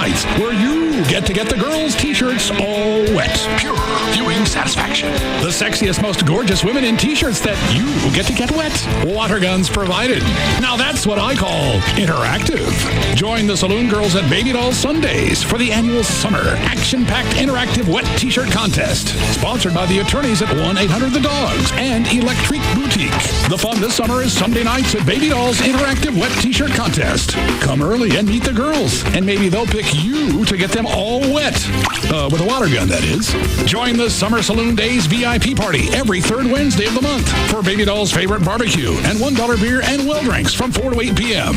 nights, where you get the girls' T-shirts all wet. Pure viewing satisfaction. The sexiest, most gorgeous women in T-shirts that you get wet. Water guns provided. Now that's what I call interactive. Join the Saloon Girls at Baby Doll Sundays for the annual summer action-packed interactive wet T-shirt contest. Sponsored by the attorneys at 1-800-THE-DOGS and Electric Boutique. The fun this summer is Sunday nights at Baby Doll's interactive wet T-shirt contest. Come early and meet the girls, and maybe they'll pick you to get them all wet. With a water gun, that is. Join the Summer Saloon Days VIP party every third Wednesday of the month for Baby Doll's favorite barbecue and $1 beer and well drinks from 4 to 8 p.m.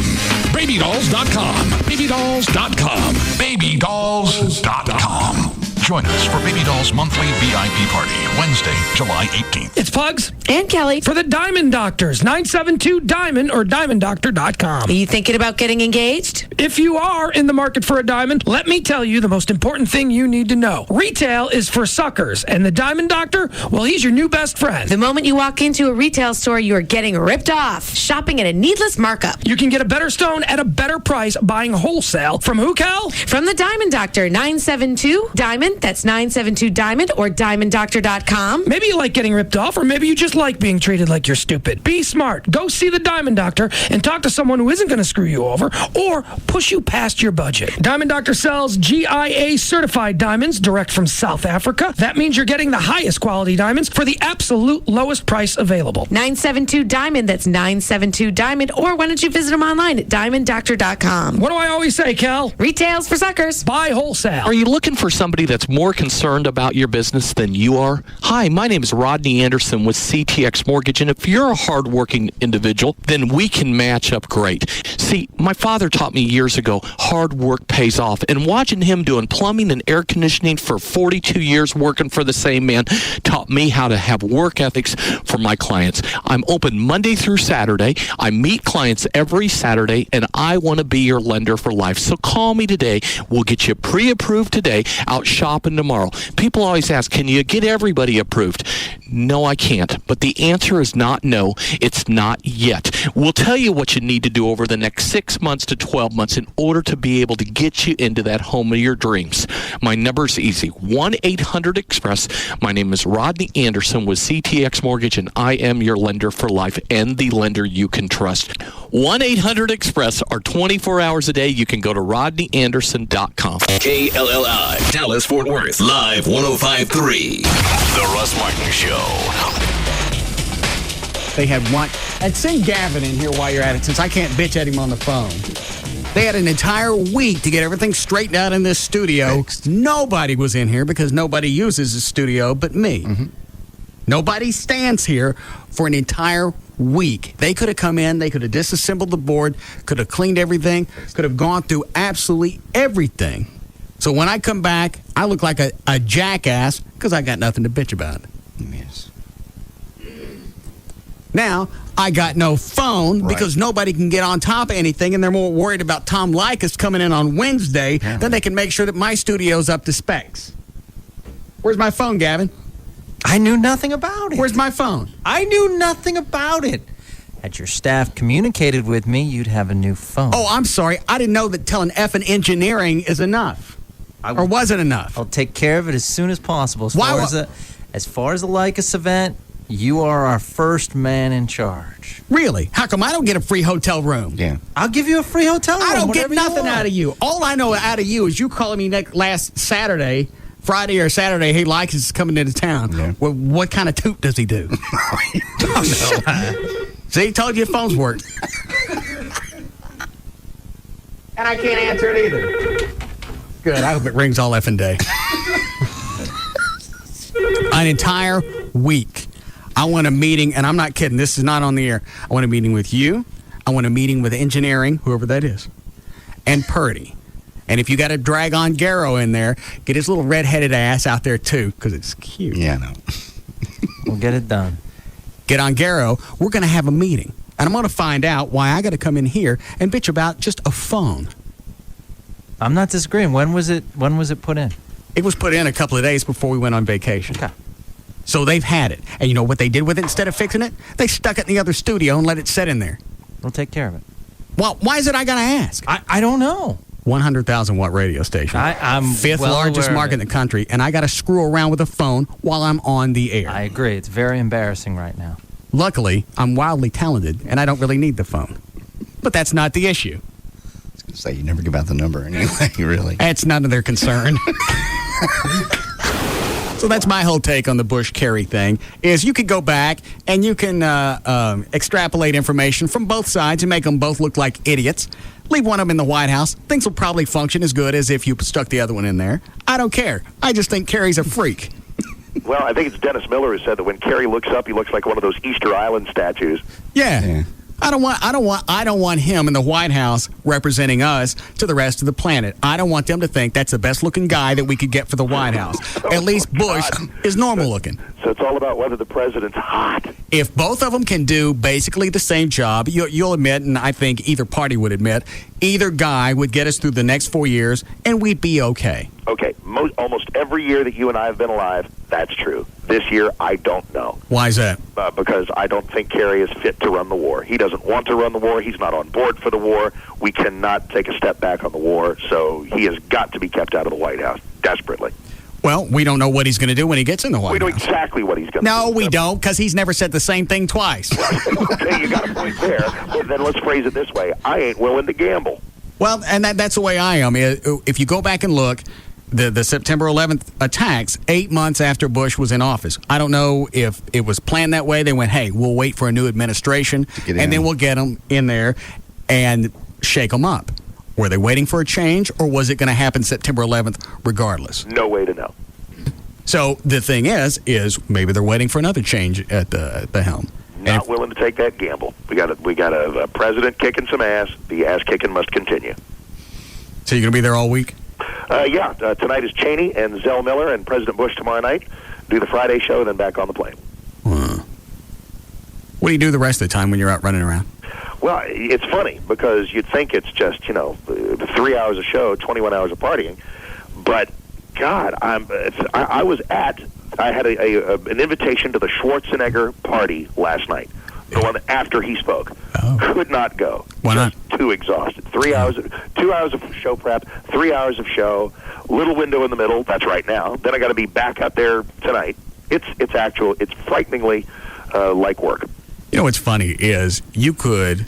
BabyDolls.com. BabyDolls.com. BabyDolls.com. Join us for Baby Doll's monthly VIP party, Wednesday, July 18th. It's Pugs and Kelly for the Diamond Doctors, 972-DIAMOND or DiamondDoctor.com. Are you thinking about getting engaged? If you are in the market for a diamond, let me tell you the most important thing you need to know. Retail is for suckers, and the Diamond Doctor, well, he's your new best friend. The moment you walk into a retail store, you are getting ripped off, shopping at a needless markup. You can get a better stone at a better price buying wholesale. From who, Cal? From the Diamond Doctor, 972-DIAMOND. That's 972-DIAMOND or DiamondDoctor.com. Maybe you like getting ripped off, or maybe you just like being treated like you're stupid. Be smart. Go see the Diamond Doctor and talk to someone who isn't going to screw you over or push you past your budget. Diamond Doctor sells GIA certified diamonds direct from South Africa. That means you're getting the highest quality diamonds for the absolute lowest price available. 972-DIAMOND. That's 972-DIAMOND. Or why don't you visit them online at DiamondDoctor.com. What do I always say, Cal? Retail's for suckers. Buy wholesale. Are you looking for somebody that's more concerned about your business than you are? Hi, my name is Rodney Anderson with CTX Mortgage, and if you're a hardworking individual, then we can match up great. See, my father taught me years ago, hard work pays off, and watching him doing plumbing and air conditioning for 42 years working for the same man taught me how to have work ethics for my clients. I'm open Monday through Saturday. I meet clients every Saturday, and I want to be your lender for life. So call me today. We'll get you pre-approved today, out shopping tomorrow. People always ask, can you get everybody approved? No, I can't. But the answer is not no. It's not yet. We'll tell you what you need to do over the next 6 months to 12 months in order to be able to get you into that home of your dreams. My number is easy, 1-800-EXPRESS. My name is Rodney Anderson with CTX Mortgage, and I am your lender for life and the lender you can trust. 1-800-EXPRESS or 24 hours a day. You can go to RodneyAnderson.com. KLLI, Dallas, Fort Worth, live 105.3. The Russ Martin Show. They had one. And send Gavin in here while you're at it, since I can't bitch at him on the phone. They had an entire week to get everything straightened out in this studio. Nobody was in here because nobody uses the studio but me. Mm-hmm. Nobody stands here for an entire week. They could have come in, they could have disassembled the board, could have cleaned everything, could have gone through absolutely everything. So when I come back, I look like a jackass because I got nothing to bitch about. Yes. Now, I got no phone because nobody can get on top of anything, and they're more worried about Tom Likas coming in on Wednesday than they can make sure that my studio's up to specs. Where's my phone, Gavin? I knew nothing about it. Where's my phone? I knew nothing about it. Had your staff communicated with me, you'd have a new phone. Oh, I'm sorry. I didn't know that telling effing engineering is enough. Or wasn't enough. I'll take care of it as soon as possible. As far as the Likas event, you are our first man in charge. Really? How come I don't get a free hotel room? Yeah. I'll give you a free hotel room. I don't get nothing out of you. All I know out of you is you calling me last Saturday, Friday or Saturday, hey, Likas is coming into town. Yeah. Well, what kind of toot does he do? See, he told you your phones work. And I can't answer it either. Good, I hope it rings all effing day. An entire week. I want a meeting, and I'm not kidding, this is not on the air. I want a meeting with you. I want a meeting with engineering, whoever that is, and Purdy. And if you got to drag on Garrow in there, get his little red-headed ass out there, too, because it's cute. Yeah, I know. We'll get it done. Get on Garrow. We're going to have a meeting. And I'm going to find out why I got to come in here and bitch about just a phone. I'm not disagreeing. When was it put in? It was put in a couple of days before we went on vacation. Okay. So they've had it. And you know what they did with it instead of fixing it? They stuck it in the other studio and let it sit in there. We'll take care of it. Well, why is it I got to ask? I don't know. 100,000 watt radio station. I'm fifth well largest aware of market in it. the country, and I got to screw around with a phone while I'm on the air. I agree. It's very embarrassing right now. Luckily, I'm wildly talented, and I don't really need the phone. But that's not the issue. Say you never give out the number anyway, really. It's none of their concern. So that's my whole take on the Bush-Kerry thing, is you could go back and you can extrapolate information from both sides and make them both look like idiots. Leave one of them in the White House. Things will probably function as good as if you stuck the other one in there. I don't care. I just think Kerry's a freak. Well, I think it's Dennis Miller who said that when Kerry looks up, he looks like one of those Easter Island statues. Yeah. I don't want him in the White House representing us to the rest of the planet. I don't want them to think that's the best looking guy that we could get for the White House. At least Bush is normal looking. So it's all about whether the president's hot. If both of them can do basically the same job, you'll admit, and I think either party would admit, either guy would get us through the next 4 years, and we'd be okay. Okay, almost every year that you and I have been alive, that's true. This year, I don't know. Why is that? Because I don't think Kerry is fit to run the war. He doesn't want to run the war. He's not on board for the war. We cannot take a step back on the war, so he has got to be kept out of the White House, desperately. Well, we don't know what he's going to do when he gets in the White House. We know exactly what he's going to do. No, we don't, because he's never said the same thing twice. Okay, you got a point there. But then let's phrase it this way. I ain't willing to gamble. Well, and that's the way I am. If you go back and look, the September 11th attacks, 8 months after Bush was in office. I don't know if it was planned that way. They went, hey, we'll wait for a new administration, and then we'll get them in there and shake them up. Were they waiting for a change, or was it going to happen September 11th regardless? No way to know. So the thing is maybe they're waiting for another change at the helm. Not willing to take that gamble. We got a president kicking some ass. The ass kicking must continue. So you're going to be there all week? Yeah. Tonight is Cheney and Zell Miller and President Bush tomorrow night. Do the Friday show, then back on the plane. What do you do the rest of the time when you're out running around? Well, it's funny because you'd think it's just 3 hours of show, 21 hours of partying, but God, I had an invitation to the Schwarzenegger party last night, the one after he spoke. Could not go. Why not? Just too exhausted. 2 hours of show prep, 3 hours of show, little window in the middle. That's right now. Then I got to be back up there tonight. It's frighteningly like work. You know what's funny is you could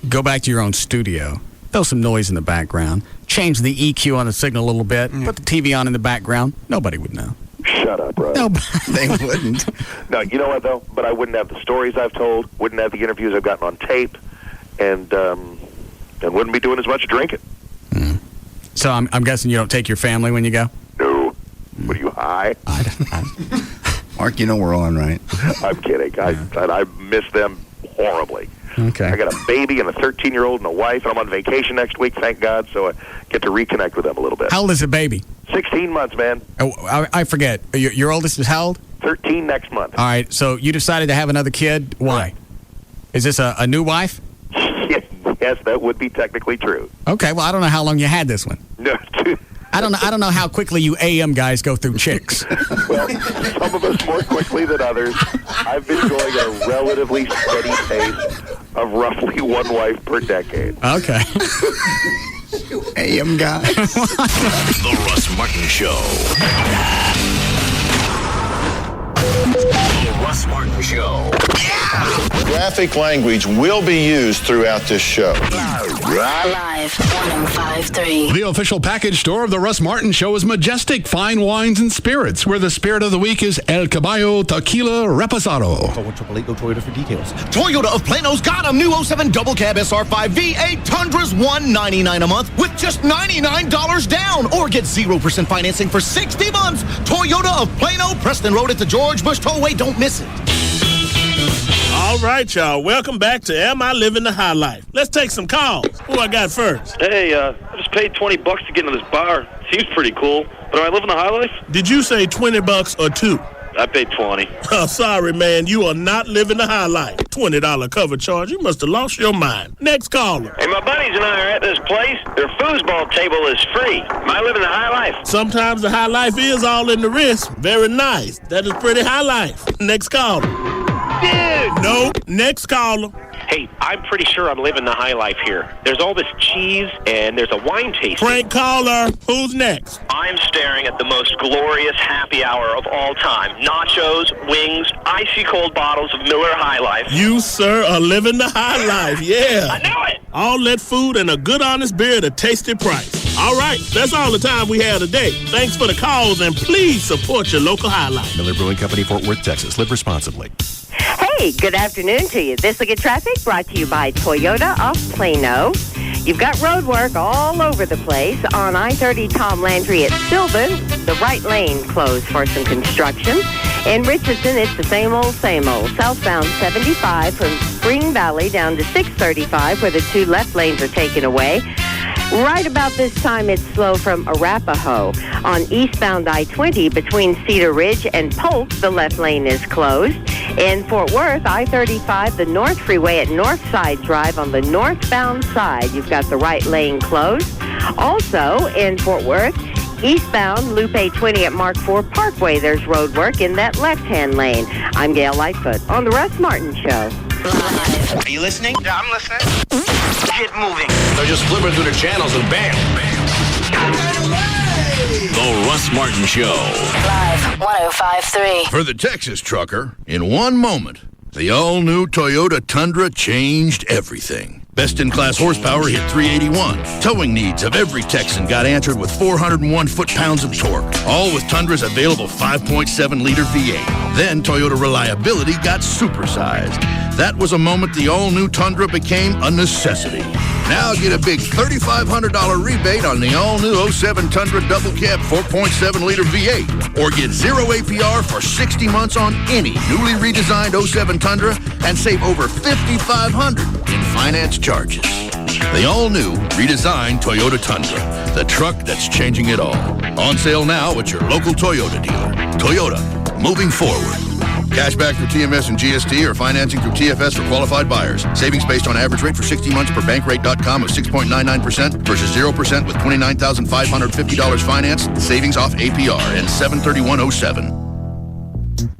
go back to your own studio, throw some noise in the background, change the EQ on the signal a little bit, put the TV on in the background. Nobody would know. Shut up, bro. No, They wouldn't. No, you know what, though? But I wouldn't have the stories I've told, wouldn't have the interviews I've gotten on tape, and wouldn't be doing as much drinking. So I'm guessing you don't take your family when you go? No. What are you, high? Mark, you know we're on, right? I'm kidding. I miss them horribly. Okay. I got a baby and a 13-year-old and a wife, and I'm on vacation next week, thank God, so I get to reconnect with them a little bit. How old is the baby? 16 months, man. Oh, I forget. Your oldest is how old? 13 next month. All right, so you decided to have another kid. Why? Right. Is this a new wife? Yes, that would be technically true. Okay, well, I don't know how long you had this one. No, I don't know how quickly you AM guys go through chicks. well, some of us more quickly than others. I've been going at a relatively steady pace of roughly one wife per decade. Okay. AM guy. The Russ Martin Show. The Russ Martin Show. Graphic language will be used throughout this show. Live 105.3. The official package store of the Russ Martin Show is Majestic Fine Wines and Spirits, where the spirit of the week is El Caballo Tequila Reposado. Call 1-888-GO Toyota for details. Toyota of Plano's got a new 07 Double Cab SR5 V8 Tundra's $199 a month with just $99 down, or get 0% financing for 60 months. Toyota of Plano, Preston Road at the George Bush Tollway. Don't miss it. All right, y'all. Welcome back to Am I Living the High Life? Let's take some calls. Who I got first? Hey, I just paid $20 to get into this bar. Seems pretty cool. But am I living the high life? Did you say $20 or two? I paid 20. Oh, sorry, man. You are not living the high life. $20 cover charge. You must have lost your mind. Next caller. Hey, my buddies and I are at this place. Their foosball table is free. Am I living the high life? Sometimes the high life is all in the wrist. Very nice. That is pretty high life. Next caller. Dude! No. Next caller. Hey, I'm pretty sure I'm living the high life here. There's all this cheese, and there's a wine tasting. Prank caller, who's next? I'm staring at the most glorious happy hour of all time. Nachos, wings, icy cold bottles of Miller High Life. You, sir, are living the high life, yeah. I know it. All that food and a good honest beer at a tasty price. All right, that's all the time we have today. Thanks for the calls, and please support your local High Life. Miller Brewing Company, Fort Worth, Texas. Live responsibly. Hey, good afternoon to you. This Look at Traffic brought to you by Toyota of Plano. You've got road work all over the place. On I-30 Tom Landry at Sylvan, the right lane closed for some construction. In Richardson, it's the same old, same old. Southbound 75 from Spring Valley down to 635 where the two left lanes are taken away. Right about this time, it's slow from Arapahoe. On eastbound I-20 between Cedar Ridge and Polk, the left lane is closed. In Fort Worth, I-35, the North Freeway at Northside Drive on the northbound side, you've got the right lane closed. Also, in Fort Worth, eastbound Loop 20 at Mark IV Parkway, there's road work in that left-hand lane. I'm Gail Lightfoot on the Russ Martin Show. Are you listening? Yeah, I'm listening. Get moving. They're just flipping through the channels and bam, bam. The Russ Martin Show. Live 105.3. For the Texas trucker, in one moment, the all-new Toyota Tundra changed everything. Best-in-class horsepower hit 381. Towing needs of every Texan got answered with 401 foot-pounds of torque, all with Tundra's available 5.7-liter V8. Then Toyota reliability got supersized. That was a moment the all-new Tundra became a necessity. Now get a big $3,500 rebate on the all-new 07 Tundra Double Cab 4.7-liter V8. Or get 0 APR for 60 months on any newly redesigned 07 Tundra and save over $5,500 in finance charges. The all-new, redesigned Toyota Tundra. The truck that's changing it all. On sale now at your local Toyota dealer. Toyota, moving forward. Cashback through TMS and GST or financing through TFS for qualified buyers. Savings based on average rate for 60 months per bankrate.com of 6.99% versus 0% with $29,550 financed. Savings off APR and 7/31/07.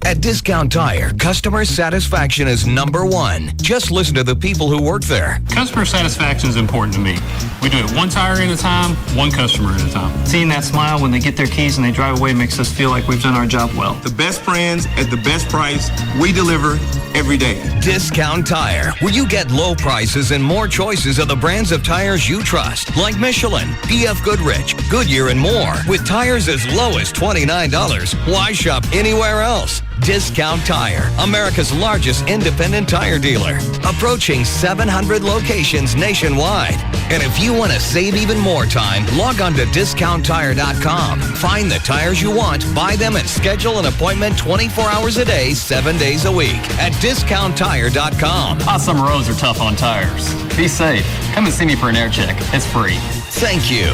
At Discount Tire, customer satisfaction is number one. Just listen to the people who work there. Customer satisfaction is important to me. We do it one tire at a time, one customer at a time. Seeing that smile when they get their keys and they drive away makes us feel like we've done our job well. The best brands at the best price, we deliver every day. Discount Tire, where you get low prices and more choices of the brands of tires you trust, like Michelin, BF Goodrich, Goodyear, and more. With tires as low as $29, why shop anywhere else? Discount Tire, America's largest independent tire dealer. Approaching 700 locations nationwide. And if you want to save even more time, log on to DiscountTire.com. Find the tires you want, buy them, and schedule an appointment 24 hours a day, 7 days a week at DiscountTire.com. Hot summer roads are tough on tires. Be safe. Come and see me for an air check. It's free. Thank you.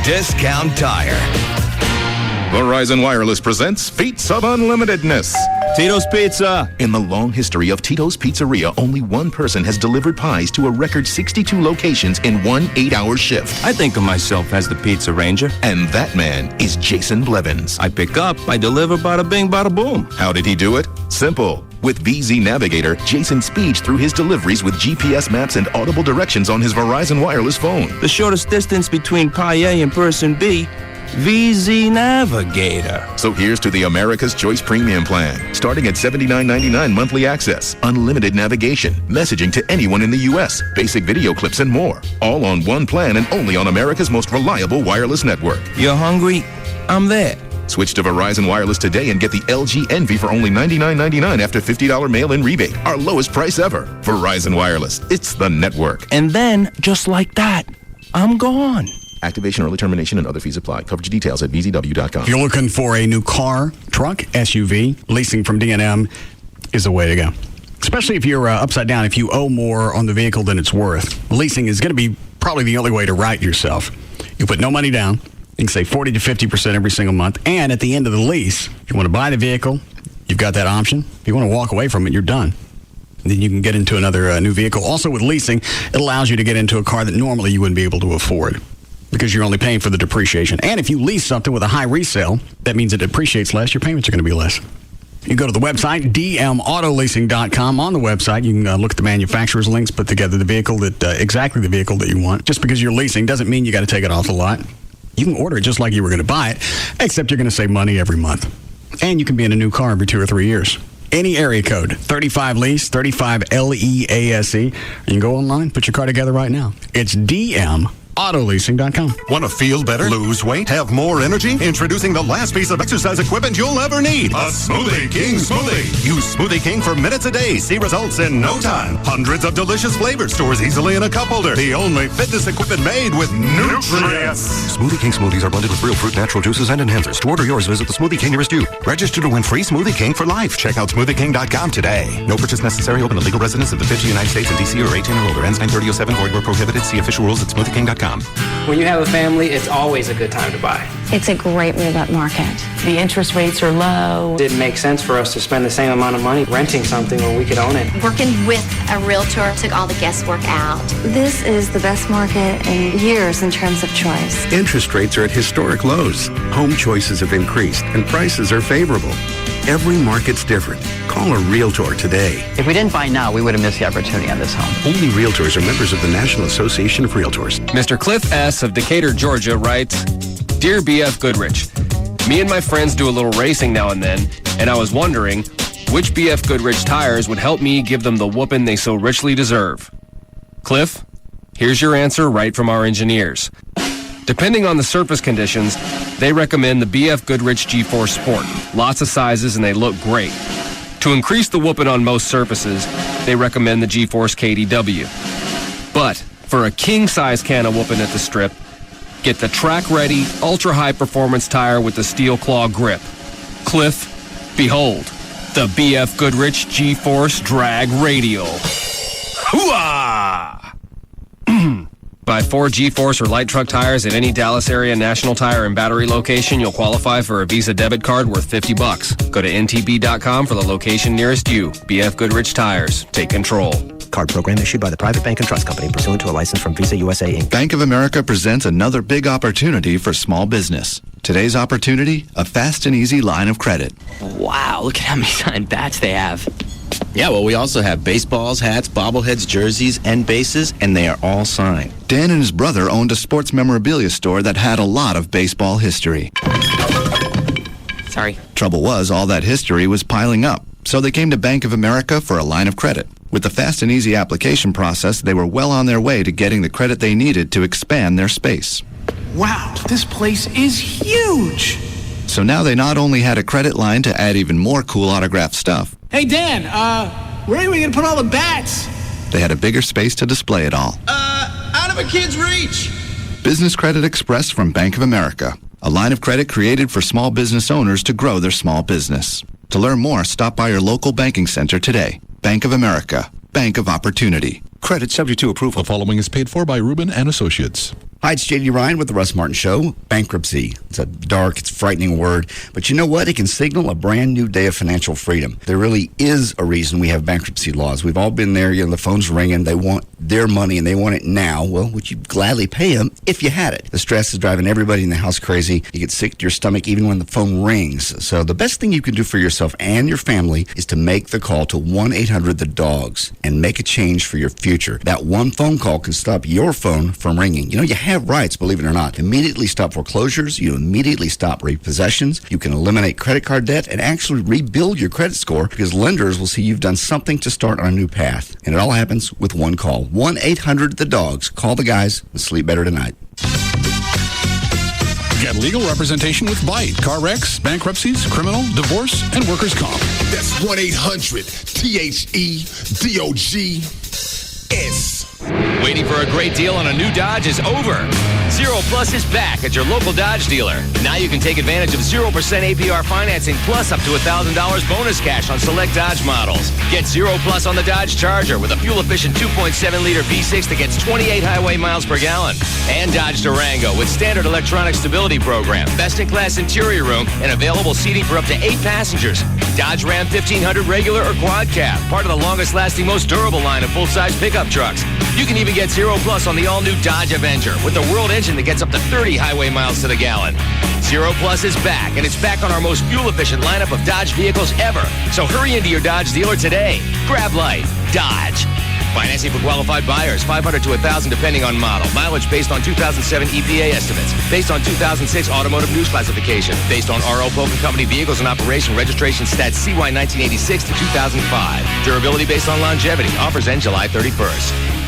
Discount Tire. Verizon Wireless presents Feats of Unlimitedness. Tito's Pizza. In the long history of Tito's Pizzeria, only one person has delivered pies to a record 62 locations in one 8-hour shift. I think of myself as the pizza ranger. And that man is Jason Blevins. I pick up, I deliver, bada bing, bada boom. How did he do it? Simple. With VZ Navigator, Jason speeds through his deliveries with GPS maps and audible directions on his Verizon Wireless phone. The shortest distance between pie A and person B, VZ Navigator. So here's to the America's Choice Premium Plan. Starting at $79.99 monthly access, unlimited navigation, messaging to anyone in the U.S., basic video clips, and more. All on one plan and only on America's most reliable wireless network. You're hungry? I'm there. Switch to Verizon Wireless today and get the LG Envy for only $99.99 after $50 mail-in rebate. Our lowest price ever. Verizon Wireless. It's the network. And then, just like that, I'm gone. Activation, early termination, and other fees apply. Coverage details at vzw.com. If you're looking for a new car, truck, SUV, leasing from D&M is the way to go. Especially if you're upside down, if you owe more on the vehicle than it's worth. Leasing is going to be probably the only way to right yourself. You put no money down. You can save 40 to 50% every single month. And at the end of the lease, if you want to buy the vehicle, you've got that option. If you want to walk away from it, you're done. And then you can get into another new vehicle. Also with leasing, it allows you to get into a car that normally you wouldn't be able to afford, because you're only paying for the depreciation. And if you lease something with a high resale, that means it depreciates less. Your payments are going to be less. You go to the website, dmautoleasing.com. On the website, you can look at the manufacturer's links, put together the vehicle exactly the vehicle that you want. Just because you're leasing doesn't mean you got to take it off the lot. You can order it just like you were going to buy it, except you're going to save money every month. And you can be in a new car every 2 or 3 years. Any area code, 35LEASE, 35LEASE. You can go online, put your car together right now. It's dmautoleasing.com. Want to feel better? Lose weight? Have more energy? Introducing the last piece of exercise equipment you'll ever need. A Smoothie King smoothie. Use Smoothie King for minutes a day. See results in no time. Hundreds of delicious flavors. Stores easily in a cup holder. The only fitness equipment made with nutrients. Smoothie King smoothies are blended with real fruit, natural juices, and enhancers. To order yours, visit the Smoothie King nearest you. Register to win free Smoothie King for life. Check out smoothieking.com today. No purchase necessary. Open to legal residents of the 50 United States and D.C. or 18 or older. Ends 9/30/07. Void where prohibited. See official rules at smoothieking.com. When you have a family, it's always a good time to buy. It's a great move-up market. The interest rates are low. It didn't make sense for us to spend the same amount of money renting something when we could own it. Working with a realtor took all the guesswork out. This is the best market in years in terms of choice. Interest rates are at historic lows. Home choices have increased, and prices are favorable. Every market's different. Call a realtor today. If we didn't buy now, we would have missed the opportunity on this home. Only realtors are members of the National Association of Realtors. Mr. Cliff S. of Decatur, Georgia writes, Dear BF Goodrich, me and my friends do a little racing now and then, and I was wondering which BF Goodrich tires would help me give them the whooping they so richly deserve. Cliff, here's your answer right from our engineers. Depending on the surface conditions, they recommend the BF Goodrich G-Force Sport. Lots of sizes and they look great. To increase the whooping on most surfaces, they recommend the G-Force KDW. But for a king-size can of whooping at the strip, get the track-ready, ultra-high performance tire with the steel claw grip. Cliff, behold, the BF Goodrich G-Force Drag Radial. Hooah! Buy 4 G-Force or light truck tires at any Dallas area National Tire and Battery location. You'll qualify for a Visa debit card worth $50. Go to ntb.com for the location nearest you. BF Goodrich Tires. Take control. Card program issued by the Private Bank and Trust Company pursuant to a license from Visa USA Inc. Bank of America presents another big opportunity for small business. Today's opportunity, a fast and easy line of credit. Wow, look at how many signed bats they have. Yeah, well, we also have baseballs, hats, bobbleheads, jerseys, and bases, and they are all signed. Dan and his brother owned a sports memorabilia store that had a lot of baseball history. Sorry. Trouble was, all that history was piling up, so they came to Bank of America for a line of credit. With the fast and easy application process, they were well on their way to getting the credit they needed to expand their space. Wow, this place is huge! So now they not only had a credit line to add even more cool autographed stuff, Hey, Dan, where are we going to put all the bats? they had a bigger space to display it all. Out of a kid's reach! Business Credit Express from Bank of America, a line of credit created for small business owners to grow their small business. To learn more, stop by your local banking center today. Bank of America, Bank of Opportunity. Credit subject to approval. The following is paid for by Rubin and Associates. Hi, it's J.D. Ryan with the Russ Martin Show. Bankruptcy. It's a dark, it's a frightening word. But you know what? It can signal a brand new day of financial freedom. There really is a reason we have bankruptcy laws. We've all been there. You know, the phone's ringing. They want their money and they want it now. Well, would you gladly pay them if you had it? The stress is driving everybody in the house crazy. You get sick to your stomach even when the phone rings. So the best thing you can do for yourself and your family is to make the call to 1-800-THE-DOGS and make a change for your future. That one phone call can stop your phone from ringing. You know, you have rights, believe it or not. Immediately stop foreclosures. You immediately stop repossessions. You can eliminate credit card debt and actually rebuild your credit score because lenders will see you've done something to start on a new path. And it all happens with one call. 1-800-THE-DOGS. Call the guys and sleep better tonight. Get legal representation with Byte. Car wrecks, bankruptcies, criminal, divorce, and workers' comp. That's 1-800-THE-DOGS. Waiting for a great deal on a new Dodge is over. Zero Plus is back at your local Dodge dealer. Now you can take advantage of 0% APR financing plus up to $1,000 bonus cash on select Dodge models. Get Zero Plus on the Dodge Charger with a fuel-efficient 2.7-liter V6 that gets 28 highway miles per gallon. And Dodge Durango with standard electronic stability program, best-in-class interior room, and available seating for up to 8 passengers. Dodge Ram 1500 regular or quad cab, part of the longest lasting, most durable line of full-size pickup trucks. You can even get 0 Plus on the all-new Dodge Avenger with the world engine that gets up to 30 highway miles to the gallon. 0 Plus is back, and it's back on our most fuel-efficient lineup of Dodge vehicles ever. So hurry into your Dodge dealer today. Grab life. Dodge. Financing for qualified buyers, $500 to $1,000 depending on model. Mileage based on 2007 EPA estimates. Based on 2006 Automotive News Classification. Based on RO Polk & Company vehicles in operation. Registration stats CY 1986 to 2005. Durability based on longevity. Offers end July 31st.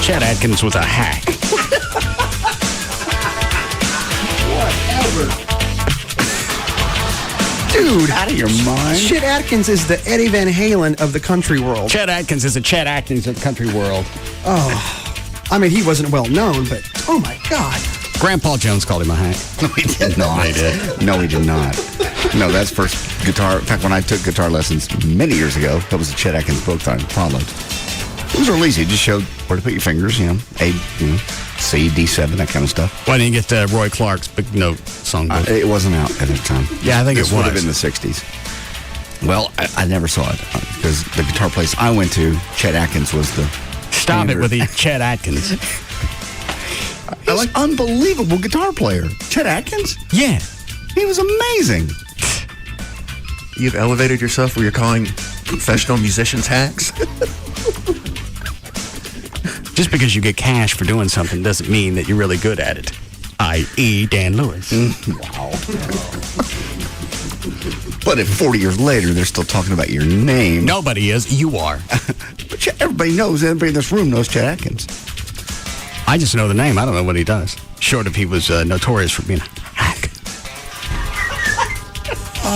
Chet Atkins was a hack. Whatever. Dude, out of your mind. Chet Atkins is the Eddie Van Halen of the country world. Chet Atkins is a Chet Atkins of the country world. Oh, I mean, he wasn't well known, but oh my God. Grandpa Jones called him a hack. No, he did not. He did. No, he did not. No, that's first guitar. In fact, when I took guitar lessons many years ago, that was the Chet Atkins book that I followed. It was real easy. It just showed where to put your fingers, A, C, D7, that kind of stuff. Why didn't you get Roy Clark's Big Note songbook? It wasn't out at the time. Yeah, I think this it was. would have been the 60s. Well, I never saw it because the guitar place I went to, Chet Atkins was the Stop standard. it with the Chet Atkins. He's like unbelievable guitar player. Chet Atkins? Yeah. He was amazing. You've elevated yourself where you're calling professional musicians hacks? Just because you get cash for doing something doesn't mean that you're really good at it. I.e. Dan Lewis. Wow. But if 40 years later, they're still talking about your name. Nobody is. You are. But everybody knows, everybody in this room knows Chet Atkins. I just know the name. I don't know what he does. Short of he was notorious for being a hack.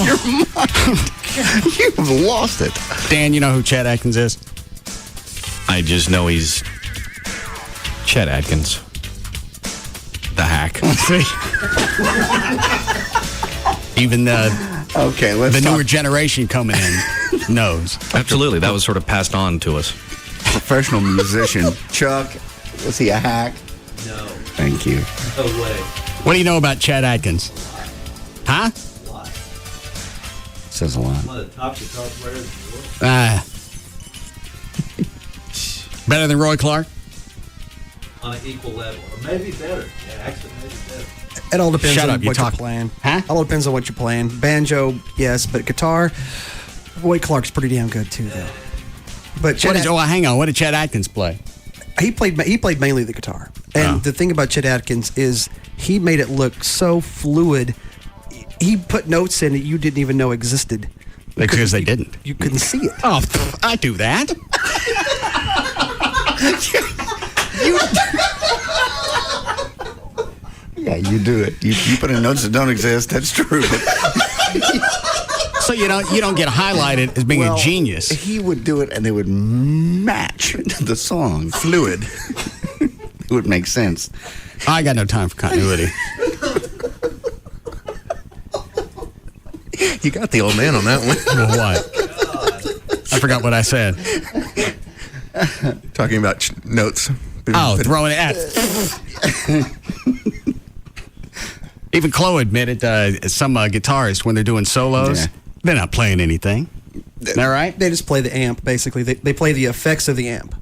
Your mind. You've lost it. Dan, you know who Chet Atkins is? I just know he's Chet Atkins. The hack. See? Even the newer generation coming in knows. Absolutely. That was sort of passed on to us. Professional musician. Chuck, was he a hack? No. Thank you. No way. What do you know about Chet Atkins? Huh? Says a lot. One of the top guitar players in the world. Better than Roy Clark? On an equal level. Or maybe better. Yeah, actually maybe better. It all depends Shut on up, you're what you're talking. playing. Huh? It all depends on what you're playing. Banjo, yes, but guitar, Roy Clark's pretty damn good too, though. But hang on. What did Chet Atkins play? He played mainly the guitar. And the thing about Chet Atkins is he made it look so fluid. He put notes in that you didn't even know existed. Because they didn't. You couldn't see it. Oh, I do that. Yeah, you do it. You put in notes that don't exist. That's true. So you don't get highlighted as being a genius. He would do it, and they would match the song. Fluid. It would make sense. I got no time for continuity. You got the old man on that one. Well, what? I forgot what I said. Talking about notes. Throwing it at. Even Chloe admitted some guitarists, when they're doing solos, they're not playing anything. Isn't that right? They just play the amp, basically. They play the effects of the amp.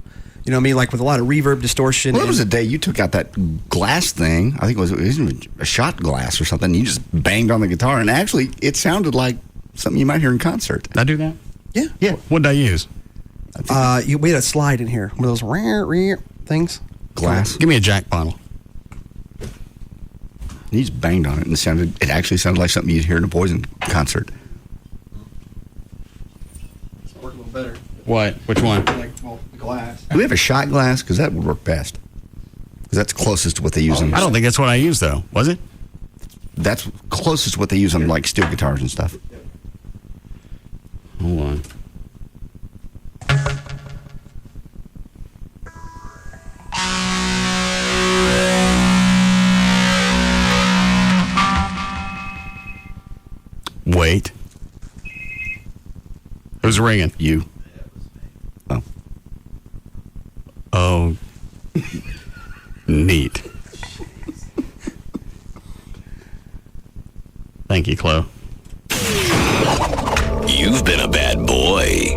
You know what I mean? Like with a lot of reverb, distortion. Well, it was a day you took out that glass thing. I think it was a shot glass or something. You just banged on the guitar, and actually, it sounded like something you might hear in concert. Did I do that? Yeah. Yeah. What did I use? We had a slide in here. One of those things. Glass. Give me a jack bottle. He just banged on it, and it actually sounded like something you'd hear in a Poison concert. It's work a little better. What? Which one? The glass. Do we have a shot glass? Because that would work best. Because that's closest to what they use on. I don't think that's what I used, though. Was it? That's closest to what they use on, like, steel guitars and stuff. Hold on. Wait. Who's ringing? You. Oh. Oh. Neat. Thank you, Chloe. You've been a bad boy.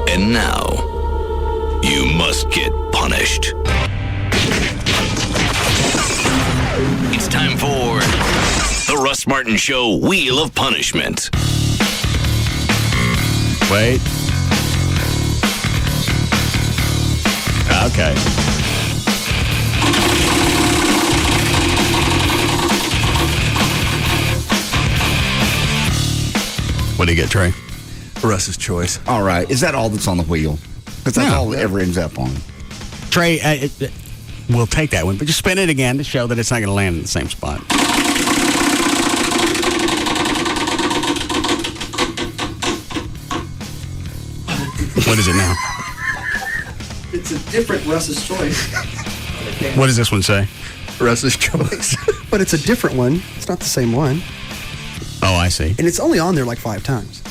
And now, you must get punished. It's time for the Russ Martin Show Wheel of Punishment. Wait. Okay. What do you get, Trey? Russ's choice. All right. Is that all that's on the wheel? Because that's all it ever ends up on. Trey, we'll take that one, but just spin it again to show that it's not going to land in the same spot. What is it now? It's a different Russ's choice. What does this one say? Russ's choice. But it's a different one. It's not the same one. Oh, I see. And it's only on there like 5 times.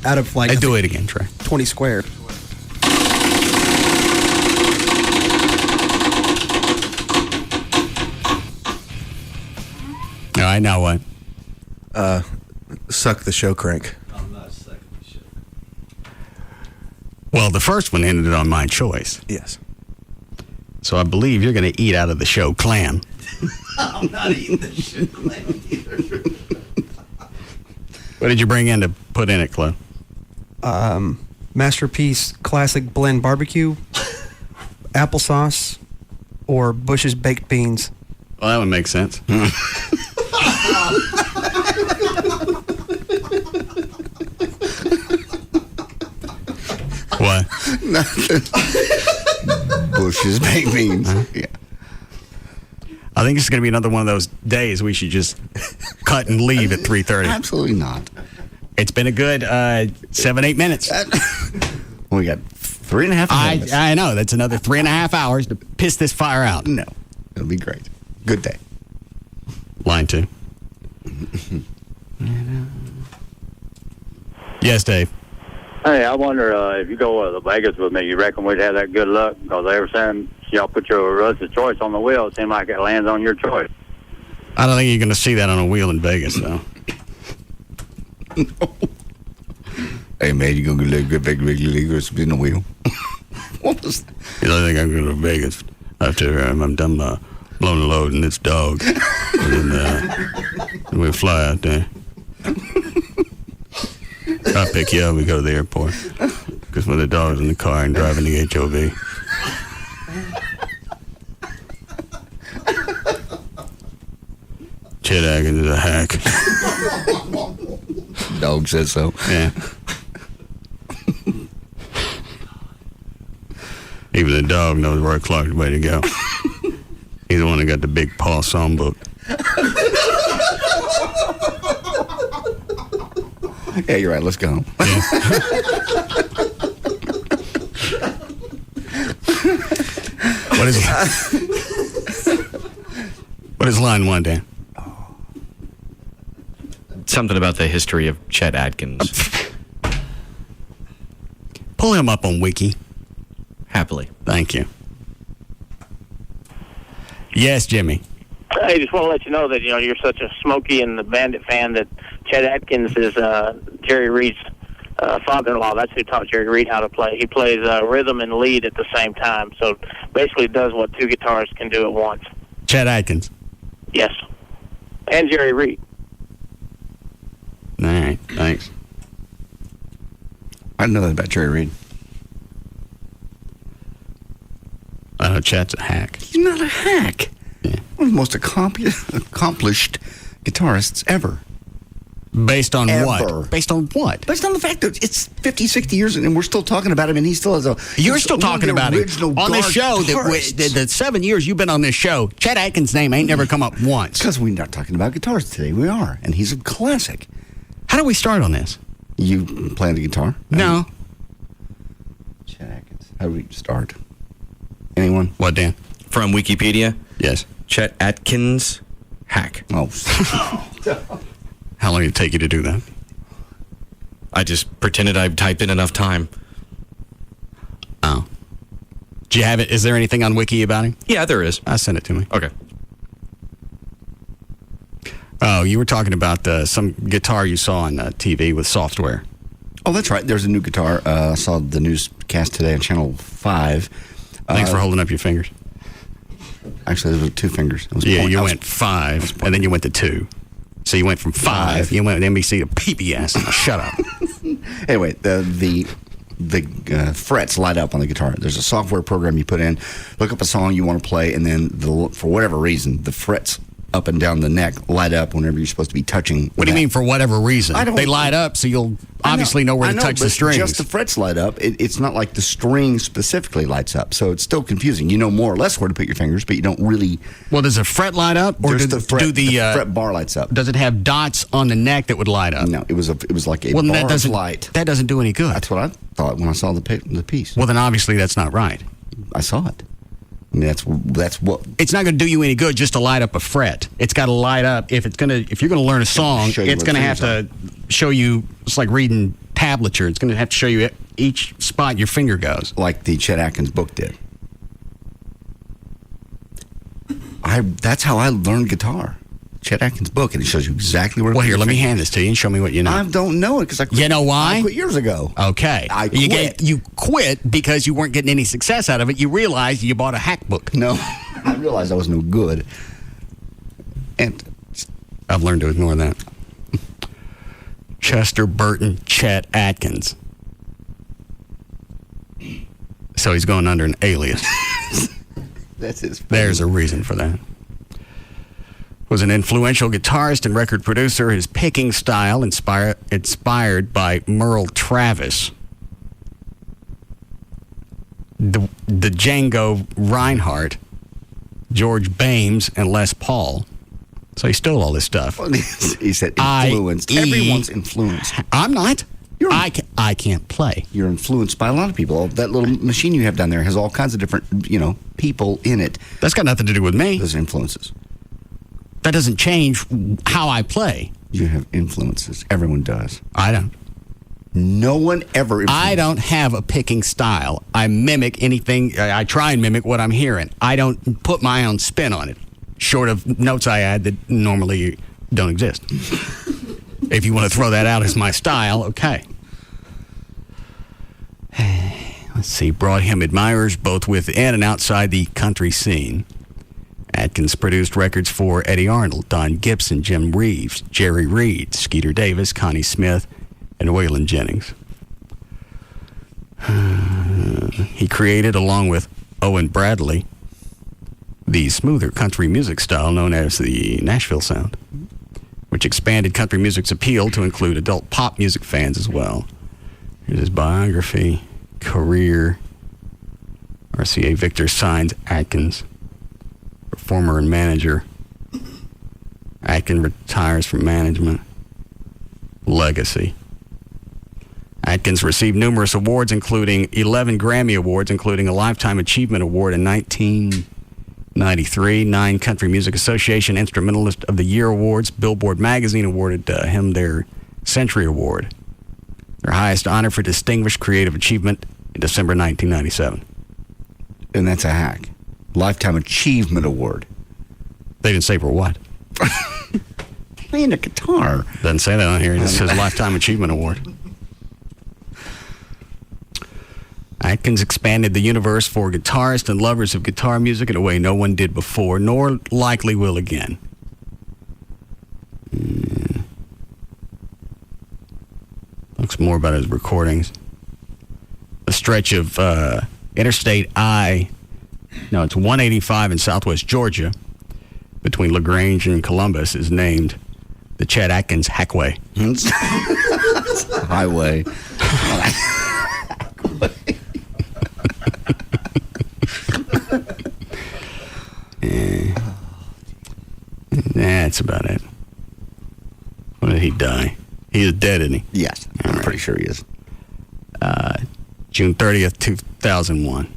Out of like... do it again, Trey. 20 squared. All right, now what? Suck the show crank. I'm not sucking the shit. Well, the first one ended on my choice. Yes. So I believe you're going to eat out of the show clam. I'm not eating the shit clam either. What did you bring in to put in it, Chloe? Masterpiece Classic Blend Barbecue, applesauce, or Bush's Baked Beans. Well, that would make sense. What? Nothing. Bush's baked beans. Yeah. I think it's going to be another one of those days we should just cut and leave at 3:30. Absolutely not. It's been a good 7-8 minutes. We got 3.5 minutes. I know. That's another 3.5 hours to piss this fire out. No. It'll be great. Good day. Line 2. Yes, Dave. Hey, I wonder if you go to Vegas with me, you reckon we'd have that good luck? Because every time y'all put your Russ's choice on the wheel, it seems like it lands on your choice. I don't think you're going to see that on a wheel in Vegas, though. No. Hey, man, you going to get a good big league spin the wheel? What was that? You know, I think I'm going to Vegas after I'm done blowing the load in this dog. And then we'll fly out there. I'll pick you up. We go to the airport. Because when the dog's in the car and driving the HOV. Chet Atkins is a hack. Dog says so. Yeah. Even the dog knows Roy Clark's way to go. He's the one that got the big Paul songbook. Yeah, you're right. Let's go home. Yeah. What is line 1, Dan? Something about the history of Chet Atkins. Pull him up on Wiki. Happily. Thank you. Yes, Jimmy. I just want to let you know that you're such a Smokey and the Bandit fan that Chet Atkins is Jerry Reed's father-in-law. That's who taught Jerry Reed how to play. He plays rhythm and lead at the same time, so basically does what 2 guitarists can do at once. Chet Atkins. Yes, and Jerry Reed. All right, thanks. I didn't know that about Jerry Reed. I know Chet's a hack. He's not a hack. Yeah. one of the most accomplished guitarists ever. Based on Ever. what? Based on what? Based on the fact that it's 50, 60 years and we're still talking about him, and he still has a. You're still talking about it on this show. The 7 years you've been on this show, Chet Atkins' name ain't never come up once. Because we're not talking about guitars today. We are, and he's a classic. How do we start on this? You playing the guitar? No. Chet Atkins. How do we start? Anyone? What, Dan? From Wikipedia? Yes. Chet Atkins hack. Oh. How long did it take you to do that? I just pretended I'd typed in enough time. Oh. Do you have it? Is there anything on Wiki about him? Yeah, there is. Send it to me. Okay. Oh, you were talking about some guitar you saw on TV with software. Oh, that's right. There's a new guitar. I saw the newscast today on Channel 5. Thanks for holding up your fingers. Actually, there was 2 fingers. You went 5, and then you went to 2. So you went from 5, you went NBC to PBS. Now, shut up. Anyway, the frets light up on the guitar. There's a software program you put in, look up a song you want to play, and then for whatever reason, the frets up and down the neck light up whenever you're supposed to be touching. What do you mean for whatever reason? They light up so you'll obviously know where to touch the strings. Just the frets light up. It's not like the string specifically lights up, so it's still confusing. You know more or less where to put your fingers, but you don't really. Well, does a fret light up, or the fret bar lights up? Does it have dots on the neck that would light up? No, it was like a bar of light. That doesn't do any good. That's what I thought when I saw the piece. Well, then obviously that's not right. I saw it. I mean, that's what. It's not going to do you any good just to light up a fret. It's got to light up. If you're going to learn a song, it's going to have to show you. It's like reading tablature. It's going to have to show you each spot your finger goes. Like the Chet Atkins book did. That's how I learned guitar. Chet Atkins book, and it shows you exactly where. Well, here, let me hand this to you and show me what you know. I don't know it because I quit. You know why? I quit years ago. Okay, I quit. You quit because you weren't getting any success out of it. You realized you bought a hack book. No, I realized I was no good, and I've learned to ignore that. Chester Burton Chet Atkins. So he's going under an alias. That's his. There's a reason for that. Was an influential guitarist and record producer. His picking style inspired by Merle Travis, the Django Reinhardt, George Bames, and Les Paul. So he stole all this stuff. Well, he said influenced. Everyone's influenced. I'm not. I can't play. You're influenced by a lot of people. That little machine you have down there has all kinds of different, people in it. That's got nothing to do with me. Those influences. That doesn't change how I play. You have influences. Everyone does. I don't. No one ever. I don't have a picking style. I mimic anything. I try and mimic what I'm hearing. I don't put my own spin on it, short of notes I add that normally don't exist. If you want to throw that out as my style, okay. Let's see. Brought him admirers both within and outside the country scene. Atkins produced records for Eddie Arnold, Don Gibson, Jim Reeves, Jerry Reed, Skeeter Davis, Connie Smith, and Waylon Jennings. He created, along with Owen Bradley, the smoother country music style known as the Nashville sound, which expanded country music's appeal to include adult pop music fans as well. Here's his biography, career. RCA Victor signs Atkins. Performer and manager. Atkins retires from management. Legacy. Atkins received numerous awards, including 11 Grammy Awards, including a Lifetime Achievement Award in 1993, 9 Country Music Association Instrumentalist of the Year Awards. Billboard Magazine awarded him their Century Award, their highest honor for distinguished creative achievement, in December 1997. And that's a hack. Lifetime Achievement Award. They didn't say for what. Playing a guitar. Doesn't say that on here. It just says Lifetime Achievement Award. Atkins expanded the universe for guitarists and lovers of guitar music in a way no one did before, nor likely will again. Looks more about his recordings. A stretch of Interstate it's 185 in southwest Georgia, between LaGrange and Columbus is named the Chet Atkins Hackway. Highway. That's about it. When did he die? He is dead, isn't he? Yes, I'm pretty sure he is. June 30th, 2001.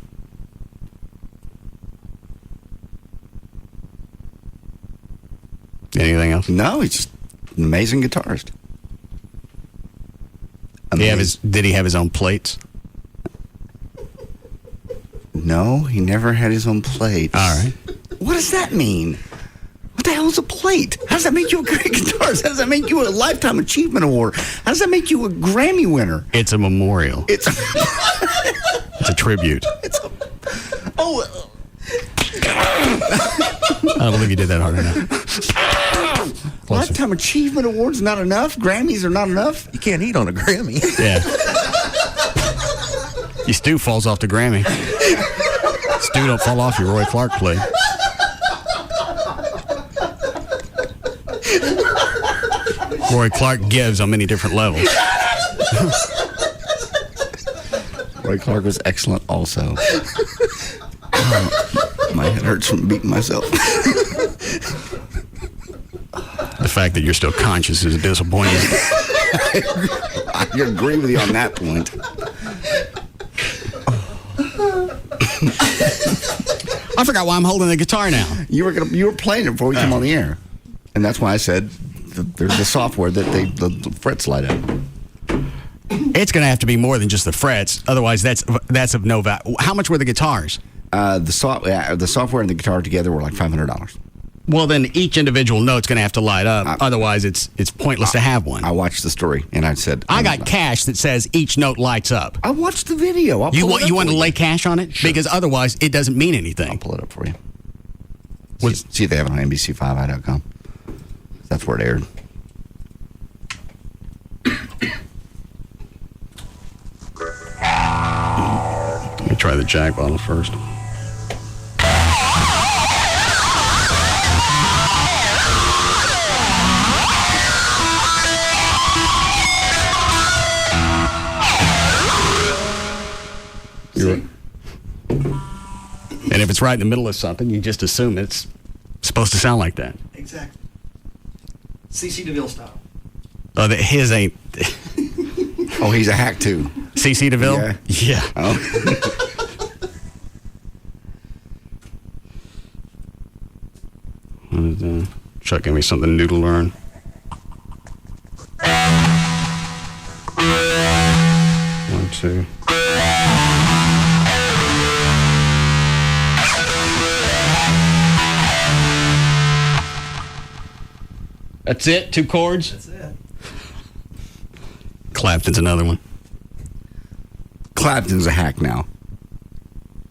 Anything else? No, he's just an amazing guitarist. Did he have his own plates? No, he never had his own plates. All right. What does that mean? What the hell is a plate? How does that make you a great guitarist? How does that make you a Lifetime Achievement Award? How does that make you a Grammy winner? It's a memorial. It's a tribute. Oh. I don't believe you did that hard enough. Lifetime Achievement Awards not enough? Grammys are not enough? You can't eat on a Grammy. Yeah. Your stew falls off the Grammy. Stew don't fall off your Roy Clark plate. Roy Clark gives on many different levels. Roy Clark was excellent also. My head hurts from beating myself. The fact that you're still conscious is disappointing. I agree with you on that point. I forgot why I'm holding the guitar now. You were playing it before we came on the air, and that's why I said there's the software that the frets light up. It's going to have to be more than just the frets, otherwise that's of no value. How much were the guitars? The software and the guitar together were like $500. Well, then each individual note's going to have to light up. Otherwise, it's pointless to have one. I watched the story, and I said... I got cash that says each note lights up. I watched the video. You want to lay cash on it? Sure. Because otherwise, it doesn't mean anything. I'll pull it up for you. See if they have it on NBC5i.com. That's where it aired. Let me try the Jack bottle first. And if it's right in the middle of something, you just assume it's supposed to sound like that. Exactly. C.C. DeVille style. Oh, his ain't. Oh, he's a hack too. C.C. DeVille? Yeah. Yeah. Oh. What is that? Chuck, give me something new to learn. One, two. That's it? 2 chords? That's it. Clapton's another one. Clapton's a hack now.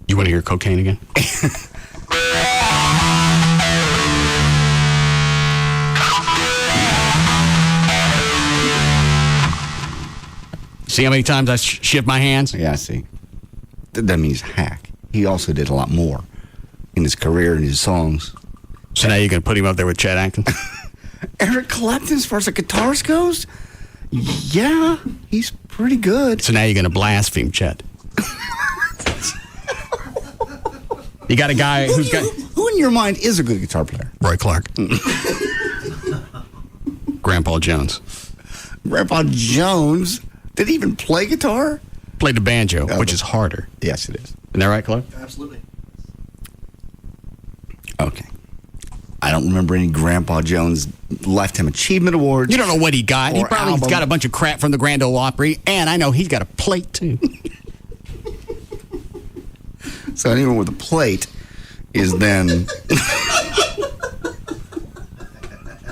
You want to hear Cocaine again? See how many times I shift my hands? Yeah, I see. That means hack. He also did a lot more in his career and his songs. So now you're going to put him up there with Chet Atkins? Eric Clapton, as far as the guitars goes, yeah, he's pretty good. So now you're going to blaspheme Chet. You got a guy who's got... Who in your mind is a good guitar player? Roy Clark. Grandpa Jones. Grandpa Jones? Did he even play guitar? Played the banjo, which is harder. Yes, it is. Isn't that right, Clark? Absolutely. Okay. I don't remember any Grandpa Jones Lifetime Achievement Awards. You don't know what he got. He probably got a bunch of crap from the Grand Ole Opry, and I know he's got a plate, too. So anyone with a plate is then...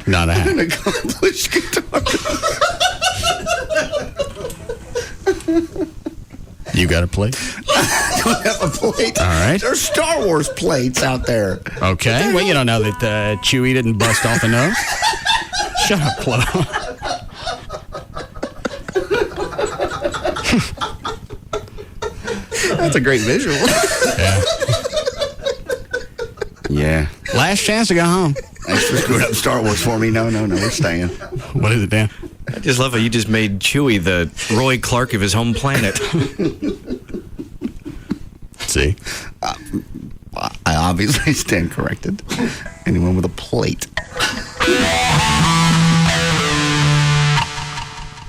Not a hack. An accomplished guitar. You got a plate? I don't have a plate. All right. There's Star Wars plates out there. Okay. Well, you don't know that Chewie didn't bust off a nose. Shut up, Flo. That's a great visual. Yeah. Yeah. Last chance to go home. Thanks for screwing up Star Wars for me. No, we're staying. What is it, Dan? I just love how you just made Chewie the Roy Clark of his home planet. See? I obviously stand corrected. Anyone with a plate.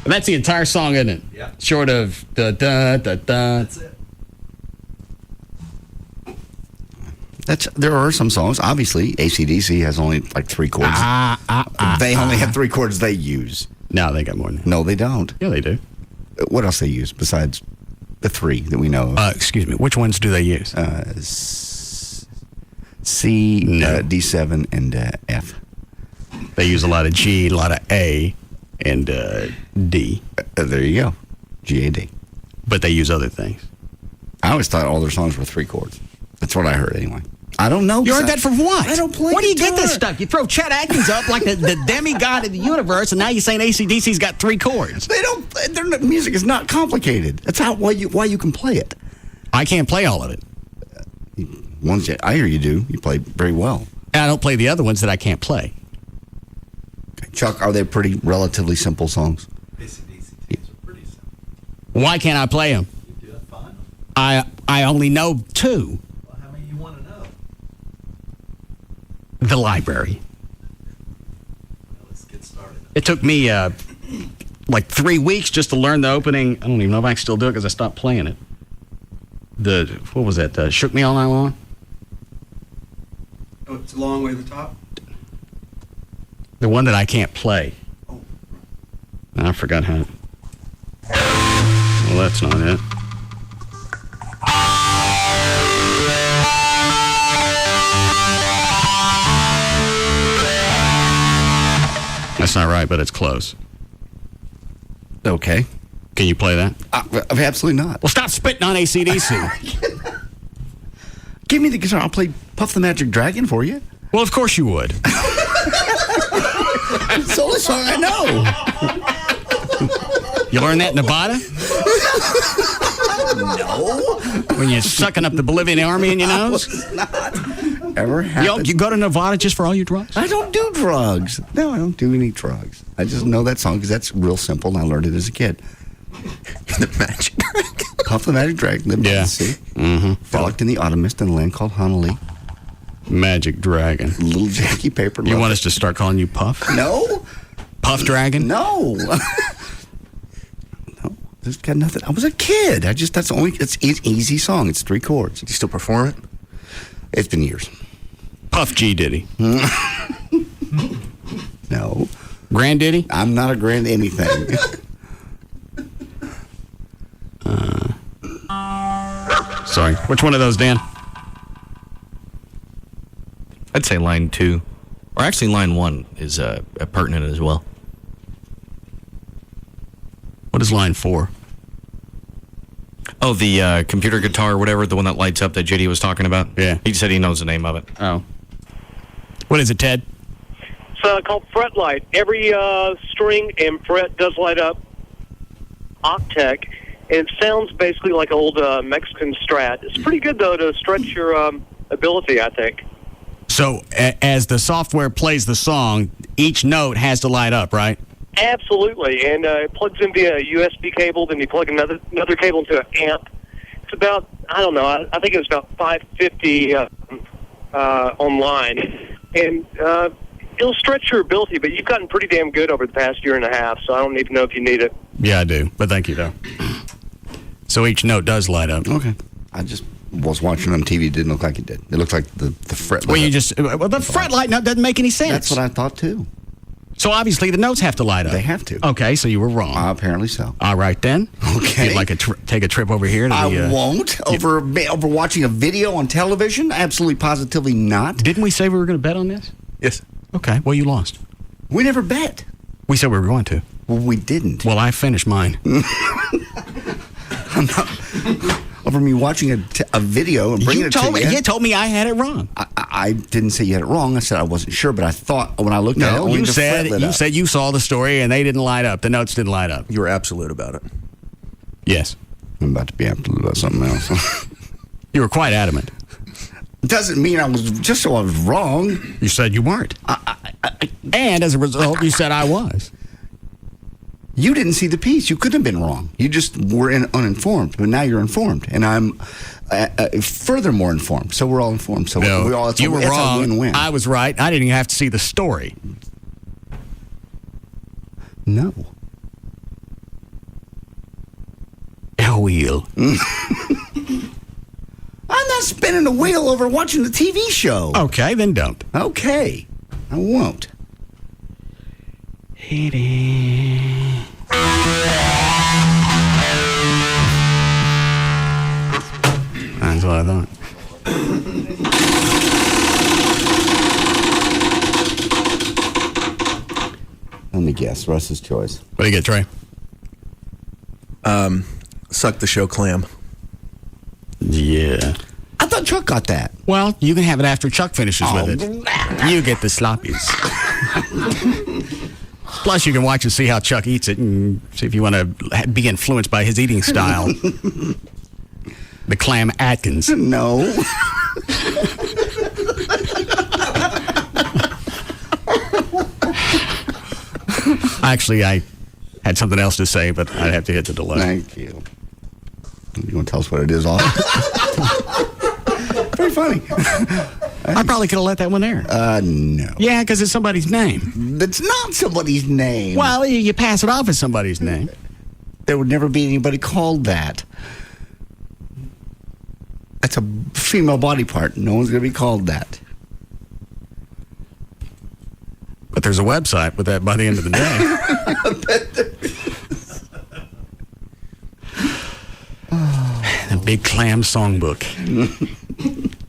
That's the entire song, isn't it? Yeah. Short of da da da da. That's it. There are some songs. Obviously, AC/DC has only like 3 chords. They only have 3 chords they use. No, they got more than that. No, they don't. Yeah, they do. What else they use besides the 3 that we know of? Excuse me. Which ones do they use? C, D7, and F. They use a lot of G, a lot of A, and D. There you go. G, A, D. But they use other things. I always thought all their songs were 3 chords. That's what I heard anyway. I don't know. You heard that from what? I don't play Where do you guitar. get this stuff? You throw Chet Atkins up like the demigod of the universe, and now you're saying AC/DC's got 3 chords. They don't. Their music is not complicated. That's why you can play it. I can't play all of it. Ones I hear you do. You play very well. And I don't play the other ones that I can't play. Chuck, are they pretty relatively simple songs? AC/DC are pretty simple. Why can't I play them? You do it fine. I only know 2. Well, how many you want to know? The library. Well, let's get started. It took me like 3 weeks just to learn the opening. I don't even know if I can still do it because I stopped playing it. What was that? Shook Me All Night Long? Oh, it's a long way to the top. The one that I can't play. Oh. I forgot how. Well, that's not it. That's not right, but it's close. Okay. Can you play that? Absolutely not. Well, stop spitting on AC/DC. Give me the guitar. I'll play Puff the Magic Dragon for you. Well, of course you would. It's the only song I know. You learned that in Nevada? No. When you're sucking up the Bolivian army in your nose? Not ever happened. You go to Nevada just for all your drugs? I don't do drugs. No, I don't do any drugs. I just know that song because that's real simple, and I learned it as a kid. The Magic Dragon. Puff the Magic Dragon lived by the sea. Mm-hmm. Frolicked in the autumn mist in a land called Honolulu. Magic Dragon. Little Jackie Paper. You want us to start calling you Puff? No. Puff Dragon? No. No. There's got nothing. I was a kid. That's the only, it's an easy song. It's 3 chords. Do you still perform it? It's been years. Puff G Diddy. No. Grand Diddy? I'm not a grand anything. Sorry. Which one of those, Dan? I'd say line 2. Or actually, line 1 is pertinent as well. What is line 4? Oh, the computer guitar or whatever, the one that lights up that JD was talking about? Yeah. He said he knows the name of it. Oh. What is it, Ted? It's called fret light. Every string and fret does light up. Octec, and it sounds basically like old Mexican Strat. It's pretty good, though, to stretch your ability, I think. So, as the software plays the song, each note has to light up, right? Absolutely, and it plugs in via a USB cable, then you plug another cable into an amp. It's about, I don't know, I think it was about $550 online, and it'll stretch your ability, but you've gotten pretty damn good over the past year and a half, so I don't even know if you need it. Yeah, I do, but thank you, though. So each note does light up. Okay. I just was watching on TV. It didn't look like it did. It looked like the fret light. Well, the fret light doesn't make any sense. That's what I thought, too. So obviously the notes have to light up. They have to. Okay, so you were wrong. Apparently so. All right, then. Okay. You'd like to take a trip over here? I won't. Over watching a video on television? Absolutely, positively not. Didn't we say we were going to bet on this? Yes. Okay, well, you lost. We never bet. We said we were going to. Well, we didn't. Well, I finished mine. I'm not... Over me watching a video and bringing it to you. You told me I had it wrong. I didn't say you had it wrong. I said I wasn't sure, but I thought when I looked at it, only you the fret lit up. said you saw the story and they didn't light up. The notes didn't light up. You were absolute about it. Yes. I'm about to be absolute about something else. You were quite adamant. Doesn't mean I was wrong. You said you weren't. And as a result, you said I was. You didn't see the piece. You couldn't have been wrong. You just were uninformed. But now you're informed. And I'm furthermore informed. So we're all informed. So No, we all, you were wrong. A win-win. I was right. I didn't even have to see the story. No. A wheel. I'm not spinning a wheel over watching the TV show. Okay, then don't. Okay. I won't. That's what I thought. Let me guess. Russ's choice. What do you get, Trey? Suck the show clam. Yeah. I thought Chuck got that. Well, you can have it after Chuck finishes with it. You get the sloppies. Plus, you can watch and see how Chuck eats it and see if you want to be influenced by his eating style. The Clam Atkins. No. Actually, I had something else to say, but I'd have to hit the delay. Thank you. You want to tell us what it is, all? Very funny. I probably could have let that one there. No. Yeah, because it's somebody's name. That's not somebody's name. Well, you pass it off as somebody's name. There would never be anybody called that. That's a female body part. No one's going to be called that. But there's a website with that by the end of the day. The Big Clam Songbook.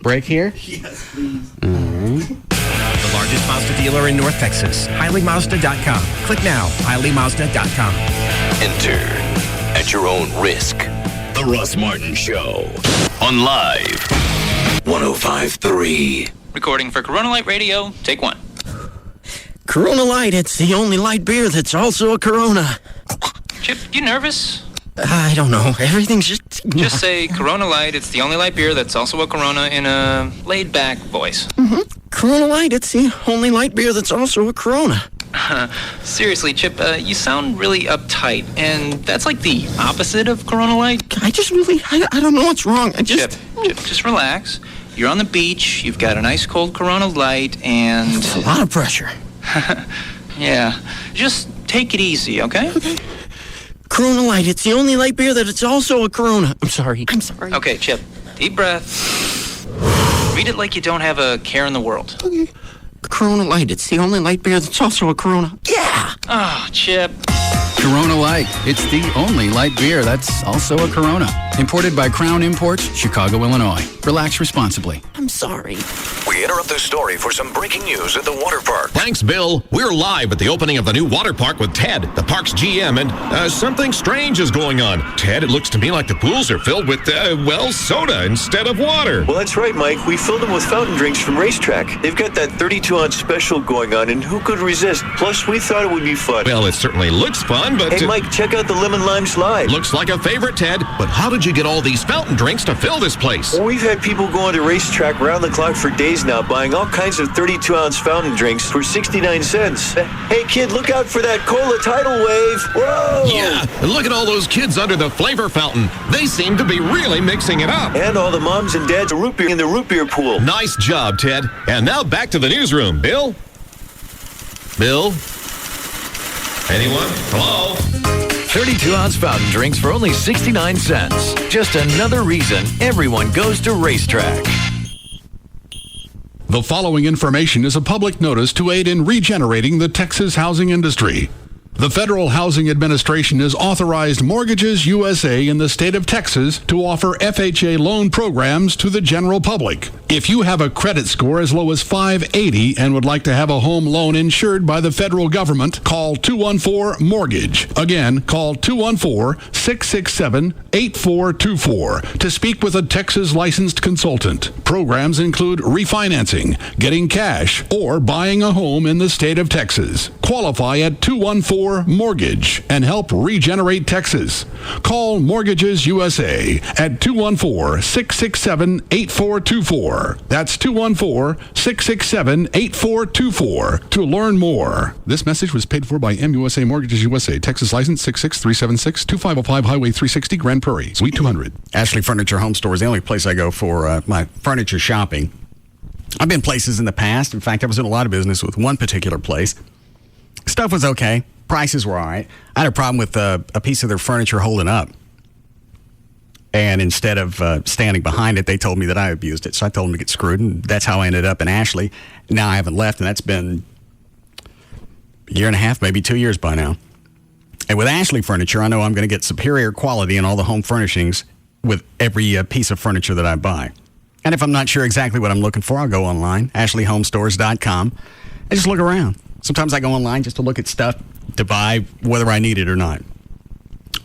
Break here? Yes, please. The largest Mazda dealer in North Texas. HileyMazda.com. Click now. HileyMazda.com. Enter at your own risk. The Russ Martin Show. On Live 105.3. Recording for Corona Light Radio. Take one. Corona Light, it's the only light beer that's also a Corona. Chip, you nervous? I don't know. Everything's just... Just say Corona Light. It's the only light beer that's also a Corona in a laid-back voice. Mm-hmm. Corona Light, it's the only light beer that's also a Corona. Seriously, Chip, you sound really uptight, and that's like the opposite of Corona Light. I just really... I don't know what's wrong. Chip, just relax. You're on the beach, you've got an ice-cold Corona Light, and... It's a lot of pressure. Yeah. Just take it easy, okay? Okay. Corona Light, it's the only light beer that it's also a Corona. I'm sorry. Okay, Chip, deep breath. Read it like you don't have a care in the world. Okay. Corona Light, it's the only light beer that's also a Corona. Yeah! Oh, Chip. Corona Light. It's the only light beer that's also a Corona. Imported by Crown Imports, Chicago, Illinois. Relax responsibly. I'm sorry. We interrupt this story for some breaking news at the water park. Thanks, Bill. We're live at the opening of the new water park with Ted, the park's GM, and something strange is going on. Ted, it looks to me like the pools are filled with, soda instead of water. Well, that's right, Mike. We filled them with fountain drinks from Racetrack. They've got that 32-ounce special going on, and who could resist? Plus, we thought it would be fun. Well, it certainly looks fun, but... Hey, Mike, check out the lemon lime slide. Looks like a favorite, Ted. But how did you get all these fountain drinks to fill this place? Well, we've had people going to Racetrack round the clock for days now, buying all kinds of 32-ounce fountain drinks for 69 cents. Hey, kid, look out for that cola tidal wave. Whoa! Yeah, and look at all those kids under the flavor fountain. They seem to be really mixing it up. And all the moms and dads root beer in the root beer pool. Nice job, Ted. And now back to the newsroom. Bill? Bill? Anyone? Hello? 32-ounce fountain drinks for only 69 cents. Just another reason everyone goes to Racetrack. The following information is a public notice to aid in regenerating the Texas housing industry. The Federal Housing Administration has authorized Mortgages USA in the state of Texas to offer FHA loan programs to the general public. If you have a credit score as low as 580 and would like to have a home loan insured by the federal government, call 214-MORTGAGE. Again, call 214-667-8424 to speak with a Texas licensed consultant. Programs include refinancing, getting cash, or buying a home in the state of Texas. Qualify at 214 for mortgage and help regenerate Texas. Call Mortgages USA at 214-667-8424. That's 214-667-8424 to learn more. This message was paid for by MUSA Mortgages USA, Texas license 66376-2505 Highway 360, Grand Prairie, Suite 200. Ashley Furniture Home Store is the only place I go for my furniture shopping. I've been places in the past. In fact, I was in a lot of business with one particular place. Stuff was okay. Prices were all right. I had a problem with a piece of their furniture holding up. And instead of standing behind it, they told me that I abused it. So I told them to get screwed, and that's how I ended up in Ashley. Now I haven't left, and that's been a year and a half, maybe 2 years by now. And with Ashley Furniture, I know I'm going to get superior quality in all the home furnishings with every piece of furniture that I buy. And if I'm not sure exactly what I'm looking for, I'll go online, ashleyhomestores.com, and just look around. Sometimes I go online just to look at stuff to buy, whether I need it or not.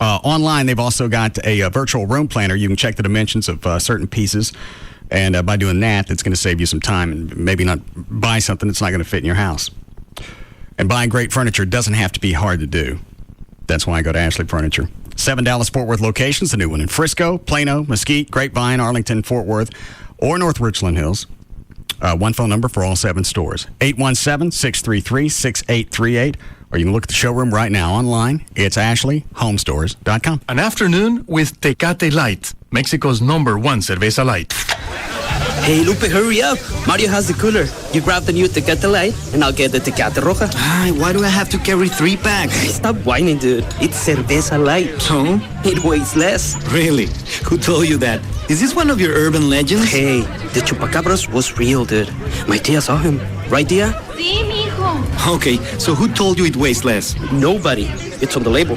Online, they've also got a virtual room planner. You can check the dimensions of certain pieces, and by doing that, it's going to save you some time and maybe not buy something that's not going to fit in your house. And buying great furniture doesn't have to be hard to do. That's why I go to Ashley Furniture. 7 Dallas-Fort Worth locations, a new one in Frisco, Plano, Mesquite, Grapevine, Arlington, Fort Worth, or North Richland Hills. One phone number for all 7 stores, 817-633-6838. Or you can look at the showroom right now online. It's ashleyhomestores.com. An afternoon with Tecate Light, Mexico's #1 cerveza light. Hey, Lupe, hurry up. Mario has the cooler. You grab the new Tecate Light, and I'll get the Tecate Roja. Why do I have to carry 3 packs? Stop whining, dude. It's cerveza light. So? It weighs less. Really? Who told you that? Is this one of your urban legends? Hey, the chupacabras was real, dude. My tia saw him. Right, tia? Sí, mijo. Okay, so who told you it weighs less? Nobody. It's on the label.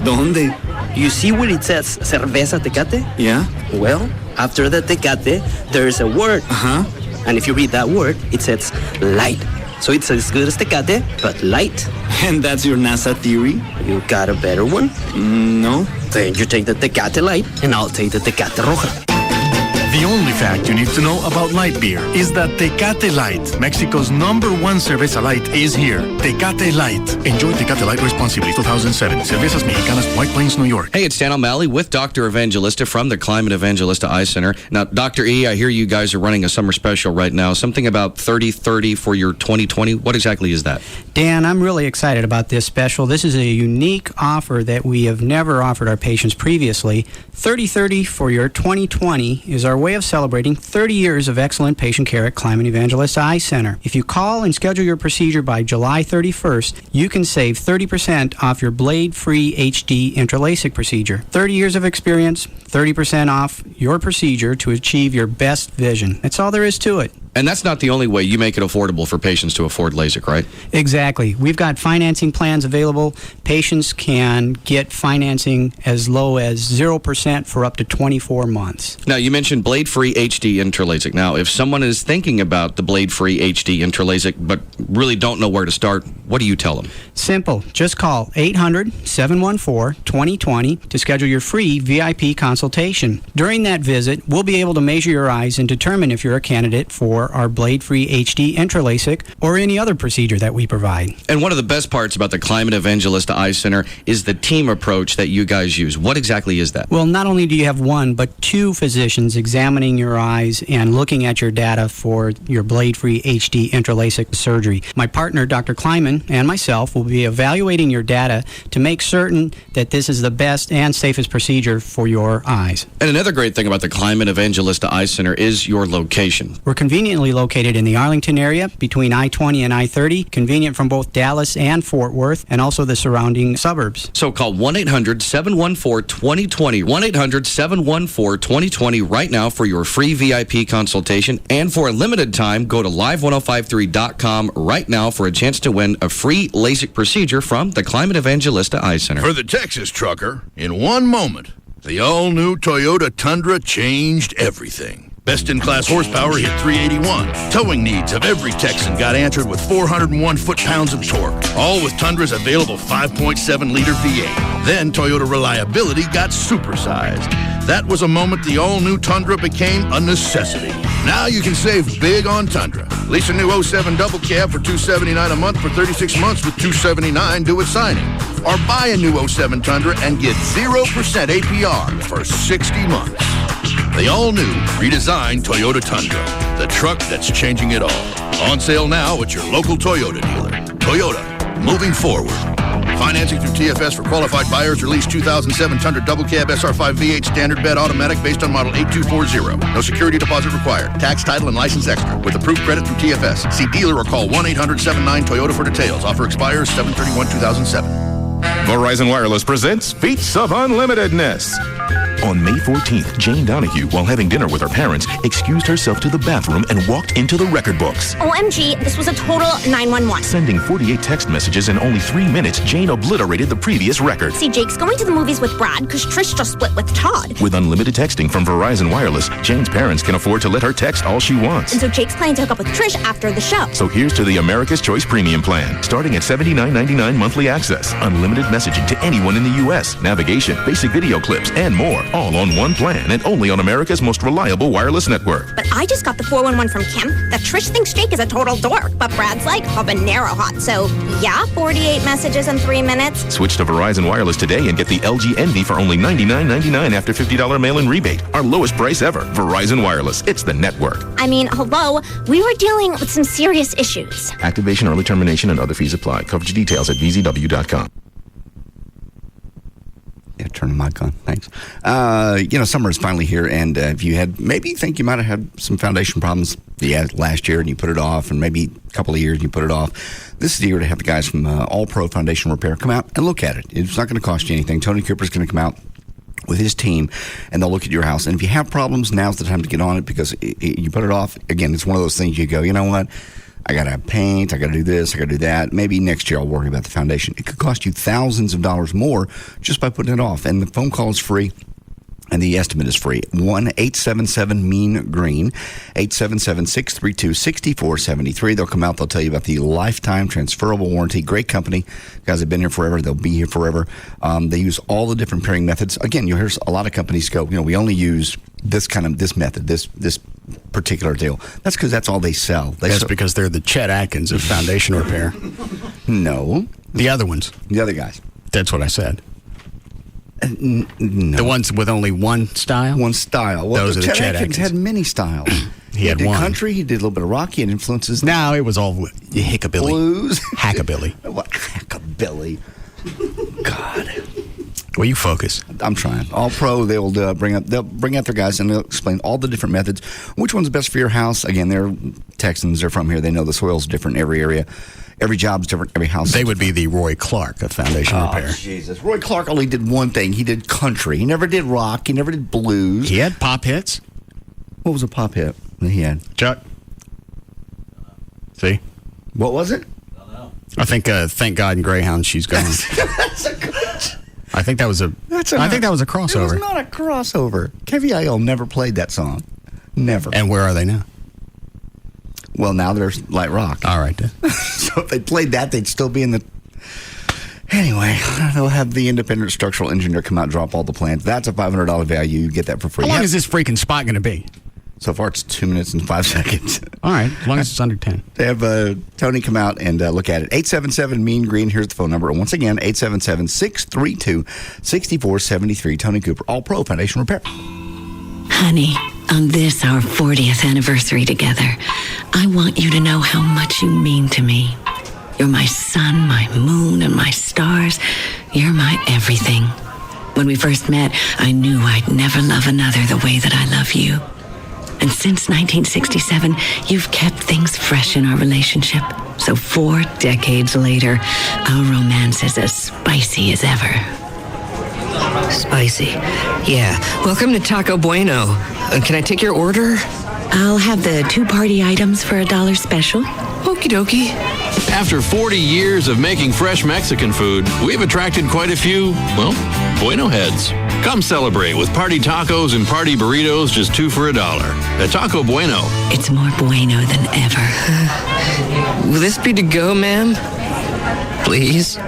¿Dónde? You see where it says cerveza Tecate? Yeah. Well, after the Tecate, there's a word. Uh-huh. And if you read that word, it says light. So it's as good as Tecate, but light. And that's your NASA theory? You got a better one? No. Then you take the Tecate Light, and I'll take the Tecate Roja. The only fact you need to know about light beer is that Tecate Light, Mexico's #1 cerveza light, is here. Tecate Light. Enjoy Tecate Light responsibly. 2007. Cervezas Mexicanas, White Plains, New York. Hey, it's Dan O'Malley with Dr. Evangelista from the Climate Evangelista Eye Center. Now, Dr. E, I hear you guys are running a summer special right now. Something about 30/30 for your 2020. What exactly is that? Dan, I'm really excited about this special. This is a unique offer that we have never offered our patients previously. 30/30 for your 2020 is our way of celebrating 30 years of excellent patient care at Climate Evangelist Eye Center. If you call and schedule your procedure by July 31st, you can save 30% off your blade-free HD intralasic procedure. 30 years of experience, 30% off your procedure to achieve your best vision. That's all there is to it. And that's not the only way. You make it affordable for patients to afford LASIK, right? Exactly. We've got financing plans available. Patients can get financing as low as 0% for up to 24 months. Now, you mentioned blade-free HD intralasic. Now, if someone is thinking about the blade-free HD intralasic but really don't know where to start, what do you tell them? Simple. Just call 800-714-2020 to schedule your free VIP consultation. During that visit, we'll be able to measure your eyes and determine if you're a candidate for our blade-free HD intralasic or any other procedure that we provide. And one of the best parts about the Climate Evangelista Eye Center is the team approach that you guys use. What exactly is that? Well, not only do you have one, but 2 physicians examining your eyes and looking at your data for your blade-free HD intralasic surgery. My partner, Dr. Kleiman, and myself will be evaluating your data to make certain that this is the best and safest procedure for your eyes. And another great thing about the Climate Evangelista Eye Center is your location. We're conveniently located in the Arlington area between I-20 and I-30, convenient from both Dallas and Fort Worth, and also the surrounding suburbs. So call 1-800-714-2020, 1-800-714-2020 right now for your free VIP consultation. And for a limited time, go to live1053.com right now for a chance to win a free LASIK procedure from the Climate Evangelista Eye Center. For the Texas trucker, in one moment, the all-new Toyota Tundra changed everything. Best-in-class horsepower hit 381. Towing needs of every Texan got answered with 401 foot-pounds of torque, all with Tundra's available 5.7-liter V8. Then Toyota reliability got supersized. That was a moment the all-new Tundra became a necessity. Now you can save big on Tundra. Lease a new 07 double cab for $279 a month for 36 months with $279 due at signing. Or buy a new 07 Tundra and get 0% APR for 60 months. The all-new, redesigned Toyota Tundra. The truck that's changing it all. On sale now at your local Toyota dealer. Toyota, moving forward. Financing through TFS for qualified buyers. Release 2007 Tundra Double Cab SR5 V8 Standard Bed Automatic based on model 8240. No security deposit required. Tax, title, and license extra. With approved credit through TFS. See dealer or call 1-800-79-TOYOTA for details. Offer expires 7/31/2007. Verizon Wireless presents Feats of Unlimitedness. On May 14th, Jane Donahue, while having dinner with her parents, excused herself to the bathroom and walked into the record books. OMG, this was a total 911. Sending 48 text messages in only 3 minutes, Jane obliterated the previous record. See, Jake's going to the movies with Brad because Trish just split with Todd. With unlimited texting from Verizon Wireless, Jane's parents can afford to let her text all she wants. And so Jake's planning to hook up with Trish after the show. So here's to the America's Choice Premium Plan. Starting at $79.99 monthly access. Unlimited messaging to anyone in the U.S. Navigation, basic video clips, and more. All on one plan and only on America's most reliable wireless network. But I just got the 411 from Kim that Trish thinks Jake is a total dork, but Brad's like habanero hot. So yeah, 48 messages in 3 minutes. Switch to Verizon Wireless today and get the LG Envy for only $99.99 after $50 mail-in rebate. Our lowest price ever. Verizon Wireless. It's the network. I mean, hello, we were dealing with some serious issues. Activation, early termination, and other fees apply. Coverage details at vzw.com. Yeah, turn the mic on. Thanks. Summer is finally here, and if you think you might have had some foundation problems last year and you put it off, and maybe a couple of years and you put it off, this is the year to have the guys from All Pro Foundation Repair come out and look at it. It's not going to cost you anything. Tony Cooper's going to come out with his team, and they'll look at your house. And if you have problems, now's the time to get on it, because you put it off. Again, it's one of those things you go, you know what? I got to paint, I got to do this, I got to do that. Maybe next year I'll worry about the foundation. It could cost you thousands of dollars more just by putting it off. And the phone call is free, and the estimate is free. 1-877-MEAN-GREEN, 877-632-6473. They'll come out, they'll tell you about the lifetime transferable warranty. Great company. Guys have been here forever. They'll be here forever. They use all the different repairing methods. Again, you'll hear a lot of companies go, we only use this method, this particular deal. That's because that's all they sell. That's because they're the Chet Atkins of foundation repair. No. The other ones. The other guys. That's what I said. No. The ones with only one style? One style. Well, those are the Chet Atkins. had many styles. He had did one. Country, he did a little bit of rock, he had influences. No, it was all hickabilly. Blues. Hackabilly. What? Hackabilly. God. Will you focus? I'm trying. All Pro, they'll bring out their guys, and they'll explain all the different methods. Which one's best for your house? Again, they're Texans. They're from here. They know the soil's different in every area. Every job's different. Every house. They would be the Roy Clark of foundation repair. Jesus. Roy Clark only did one thing. He did country. He never did rock. He never did blues. He had pop hits. What was a pop hit that he had? Chuck. See? What was it? I think Thank God in Greyhound She's Gone. That's a good. I think that was a crossover. It was not a crossover. KVIL never played that song. Never. And where are they now? Well, now they're light rock. All right, then. So if they played that, they'd still be in the... Anyway, they'll have the independent structural engineer come out and drop all the plans. That's a $500 value. You get that for free. How long is this freaking spot going to be? So far, it's 2 minutes and 5 seconds. All right, as long as it's under 10. They have Tony come out and look at it. 877-MEAN-GREEN. Here's the phone number. And once again, 877-632-6473. Tony Cooper, All Pro Foundation Repair. Honey, on this, our 40th anniversary together, I want you to know how much you mean to me. You're my sun, my moon, and my stars. You're my everything. When we first met, I knew I'd never love another the way that I love you. And since 1967, you've kept things fresh in our relationship. So 4 decades later, our romance is as spicy as ever. Spicy. Yeah. Welcome to Taco Bueno. Can I take your order? I'll have the 2 party items for $1 special. Okie dokie. After 40 years of making fresh Mexican food, we've attracted quite a few, Bueno heads. Come celebrate with party tacos and party burritos, just 2 for $1. At Taco Bueno. It's more bueno than ever. Will this be to go, ma'am? Please?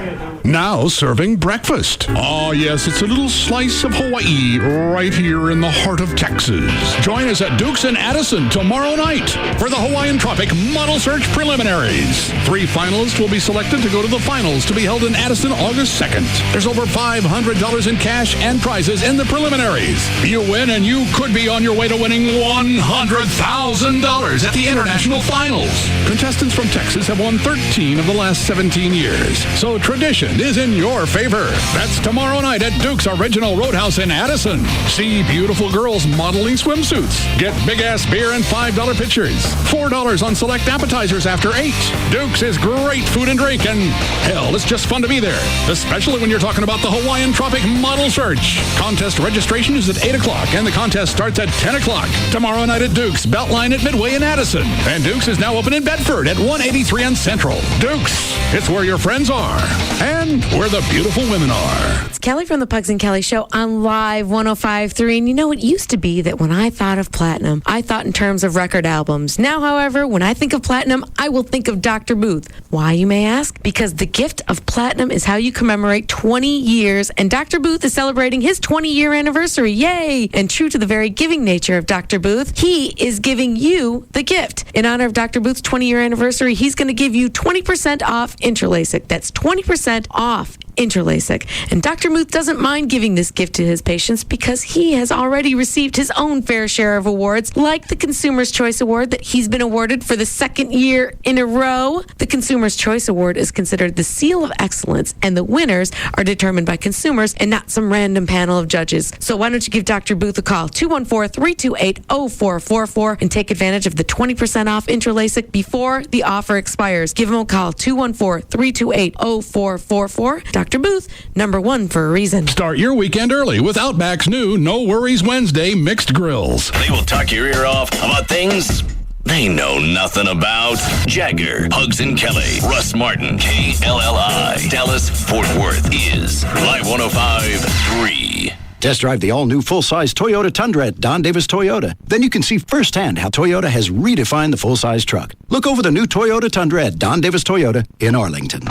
Now serving breakfast. Oh, yes, it's a little slice of Hawaii right here in the heart of Texas. Join us at Duke's in Addison tomorrow night for the Hawaiian Tropic Model Search Preliminaries. 3 finalists will be selected to go to the finals to be held in Addison August 2nd. There's over $500 in cash and prizes in the preliminaries. You win and you could be on your way to winning $100,000 at the International Finals. Contestants from Texas have won 13 of the last 17 years. So tradition is in your favor. That's tomorrow night at Duke's Original Roadhouse in Addison. See beautiful girls modeling swimsuits. Get big-ass beer and $5 pitchers. $4 on select appetizers after 8. Duke's is great food and drink, and hell, it's just fun to be there. Especially when you're talking about the Hawaiian Tropic Model Search. Contest registration is at 8 o'clock, and the contest starts at 10 o'clock. Tomorrow night at Duke's, Beltline at Midway in Addison. And Duke's is now open in Bedford at 183 on Central. Duke's, it's where your friends are. And where the beautiful women are. It's Kelly from the Pugs and Kelly Show on Live 105.3. And you know, it used to be that when I thought of platinum, I thought in terms of record albums. Now, however, when I think of platinum, I will think of Dr. Booth. Why, you may ask? Because the gift of platinum is how you commemorate 20 years. And Dr. Booth is celebrating his 20-year anniversary. Yay! And true to the very giving nature of Dr. Booth, he is giving you the gift. In honor of Dr. Booth's 20-year anniversary, he's going to give you 20% off Interlasic. That's 20% off Interlasic. And Dr. Booth doesn't mind giving this gift to his patients because he has already received his own fair share of awards, like the Consumer's Choice Award that he's been awarded for the 2nd year in a row. The Consumer's Choice Award is considered the seal of excellence, and the winners are determined by consumers and not some random panel of judges. So why don't you give Dr. Booth a call, 214-328-0444, and take advantage of the 20% off Interlasic before the offer expires. Give him a call, 214-328-0444. Dr. Booth, number 1 for a reason. Start your weekend early with Outback's new No Worries Wednesday mixed grills. They will talk your ear off about things they know nothing about. Jagger, Pugs and Kelly, Russ Martin, KLLI, Dallas, Fort Worth is Live 105.3. Test drive the all-new full-size Toyota Tundra at Don Davis Toyota. Then you can see firsthand how Toyota has redefined the full-size truck. Look over the new Toyota Tundra at Don Davis Toyota in Arlington.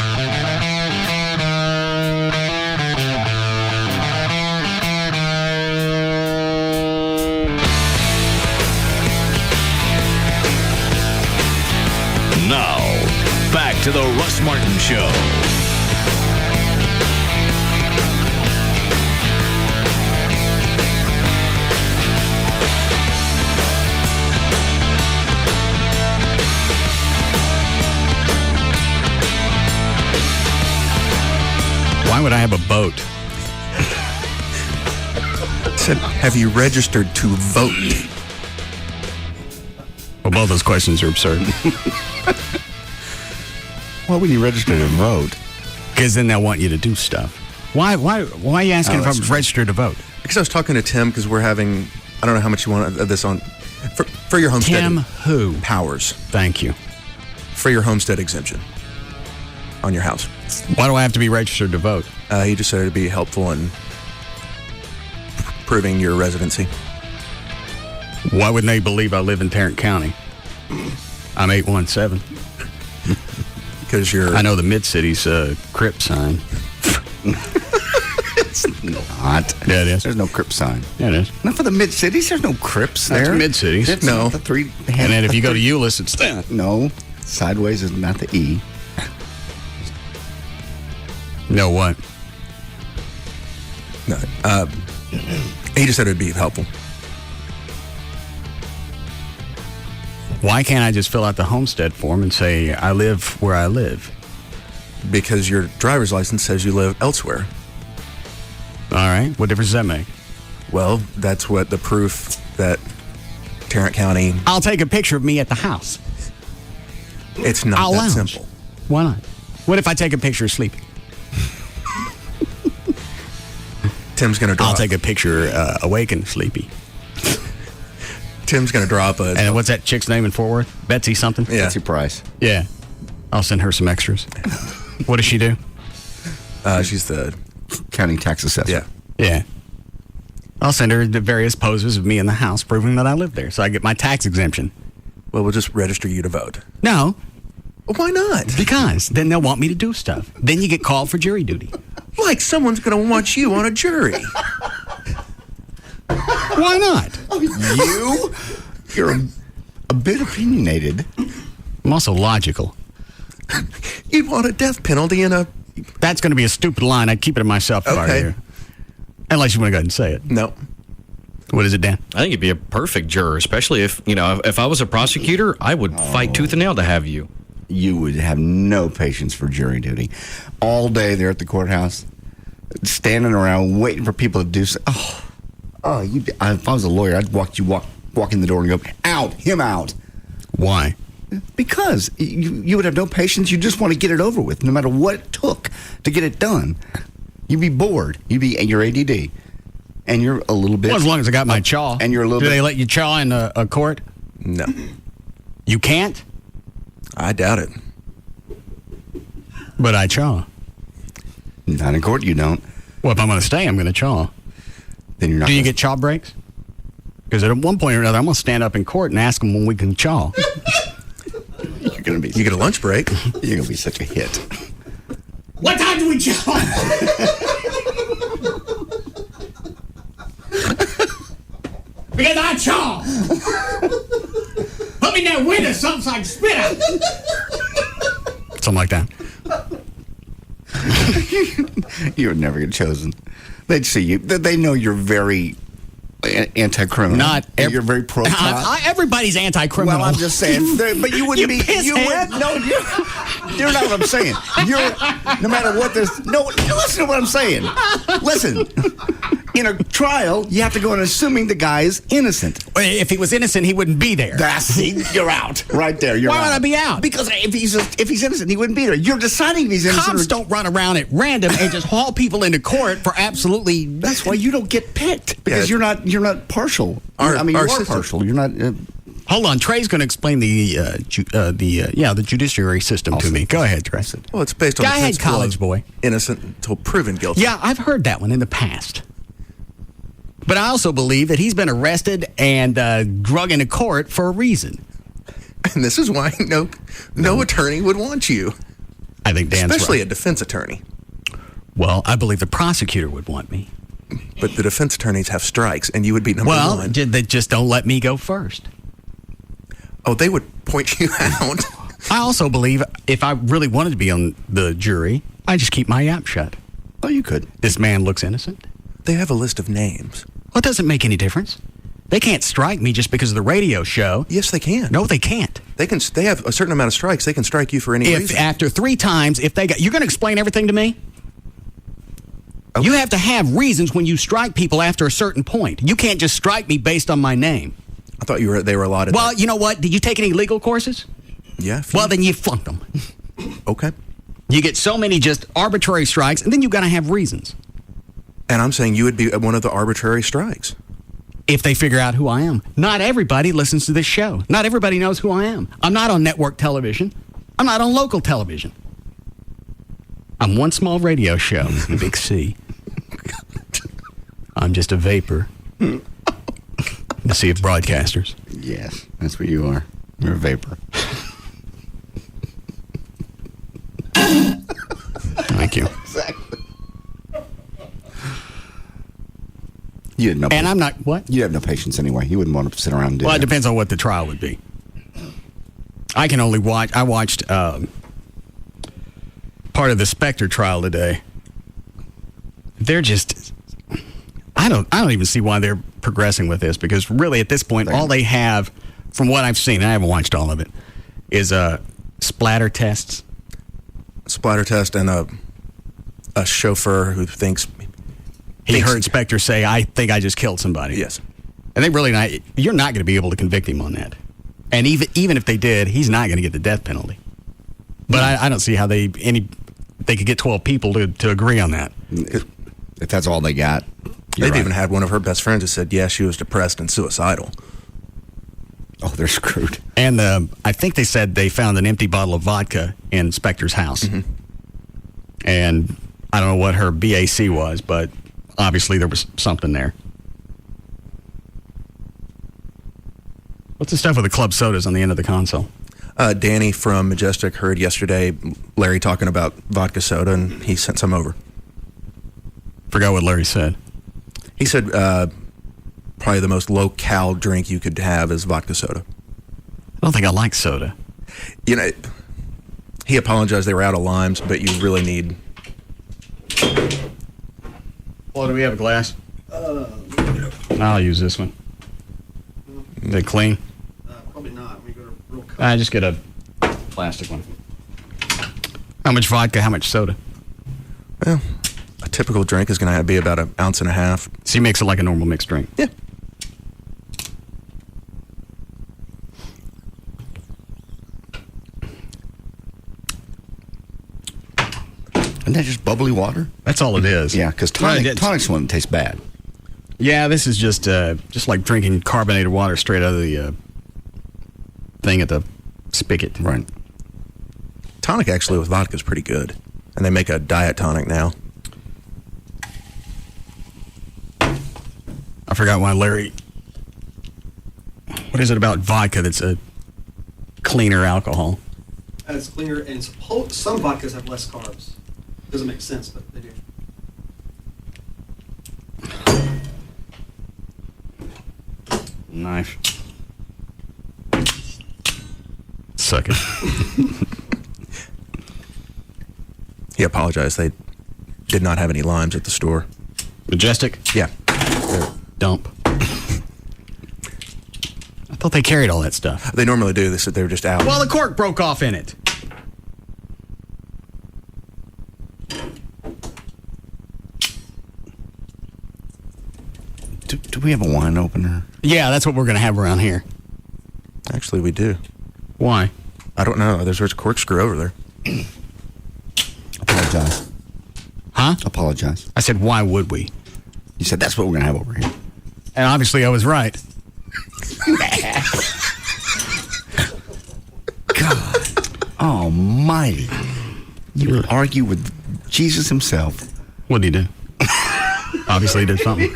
Now, back to the Russ Martin Show. Why would I have a boat? Said, have you registered to vote? Well, both those questions are absurd. Why would you register to vote? Because then they'll want you to do stuff. Why are you asking if I'm registered to vote? Because I was talking to Tim, because we're having, I don't know how much you want of this on, for your homestead. Tim who? Powers. Thank you. For your homestead exemption on your house. Why do I have to be registered to vote? He just said it'd be helpful in proving your residency. Why wouldn't they believe I live in Tarrant County? I'm 817. Because you're... I know the Mid-City's Crip sign. It's not. Yeah, it is. There's no Crip sign. Yeah, it is. Not for the Mid-Cities. There's no Crips there. That's Mid-Cities. It's no. not the 3. And then if you go to Euless, it's that. No. Sideways is not the E. No what? No. He just said it'd be helpful. Why can't I just fill out the homestead form and say I live where I live? Because your driver's license says you live elsewhere. All right. What difference does that make? Well, that's what the proof that Tarrant County... I'll take a picture of me at the house. It's not that simple. Why not? What if I take a picture of sleeping? Tim's going to drop... I'll take a picture awake and sleepy. Tim's going to drop a... And what's that chick's name in Fort Worth? Betsy something? Yeah. Betsy Price. Yeah. I'll send her some extras. What does she do? She's the... County tax assessor. Yeah. Yeah. I'll send her the various poses of me in the house proving that I live there so I get my tax exemption. Well, we'll just register you to vote. No. Why not? Because then they'll want me to do stuff. Then you get called for jury duty. Like someone's going to want you on a jury. Why not? You're a bit opinionated. I'm also logical. You'd want a death penalty in a... That's going to be a stupid line. I'd keep it to myself if I were here. Unless you want to go ahead and say it. No. What is it, Dan? I think you'd be a perfect juror, especially if I was a prosecutor, I would fight tooth and nail to have you. You would have no patience for jury duty. All day there at the courthouse, standing around waiting for people to do something. If I was a lawyer, I'd walk in the door and go, out, him out. Why? Because you would have no patience. You just want to get it over with, no matter what it took to get it done. You'd be bored. You're ADD. And you're a little bit... Well, as long as I got my chaw. And you're a little Do bit... they let you chaw in a court? No. You can't? I doubt it. But I chaw. Not in court, you don't. Well, if I'm going to stay, I'm going to chaw. Then you're not... Do you get chaw breaks? Because at one point or another, I'm going to stand up in court and ask them when we can chaw. You're going to be... You get a lunch break. You're going to be such a hit. What time do we chaw? Because I chaw. Put me in that window, something so I can spit out. Something like that. You would never get chosen. They'd see you. They know you're very anti-criminal. You're very pro-cop. Everybody's anti-criminal. Well, I'm just saying. But you wouldn't be. You would. No, you're not what I'm saying. No matter what there's. No, listen to what I'm saying. Listen. In a trial, you have to go in assuming the guy is innocent. If he was innocent, he wouldn't be there. You're out. Right there, you're out. Why would I be out? Because if he's innocent, he wouldn't be there. You're deciding if he's innocent. Cops don't run around at random and just haul people into court for absolutely... That's why you don't get picked. Because you're not partial. You are partial. You're not... Hold on, Trey's going to explain the judiciary system to me. Go ahead, Trey. Well, it's based on Go the ahead, principle college of boy. Innocent until proven guilty. Yeah, I've heard that one in the past. But I also believe that he's been arrested and drug into court for a reason. And this is why no attorney would want you. I think Dan's especially right. A defense attorney. Well, I believe the prosecutor would want me. But the defense attorneys have strikes, and you would be number one. Well, they just don't let me go first. Oh, they would point you out. I also believe if I really wanted to be on the jury, I'd just keep my yap shut. Oh, you could. This man looks innocent. They have a list of names. Well, it doesn't make any difference. They can't strike me just because of the radio show. Yes, they can. No, they can't. They have a certain amount of strikes. They can strike you for any reason. After 3 times, you're going to explain everything to me? Okay. You have to have reasons when you strike people after a certain point. You can't just strike me based on my name. I thought they were allotted. Well, you know what? Did you take any legal courses? Yeah. Well, then you flunked them. Okay. You get so many just arbitrary strikes, and then you've got to have reasons. And I'm saying you would be one of the arbitrary strikes. If they figure out who I am. Not everybody listens to this show. Not everybody knows who I am. I'm not on network television. I'm not on local television. I'm one small radio show, Big C. I'm just a vapor. The sea of broadcasters. Yes, that's what you are. You're a vapor. Thank you. Exactly. You had no. And I'm not what? You have no patience anyway. You wouldn't want to sit around and do Well, that. it depends on what the trial would be. I can only watch. I watched part of the Spectre trial today. They're just. I don't even see why they're progressing with this, because really at this point all they have, from what I've seen, I haven't watched all of it, is splatter tests. Splatter test and a chauffeur who thinks he heard Spectre say, "I think I just killed somebody." Yes, and you're not going to be able to convict him on that. And even if they did, he's not going to get the death penalty. But I don't see how they could get 12 people to agree on that. If that's all they got. They've even had one of her best friends who said, yeah, she was depressed and suicidal. Oh, they're screwed. And I think they said they found an empty bottle of vodka in Spectre's house. Mm-hmm. And I don't know what her BAC was, but obviously there was something there. What's the stuff with the club sodas on the end of the console? Danny from Majestic heard yesterday Larry talking about vodka soda, and he sent some over. Forgot what Larry said. He said probably the most low-cal drink you could have is vodka soda. I don't think I like soda. You know, he apologized they were out of limes, but you really need... Well, do we have a glass? I'll use this one. Is it clean? Probably not. We go to real cup. I just get a plastic one. How much vodka? How much soda? Well, a typical drink is going to be about 1.5 ounces. So you mix it like a normal mixed drink? Yeah. Isn't that just bubbly water? That's all it is. Yeah, because tonic's one tastes bad. Yeah, this is just like drinking carbonated water straight out of the thing at the spigot. Right. Tonic actually with vodka is pretty good, and they make a diet tonic now. I forgot why Larry. What is it about vodka that's a cleaner alcohol? It's cleaner, and some vodkas have less carbs. Doesn't make sense, but they do. Knife. Suck it. He apologized. They did not have any limes at the store. Majestic? Yeah. Dump. I thought they carried all that stuff. They normally do. They said they were just out. Well, the cork broke off in it. Do we have a wine opener? Yeah, that's what we're going to have around here. Actually, we do. Why? I don't know. There's a corkscrew over there. Apologize. Huh? Apologize. I said, why would we? You said that's what we're going to have over here. And obviously I was right. God almighty. You would argue with Jesus himself. What did he do? Obviously he did something.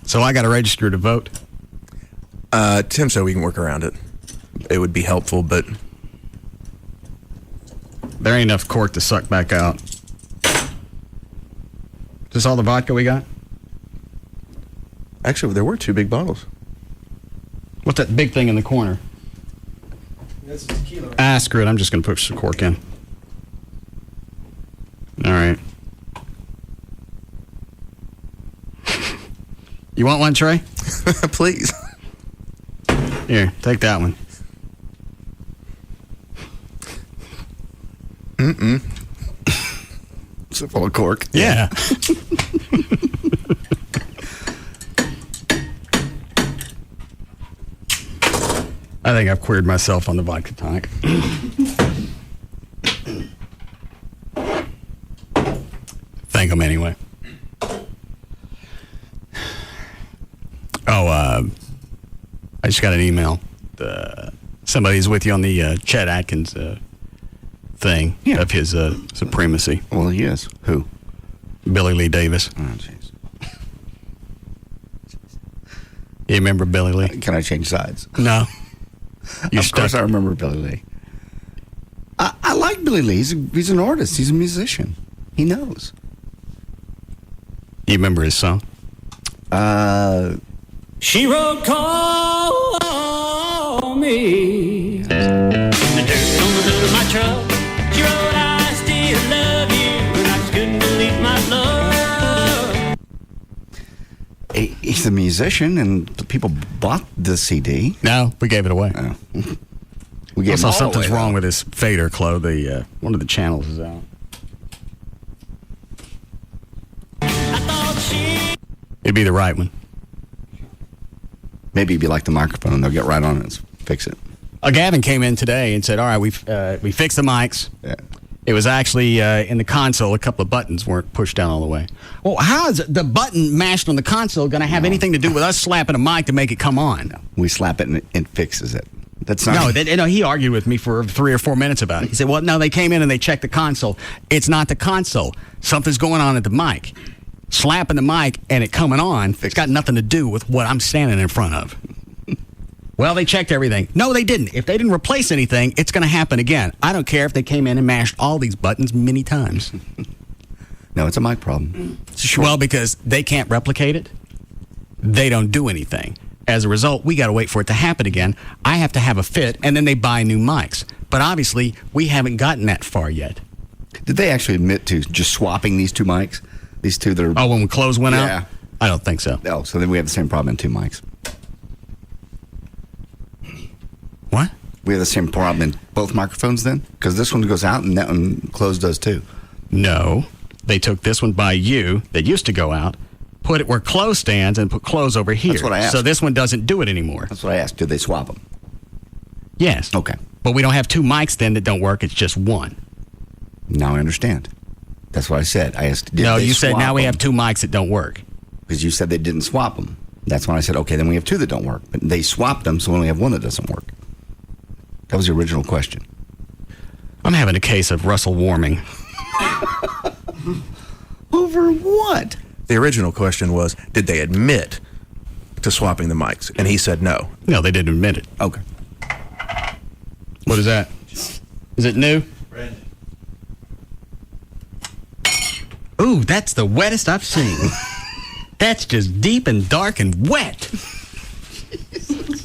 So I got to register to vote? Tim said we can work around it. It would be helpful, but... There ain't enough cork to suck back out. Is this all the vodka we got? Actually, there were 2 big bottles. What's that big thing in the corner? That's tequila. Screw it. I'm just going to push the cork in. All right. You want one, Trey? Please. Here, take that one. Is it full of cork? Yeah. I think I've queered myself on the vodka tonic. Thank them anyway. I just got an email. Somebody's with you on the Chet Atkins thing of his supremacy. Well, he is. Who? Billy Lee Davis. Oh, jeez. You remember Billy Lee? Can I change sides? No. Of course I remember Billy Lee. I like Billy Lee. He's an artist. He's a musician. He knows. You remember his song? She wrote call me. The dirt on the hood of my truck. She wrote I still love you, and I just couldn't believe my love. He's a musician, and the people bought the CD. No, we gave it away. Oh. We gave also, it all something's away, wrong though. with his fader, Chloe. The one of the channels is out. It'd be the right one. Maybe it'd be like the microphone. They'll get right on it and fix it. Gavin came in today and said, all right, we fixed the mics. Yeah. It was actually in the console, a couple of buttons weren't pushed down all the way. Well, how is the button mashed on the console going to have anything to do with us slapping a mic to make it come on? No. We slap it and it fixes it. That's not. No, he argued with me for 3 or 4 minutes about it. He said, well, no, they came in and they checked the console. It's not the console. Something's going on at the mic. Slapping the mic and it coming on, it's got nothing to do with what I'm standing in front of. Well, they checked everything. No, they didn't. If they didn't replace anything, it's going to happen again. I don't care if they came in and mashed all these buttons many times. No, it's a mic problem. Well, because they can't replicate it, they don't do anything. As a result, we got to wait for it to happen again. I have to have a fit, and then they buy new mics. But obviously, we haven't gotten that far yet. Did they actually admit to just swapping these two mics? These two that are... Oh, when the clothes went out? Yeah. I don't think so. Oh, so then we have the same problem in two mics. What? We have the same problem in both microphones then? Because this one goes out and that one closed does too. No. They took this one by you that used to go out, put it where clothes stands, and put clothes over here. That's what I asked. So this one doesn't do it anymore. That's what I asked. Did they swap them? Yes. Okay. But we don't have two mics then that don't work. It's just one. Now I understand. That's what I said. I asked, did No, they you said swap now we them? have two mics that don't work. Because you said they didn't swap them. That's when I said, okay, then we have two that don't work. But they swapped them, so we only have one that doesn't work. That was the original question. I'm having a case of Russell warming. Over what? The original question was, did they admit to swapping the mics? And he said no. No, they didn't admit it. Okay. What is that? Is it new? Brandon. Ooh, that's the wettest I've seen. That's just deep and dark and wet.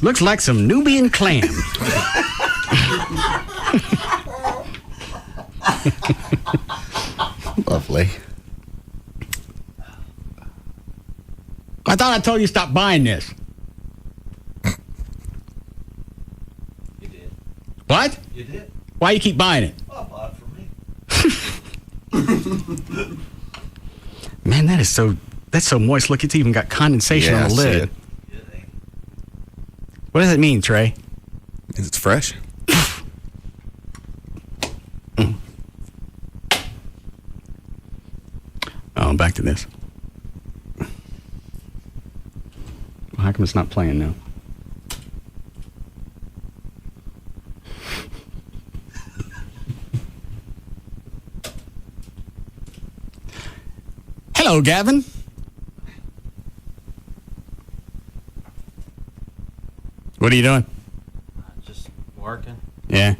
Looks like some Nubian clam. Lovely. I thought I told you to stop buying this. You did. What? You did. Why you keep buying it? Well, I bought it for me. Man, that's so moist. Look, it's even got condensation Yeah, on the I see lid. it. What does it mean, Trey? It's fresh. Oh, back to this. How come it's not playing now? Hello, Gavin. What are you doing? Just working. Yeah.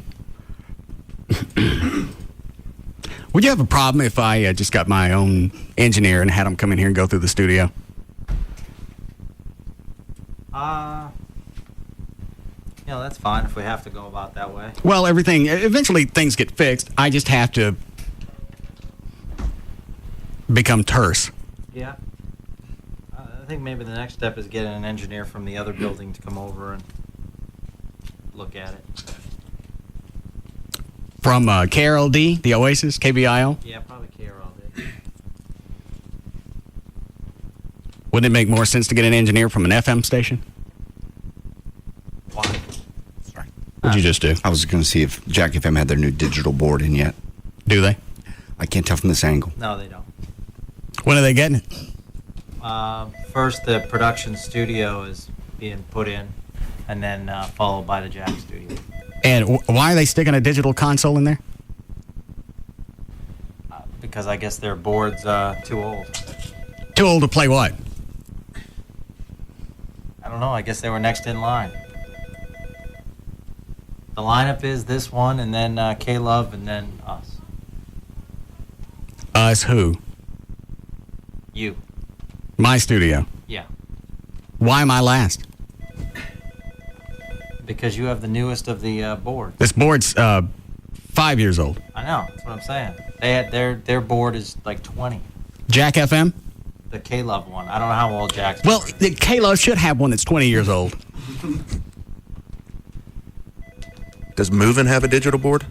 Would you have a problem if I just got my own engineer and had him come in here and go through the studio? That's fine if we have to go about that way. Well, eventually things get fixed. I just have to become terse. Yeah. I think maybe the next step is getting an engineer from the other building to come over and look at it. From KRLD, the Oasis, KBIO? Yeah, probably KRLD. Wouldn't it make more sense to get an engineer from an FM station? Why? What'd you just do? I was going to see if Jack FM had their new digital board in yet. Do they? I can't tell from this angle. No, they don't. When are they getting it? First, the production studio is being put in, and then followed by the Jack studio. And why are they sticking a digital console in there? Because I guess their board's too old. Too old to play what? I don't know. I guess they were next in line. The lineup is this one, and then K-Love, and then us. Us who? You. My studio. Yeah. Why am I last? Because you have the newest of the board. This board's 5 years old. I know. That's what I'm saying. They had their board is like 20. Jack FM? The K-Love one. I don't know how old Jack's. Well, the K-Love should have one that's 20 years old. Does Movin' have a digital board?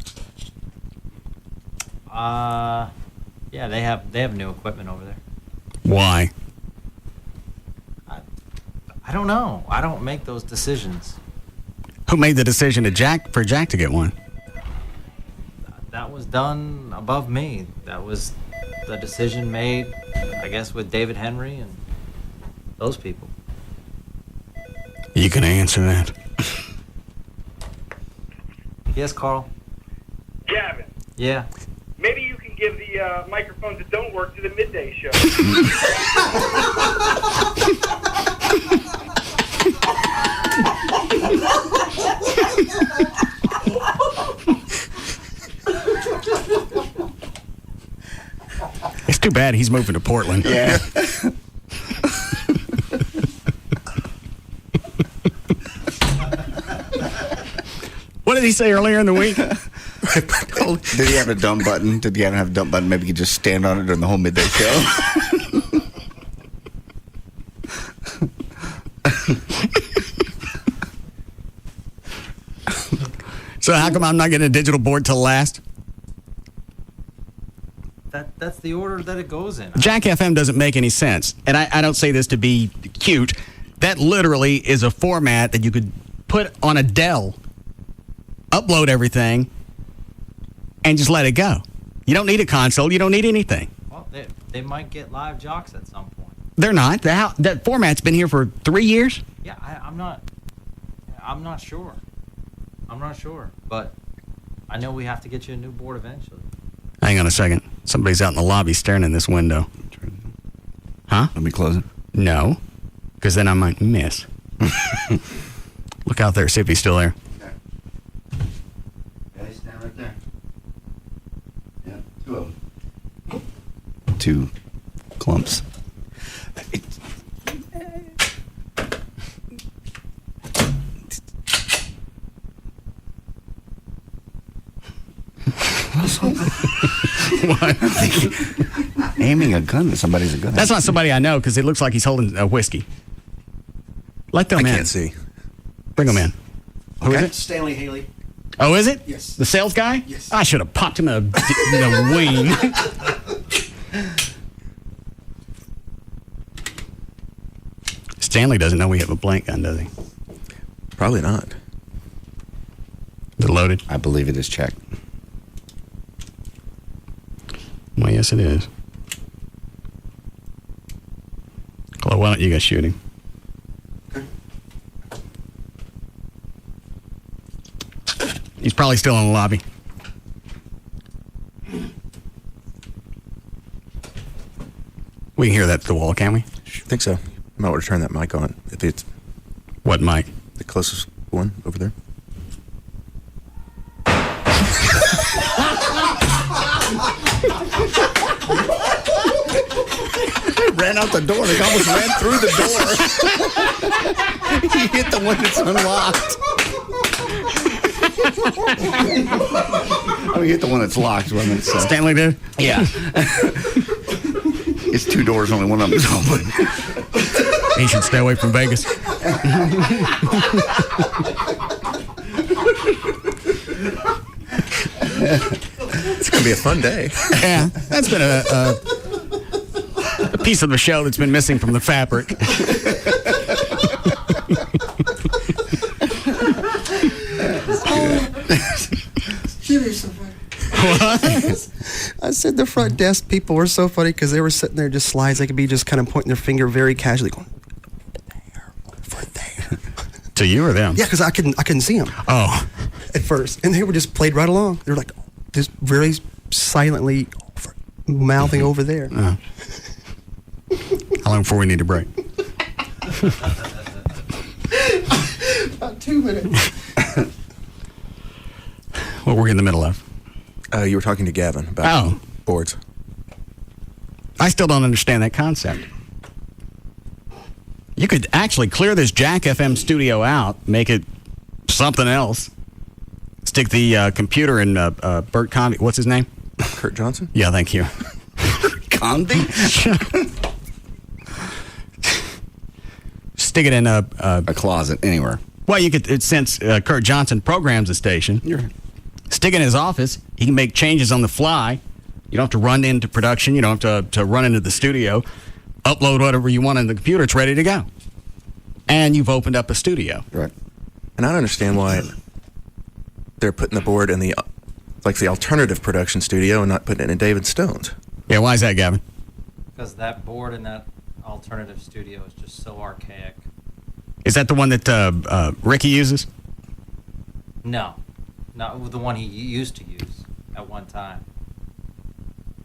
Yeah, they have new equipment over there. Why? I don't know. I don't make those decisions. Who made the decision for Jack to get one? That was done above me. That was the decision made, I guess, with David Henry and those people. You can answer that. Yes, Carl? Gavin, Yeah. maybe you can give the microphones that don't work to the midday show. It's too bad he's moving to Portland. Yeah. What did he say earlier in the week? Did he have a dump button? Did Gavin have a dump button? Maybe he could just stand on it during the whole midday show. So how come I'm not getting a digital board till last? That's the order that it goes in. Jack FM doesn't make any sense. And I don't say this to be cute. That literally is a format that you could put on a Dell, upload everything, and just let it go. You don't need a console. You don't need anything. Well, they might get live jocks at some point. They're not. That format's been here for 3 years. Yeah, I'm not sure. I'm not sure. But I know we have to get you a new board eventually. Hang on a second. Somebody's out in the lobby staring in this window. Huh? Let me close it. No, because then I might miss. Look out there, see if he's still there. Okay. Yeah, he's down right there. Yeah, 2 of them. 2 clumps. What? Aiming a gun at somebody's a gun. That's not somebody I know because it looks like he's holding a whiskey. Let them in. I can't see. Bring them in. Who is it? Stanley Haley. Oh, is it? Yes. The sales guy? Yes. I should have popped him in the wing. Stanley doesn't know we have a blank gun, does he? Probably not. Is it loaded? I believe it is checked. Well, yes, it is. Well, why don't you guys shoot him? He's probably still in the lobby. We can hear that through the wall, can we? I think so. I might want to turn that mic on if it's What mic? the closest one over there. Ran out the door. He almost ran through the door. He hit the one that's unlocked. He hit the one that's locked. Wasn't it? So. Stanley did? Yeah. It's 2 doors, only one of them is open. He should stay away from Vegas. It's going to be a fun day. Yeah, that's been a piece of the show that's been missing from the fabric. What? I said the front desk people were so funny because they were sitting there just slides. They could be just kind of pointing their finger very casually, going over there. To you or them? Yeah, because I couldn't see them. Oh, at first, and they were just played right along. They were like just very silently mouthing over there. How long before we need a break? About 2 minutes. What were we in the middle of? You were talking to Gavin about boards. I still don't understand that concept. You could actually clear this Jack FM studio out, make it something else. Stick the computer in Bert Convey. What's his name? Kurt Johnson? Yeah, thank you. Convey? Stick it in a closet anywhere. Well, you could, since Kurt Johnson programs the station, stick it in his office. He can make changes on the fly. You don't have to run into production. You don't have to run into the studio. Upload whatever you want in the computer. It's ready to go. And you've opened up a studio. Right. And I don't understand why they're putting the board in the alternative production studio and not putting it in David Stone's. Yeah, why is that, Gavin? Because that board in that alternative studio is just so archaic. Is that the one that Ricky uses? No, not the one he used to use at one time.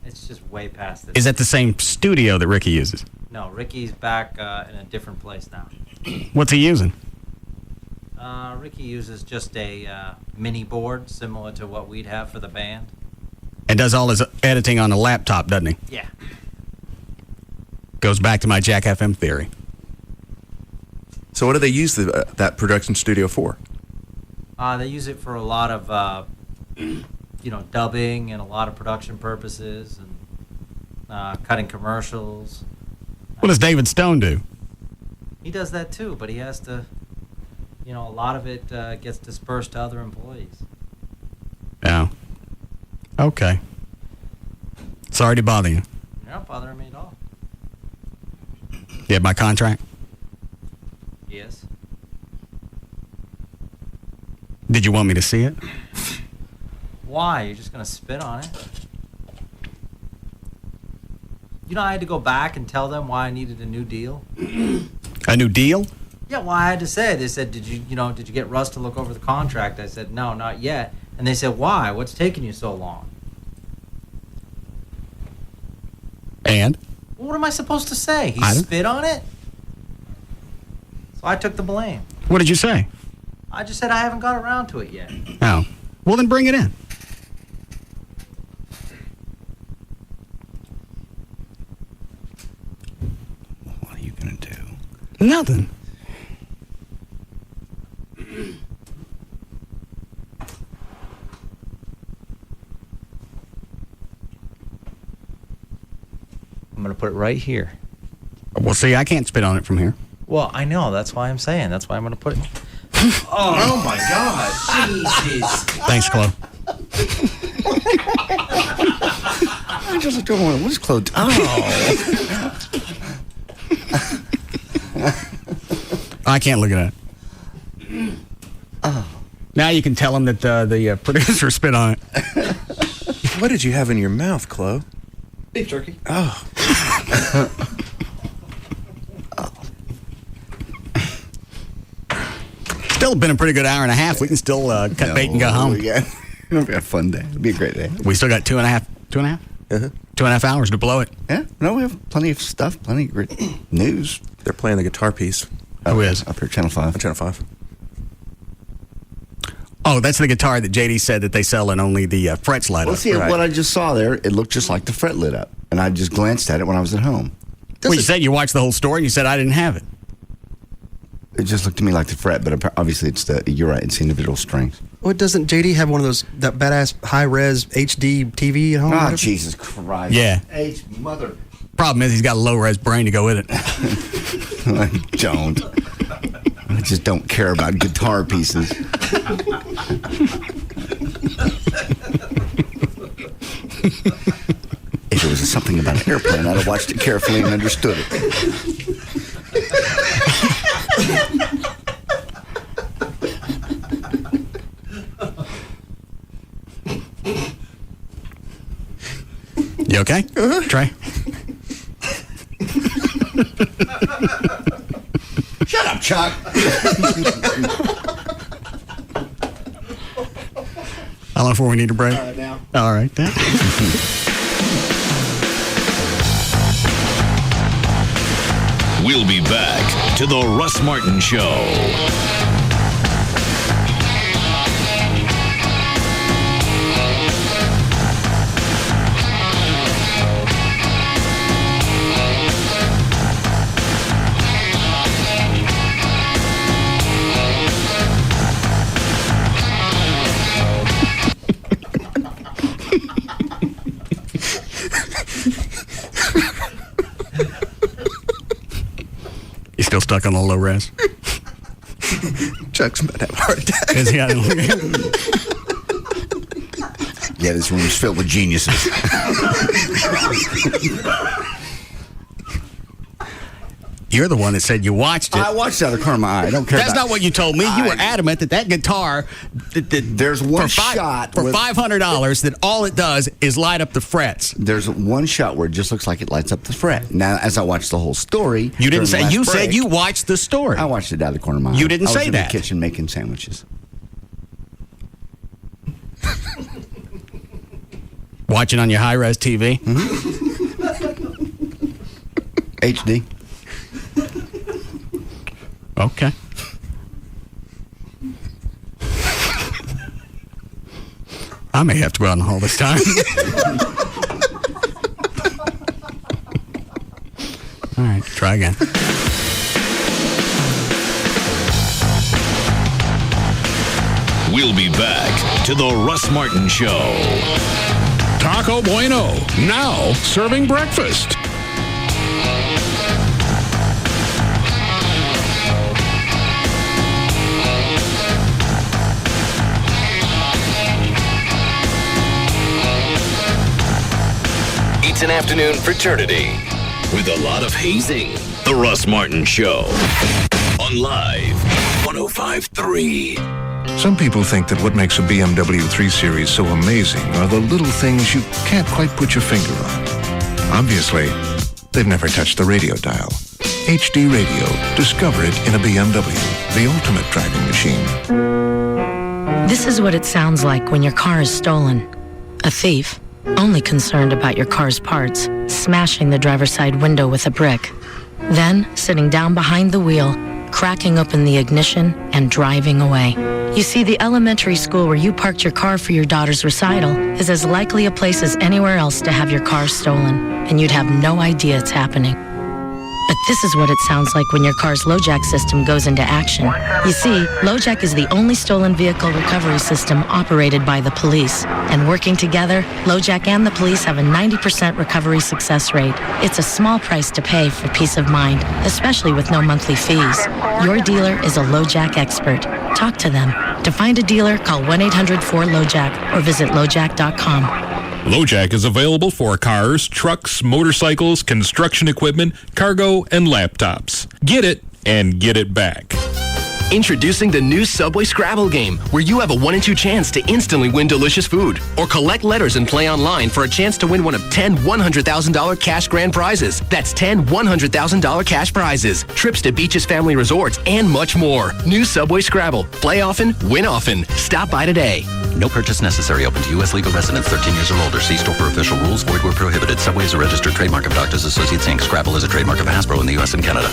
It's just way past this. Is that the same studio that Ricky uses? No, Ricky's back in a different place now. What's he using? Ricky uses just a mini board similar to what we'd have for the band. And does all his editing on a laptop, doesn't he? Yeah. Goes back to my Jack FM theory. So what do they use that production studio for? They use it for a lot of, dubbing and a lot of production purposes and cutting commercials. What does David Stone do? He does that too, but he has to, a lot of it gets dispersed to other employees. Yeah. Okay. Sorry to bother you. You're not bothering me at all. You have my contract? Yes. Did you want me to see it? Why? You're just going to spit on it? I had to go back and tell them why I needed a new deal. A new deal? Yeah, well, I had to say. They said, did you get Russ to look over the contract? I said, no, not yet. And they said, why? What's taking you so long? And? Well, what am I supposed to say? He spit on it? So I took the blame. What did you say? I just said I haven't got around to it yet. Oh. Well, then bring it in. What are you going to do? Nothing. I'm going to put it right here. Well, see, I can't spit on it from here. Well, I know. That's why I'm saying. That's why I'm going to put it. Oh my God. Jesus. Thanks, Chloe. I just don't want to. What's Chloe? Oh. I can't look at it. Oh. Now you can tell him that the producer spit on it. What did you have in your mouth, Chloe? Beef jerky. Oh. Still been a pretty good hour and a half. We can still cut bait and go home. It'll be a fun day. It'll be a great day. We still got 2.5? 2.5 hours to blow it. Yeah. No, we have plenty of stuff, plenty of great news. They're playing the guitar piece. Who is? Up here, Channel 5. On Channel 5. Oh, that's the guitar that JD said that they sell and only the frets light Well, up. see, what I just saw there, it looked just like the fret lit up. And I just glanced at it when I was at home. Well, you said you watched the whole story and you said I didn't have it. It just looked to me like the fret, but obviously you're right, it's the individual strings. Well, doesn't JD have one of those, that badass high-res HD TV at home? Oh, Jesus Christ. Yeah. Mother. Problem is he's got a low-res brain to go with it. I don't. I just don't care about guitar pieces. If it was something about an airplane, I'd have watched it carefully and understood it. You okay? Trey? Shut up, Chuck. How long before we need a break? Now. All right, then. We'll be back to the Russ Martin Show. You still stuck on the low res? Chuck's about to have a heart attack. Is he? Yeah, this room's filled with geniuses. You're the one that said you watched it. I watched it out of the corner of my eye. I don't care. That's not what you told me. You were adamant that guitar. There's one shot for $500 that all it does is light up the frets. There's one shot where it just looks like it lights up the fret. Now, as I watched the whole story, You didn't say. You said break, you watched the story. I watched it out of the corner of my eye. You didn't I say was in that. the kitchen making sandwiches. Watching on your high res TV. HD. Okay. I may have to go out in the hall this time. All right, try again. We'll be back to the Russ Martin Show. Taco Bueno, now serving breakfast. It's an afternoon fraternity with a lot of hazing. The Russ Martin Show on Live 105.3. Some people think that what makes a BMW 3 Series so amazing are the little things you can't quite put your finger on. Obviously, they've never touched the radio dial. HD radio. Discover it in a BMW, the ultimate driving machine. This is what it sounds like when your car is stolen. A thief, only concerned about your car's parts, smashing the driver's side window with a brick. Then, sitting down behind the wheel, cracking open the ignition, and driving away. You see, the elementary school where you parked your car for your daughter's recital is as likely a place as anywhere else to have your car stolen, and you'd have no idea it's happening. But this is what it sounds like when your car's LoJack system goes into action. You see, LoJack is the only stolen vehicle recovery system operated by the police. And working together, LoJack and the police have a 90% recovery success rate. It's a small price to pay for peace of mind, especially with no monthly fees. Your dealer is a LoJack expert. Talk to them. To find a dealer, call 1-800-4LoJack or visit LoJack.com. LoJack is available for cars, trucks, motorcycles, construction equipment, cargo, and laptops. Get it and get it back. Introducing the new Subway Scrabble game, where you have a 1 in 2 chance to instantly win delicious food. Or collect letters and play online for a chance to win one of 10 $100,000 cash grand prizes. That's 10 $100,000 cash prizes, trips to beaches, family resorts, and much more. New Subway Scrabble. Play often, win often. Stop by today. No purchase necessary. Open to U.S. legal residents 13 years or older. See store for official rules. Void where prohibited. Subway is a registered trademark of Doctors Associates, Inc. Scrabble is a trademark of Hasbro in the U.S. and Canada.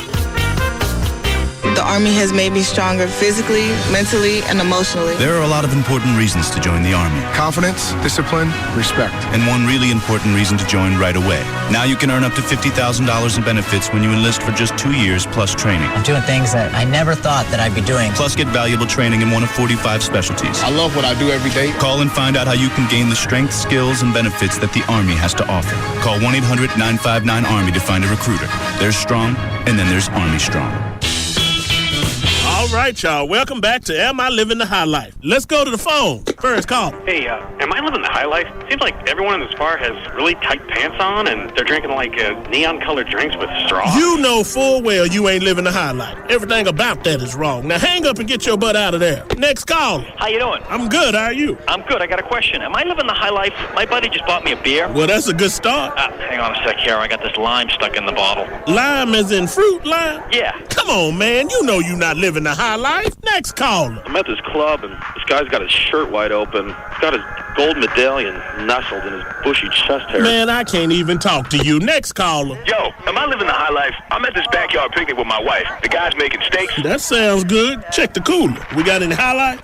The Army has made me stronger physically, mentally, and emotionally. There are a lot of important reasons to join the Army. Confidence, discipline, respect. And one really important reason to join right away. Now you can earn up to $50,000 in benefits when you enlist for just 2 years plus training. I'm doing things that I never thought that I'd be doing. Plus get valuable training in one of 45 specialties. I love what I do every day. Call and find out how you can gain the strength, skills, and benefits that the Army has to offer. Call 1-800-959-ARMY to find a recruiter. There's strong, and then there's Army Strong. All right, y'all. Welcome back to Am I Living the High Life? Let's go to the phone. First call. Hey, am I living the high life? Seems like everyone in this bar has really tight pants on, and they're drinking like neon-colored drinks with straws. You know full well you ain't living the high life. Everything about that is wrong. Now hang up and get your butt out of there. Next call. How you doing? I'm good. How are you? I'm good. I got a question. Am I living the high life? My buddy just bought me a beer. Well, that's a good start. Hang on a sec here. I got this lime stuck in the bottle. Lime as in fruit lime? Yeah. Come on, man. You know you not living the high life. Next caller. I'm at this club, and this guy's got his shirt wide open. He's got his gold medallion nestled in his bushy chest hair. Man, I can't even talk to you. Next caller. Yo, am I living the high life? I'm at this backyard picnic with my wife. The guy's making steaks. That sounds good. Check the cooler. We got any High Life?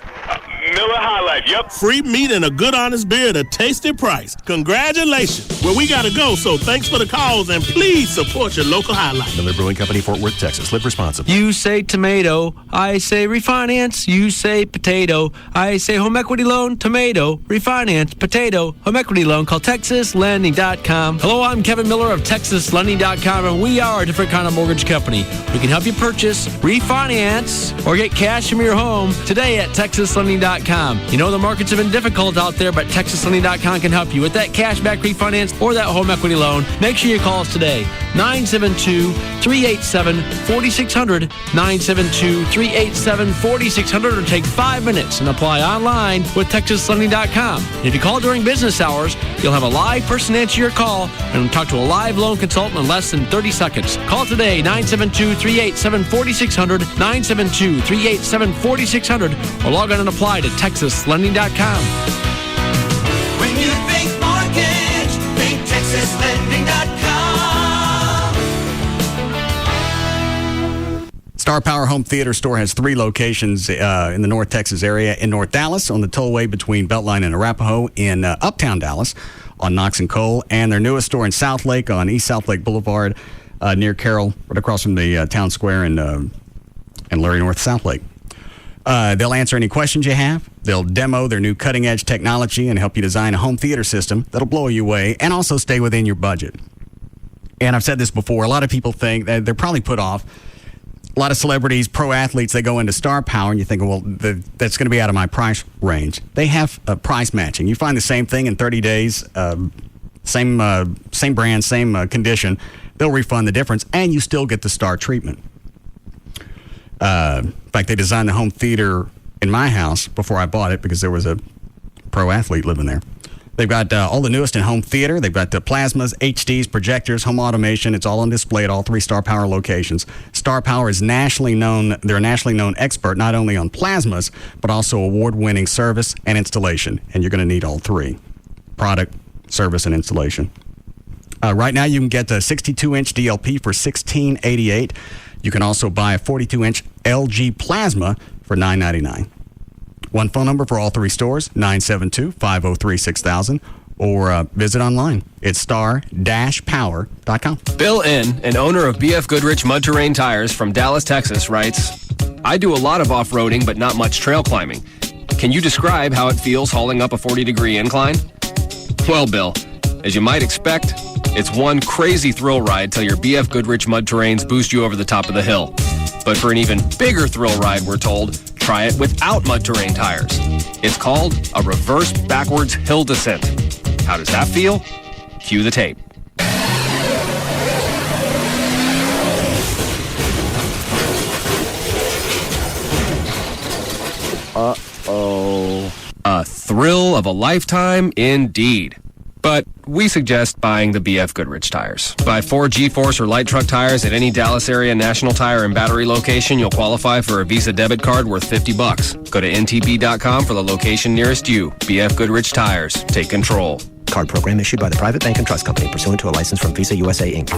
Miller High Life, yep. Free meat and a good honest beer at a tasty price. Congratulations. Well, we got to go, so thanks for the calls, and please support your local High Life. Miller Brewing Company, Fort Worth, Texas. Live responsibly. You say tomato, I say refinance. You say potato, I say home equity loan. Tomato, refinance, potato, home equity loan. Call TexasLending.com. Hello, I'm Kevin Miller of TexasLending.com, and we are a different kind of mortgage company. We can help you purchase, refinance, or get cash from your home today at TexasLending.com. You know the markets have been difficult out there, but TexasLending.com can help you with that cashback refinance or that home equity loan. Make sure you call us today. 972-387-4600. 972-387-4600, or take 5 minutes and apply online with TexasLending.com. And if you call during business hours, you'll have a live person answer your call and talk to a live loan consultant in less than 30 seconds. Call today, 972-387-4600, 972-387-4600, or log on and apply to TexasLending.com. When you think mortgage, think TexasLending.com. Star Power Home Theater Store has 3 locations in the North Texas area. In North Dallas, on the tollway between Beltline and Arapahoe. In Uptown Dallas, on Knox and Cole. And their newest store in South Lake on East South Lake Boulevard near Carroll, right across from the town square and Larry North South Lake. They'll answer any questions you have. They'll demo their new cutting-edge technology and help you design a home theater system that'll blow you away and also stay within your budget. And I've said this before, a lot of people think that they're probably put off. A lot of celebrities, pro athletes, they go into Star Power and you think, well, that's going to be out of my price range. They have price matching. You find the same thing in 30 days, same brand, same condition. They'll refund the difference and you still get the Star treatment. In fact, they designed the home theater in my house before I bought it because there was a pro athlete living there. They've got all the newest in home theater. They've got the plasmas, HDs, projectors, home automation. It's all on display at all 3 Star Power locations. Star Power is nationally known. They're a nationally known expert not only on plasmas, but also award-winning service and installation. And you're going to need all 3: product, service, and installation. Right now, you can get the 62-inch DLP for $1688. You can also buy a 42-inch LG plasma for $999. One phone number for all 3 stores, 972-503-6000, or visit online. It's star-power.com. Bill N., an owner of BF Goodrich Mud Terrain Tires from Dallas, Texas, writes, I do a lot of off-roading, but not much trail climbing. Can you describe how it feels hauling up a 40-degree incline? Well, Bill, as you might expect, it's one crazy thrill ride till your BF Goodrich Mud Terrains boost you over the top of the hill. But for an even bigger thrill ride, we're told, try it without mud terrain tires. It's called a reverse backwards hill descent. How does that feel? Cue the tape. Uh-oh. A thrill of a lifetime indeed. But we suggest buying the BF Goodrich tires. Buy 4 G-Force or light truck tires at any Dallas area National Tire and Battery location. You'll qualify for a Visa debit card worth $50. Go to ntb.com for the location nearest you. BF Goodrich Tires. Take control. Card program issued by the Private Bank and Trust Company pursuant to a license from Visa USA, Inc.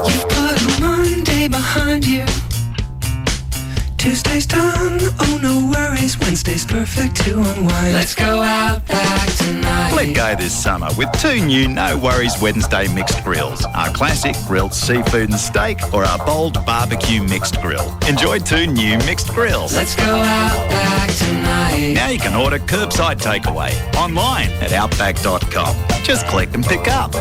You've put a Monday behind you. Tuesday's done, oh no worries. Wednesday's perfect to unwind. Let's go out back tonight. Let go this summer with 2 new No Worries Wednesday mixed grills. Our classic grilled seafood and steak or our bold barbecue mixed grill. Enjoy 2 new mixed grills. Let's go out back tonight. Now you can order curbside takeaway online at outback.com. Just click and pick up.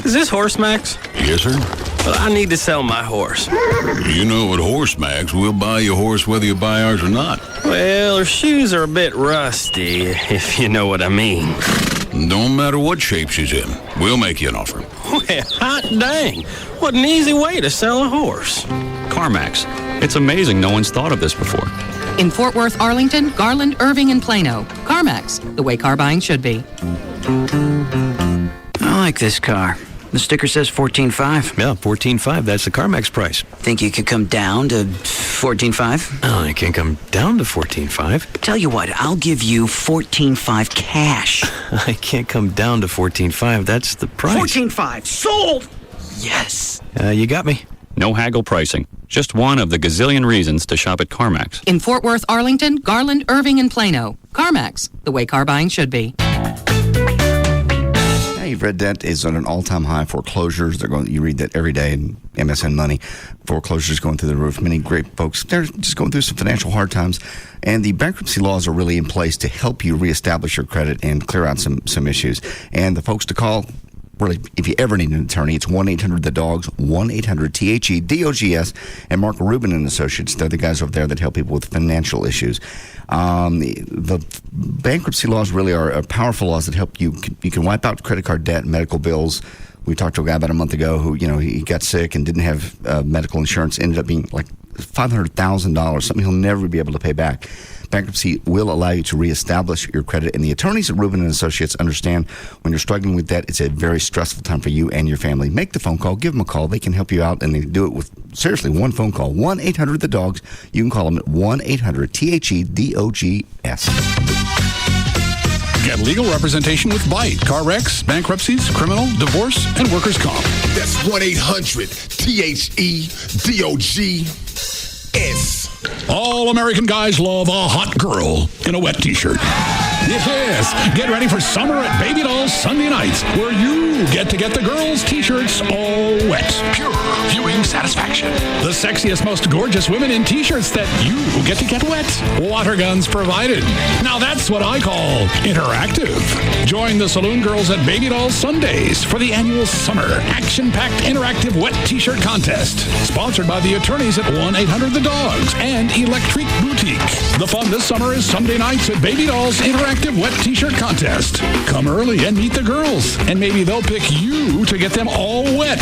Is this Horse Max? Yes, sir. Well, I need to sell my horse. You know at Horse Max, we'll buy your horse whether you buy ours or not. Well, her shoes are a bit rusty, if you know what I mean. Don't matter what shape she's in. We'll make you an offer. Well, hot dang. What an easy way to sell a horse. CarMax. It's amazing no one's thought of this before. In Fort Worth, Arlington, Garland, Irving, and Plano. CarMax, the way car buying should be. I like this car. The sticker says $14,500. Yeah, $14,500. That's the CarMax price. Think you could come down to $14,500? Oh, I can't come down to $14,500. Tell you what, I'll give you $14,500 cash. I can't come down to $14,500. That's the price. $14,500. Sold! Yes. You got me. No haggle pricing. Just one of the gazillion reasons to shop at CarMax. In Fort Worth, Arlington, Garland, Irving, and Plano. CarMax, the way car buying should be. You've read that is on an all-time high. Foreclosures, you read that every day in MSN Money. Foreclosures going through the roof. Many great folks, they're just going through some financial hard times. And the bankruptcy laws are really in place to help you reestablish your credit and clear out some issues. And the folks to call, really, if you ever need an attorney, it's 1-800-THE-DOGS, 1-800-THE-DOGS, and Mark Rubin and Associates. They're the guys over there that help people with financial issues. The bankruptcy laws really are powerful laws that help you. You can wipe out credit card debt, medical bills. We talked to a guy about a month ago who, he got sick and didn't have medical insurance. Ended up being like $500,000, something he'll never be able to pay back. Bankruptcy will allow you to reestablish your credit, and the attorneys at Rubin and Associates understand when you're struggling with debt, it's a very stressful time for you and your family. Make the phone call, give them a call. They can help you out, and they do it with, seriously, one phone call. 1-800-THE-DOGS. You can call them at 1-800-THEDOGS. Get legal representation with Bite. Car wrecks, bankruptcies, criminal, divorce, and workers' comp. That's 1-800-THE-DOG-S. All American guys love a hot girl in a wet t-shirt. Yes, get ready for summer at Baby Doll's Sunday nights, where you get to get the girls' t-shirts all wet. Pure viewing satisfaction. The sexiest, most gorgeous women in t-shirts that you get to get wet. Water guns provided. Now that's what I call interactive. Join the Saloon Girls at Baby Doll's Sundays for the annual summer action-packed interactive wet t-shirt contest. Sponsored by the attorneys at 1-800-THE-DOGS and Electric Boutique. The fun this summer is Sunday nights at Baby Doll's interactive wet t-shirt contest. Come early and meet the girls, and maybe they'll pick you to get them all wet.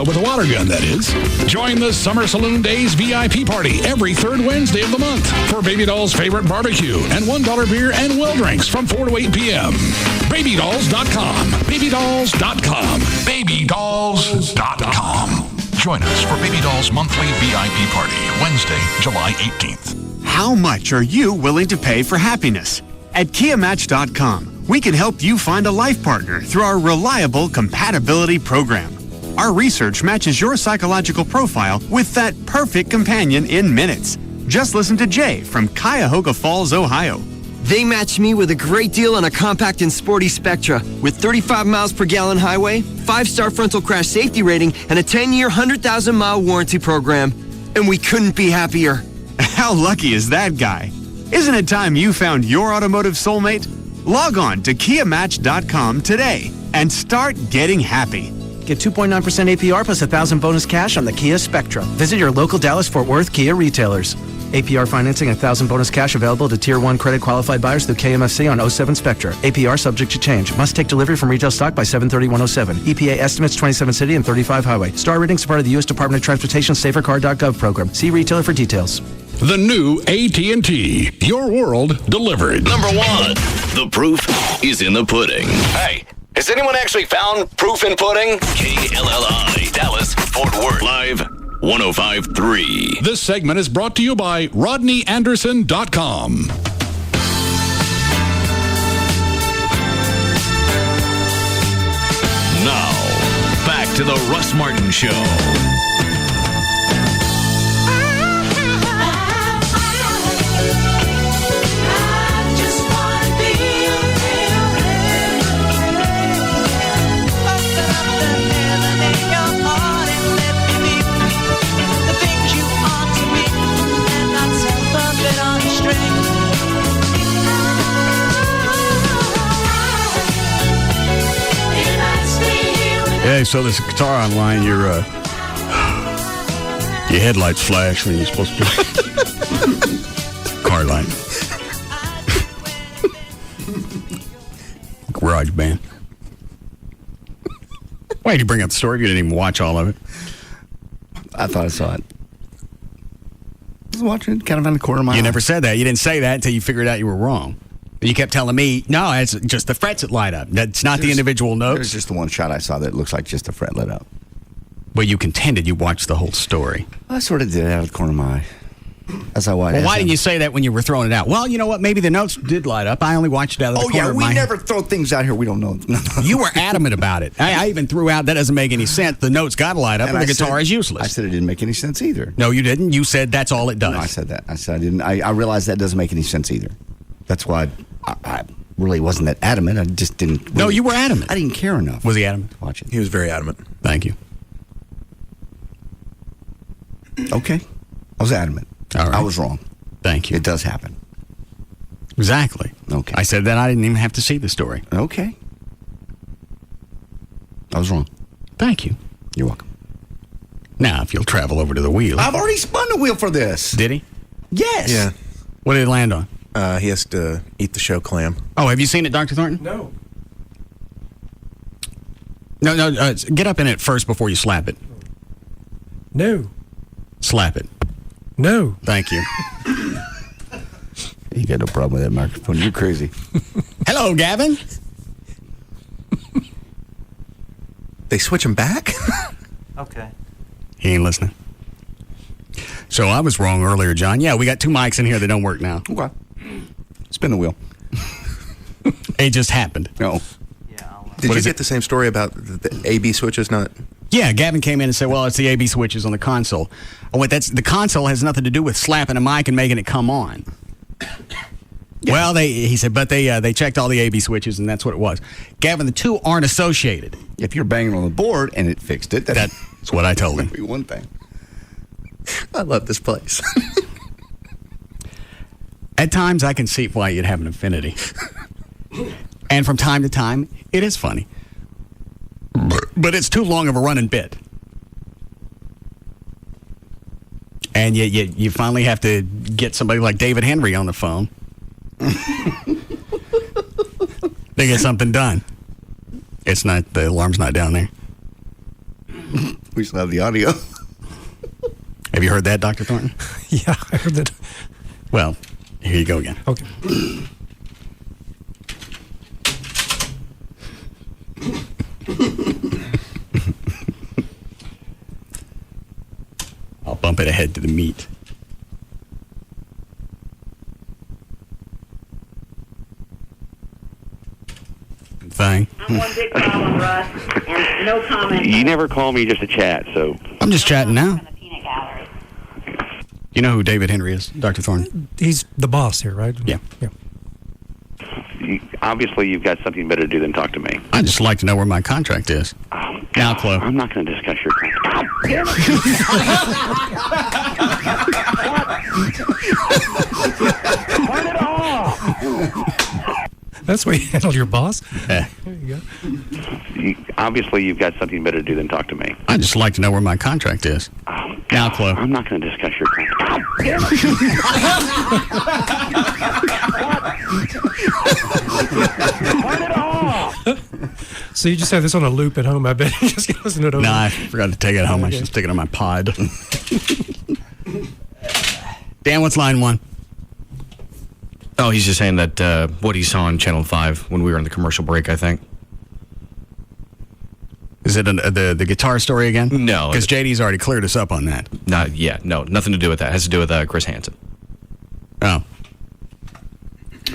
With a water gun, that is. Join the Summer Saloon Days VIP party every third Wednesday of the month for Baby Doll's favorite barbecue and $1 beer and well drinks from 4 to 8 p.m. BabyDolls.com. BabyDolls.com. BabyDolls.com. Join us for Baby Doll's monthly VIP party, Wednesday, July 18th. How much are you willing to pay for happiness? At KiaMatch.com, we can help you find a life partner through our reliable compatibility program. Our research matches your psychological profile with that perfect companion in minutes. Just listen to Jay from Cuyahoga Falls, Ohio. They matched me with a great deal on a compact and sporty Spectra with 35 miles per gallon highway, 5-star frontal crash safety rating, and a 10-year, 100,000-mile warranty program. And we couldn't be happier. How lucky is that guy? Isn't it time you found your automotive soulmate? Log on to KiaMatch.com today and start getting happy. Get 2.9% APR plus $1,000 bonus cash on the Kia Spectra. Visit your local Dallas-Fort Worth Kia retailers. APR financing and $1,000 bonus cash available to Tier 1 credit qualified buyers through KMFC on 07 Spectra. APR subject to change. Must take delivery from retail stock by 7/30/107. EPA estimates 27 city and 35 highway. Star ratings are part of the U.S. Department of Transportation SaferCar.gov program. See retailer for details. The new AT&T. Your world delivered. Number 1. The proof is in the pudding. Hey, has anyone actually found proof in pudding? KLLI, Dallas, Fort Worth. Live 105.3. This segment is brought to you by RodneyAnderson.com. Now, back to the Russ Martin Show. Yeah, so there's a guitar online. Your headlights flash when you're supposed to. Car light. Garage band. Why did you bring up the story? You didn't even watch all of it. I thought I saw it. I was watching it kind of on the corner of my eye. You never said that. You didn't say that until you figured out you were wrong. You kept telling me, no, it's just the frets that light up. That's not the individual notes. There's just the one shot I saw that looks like just a fret lit up. Well, you contended you watched the whole story. I sort of did it out of the corner of my eye. As I watched. Well, why didn't you say that when you were throwing it out? Well, you know what? Maybe the notes did light up. I only watched it out of the corner of my eye. We never throw things out here we don't know. You were adamant about it. I even threw out, that doesn't make any sense. The notes got to light up and the guitar is useless. I said it didn't make any sense either. No, you didn't. You said that's all it does. No, I said that. I said I didn't. I realized that doesn't make any sense either. That's why I really wasn't that adamant. I just didn't. Really, no, you were adamant. I didn't care enough. Was he adamant? To watch it. He was very adamant. Thank you. Okay. I was adamant. All right. I was wrong. Thank you. It does happen. Exactly. Okay. I said that I didn't even have to see the story. Okay. I was wrong. Thank you. You're welcome. Now, if you'll travel over to the wheel. I've already spun the wheel for this. Did he? Yes. Yeah. What did it land on? He has to eat the show clam. Oh, have you seen it, Dr. Thornton? No. No, get up in it first before you slap it. No. Slap it. No. Thank you. You got no problem with that microphone. You're crazy. Hello, Gavin. They switch him back? Okay. He ain't listening. So I was wrong earlier, John. Yeah, we got two mics in here that don't work now. Okay. Spin the wheel. It just happened. No. Did you get the same story about the AB switches not? Yeah, Gavin came in and said, well, it's the AB switches on the console. I went, the console has nothing to do with slapping a mic and making it come on. Yeah. Well, he said, but they checked all the AB switches, and that's what it was. Gavin, the two aren't associated. If you're banging on the board and it fixed it, that's what I told him. That'd be one thing. I love this place. At times, I can see why you'd have an affinity. And from time to time, it is funny. But it's too long of a running bit. And you finally have to get somebody like David Henry on the phone to get something done. It's not, the alarm's not down there. We still have the audio. Have you heard that, Dr. Thornton? Yeah, I heard that. Well, here you go again. Okay. I'll bump it ahead to the meat. Thing. I'm one big problem, Russ, and no comment. You never call me just to chat, so. I'm just chatting now. You know who David Henry is, Dr. Thorne? He's the boss here, right? Yeah. Obviously, you've got something better to do than talk to me. I'd just like to know where my contract is. Now, Chloe. I'm not going to discuss your contract. Turn it off! That's where you handle your boss? Yeah. There you go. Obviously, you've got something better to do than talk to me. I'd just like to know where my contract is. Now, Chloe. I'm not going to discuss your contract. Turn it off! So you just have this on a loop at home, I bet. You just can listen to it over. No, I forgot to take it home. I should stick it on my pod. Dan, what's line one? Oh, he's just saying that what he saw on Channel 5 when we were in the commercial break, I think. Is it the guitar story again? No. Because JD's already cleared us up on that. No, nothing to do with that. It has to do with Chris Hansen. Oh.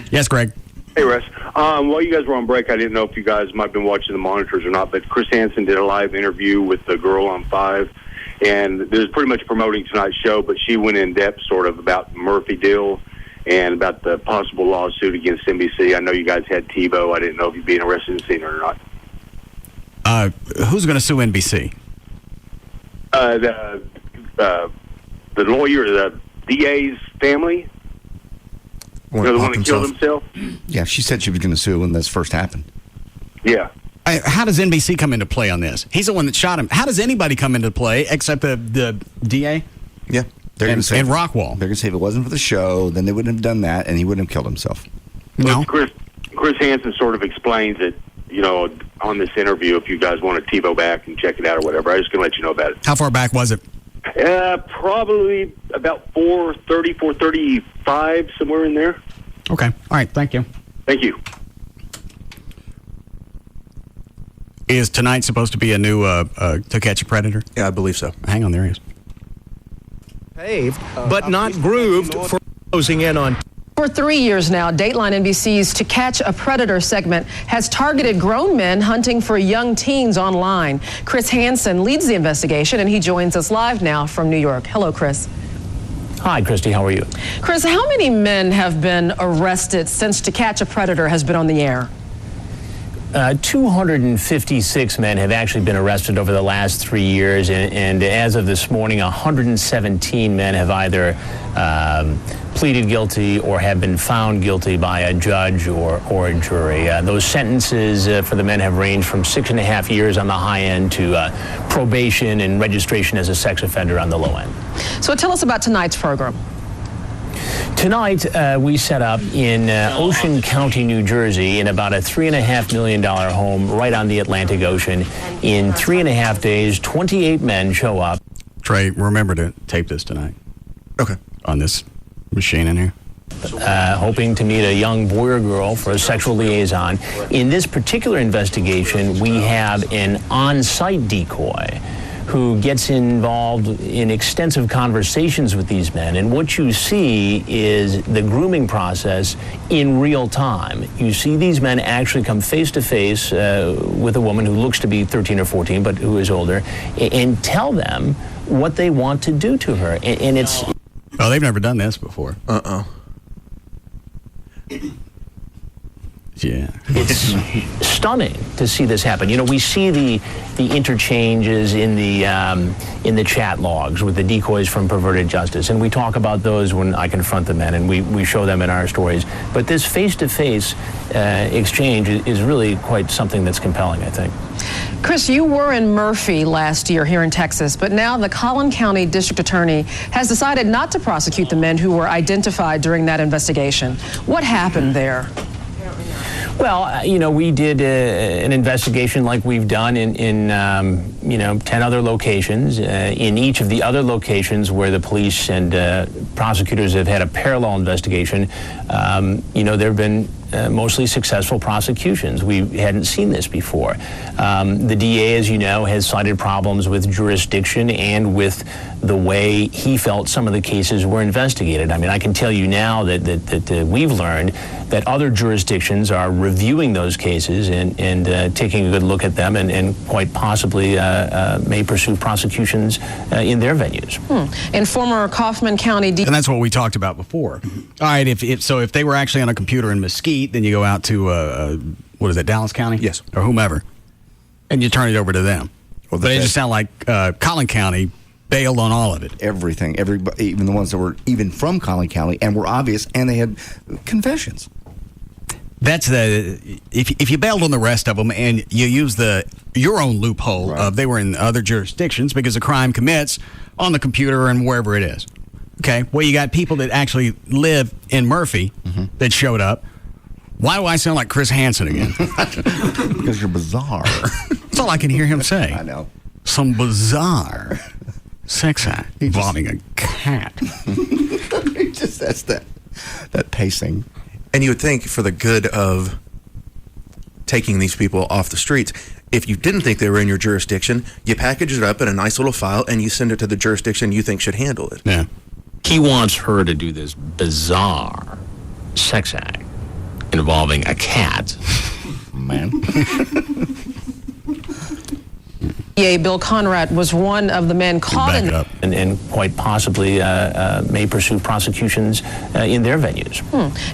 Yes, Greg. Hey, Russ. While you guys were on break, I didn't know if you guys might have been watching the monitors or not, but Chris Hansen did a live interview with the girl on 5, and it was pretty much promoting tonight's show, but she went in depth sort of about the Murphy deal and about the possible lawsuit against NBC. I know you guys had TiVo. I didn't know if you'd be interested in seeing her or not. Who's going to sue NBC? The lawyer, the DA's family. You know, the one that killed himself? Yeah, she said she was going to sue when this first happened. Yeah. How does NBC come into play on this? He's the one that shot him. How does anybody come into play except the DA? Yeah. And Rockwall. They're going to say if it wasn't for the show, then they wouldn't have done that, and he wouldn't have killed himself. No. Chris Hansen sort of explains it, you know, on this interview, if you guys want to TiVo back and check it out or whatever. I was just going to let you know about it. How far back was it? Probably about 4:30, 4:35, somewhere in there. Okay. All right. Thank you. Thank you. Is tonight supposed to be a new To Catch a Predator? Yeah, I believe so. Hang on, there he is. Paved, but not grooved for closing in on. For 3 years now, Dateline NBC's To Catch a Predator segment has targeted grown men hunting for young teens online. Chris Hansen leads the investigation, and he joins us live now from New York. Hello, Chris. Hi, Christy. How are you? Chris, how many men have been arrested since To Catch a Predator has been on the air? 256 men have actually been arrested over the last 3 years, and as of this morning, 117 men have either pleaded guilty or have been found guilty by a judge or a jury. Those sentences for the men have ranged from 6.5 years on the high end to probation and registration as a sex offender on the low end. So tell us about tonight's program. Tonight, we set up in Ocean County, New Jersey, in about a $3.5 million home right on the Atlantic Ocean. In 3.5 days, 28 men show up. Trey, remember to tape this tonight. Okay. On this machine in here. Hoping to meet a young boy or girl for a sexual liaison. In this particular investigation, we have an on-site decoy who gets involved in extensive conversations with these men. And what you see is the grooming process in real time. You see these men actually come face to face with a woman who looks to be 13 or 14, but who is older, and tell them what they want to do to her. And it's... Oh, they've never done this before. Yeah. It's stunning to see this happen. You know, we see the interchanges in the chat logs with the decoys from perverted justice, and we talk about those when I confront the men, and we show them in our stories. But this face-to-face exchange is really quite something that's compelling, I think. Chris, you were in Murphy last year here in Texas, but now the Collin County District Attorney has decided not to prosecute the men who were identified during that investigation. What happened there? Well, you know, we did an investigation like we've done in 10 other locations. In each of the other locations where the police and prosecutors have had a parallel investigation, there have been mostly successful prosecutions. We hadn't seen this before. The DA, as you know, has cited problems with jurisdiction and with the way he felt some of the cases were investigated. I mean, I can tell you now that we've learned that other jurisdictions are reviewing those cases and taking a good look at them and quite possibly may pursue prosecutions in their venues. In former Kaufman County And that's what we talked about before. All right, if they were actually on a computer in Mesquite, then you go out to, Dallas County? Yes. Or whomever, and you turn it over to them. But it just sounds like Collin County bailed on all of it. Everything, everybody, even the ones that were even from Collin County and were obvious, and they had confessions. That's if you bailed on the rest of them and you use your own loophole of they were in other jurisdictions because the crime commits on the computer and wherever it is. Okay, well, you got people that actually live in Murphy that showed up. Why do I sound like Chris Hansen again? Because you're bizarre. That's all I can hear him say. I know. Some bizarre sex act involving a cat. That's that pacing. And you would think for the good of taking these people off the streets, if you didn't think they were in your jurisdiction, you package it up in a nice little file and you send it to the jurisdiction you think should handle it. Yeah. He wants her to do this bizarre sex act involving a cat. Man. DA Bill Conrad was one of the men caught in and quite possibly may pursue prosecutions in their venues.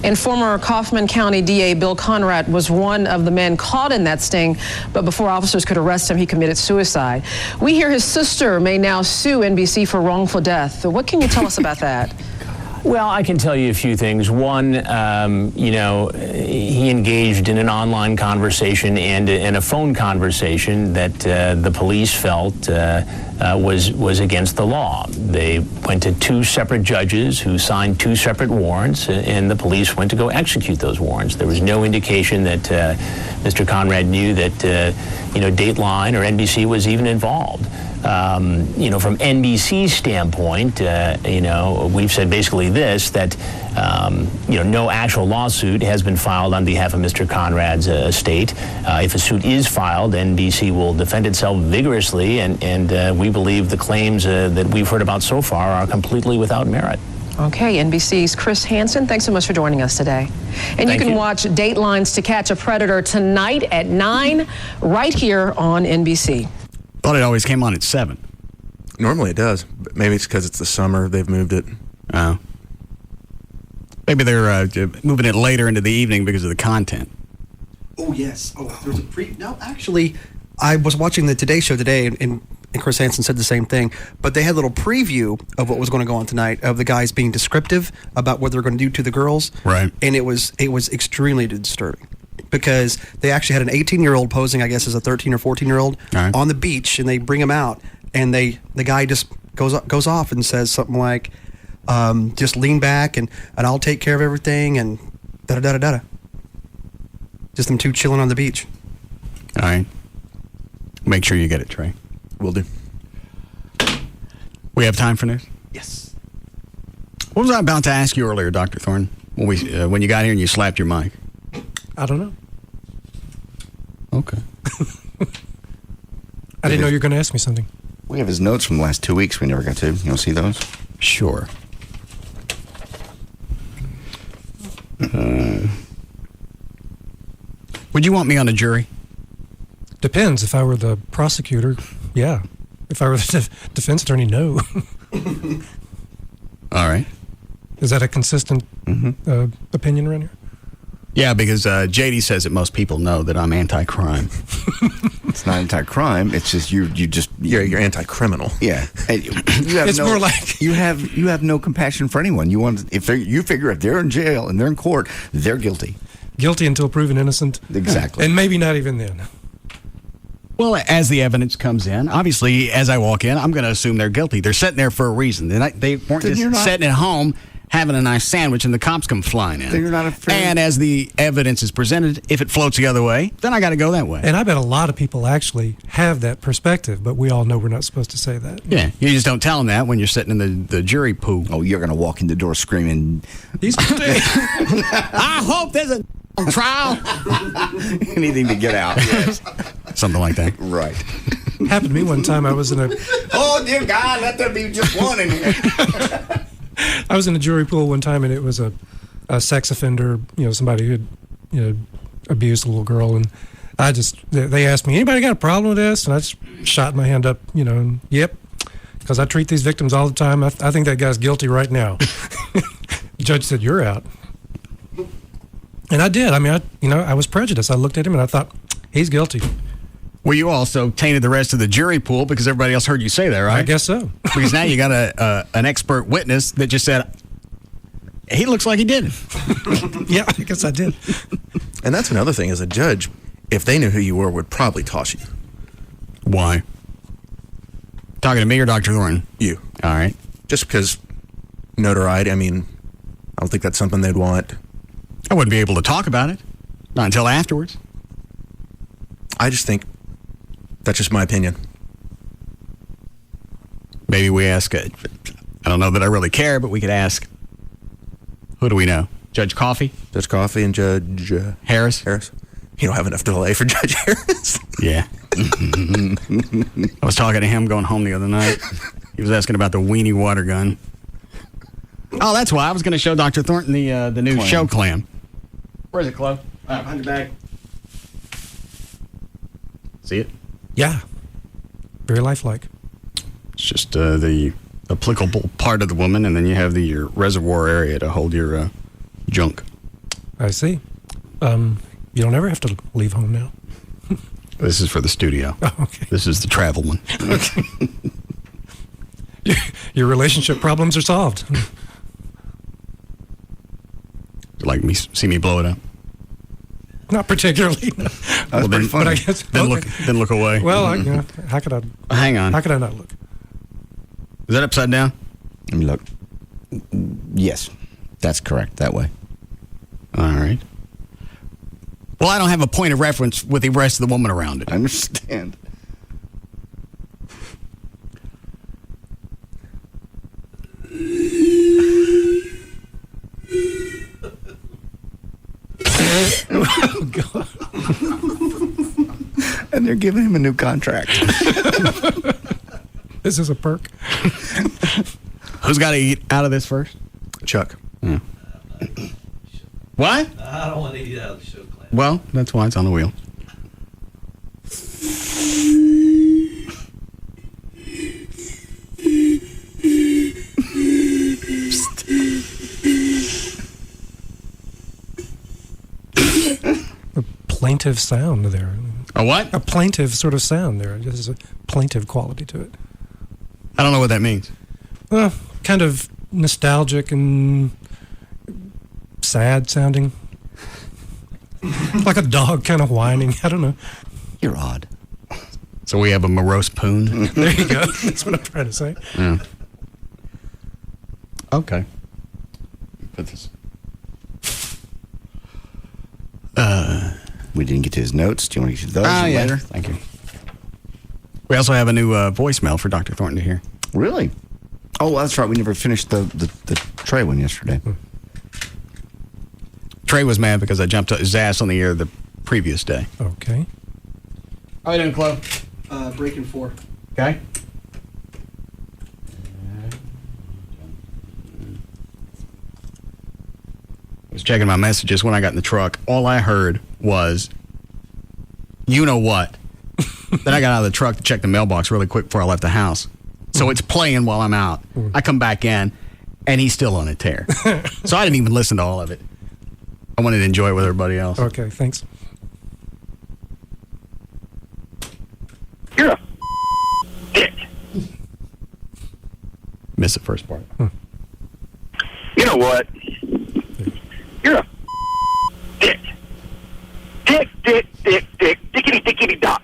And former Kaufman County DA Bill Conrad was one of the men caught in that sting, but before officers could arrest him, he committed suicide. We hear his sister may now sue NBC for wrongful death. What can you tell us about that? Well, I can tell you a few things. One, he engaged in an online conversation and a phone conversation that the police felt was against the law. They went to two separate judges who signed two separate warrants, and the police went to go execute those warrants. There was no indication that Mr. Conrad knew that, Dateline or NBC was even involved. From NBC's standpoint, we've said basically this, that, no actual lawsuit has been filed on behalf of Mr. Conrad's estate. If a suit is filed, NBC will defend itself vigorously, and we believe the claims that we've heard about so far are completely without merit. Okay, NBC's Chris Hansen, thanks so much for joining us today. And you can watch Datelines to Catch a Predator tonight at 9 right here on NBC. Thought it always came on at 7. Normally it does. But maybe it's because it's the summer. They've moved it. Oh. Maybe they're moving it later into the evening because of the content. Oh, yes. Oh, there's a No, actually, I was watching the Today Show today, and Chris Hansen said the same thing, but they had a little preview of what was going to go on tonight, of the guys being descriptive about what they're going to do to the girls. Right. And it was extremely disturbing. Because they actually had an 18-year-old posing, I guess, as a 13 or 14-year-old on the beach, and they bring him out, and the guy just goes off and says something like, "Just lean back, and I'll take care of everything," and da da da da da. Just them two chilling on the beach. All right. Make sure you get it, Trey. Will do. We have time for this? Yes. What was I about to ask you earlier, Dr. Thorne, when you got here and you slapped your mic? I don't know. Okay. I didn't know you were going to ask me something. We have his notes from the last 2 weeks we never got to. You want to see those? Sure. Would you want me on a jury? Depends. If I were the prosecutor, yeah. If I were the defense attorney, no. All right. Is that a consistent opinion around here? Yeah, because JD says that most people know that I'm anti-crime. It's not anti-crime. It's just you're anti-criminal. Yeah, and you have It's more like you have no compassion for anyone. You want you figure if they're in jail and they're in court, they're guilty. Guilty until proven innocent. Exactly. And maybe not even then. Well, as the evidence comes in, obviously, as I walk in, I'm going to assume they're guilty. They're sitting there for a reason. They weren't just sitting at home having a nice sandwich and the cops come flying in. Then you're not afraid. And as the evidence is presented, if it floats the other way, then I got to go that way. And I bet a lot of people actually have that perspective, but we all know we're not supposed to say that. Yeah, you just don't tell them that when you're sitting in the jury pool. Oh, you're going to walk in the door screaming, He's I hope there's a trial. anything to get out. Yes. Something like that. Right. Happened to me one time. I was in a Oh, dear God, let there be just one in here. I was in a jury pool one time, and it was a sex offender, somebody who had, abused a little girl, and they asked me, anybody got a problem with this? And I just shot my hand up, and yep, because I treat these victims all the time. I think that guy's guilty right now. The judge said, you're out. And I did. I mean, I was prejudiced. I looked at him and I thought, he's guilty. Well, you also tainted the rest of the jury pool because everybody else heard you say that, right? I guess so. Because now you got an expert witness that just said, he looks like he did it. Yeah, I guess I did. And that's another thing, as a judge, if they knew who you were, would probably toss you. Why? Talking to me or Dr. Thornton? You. All right. Just because notoriety, I mean, I don't think that's something they'd want. I wouldn't be able to talk about it. Not until afterwards. I just think that's just my opinion. Maybe we ask, I don't know that I really care, but we could ask, who do we know? Judge Coffey? Judge Coffey and Judge Harris? Harris. You don't have enough delay for Judge Harris. Yeah. I was talking to him going home the other night. He was asking about the weenie water gun. Oh, that's why I was going to show Dr. Thornton the new Clam. show clam. Where's it, Chloe? Behind your bag. See it? Yeah. Very lifelike. It's just the applicable part of the woman, and then you have your reservoir area to hold your junk. I see. You don't ever have to leave home now. This is for the studio. Oh, okay. This is the travel one. Okay. Your relationship problems are solved. Like see me blow it up? Not particularly. No. Well, then, but I guess then look away. Well, how could I? Hang on. How could I not look? Is that upside down? Let me look. Yes, that's correct. That way. All right. Well, I don't have a point of reference with the rest of the woman around it. I understand. Oh, God. And they're giving him a new contract. This is a perk. Who's got to eat out of this first? Chuck. Yeah. What? I don't want to eat out of the show clam. Well, that's why it's on the wheel. A plaintive sound there. A what? A plaintive sort of sound there. There's a plaintive quality to it. I don't know what that means. Kind of nostalgic and sad sounding. Like a dog kind of whining. I don't know. You're odd. So we have a morose poon. There you go. That's what I'm trying to say. Yeah. Okay. Put this. We didn't get to his notes. Do you want to get to those Yeah. later? Thank you. We also have a new voicemail for Dr. Thornton to hear. Really? Oh, that's right. We never finished the Trey one yesterday. Trey was mad because I jumped his ass on the air the previous day. Okay. How you doing, Chloe? Breaking 4. Okay. checking my messages when I got in the truck. All I heard was, you know what? Then I got out of the truck to check the mailbox really quick before I left the house. So it's playing while I'm out. I come back in, and he's still on a tear. So I didn't even listen to all of it. I wanted to enjoy it with everybody else. Okay, thanks. You're a dick. Missed the first part. You know what? You're a dick. Dick, dickity, dickity, doc.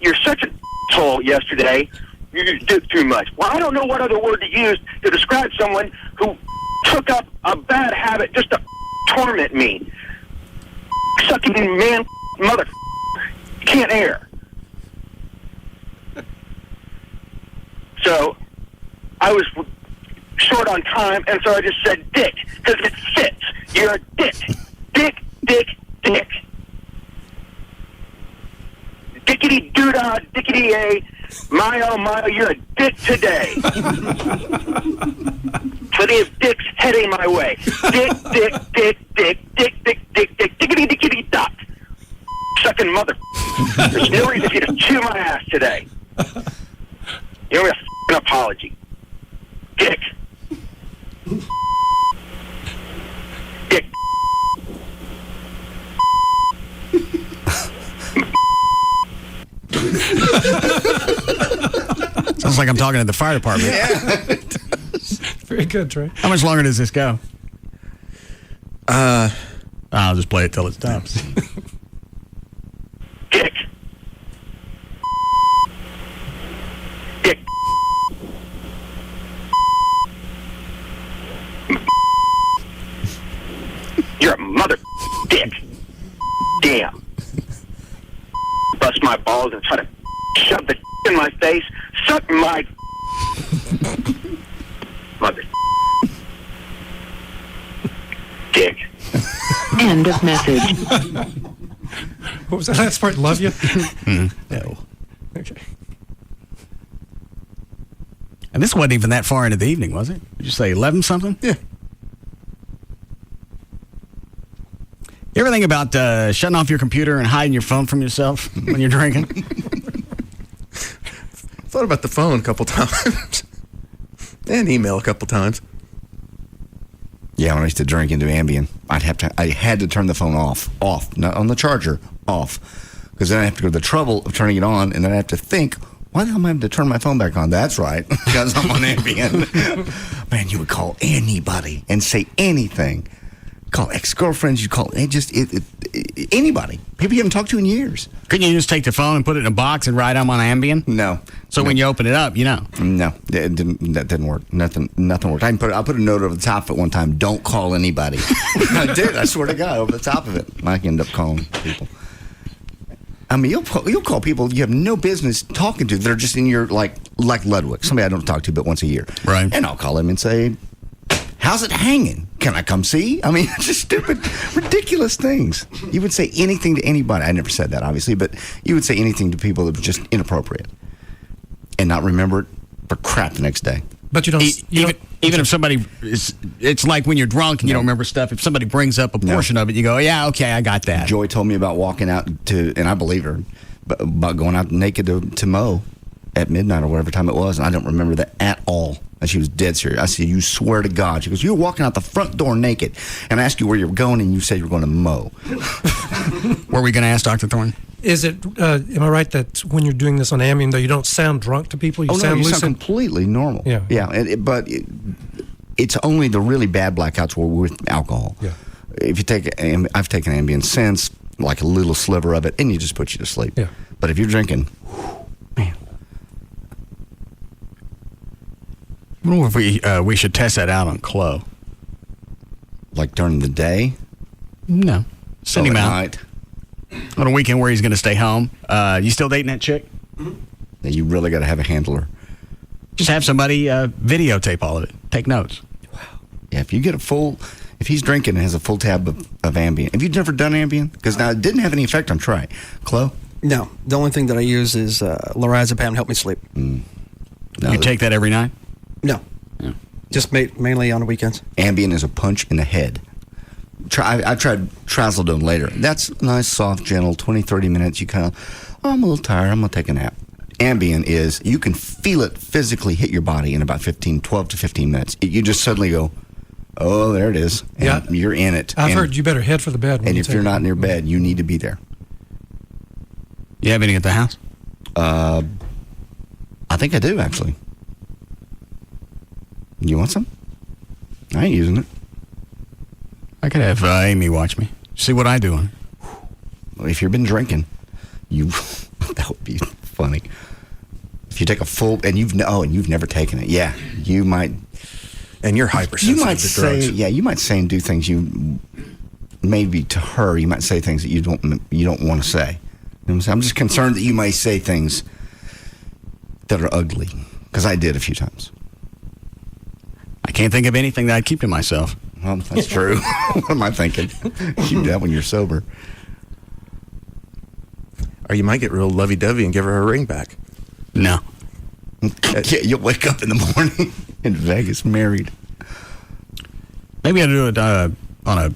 You're such an asshole yesterday. You just did too much. Well, I don't know what other word to use to describe someone who took up a bad habit just to torment me. Sucking man, mother, can't air. So, I was short on time, and so I just said dick, because it fits. You're a dick. Dick, dick, dick. Dickity doodah, dickity a, my oh my, you're a dick today. Plenty of dicks heading my way. Dick, dick, dick, dick, dick, dick, dick, dick, dickity, dickity, dot. Sucking mother. There's no reason for you to chew my ass today. You owe me a f***ing apology. Dick. Dick. Sounds like I'm talking to the fire department. Yeah. Very good, Trey. How much longer does this go? I'll just play it till it stops. Dick. Dick. You're a mother dick. Damn. Bust my balls and try to shove the in my face. Suck my mother dick. End of message. What was that last part? Love you? No. Okay. And this wasn't even that far into the evening, was it? Did you say 11 something? Yeah. You ever think about shutting off your computer and hiding your phone from yourself when you're drinking? Thought about the phone a couple times. And email a couple times. Yeah, when I used to drink and do Ambien, I had to turn the phone off, not on the charger, off, because then I have to go to the trouble of turning it on, and then I have to think, why the hell am I having to turn my phone back on? That's right, because I'm on Ambien. Man, you would call anybody and say anything. Call ex-girlfriends, you call anybody. People you haven't talked to in years. Couldn't you just take the phone and put it in a box and write I'm on Ambien? No. So when you open it up, you know. No, that didn't work. Nothing worked. I put a note over the top of it one time. Don't call anybody. I did. I swear to God, over the top of it. I end up calling people. I mean, you'll call people you have no business talking to that are just in your like Ludwig, somebody I don't talk to but once a year. Right. And I'll call him and say, how's it hanging? Can I come see? I mean, just stupid, ridiculous things. You would say anything to anybody. I never said that, obviously, but you would say anything to people that was just inappropriate and not remember it for crap the next day. But you don't... Even if somebody is... It's like when you're drunk and you don't remember stuff. If somebody brings up a portion of it, you go, yeah, okay, I got that. Joy told me about walking out to... And I believe her. But about going out naked to mow at midnight or whatever time it was. And I don't remember that at all. And she was dead serious. I said, you swear to God. She goes, you were walking out the front door naked. And I asked you where you were going, and you said you were going to mow. Were we going to ask Dr. Thorne? Is it, am I right that when you're doing this on Ambien, though, you don't sound drunk to people? You sound lucid? Sound completely normal. Yeah. Yeah, but it's only the really bad blackouts were with alcohol. Yeah. If you take, I've taken Ambien since, like a little sliver of it, and you just put you to sleep. Yeah. But if you're drinking, man. I wonder if we should test that out on Chloe. Like during the day? No. Send him out. Night. On a weekend where he's going to stay home. You still dating that chick? Yeah, you really got to have a handler. Just have somebody videotape all of it. Take notes. Wow. Yeah, if you get if he's drinking and has a full tab of Ambien. Have you never done Ambien? Because now it didn't have any effect on Trey. Chloe? No. The only thing that I use is lorazepam to help me sleep. No, you take that every night? No. Yeah. Just mainly on the weekends. Ambien is a punch in the head. I tried trazodone later. That's nice, soft, gentle, 20, 30 minutes. You kind of, I'm a little tired. I'm going to take a nap. Ambien is, you can feel it physically hit your body in about 12 to 15 minutes. You just suddenly go, oh, there it is. And you're in it. I've heard you better head for the bed. And if you're not in your bed, you need to be there. You have any at the house? I think I do, actually. You want some? I ain't using it. I could have Amy watch me. See what I do. Well, if you've been drinking, that would be funny. If you take a full, and you've never taken it, yeah, you might. And you're hypersensitive you might to say, drugs. Yeah, you might say and do things you, maybe to her, you might say things that you don't want to say. You know what I'm saying? I'm just concerned that you might say things that are ugly, because I did a few times. I can't think of anything that I'd keep to myself. Well, that's true. What am I thinking? Keep that when you're sober. Or you might get real lovey-dovey and give her her ring back. No. Yeah, you'll wake up in the morning in Vegas married. Maybe I'll do it on a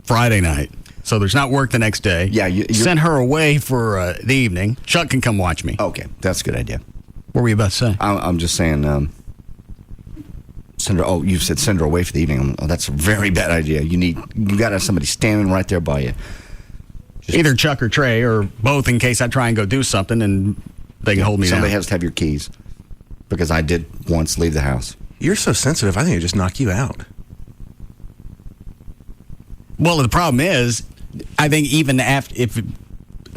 Friday night, so there's not work the next day. Yeah, send her away for the evening. Chuck can come watch me. Okay, that's a good idea. What were you about to say? I'm just saying, send her. Oh, you said send her away for the evening. Oh, that's a very bad idea. You got to have somebody standing right there by you. Either Chuck or Trey or both, in case I try and go do something and they can hold me down. Somebody has to have your keys, because I did once leave the house. You're so sensitive. I think it just knock you out. Well, the problem is, I think even if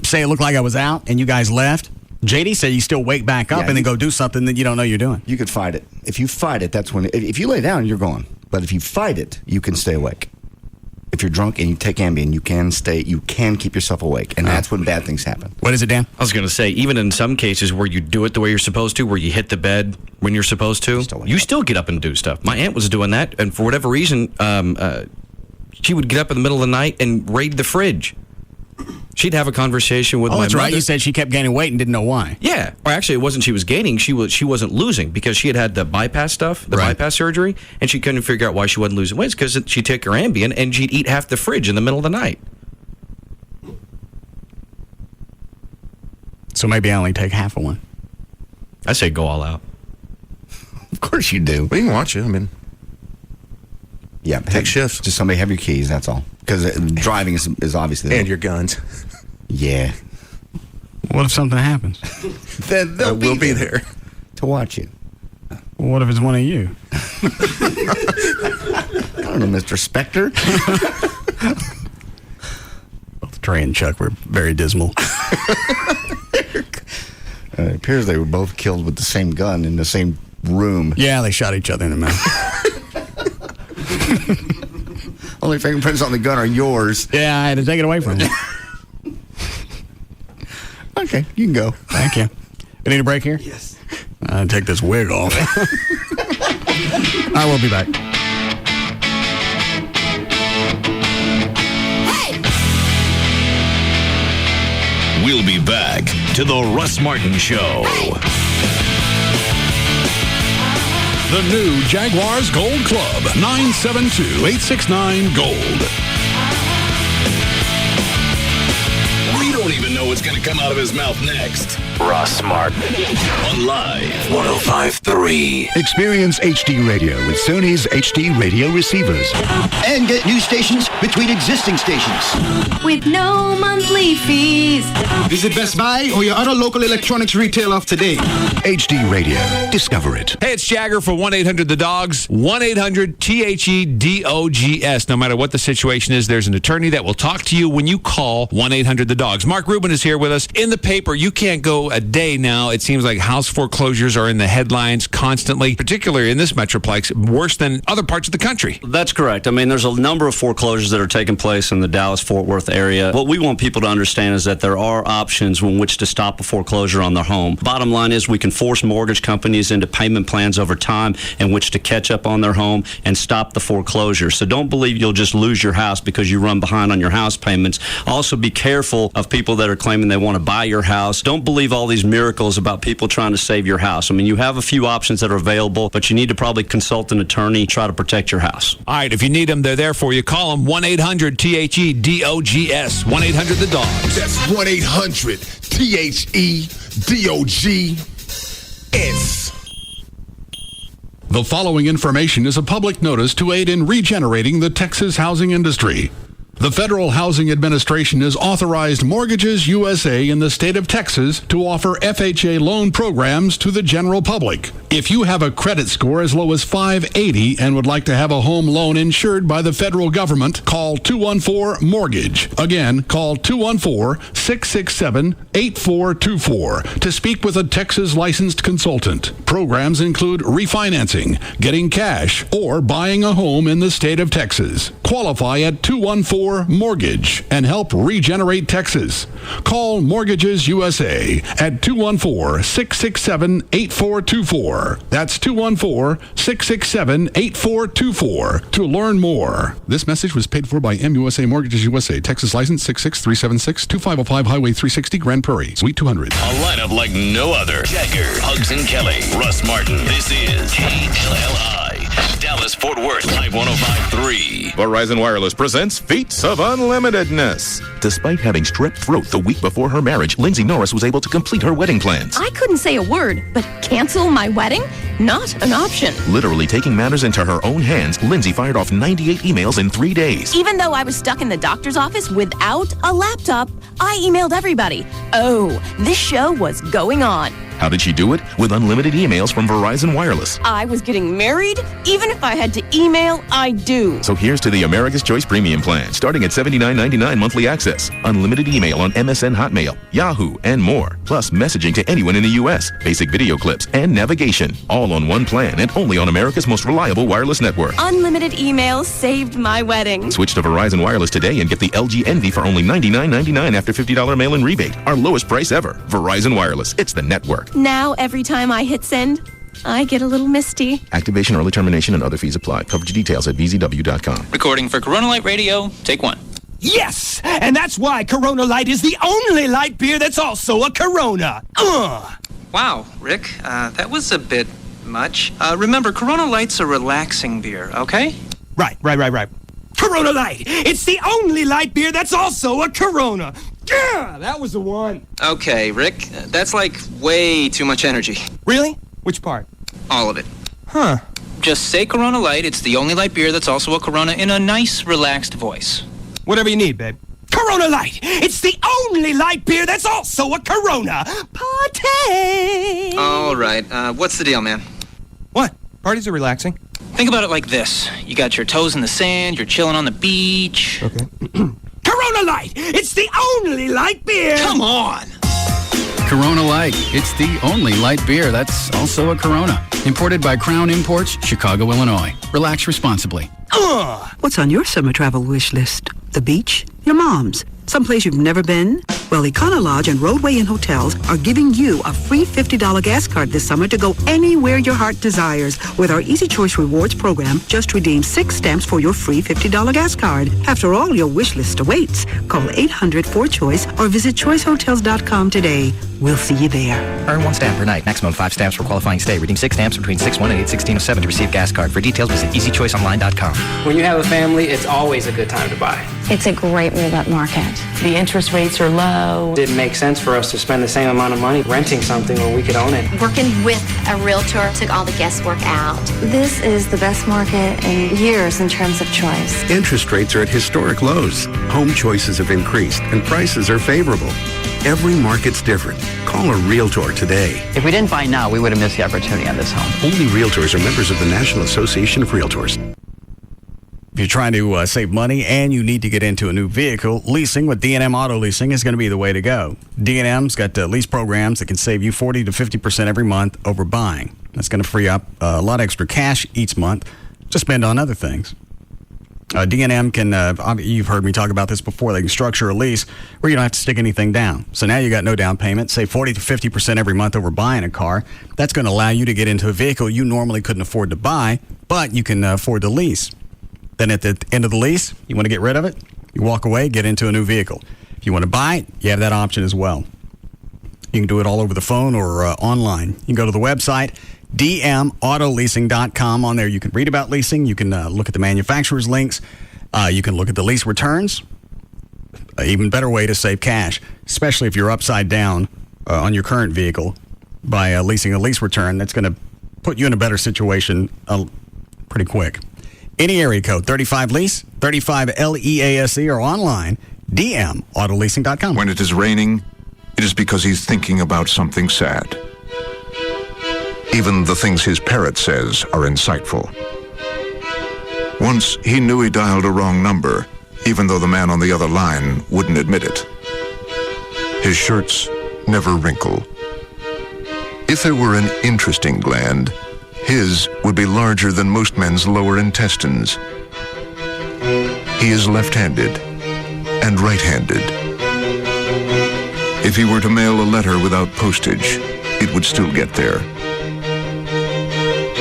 say it looked like I was out and you guys left, JD said you still wake back up and then go do something that you don't know you're doing. You could fight it. If you fight it, that's when. If you lay down, you're gone. But if you fight it, you can stay awake. If you're drunk and you take Ambien, you can keep yourself awake, and that's when bad things happen. What is it, Dan? I was going to say, even in some cases where you do it the way you're supposed to, where you hit the bed when you're supposed to, you still get up and do stuff. My aunt was doing that, and for whatever reason, she would get up in the middle of the night and raid the fridge. She'd have a conversation with my that's mother. right. You said she kept gaining weight and didn't know why. Yeah. Or actually, it wasn't she was gaining. She wasn't losing, because she had the bypass stuff, bypass surgery, and she couldn't figure out why she wasn't losing weight. It's because she'd take her Ambien and she'd eat half the fridge in the middle of the night. So maybe I only take half of one. I say go all out. Of course you do. We can watch you. I mean, yeah, take shifts. Just somebody have your keys. That's all. Because driving is obviously and your guns. Yeah. What if something happens? Then we'll be there to watch you. Well, what if it's one of you? I don't know, Mr. Spectre. Both Trey and Chuck were very dismal. It appears they were both killed with the same gun in the same room. Yeah, they shot each other in the mouth. Only fingerprints on the gun are yours. Yeah, I had to take it away from you. Okay, you can go. Thank you. We need a break here? Yes. Take this wig off. I will be back. We'll be back to the Russ Martin Show. The new Jaguars Gold Club, 972-869-GOLD. We don't even know what's going to come out of his mouth next. Russ Martin on Live 105.3. Experience HD radio with Sony's HD radio receivers. And get new stations between existing stations. With no monthly fees. Visit Best Buy or your other local electronics retailer today. HD radio. Discover it. Hey, it's Jagger for 1-800-THE-DOGS. 1-800-THEDOGS. No matter what the situation is, there's an attorney that will talk to you when you call 1-800-THE-DOGS. Mark Rubin is here with us. In the paper, you can't go a day now. It seems like house foreclosures are in the headlines constantly, particularly in this metroplex, worse than other parts of the country. That's correct. I mean, there's a number of foreclosures that are taking place in the Dallas-Fort Worth area. What we want people to understand is that there are options in which to stop a foreclosure on their home. Bottom line is we can force mortgage companies into payment plans over time in which to catch up on their home and stop the foreclosure. So don't believe you'll just lose your house because you run behind on your house payments. Also be careful of people that are claiming they they want to buy your house. Don't believe all these miracles about people trying to save your house. I mean, you have a few options that are available, but you need to probably consult an attorney, try to protect your house. All right, if you need them, they're there for you. Call them 1-800-THEDOGS. 1-800-THE-DOGS. That's 1-800-THEDOGS. The following information is a public notice to aid in regenerating the Texas housing industry. The Federal Housing Administration has authorized Mortgages USA in the state of Texas to offer FHA loan programs to the general public. If you have a credit score as low as 580 and would like to have a home loan insured by the federal government, call 214-MORTGAGE. Again, call 214-667-8424 to speak with a Texas licensed consultant. Programs include refinancing, getting cash, or buying a home in the state of Texas. Qualify at 214-MORTGAGE and help regenerate Texas. Call Mortgages USA at 214-667-8424. That's 214-667-8424 to learn more. This message was paid for by MUSA Mortgages USA, Texas license 66376-2505 Highway 360, Grand Prairie, Suite 200. A lineup like no other. Jagger, Hugs and Kelly, Russ Martin. This is KLLI, Dallas Fort Worth, Live 105.3. Verizon Wireless presents Feats of Unlimitedness. Despite having strep throat the week before her marriage, Lindsay Norris was able to complete her wedding plans. I couldn't say a word, but cancel my wedding? Not an option. Literally taking matters into her own hands, Lindsay fired off 98 emails in 3 days. Even though I was stuck in the doctor's office without a laptop, I emailed everybody. Oh, this show was going on. How did she do it? With unlimited emails from Verizon Wireless. I was getting married. Even if I had to email, I do. So here's to the America's Choice Premium Plan, starting at $79.99 monthly access. Unlimited email on MSN Hotmail, Yahoo, and more. Plus messaging to anyone in the U.S., basic video clips, and navigation. All on one plan and only on America's most reliable wireless network. Unlimited emails saved my wedding. Switch to Verizon Wireless today and get the LG Envy for only $99.99 after $50 mail-in rebate. Our lowest price ever. Verizon Wireless. It's the network. Now, every time I hit send, I get a little misty. Activation, early termination, and other fees apply. Coverage details at VZW.com. Recording for Corona Light Radio, take one. Yes! And that's why Corona Light is the only light beer that's also a Corona. Wow, Rick, that was a bit much. Remember, Corona Light's a relaxing beer, okay? Right. Corona Light! It's the only light beer that's also a Corona. Yeah, that was the one. Okay, Rick, that's like way too much energy. Really? Which part? All of it. Huh. Just say Corona Light, it's the only light beer that's also a Corona in a nice, relaxed voice. Whatever you need, babe. Corona Light! It's the only light beer that's also a Corona. Party! All right, what's the deal, man? What? Parties are relaxing. Think about it like this. You got your toes in the sand, you're chilling on the beach. Okay. Corona Light! It's the only light beer! Come on! Corona Light. It's the only light beer that's also a Corona. Imported by Crown Imports, Chicago, Illinois. Relax responsibly. What's on your summer travel wish list? The beach? Your mom's? Someplace you've never been? Well, Econo Lodge and Roadway Inn Hotels are giving you a free $50 gas card this summer to go anywhere your heart desires. With our Easy Choice Rewards program, just redeem 6 stamps for your free $50 gas card. After all, your wish list awaits. Call 800-4CHOICE or visit choicehotels.com today. We'll see you there. Earn 1 stamp per night. Maximum 5 stamps for qualifying stay. Redeem 6 stamps between 6/1 and 8/16/07 to receive gas card. For details, visit easychoiceonline.com. When you have a family, it's always a good time to buy. It's a great move-up market. The interest rates are low. It didn't make sense for us to spend the same amount of money renting something when we could own it. Working with a realtor took all the guesswork out. This is the best market in years in terms of choice. Interest rates are at historic lows. Home choices have increased and prices are favorable. Every market's different. Call a realtor today. If we didn't buy now, we would have missed the opportunity on this home. Only realtors are members of the National Association of Realtors. If you're trying to save money and you need to get into a new vehicle, leasing with D&M Auto Leasing is going to be the way to go. D&M's got lease programs that can save you 40 to 50% every month over buying. That's going to free up a lot of extra cash each month to spend on other things. D&M can, you've heard me talk about this before, they can structure a lease where you don't have to stick anything down. So now you got no down payment, save 40 to 50% every month over buying a car. That's going to allow you to get into a vehicle you normally couldn't afford to buy, but you can afford to lease. Then at the end of the lease, you want to get rid of it, you walk away, get into a new vehicle. If you want to buy it, you have that option as well. You can do it all over the phone or online. You can go to the website, dmautoleasing.com. On there, you can read about leasing. You can look at the manufacturer's links. You can look at the lease returns. An even better way to save cash, especially if you're upside down on your current vehicle by leasing a lease return. That's going to put you in a better situation pretty quick. Any area code, 35LEASE, 35LEASE, or online, dmautoleasing.com. When it is raining, it is because he's thinking about something sad. Even the things his parrot says are insightful. Once, he knew he dialed a wrong number, even though the man on the other line wouldn't admit it. His shirts never wrinkle. If there were an interesting gland, his would be larger than most men's lower intestines. He is left-handed and right-handed. If he were to mail a letter without postage, it would still get there.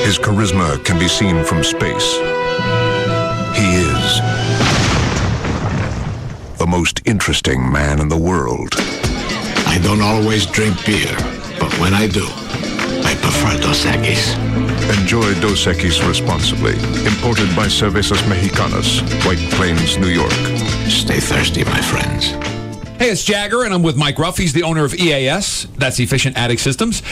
His charisma can be seen from space. He is the most interesting man in the world. I don't always drink beer, but when I do, I prefer Dos Equis. Enjoy Dos Equis responsibly. Imported by Cervezas Mexicanas, White Plains, New York. Stay thirsty, my friends. Hey, it's Jagger, and I'm with Mike Ruff. He's the owner of EAS. That's Efficient Attic Systems.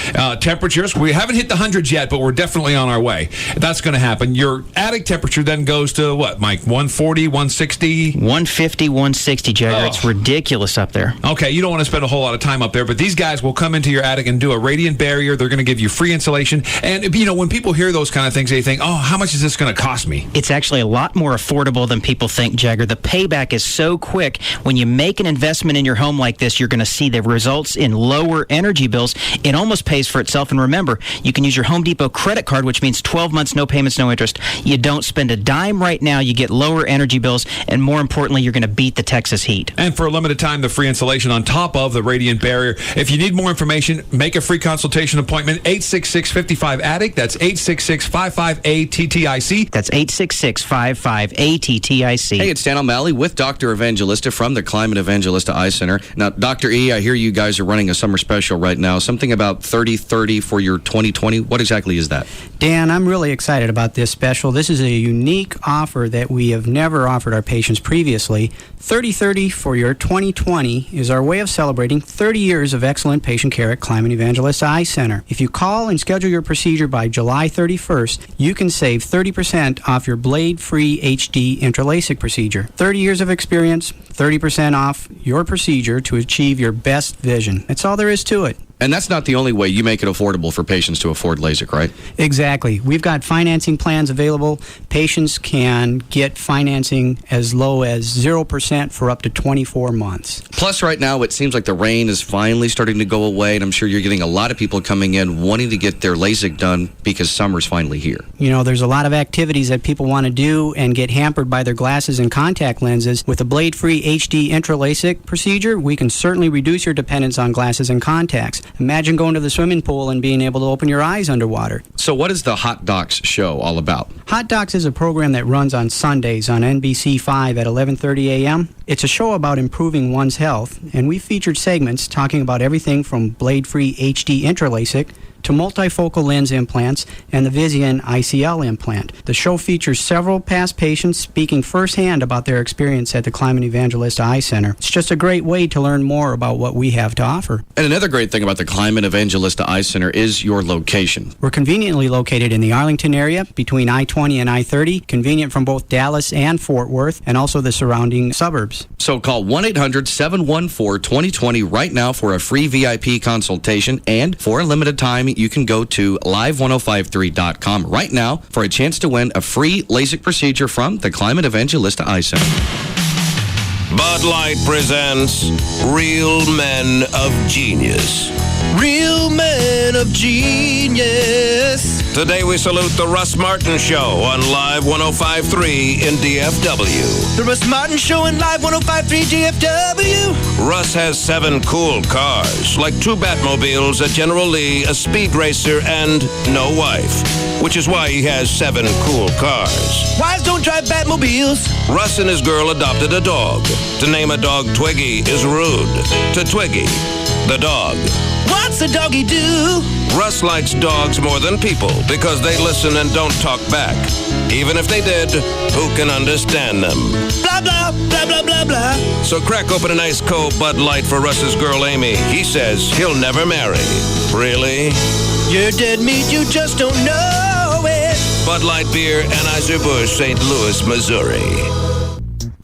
Temperatures, we haven't hit the 100s yet, but we're definitely on our way. That's going to happen. Your attic temperature then goes to what, Mike? 140, 160? 150, 160, Jagger. It's ridiculous up there. Okay, you don't want to spend a whole lot of time up there, but these guys will come into your attic and do a radiant barrier. They're going to give you free insulation. And, you know, when people hear those kind of things, they think, oh, how much is this going to cost me? It's actually a lot more affordable than people think, Jagger. The payback is so quick. When you make an investment in your home like this, you're going to see the results in lower energy bills. It almost pays for itself. And remember, you can use your Home Depot credit card, which means 12 months, no payments, no interest. You don't spend a dime right now. You get lower energy bills. And more importantly, you're going to beat the Texas heat. And for a limited time, the free insulation on top of the radiant barrier. If you need more information, make a free consultation appointment. 866-55-ATTIC. That's 866-55-ATTIC. That's 866-55-ATTIC. Hey, it's Dan O'Malley with Dr. Evangelista from the Climate Evangelista Eye Center. Now, Dr. E, I hear you guys are running a summer special right now, something about 30-30 for your 2020. What exactly is that? Dan, I'm really excited about this special. This is a unique offer that we have never offered our patients previously. 30-30 for your 2020 is our way of celebrating 30 years of excellent patient care at Climate Evangelista Eye Center. If you call and schedule your procedure by July 31st, you can save 30% off your blade-free HD intralasic procedure. 30 years of experience, 30% off your procedure to achieve your best vision. That's all there is to it. And that's not the only way you make it affordable for patients to afford LASIK, right? Exactly. We've got financing plans available. Patients can get financing as low as 0% for up to 24 months. Plus, right now, it seems like the rain is finally starting to go away, and I'm sure you're getting a lot of people coming in wanting to get their LASIK done because summer's finally here. You know, there's a lot of activities that people want to do and get hampered by their glasses and contact lenses. With a blade-free HD intralasic procedure, we can certainly reduce your dependence on glasses and contacts. Imagine going to the swimming pool and being able to open your eyes underwater. So what is the Hot Docs show all about? Hot Docs is a program that runs on Sundays on NBC5 at 11:30 a.m. It's a show about improving one's health, and we featured segments talking about everything from blade-free HD intralasic to multifocal lens implants and the Visian ICL implant. The show features several past patients speaking firsthand about their experience at the Climate Evangelista Eye Center. It's just a great way to learn more about what we have to offer. And another great thing about the Climate Evangelista Eye Center is your location. We're conveniently located in the Arlington area between I-20 and I-30, convenient from both Dallas and Fort Worth, and also the surrounding suburbs. So call 1-800-714-2020 right now for a free VIP consultation, and for a limited time, you can go to live1053.com right now for a chance to win a free LASIK procedure from the Climate Evangelista Eye Center. Bud Light presents Real Men of Genius. Real men of genius. Today we salute the Russ Martin Show on Live 105.3 in DFW. The Russ Martin Show in Live 105.3 DFW. Russ has 7 cool cars, like 2 Batmobiles, a General Lee, a Speed Racer, and no wife, which is why he has 7 cool cars. Wives don't drive Batmobiles. Russ and his girl adopted a dog. To name a dog Twiggy is rude. To Twiggy, the dog. What's a doggy do? Russ likes dogs more than people because they listen and don't talk back. Even if they did, who can understand them? Blah, blah, blah, blah, blah, blah. So crack open an ice cold Bud Light for Russ's girl Amy. He says he'll never marry. Really? You're dead meat, you just don't know it. Bud Light Beer, Anheuser-Busch, St. Louis, Missouri.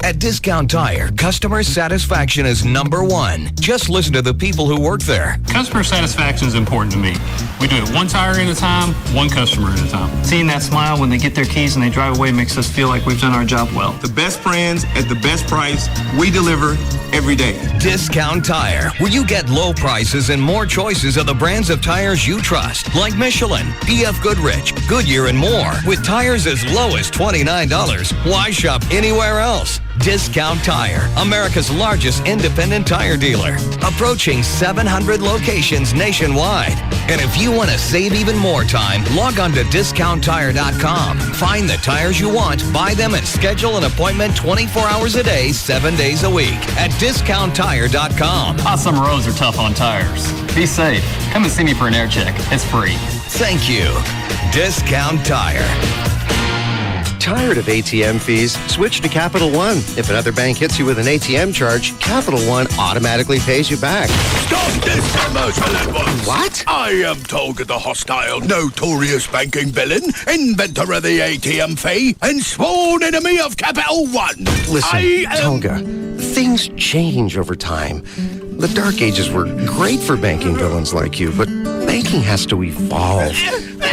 At Discount Tire, customer satisfaction is number 1. Just listen to the people who work there. Customer satisfaction is important to me. We do it one tire at a time, one customer at a time. Seeing that smile when they get their keys and they drive away makes us feel like we've done our job well. The best brands at the best price, we deliver every day. Discount Tire, where you get low prices and more choices of the brands of tires you trust, like Michelin, PF Goodrich, Goodyear, and more. With tires as low as $29, why shop anywhere else? Discount Tire, America's largest independent tire dealer. Approaching 700 locations nationwide. And if you want to save even more time, log on to DiscountTire.com. Find the tires you want, buy them, and schedule an appointment 24 hours a day, 7 days a week at DiscountTire.com. Hot summer roads are tough on tires. Be safe. Come and see me for an air check. It's free. Thank you. Discount Tire. Tired of ATM fees? Switch to Capital One. If another bank hits you with an ATM charge, Capital One automatically pays you back. Stop this commercial at once! What? I am Tolga the Hostile, notorious banking villain, inventor of the ATM fee, and sworn enemy of Capital One. Listen, Tolga, things change over time. The Dark Ages were great for banking villains like you, but banking has to evolve.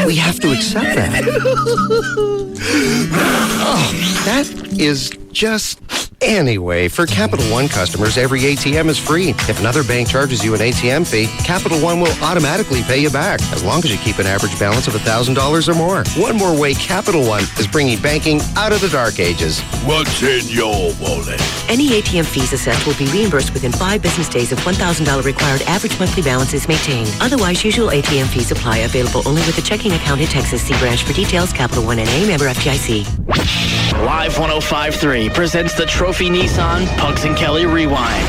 We have to accept that. Oh, that is just... Anyway, for Capital One customers, every ATM is free. If another bank charges you an ATM fee, Capital One will automatically pay you back, as long as you keep an average balance of $1,000 or more. One more way Capital One is bringing banking out of the Dark Ages. What's in your wallet? Any ATM fees assessed will be reimbursed within 5 business days if $1,000 required average monthly balance is maintained. Otherwise, usual ATM fees apply. Available only with a checking account in Texas. See branch for details. Capital One NA, member FDIC. Live 105.3 presents the Trophy Nissan Pugs and Kelly Rewind.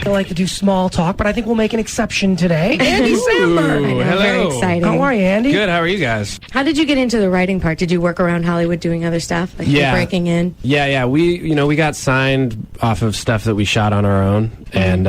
I like to do small talk, but I think we'll make an exception today. Andy Samberg. Hello. Very exciting. How are you, Andy? Good. How are you guys? How did you get into the writing part? Did you work around Hollywood doing other stuff, like breaking in? Yeah. We got signed off of stuff that we shot on our own, and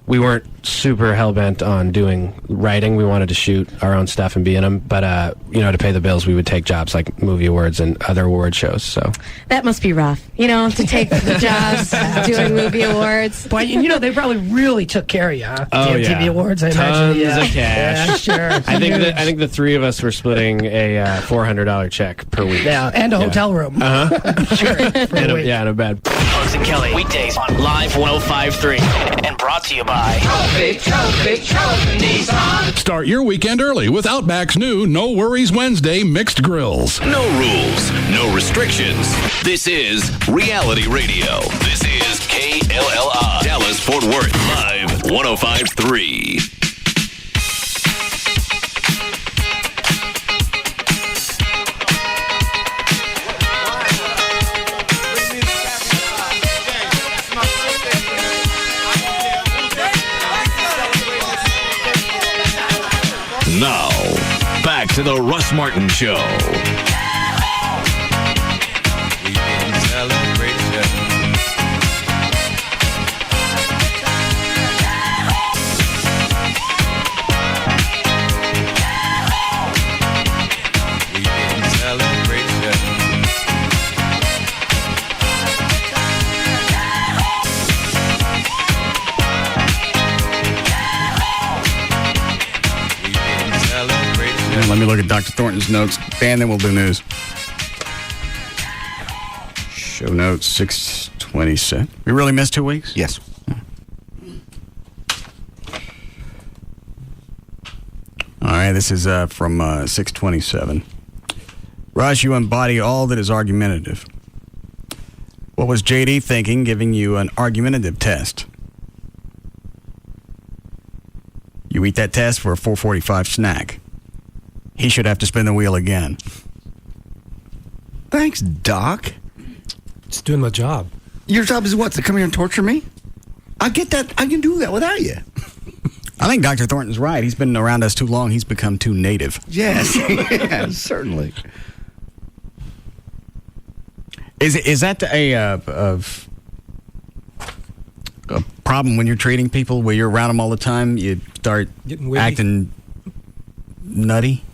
we weren't super hell-bent on doing writing. We wanted to shoot our own stuff and be in them, but to pay the bills, we would take jobs like movie awards and other award shows. So that must be rough, to take the jobs doing movie awards. But they probably really took care of you, huh? Oh, yeah. TV awards, I imagine. Yeah. Tons of cash. Yeah, sure. I think the 3 of us were splitting a $400 check per week. Yeah, and a hotel room. Sure. And a bed. Pugs and Kelly, weekdays on Live 105.3, and brought to you by Trophy Nissan. Start your weekend early with Outback's new No Worries Wednesday mixed grills. No rules, no restrictions. This is reality radio. This is KLLI, Dallas, Fort Worth, Live 105.3. Now, back to the Russ Martin Show. Let me look at Dr. Thornton's notes, and then we'll do news. Show notes 6/27. We really missed 2 weeks? Yes. All right, this is from 627. Russ, you embody all that is argumentative. What was JD thinking giving you an argumentative test? You eat that test for a 4:45 snack. He should have to spin the wheel again. Thanks, Doc. It's doing my job. Your job is what? To come here and torture me? I get that. I can do that without you. I think Dr. Thornton's right. He's been around us too long. He's become too native. Yes, yes, certainly. Is that a problem when you're treating people, where you're around them all the time? You start acting nutty?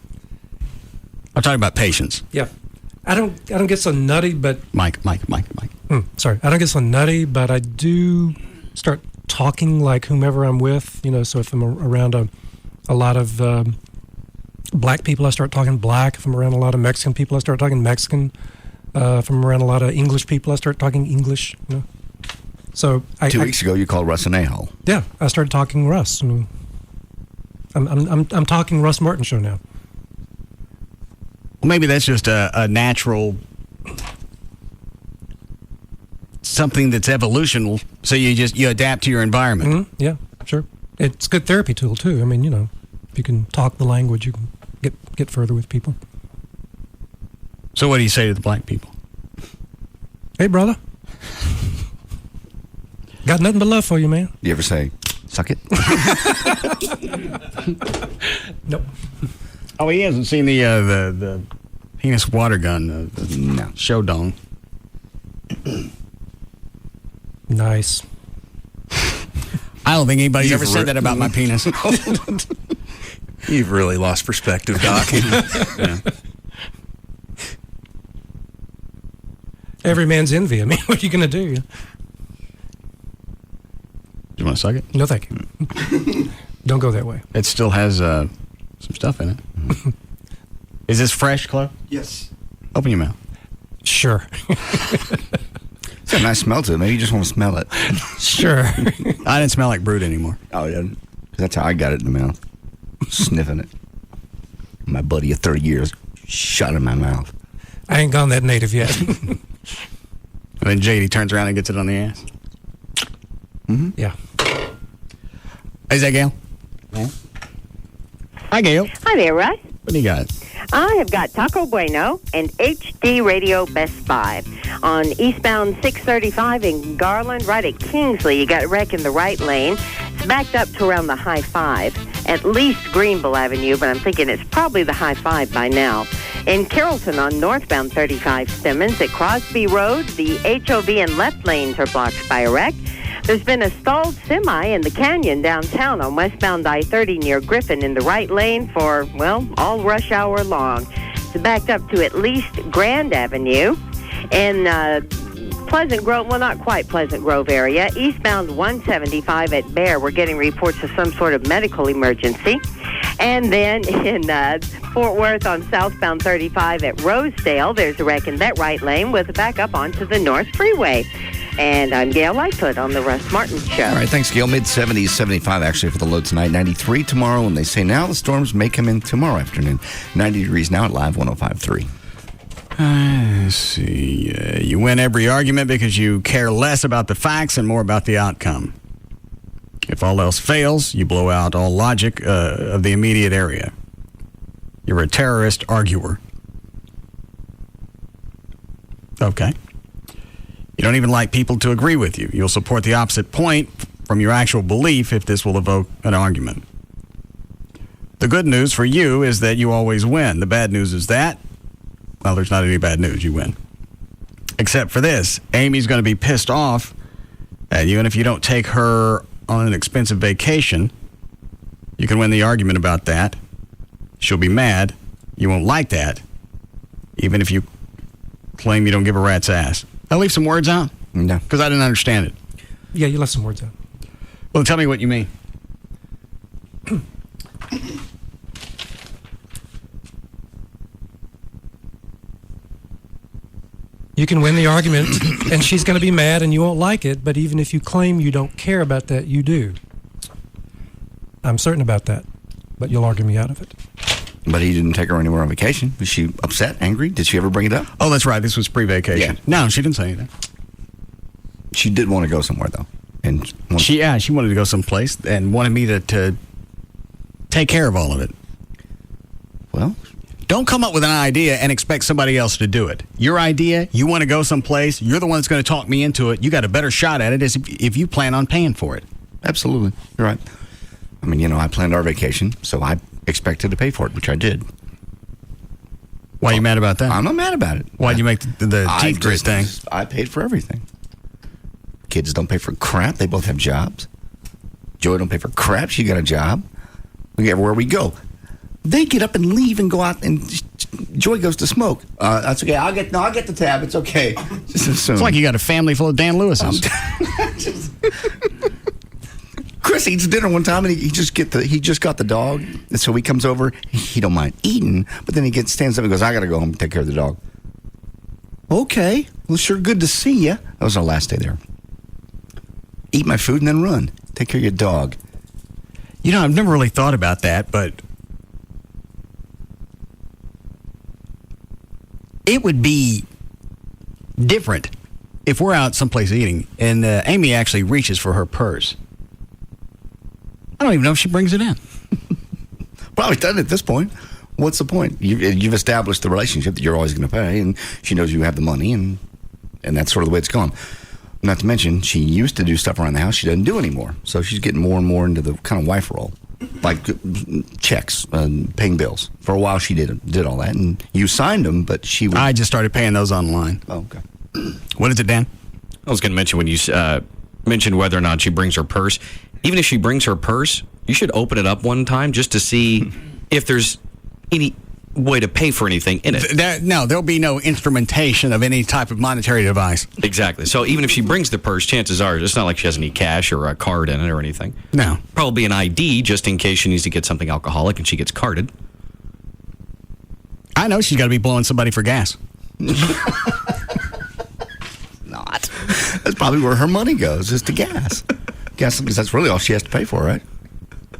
I'm talking about patients. Yeah. I don't get so nutty, but... Mike. Sorry. I don't get so nutty, but I do start talking like whomever I'm with. So if I'm around a lot of black people, I start talking black. If I'm around a lot of Mexican people, I start talking Mexican. If I'm around a lot of English people, I start talking English. So 2 weeks ago, you called Russ an a-hole. Yeah, I started talking Russ. I'm talking Russ Martin Show now. Well, maybe that's just a natural something that's evolutional. So you adapt to your environment. Mm-hmm. Yeah, sure. It's a good therapy tool too. I mean, if you can talk the language, you can get further with people. So what do you say to the black people? Hey, brother. Got nothing but love for you, man. You ever say, suck it? Nope. Oh, he hasn't seen the penis water gun, no. Show dong. Nice. I don't think anybody's ever said that about my penis. You've really lost perspective, Doc. Yeah. Every man's envy. I mean, what are you going to do? You want to suck it? No, thank you. Don't go that way. It still has some stuff in it. Is this fresh, Chloe? Yes. Open your mouth. Sure. It's got a nice smell to it. Maybe you just want to smell it. Sure. I didn't smell like brood anymore. Oh, yeah. That's how I got it in the mouth. Sniffing it. My buddy of 30 years shot in my mouth. I ain't gone that native yet. And then JD turns around and gets it on the ass. Mm-hmm. Yeah. Is that Gail? Yeah. Hi, Gail. Hi there, Russ. What do you got? I have got Taco Bueno and HD Radio Best Buy on eastbound 635 in Garland, right at Kingsley. You got a wreck in the right lane. It's backed up to around the High 5, at least Greenville Avenue, but I'm thinking it's probably the High 5 by now. In Carrollton on northbound 35 Simmons at Crosby Road, the HOV and left lanes are blocked by a wreck. There's been a stalled semi in the canyon downtown on westbound I-30 near Griffin in the right lane for, well, all rush hour long. It's backed up to at least Grand Avenue. In Pleasant Grove, well, not quite Pleasant Grove area, eastbound 175 at Bear, we're getting reports of some sort of medical emergency. And then in Fort Worth on southbound 35 at Rosedale, there's a wreck in that right lane with a backup onto the North Freeway. And I'm Gail Lightfoot on the Russ Martin Show. All right, thanks, Gail. Mid-70s, 75 actually for the low tonight. 93 tomorrow, and they say now the storms may come in tomorrow afternoon. 90 degrees now at Live 105.3. Let's see. You win every argument because you care less about the facts and more about the outcome. If all else fails, you blow out all logic of the immediate area. You're a terrorist arguer. Okay. You don't even like people to agree with you. You'll support the opposite point from your actual belief if this will evoke an argument. The good news for you is that you always win. The bad news is that, well, there's not any bad news. You win. Except for this. Amy's going to be pissed off at you, and if you don't take her on an expensive vacation, you can win the argument about that. She'll be mad. You won't like that, even if you claim you don't give a rat's ass. I'll leave some words out? No. Because I didn't understand it. Yeah, you left some words out. Well, tell me what you mean. You can win the argument, and she's going to be mad, and you won't like it, but even if you claim you don't care about that, you do. I'm certain about that. but you'll argue me out of it. But he didn't take her anywhere on vacation. Was she upset, angry? Did she ever bring it up? Oh, that's right. This was pre-vacation. Yeah. No, she didn't say anything. She did want to go somewhere, though. And she wanted to go someplace and wanted me to take care of all of it. Well, don't come up with an idea and expect somebody else to do it. Your idea, you want to go someplace, you're the one that's going to talk me into it. You got a better shot at it if you plan on paying for it. Absolutely. You're right. I mean, I planned our vacation, so I expected to pay for it, which I did. Why are you mad about that? I'm not mad about it. Why'd you make the teeth grit thing? I paid for everything. Kids don't pay for crap. They both have jobs. Joy don't pay for crap. She got a job. We get where we go. They get up and leave and go out, and Joy goes to smoke. That's okay. I'll get the tab. It's okay. It's like you got a family full of Dan Lewises. Chris eats dinner one time, and he just got the dog, and so he comes over. He don't mind eating, but then he stands up and goes, "I got to go home and take care of the dog." Okay, well, sure, good to see you. That was our last day there. Eat my food and then run. Take care of your dog. I've never really thought about that, but it would be different if we're out someplace eating and Amy actually reaches for her purse. I don't even know if she brings it in. Probably doesn't at this point. What's the point? You've established the relationship that you're always going to pay, and she knows you have the money, and that's sort of the way it's gone. Not to mention, she used to do stuff around the house she doesn't do anymore. So she's getting more and more into the kind of wife role, like checks, paying bills. For a while, she did all that, and you signed them, but she would... I just started paying those online. Oh, okay. What is it, Dan? I was going to mention when you mentioned whether or not she brings her purse. Even if she brings her purse, you should open it up one time just to see if there's any way to pay for anything in it. There'll be no instrumentation of any type of monetary device. Exactly. So even if she brings the purse, chances are it's not like she has any cash or a card in it or anything. No. Probably an ID just in case she needs to get something alcoholic and she gets carded. I know she's got to be blowing somebody for gas. Not. That's probably where her money goes, is to gas. Gas, because that's really all she has to pay for, right?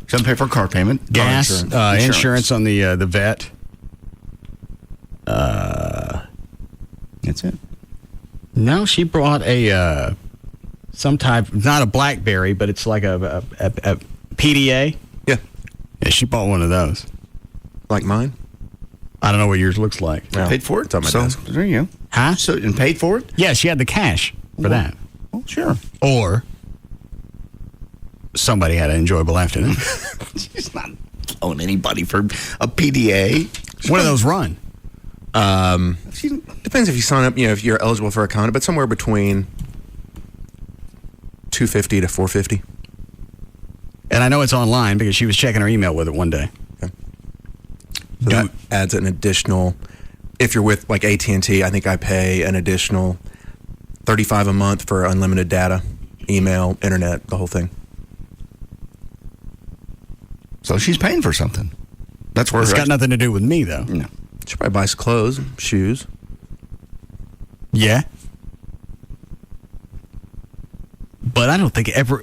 She doesn't pay for a car payment. Gas, insurance on the vet. That's it. No, she brought a some type, not a BlackBerry, but it's like a PDA. Yeah, she bought one of those. Like mine? I don't know what yours looks like. No. Paid for it? It's on my desk. There you go. Huh? So, and paid for it? Yeah, she had the cash for that. Well, sure. Or somebody had an enjoyable afternoon. She's not owing anybody for a PDA. What do those run? Depends if you sign up, if you're eligible for a condo, but somewhere between $250 to $450. And I know it's online because she was checking her email with it one day. Okay. So that adds an additional, if you're with like AT&T, I think I pay an additional $35 a month for unlimited data, email, internet, the whole thing. So she's paying for something. That's where it's got nothing to do with me, though. No. She probably buys clothes, shoes. Yeah. But I don't think ever,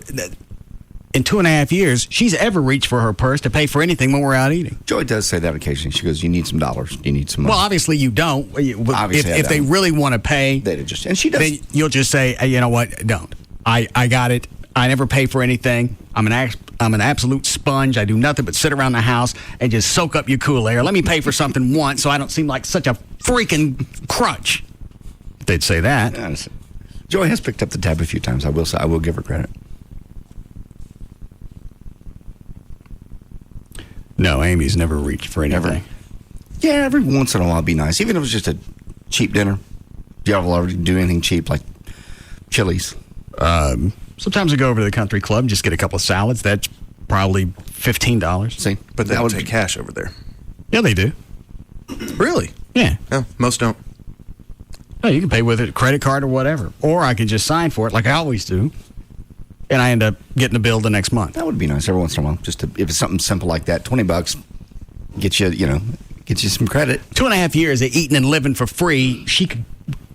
in 2.5 years, she's ever reached for her purse to pay for anything when we're out eating. Joy does say that occasionally. She goes, "You need some dollars. You need some money." Well, obviously you don't. If they really want to pay, they just, and she does. Then you'll just say, hey, you know what? Don't. I got it. I never pay for anything. I'm an absolute sponge. I do nothing but sit around the house and just soak up your cool air. Let me pay for something once so I don't seem like such a freaking crutch. They'd say that. Honestly. Joy has picked up the tab a few times. I will say, I will give her credit. No, Amy's never reached for anything. Never. Yeah, every once in a while it'd be nice. Even if it was just a cheap dinner. Do y'all ever do anything cheap like Chili's? Sometimes I go over to the country club and just get a couple of salads. That's probably $15. See? But they don't take cash over there. Yeah, they do. Really? Yeah. No, most don't. No, you can pay with a credit card or whatever. Or I can just sign for it like I always do. And I end up getting a bill the next month. That would be nice every once in a while. Just if it's something simple like that, $20 get you some credit. 2.5 years of eating and living for free, she could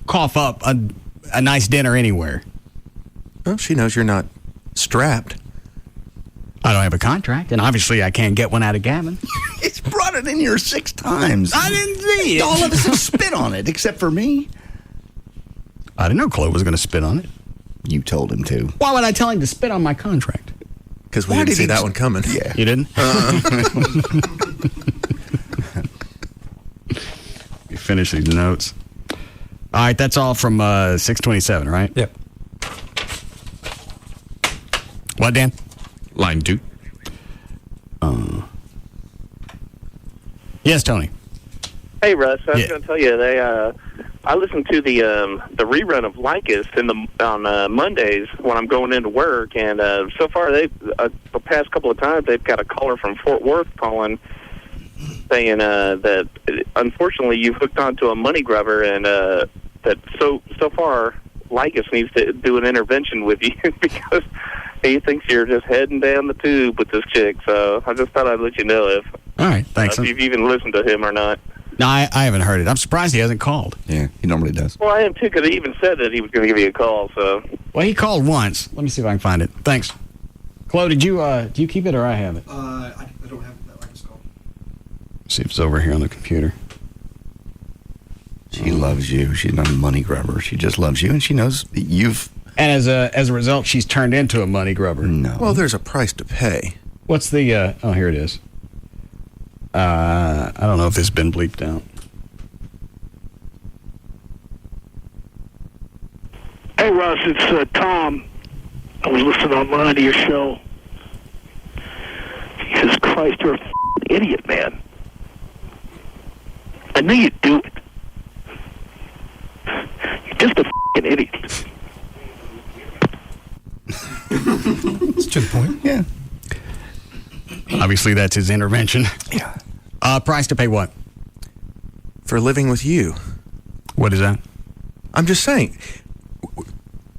cough up a nice dinner anywhere. Well, she knows you're not strapped. I don't have a contract, and obviously I can't get one out of Gavin. He's brought it in here 6 times. I didn't see it. All of us have spit on it, except for me. I didn't know Chloe was going to spit on it. You told him to. Why would I tell him to spit on my contract? Because we didn't see that one coming. Yeah. You didn't? You finish these notes. All right, that's all from 627, right? Yep. What, Dan? Line 2. Yes, Tony. Hey, Russ. I was Yeah. going to tell you, I listen to the rerun of Lycus on Mondays when I'm going into work, and so far the past couple of times they've got a caller from Fort Worth calling, saying that unfortunately you've hooked onto a money grubber, and that so far Lycus needs to do an intervention with you because he thinks you're just heading down the tube with this chick. So I just thought I'd let you know if All right, thanks. if you've even listened to him or not. No, I haven't heard it. I'm surprised he hasn't called. Yeah, he normally does. Well, I am too, because he even said that he was going to give you a call. So Well, he called once. Let me see if I can find it. Thanks. Chloe, did you keep it or I have it? I don't have that Lycus call. See if it's over here on the computer. She loves you. She's not a money grubber. She just loves you, and she knows that you've... And as a result, she's turned into a money grubber. No. Well, there's a price to pay. What's the... oh, here it is. I don't know if this has been bleeped out. Hey, Russ, it's Tom. I was listening online to your show. Jesus Christ, you're a f***ing idiot, man. I knew you'd do it. You're just a f***ing idiot. It's to the point. Yeah. Obviously, that's his intervention. Yeah. Price to pay what? For living with you. What is that? I'm just saying,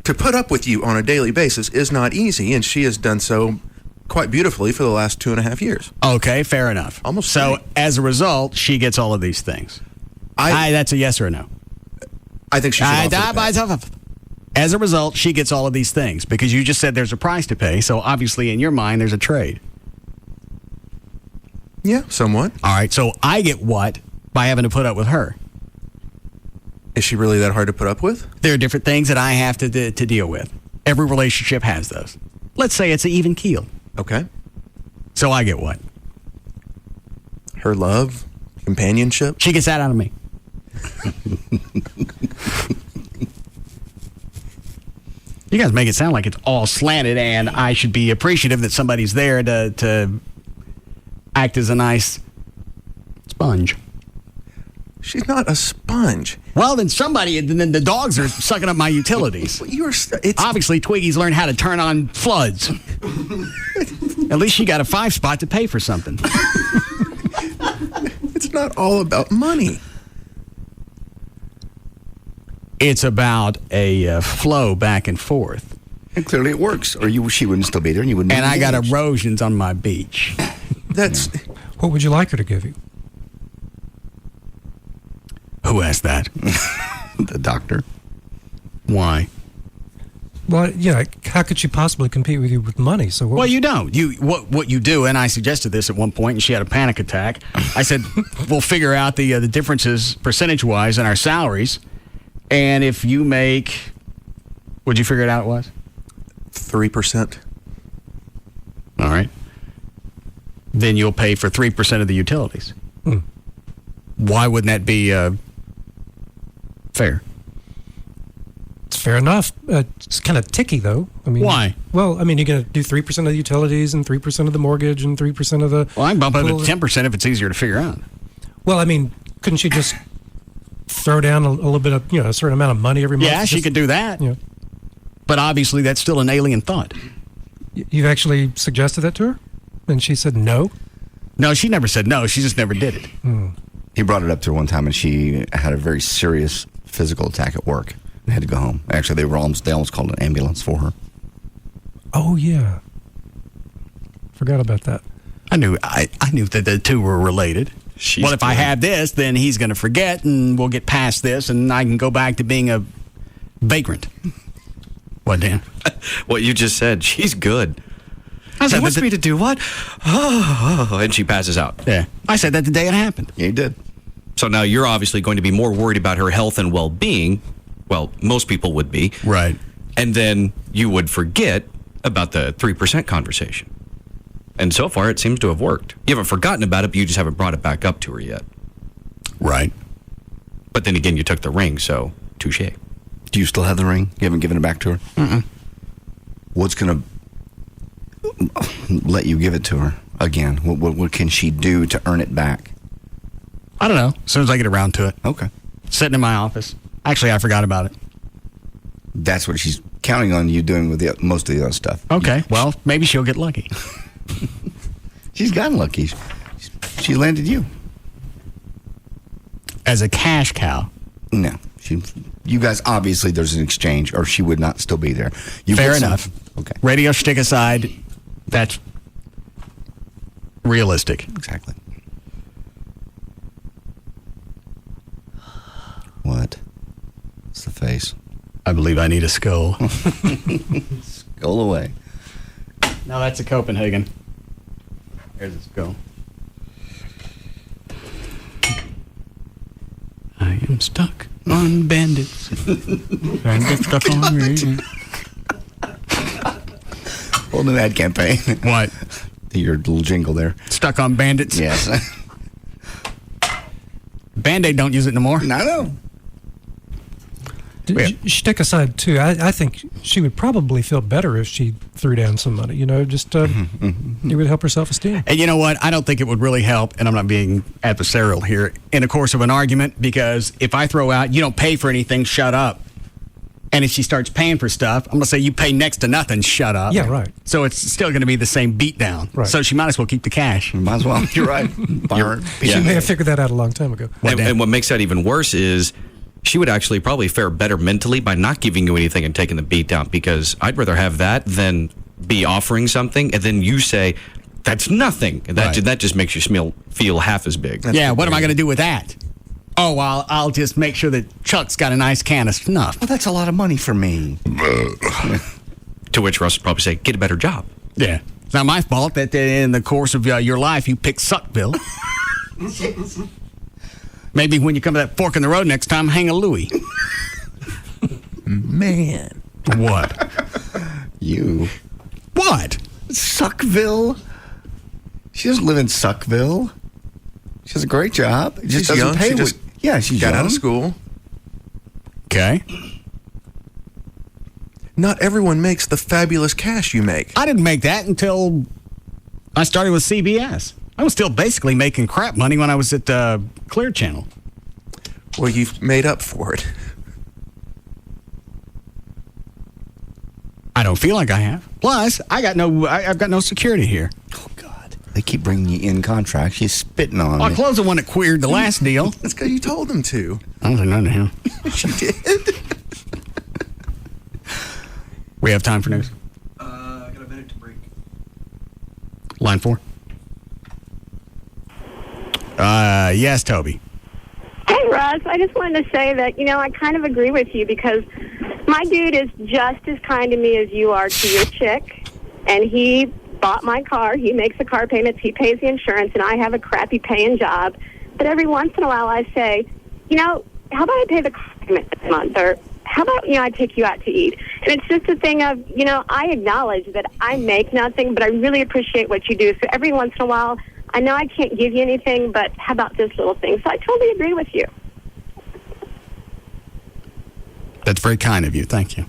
to put up with you on a daily basis is not easy, and she has done so quite beautifully for the last 2.5 years. Okay, fair enough. Almost so, three. as a result, she gets all of these things. That's a yes or a no. I think she should offer it back. As a result, she gets all of these things because you just said there's a price to pay. So obviously, in your mind, there's a trade. Yeah, somewhat. All right. So I get what by having to put up with her. Is she really that hard to put up with? There are different things that I have to deal with. Every relationship has those. Let's say it's an even keel. Okay. So I get what? Her love, companionship. She gets that out of me. You guys make it sound like it's all slanted and I should be appreciative that somebody's there to act as a nice sponge. She's not a sponge. Well, then then the dogs are sucking up my utilities. Obviously, Twiggy's learned how to turn on floods. At least she got a 5-spot to pay for something. It's not all about money. It's about a flow back and forth. And clearly it works, or she wouldn't still be there, and you wouldn't. And I got erosions on my beach. That's. What would you like her to give you? Who asked that? The doctor. Why? Well, yeah. How could she possibly compete with you with money? So well, you don't. What you do, and I suggested this at one point, and she had a panic attack. I said, we'll figure out the differences percentage-wise in our salaries, and if you make, what'd you figure it out it was? 3%. All right. Then you'll pay for 3% of the utilities. Why wouldn't that be fair? It's fair enough. It's kind of ticky, though. I mean, why? Well, I mean, you're going to do 3% of the utilities and 3% of the mortgage and 3% of the... Well, I can bump it to 10% if it's easier to figure out. Well, I mean, couldn't she just throw down a little bit of, a certain amount of money every month? Yeah, she could do that. Yeah. But obviously, that's still an alien thought. You've actually suggested that to her? And she said no? No, she never said no. She just never did it. He brought it up to her one time, and she had a very serious physical attack at work and had to go home. Actually, they almost called an ambulance for her. Oh, yeah. Forgot about that. I knew that the two were related. Well, if I have this, then he's going to forget, and we'll get past this, and I can go back to being a vagrant. What, Dan? What you just said. She's good. He wants me to do what? Oh, and she passes out. Yeah. I said that the day it happened. Yeah, you did. So now you're obviously going to be more worried about her health and well-being. Well, most people would be. Right. And then you would forget about the 3% conversation. And so far, it seems to have worked. You haven't forgotten about it, but you just haven't brought it back up to her yet. Right. But then again, you took the ring, so touche. Do you still have the ring? You haven't given it back to her? Mm-mm. What's going to let you give it to her again? What can she do to earn it back? I don't know. As soon as I get around to it. Okay. Sitting in my office. Actually, I forgot about it. That's what she's counting on you doing with most of the other stuff. Okay. Well, maybe she'll get lucky. She's gotten lucky. She landed you. As a cash cow? No. You guys, obviously, there's an exchange, or she would not still be there. Fair enough. Okay. Radio shtick aside, that's realistic. Exactly. What? What's the face? I believe I need a skull. Skull away. No, that's a Copenhagen. There's a skull. I am stuck on bandits. Bandits stuck on me. Whole new ad campaign. What? Your little jingle there. Stuck on bandits? Yes. Band-Aid don't use it no more. No. Shtick aside, too, I think she would probably feel better if she threw down some money. You know, just it would help her self-esteem. And you know what? I don't think it would really help, and I'm not being adversarial here, in the course of an argument, because if I throw out, you don't pay for anything, shut up. And if she starts paying for stuff, I'm going to say, you pay next to nothing, shut up. Yeah, right. So it's still going to be the same beatdown. Right. So she might as well keep the cash. Might as well. You're right. She may have figured that out a long time ago. And what makes that even worse is she would actually probably fare better mentally by not giving you anything and taking the beat down, because I'd rather have that than be offering something and then you say, that's nothing. And that just makes you feel half as big. Yeah, what am I going to do with that? Oh, well, I'll just make sure that Chuck's got a nice can of snuff. Well, that's a lot of money for me. To which Russ would probably say, get a better job. Yeah. It's not my fault that in the course of your life you picked Suckville. Maybe when you come to that fork in the road next time, hang a Louie. Man. What? You. What? Suckville? She doesn't live in Suckville. She has a great job. It just She's young. pay. She just she's got young. out of school. Okay. Not everyone makes the fabulous cash you make. I didn't make that until I started with CBS. I was still basically making crap money when I was at Clear Channel. Well, you've made up for it. I don't feel like I have. Plus, I've got no security here. Oh, God. They keep bringing you in contracts. She's spitting on Well, I me. closed the one that queered the last deal. That's because you told them to. I don't think none of him. She did. We have time for news. I got a minute to break. Line 4. Yes, Toby. Hey, Russ. I just wanted to say that, I kind of agree with you because my dude is just as kind to me as you are to your chick. And he bought my car. He makes the car payments. He pays the insurance. And I have a crappy paying job. But every once in a while I say, how about I pay the car payment this month? Or how about, I take you out to eat? And it's just a thing of, I acknowledge that I make nothing, but I really appreciate what you do. So every once in a while, I know I can't give you anything, but how about this little thing? So I totally agree with you. That's very kind of you. Thank you.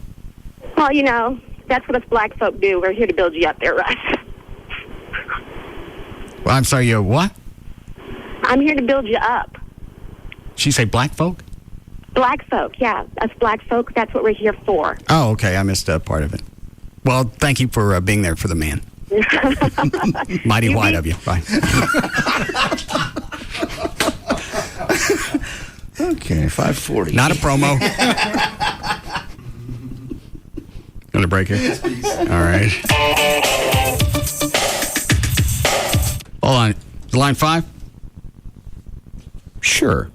Well, that's what us black folk do. We're here to build you up there, Russ. Well, I'm sorry, you're what? I'm here to build you up. She say black folk? Black folk, yeah. Us black folk, that's what we're here for. Oh, okay. I missed that part of it. Well, thank you for being there for the man. Mighty white of you. Bye. Okay, 5:40. Not a promo. Gonna break it? All right. Hold on. Is line 5? Sure.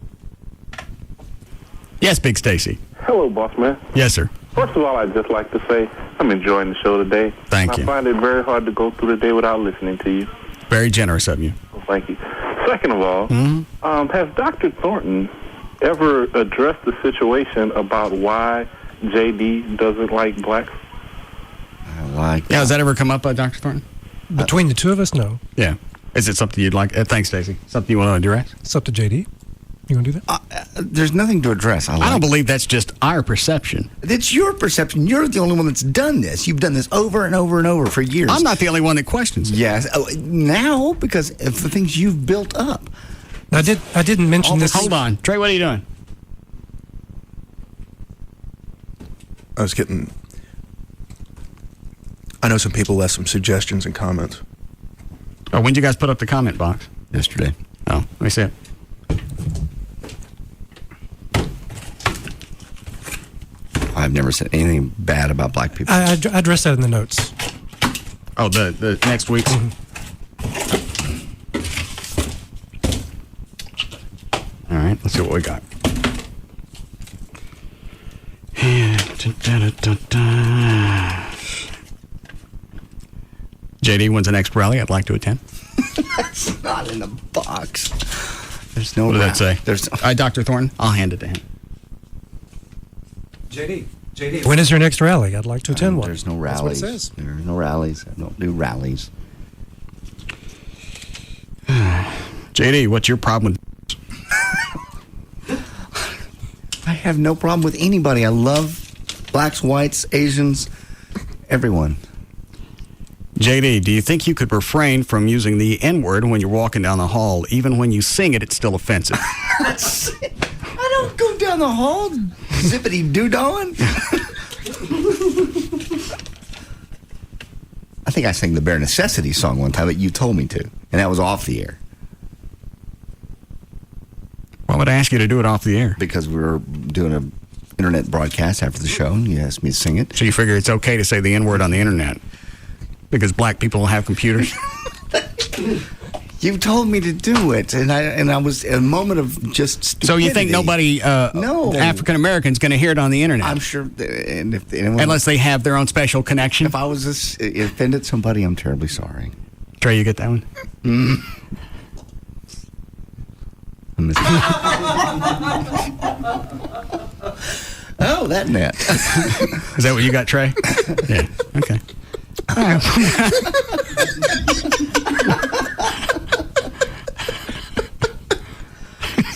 Yes, Big Stacy. Hello, boss man. Yes, sir. First of all, I'd just like to say I'm enjoying the show today. Thank you. I find it very hard to go through the day without listening to you. Very generous of you. Well, thank you. Second of all, has Dr. Thornton ever addressed the situation about why JD doesn't like blacks? Yeah, has that ever come up, Dr. Thornton? Between the two of us, no. Yeah. Is it something you'd like? Thanks, Stacey. Something you want to address? It's up to JD. You want to do that? There's nothing to address. I don't believe that's just our perception. It's your perception. You're the only one that's done this. You've done this over and over and over for years. I'm not the only one that questions it. Yes. Now, because of the things you've built up. I didn't mention this. Hold on. Trey, what are you doing? I was getting... I know some people left some suggestions and comments. Oh, when did you guys put up the comment box? Yesterday. Oh, let me see it. I've never said anything bad about black people. I addressed that in the notes. Oh, the next week? All right, let's see what we got. JD, when's the next rally I'd like to attend? That's not in the box. There's no. What did that say? There's. Dr. Thornton, I'll hand it to him. JD. When is your next rally? I'd like to attend one. There's no rallies. That's what it says. There's no rallies. I don't do rallies. JD, what's your problem with... I have no problem with anybody. I love blacks, whites, Asians, everyone. JD, do you think you could refrain from using the N-word when you're walking down the hall? Even when you sing it, it's still offensive. I don't go down the hall zippity-doo-dawing. I think I sang the Bare Necessities song one time, but you told me to, and that was off the air. Why would I ask you to do it off the air? Because we were doing an internet broadcast after the show, and you asked me to sing it. So you figure it's okay to say the N-word on the internet because black people have computers? You told me to do it, and I was in a moment of just stupidity. So you think nobody, no, African Americans, going to hear it on the internet? I'm sure, and if anyone, unless they have their own special connection. If I was offended somebody, I'm terribly sorry. Trey, you get that one? Oh, that net. Is that what you got, Trey? Yeah. Okay. All right.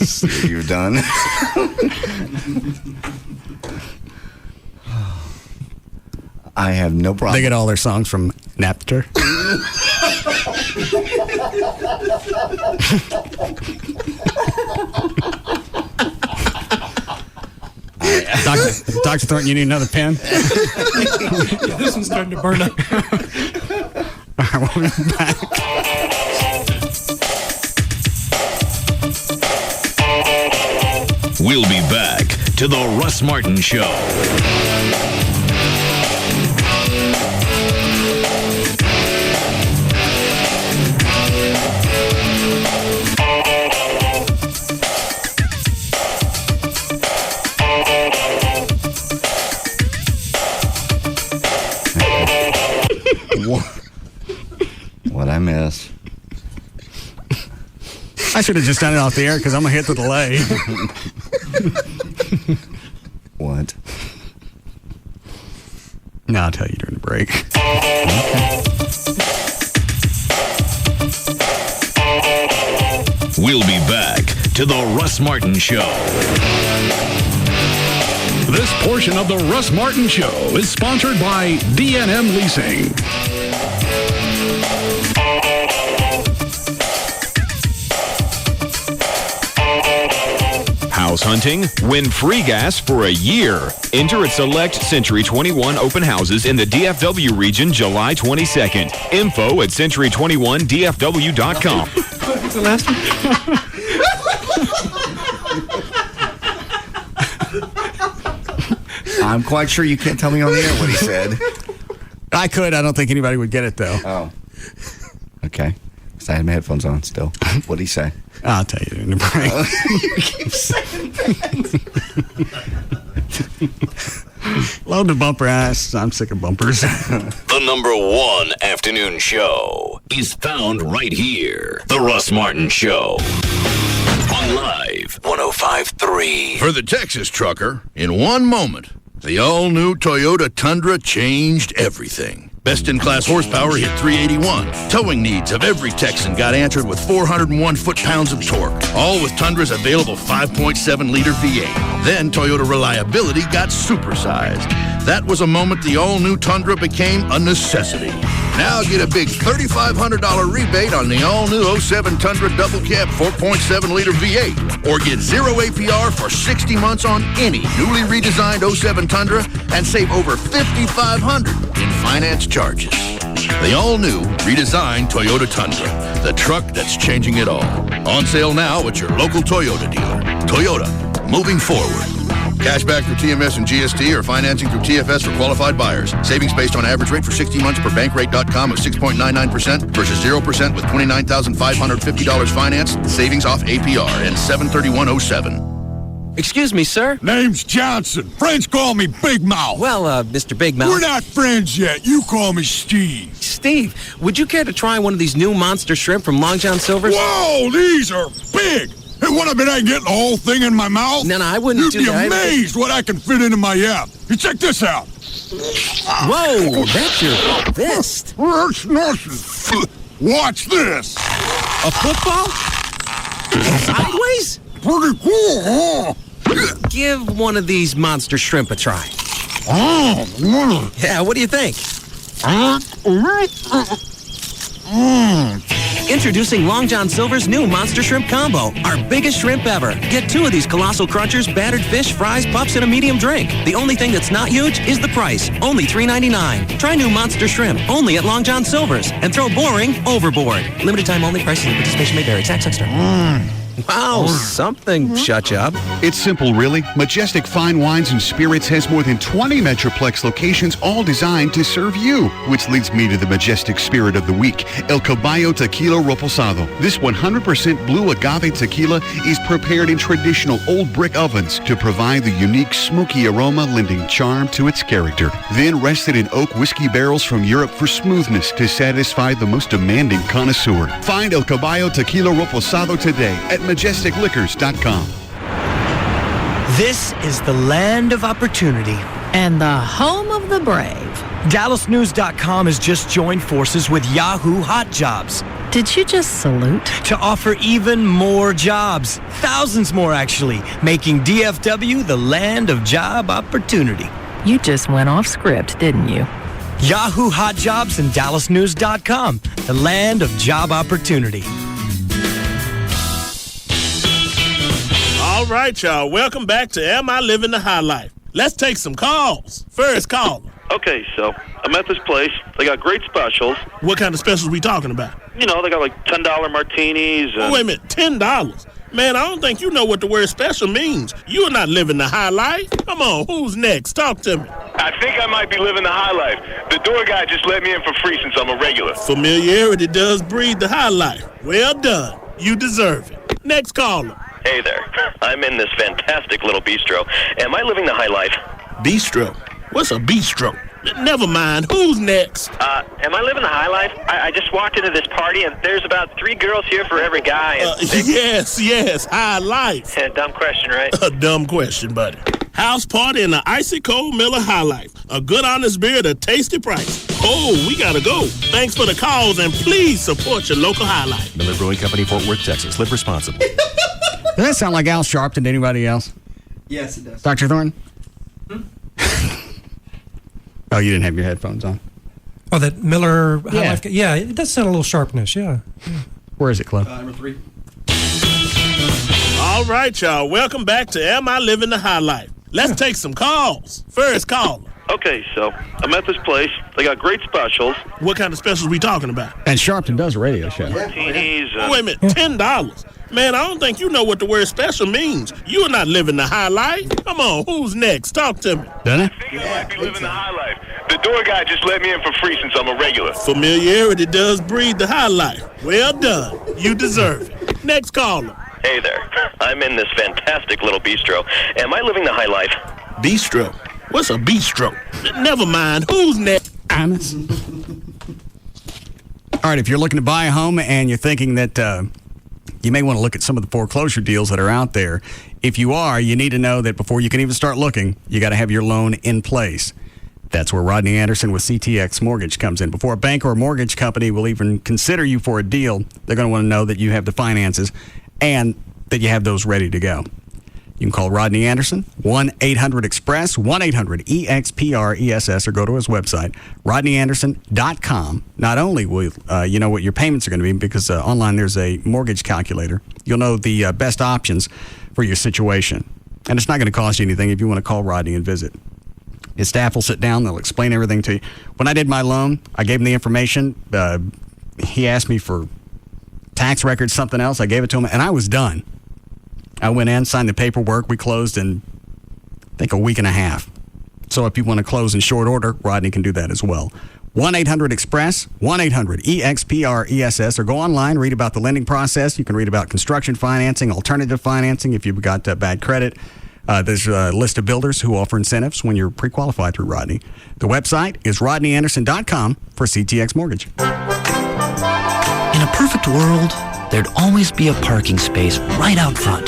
See what you've done. I have no problem. They get all their songs from Napster. Dr. Thornton, you need another pen? Yeah, this one's starting to burn up. All right, we'll be back. We'll be back to the Russ Martin Show. What I miss? I should have just done it off the air because I'm going to hit the delay. What? No, I'll tell you during the break. We'll be back to the Russ Martin Show. This portion of the Russ Martin Show is sponsored by D&M Leasing. House hunting? Win free gas for a year. Enter at select Century 21 open houses in the DFW region July 22nd. Info at century21dfw.com. What's the last one? I'm quite sure you can't tell me on the air what he said. I could. I don't think anybody would get it, though. Oh. Okay. Because I had my headphones on still. What'd he say? I'll tell you during the break. You keep saying that. Load the bumper ass. I'm sick of bumpers. The #1 afternoon show is found right here. The Russ Martin Show. On Live 105.3. For the Texas trucker, in one moment, the all-new Toyota Tundra changed everything. Best-in-class horsepower hit 381. Towing needs of every Texan got answered with 401 foot-pounds of torque. All with Tundra's available 5.7-liter V8. Then Toyota reliability got supersized. That was a moment the all-new Tundra became a necessity. Now get a big $3,500 rebate on the all-new 07 Tundra Double Cab 4.7-liter V8. Or get 0 APR for 60 months on any newly redesigned 07 Tundra and save over $5,500 in finance charges. The all-new, redesigned Toyota Tundra. The truck that's changing it all. On sale now at your local Toyota dealer. Toyota, moving forward. Cashback through TMS and GST or financing through TFS for qualified buyers. Savings based on average rate for 60 months per bankrate.com of 6.99% versus 0% with $29,550 financed. Savings off APR and 7/31/07. Excuse me, sir? Name's Johnson. Friends call me Big Mouth. Well, Mr. Big Mouth. We're not friends yet. You call me Steve. Steve, would you care to try one of these new monster shrimp from Long John Silver's? Whoa, these are big. Hey, what, I bet I can get the whole thing in my mouth? No, I wouldn't You'd be amazed what I can fit into my yap. Hey, check this out. Whoa, that's your fist. That's nothing. Watch this. A football? Sideways? Pretty cool, huh? Give one of these monster shrimp a try. Yeah, what do you think? Introducing Long John Silver's new Monster Shrimp Combo, our biggest shrimp ever. Get 2 of these colossal crunchers, battered fish, fries, puffs, and a medium drink. The only thing that's not huge is the price, only $3.99. Try new Monster Shrimp, only at Long John Silver's, and throw boring overboard. Limited time only, prices and participation may vary. Tax extra. Wow, something shut you up. It's simple, really. Majestic Fine Wines and Spirits has more than 20 Metroplex locations, all designed to serve you. Which leads me to the majestic spirit of the week, El Caballo Tequila Reposado. This 100% blue agave tequila is prepared in traditional old brick ovens to provide the unique smoky aroma lending charm to its character. Then rested in oak whiskey barrels from Europe for smoothness to satisfy the most demanding connoisseur. Find El Caballo Tequila Reposado today at MajesticLiquors.com. This is the land of opportunity. And the home of the brave. DallasNews.com has just joined forces with Yahoo Hot Jobs. Did you just salute? To offer even more jobs. Thousands more, actually. Making DFW the land of job opportunity. You just went off script, didn't you? Yahoo Hot Jobs and DallasNews.com. The land of job opportunity. All right, y'all. Welcome back to Am I Living the High Life? Let's take some calls. First caller. Okay, so I'm at this place. They got great specials. What kind of specials we talking about? You know, they got like $10 martinis. Oh, wait a minute. $10? Man, I don't think you know what the word special means. You are not living the high life. Come on, who's next? Talk to me. I think I might be living the high life. The door guy just let me in for free since I'm a regular. Familiarity does breed the high life. Well done. You deserve it. Next caller. Hey there. I'm in this fantastic little bistro. Am I living the high life? Bistro? What's a bistro? Never mind. Who's next? Am I living the high life? I just walked into this party, and there's about 3 girls here for every guy. Yes. High life. Dumb question, right? A dumb question, buddy. House party in the icy cold Miller High Life. A good honest beer at a tasty price. Oh, we gotta go. Thanks for the calls, and please support your local High Life. Miller Brewing Company, Fort Worth, Texas. Live responsibly. Does that sound like Al Sharpton to anybody else? Yes, it does. Dr. Thornton? Oh, you didn't have your headphones on. Oh, that Miller High Yeah. Life. Yeah, it does sound a little sharpness, yeah. Where is it, Cliff? Number 3. All right, y'all. Welcome back to Am I Living the High Life? Let's take some calls. First caller. Okay, so I'm at this place. They got great specials. What kind of specials we talking about? And Sharpton does a radio show. Martinis. Wait a minute. $10? Man, I don't think you know what the word special means. You are not living the high life. Come on, who's next? Talk to me. Doesn't it? I think I might be living the high life. The door guy just let me in for free since I'm a regular. Familiarity does breed the high life. Well done. You deserve it. Next caller. Hey there. I'm in this fantastic little bistro. Am I living the high life? Bistro? What's a bistro? Never mind. Who's next? Honest. All right, if you're looking to buy a home and you're thinking that you may want to look at some of the foreclosure deals that are out there, if you are, you need to know that before you can even start looking, you got to have your loan in place. That's where Rodney Anderson with CTX Mortgage comes in. Before a bank or a mortgage company will even consider you for a deal, they're going to want to know that you have the finances and that you have those ready to go. You can call Rodney Anderson, 1-800-EXPRESS, 1-800-EXPRESS, or go to his website, rodneyanderson.com. Not only will you know what your payments are going to be, because online there's a mortgage calculator, you'll know the best options for your situation. And it's not going to cost you anything if you want to call Rodney and visit. His staff will sit down, they'll explain everything to you. When I did my loan, I gave him the information. He asked me for tax records, something else. I gave it to him, and I was done. I went in, signed the paperwork. We closed in, I think, a week and a half. So if you want to close in short order, Rodney can do that as well. 1-800-EXPRESS, 1-800-EXPRESS, or go online, read about the lending process. You can read about construction financing, alternative financing if you've got bad credit. There's a list of builders who offer incentives when you're pre-qualified through Rodney. The website is rodneyanderson.com for CTX Mortgage. In a perfect world, there'd always be a parking space right out front.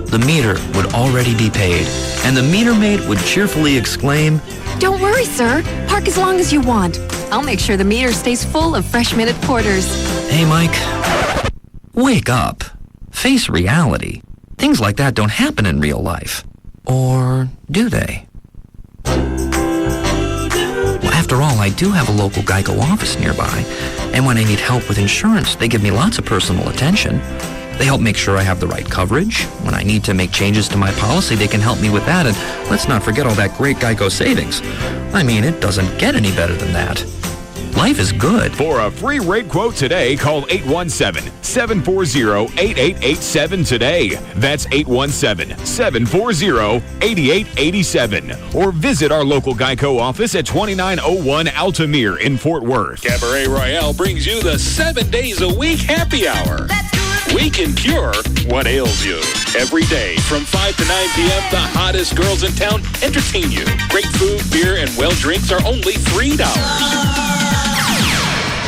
The meter would already be paid, and the meter maid would cheerfully exclaim, "Don't worry, sir. Park as long as you want. I'll make sure the meter stays full of fresh minute porters." "Hey, Mike, wake up. Face reality. Things like that don't happen in real life. Or do they?" Well, after all, I do have a local Geico office nearby, and when I need help with insurance, they give me lots of personal attention. They help make sure I have the right coverage. When I need to make changes to my policy, they can help me with that, and let's not forget all that great Geico savings. I mean, it doesn't get any better than that. Life is good. For a free rate quote today, call 817-740-8887 today. That's 817-740-8887. Or visit our local Geico office at 2901 Altamere in Fort Worth. Cabaret Royale brings you the 7 days a week happy hour. We can cure what ails you. Every day from 5 to 9 p.m., the hottest girls in town entertain you. Great food, beer, and well drinks are only $3.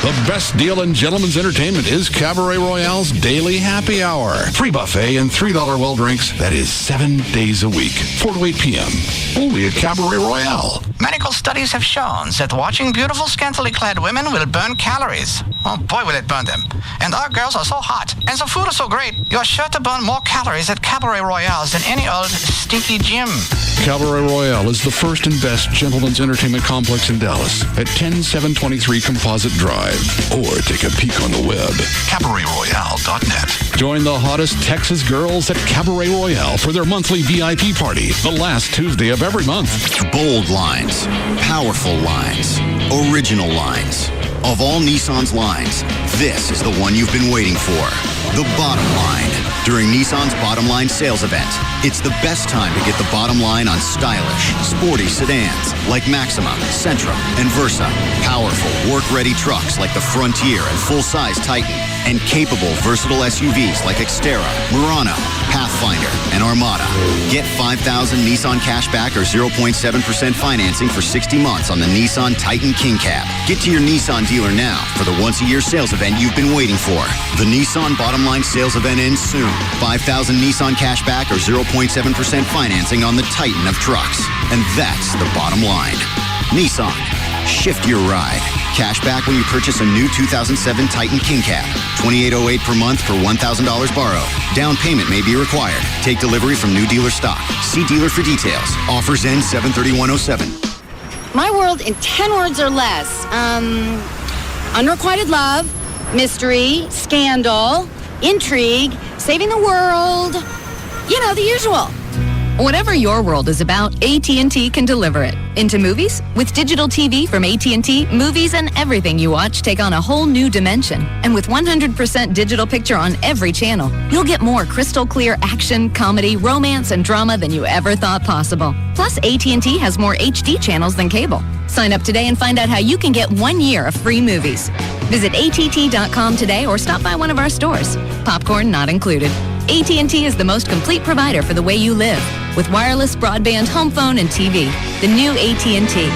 The best deal in gentlemen's entertainment is Cabaret Royale's Daily Happy Hour. Free buffet and $3 well drinks. That is 7 days a week, 4 to 8 p.m. Only at Cabaret Royale. Medical studies have shown that watching beautiful scantily clad women will burn calories. Oh boy, will it burn them. And our girls are so hot, and the food is so great, you're sure to burn more calories at Cabaret Royale than any old stinky gym. Cabaret Royale is the first and best gentlemen's entertainment complex in Dallas at 10723 Composite Drive. Or take a peek on the web, CabaretRoyale.net. Join the hottest Texas girls at Cabaret Royale for their monthly VIP party, the last Tuesday of every month. Bold lines, powerful lines, original lines. Of all Nissan's lines, this is the one you've been waiting for. The bottom line. During Nissan's Bottom Line sales event, it's the best time to get the bottom line on stylish, sporty sedans like Maxima, Sentra, and Versa. Powerful, work-ready trucks like the Frontier and full-size Titan. And capable, versatile SUVs like Xterra, Murano, Pathfinder, and Armada. Get 5,000 Nissan cashback or 0.7% financing for 60 months on the Nissan Titan King Cab. Get to your Nissan dealer now for the once-a-year sales event you've been waiting for. The Nissan Bottom Line sales event ends soon. 5,000 Nissan cashback or 0.7% financing on the Titan of trucks. And that's the bottom line. Nissan. Shift your ride. Cash back when you purchase a new 2007 Titan King Cab. $2,808 per month for $1,000 borrow. Down payment may be required. Take delivery from new dealer stock. See dealer for details. Offers end 7/31/07. My world in 10 words or less. Unrequited love, mystery, scandal, intrigue, saving the world. You know, the usual. Whatever your world is about, AT&T can deliver it. Into movies? With digital TV from AT&T, movies and everything you watch take on a whole new dimension. And with 100% digital picture on every channel, you'll get more crystal clear action, comedy, romance, and drama than you ever thought possible. Plus, AT&T has more HD channels than cable. Sign up today and find out how you can get 1 year of free movies. Visit att.com today or stop by one of our stores. Popcorn not included. AT&T is the most complete provider for the way you live. with wireless, broadband, home phone, and TV. The new AT&T.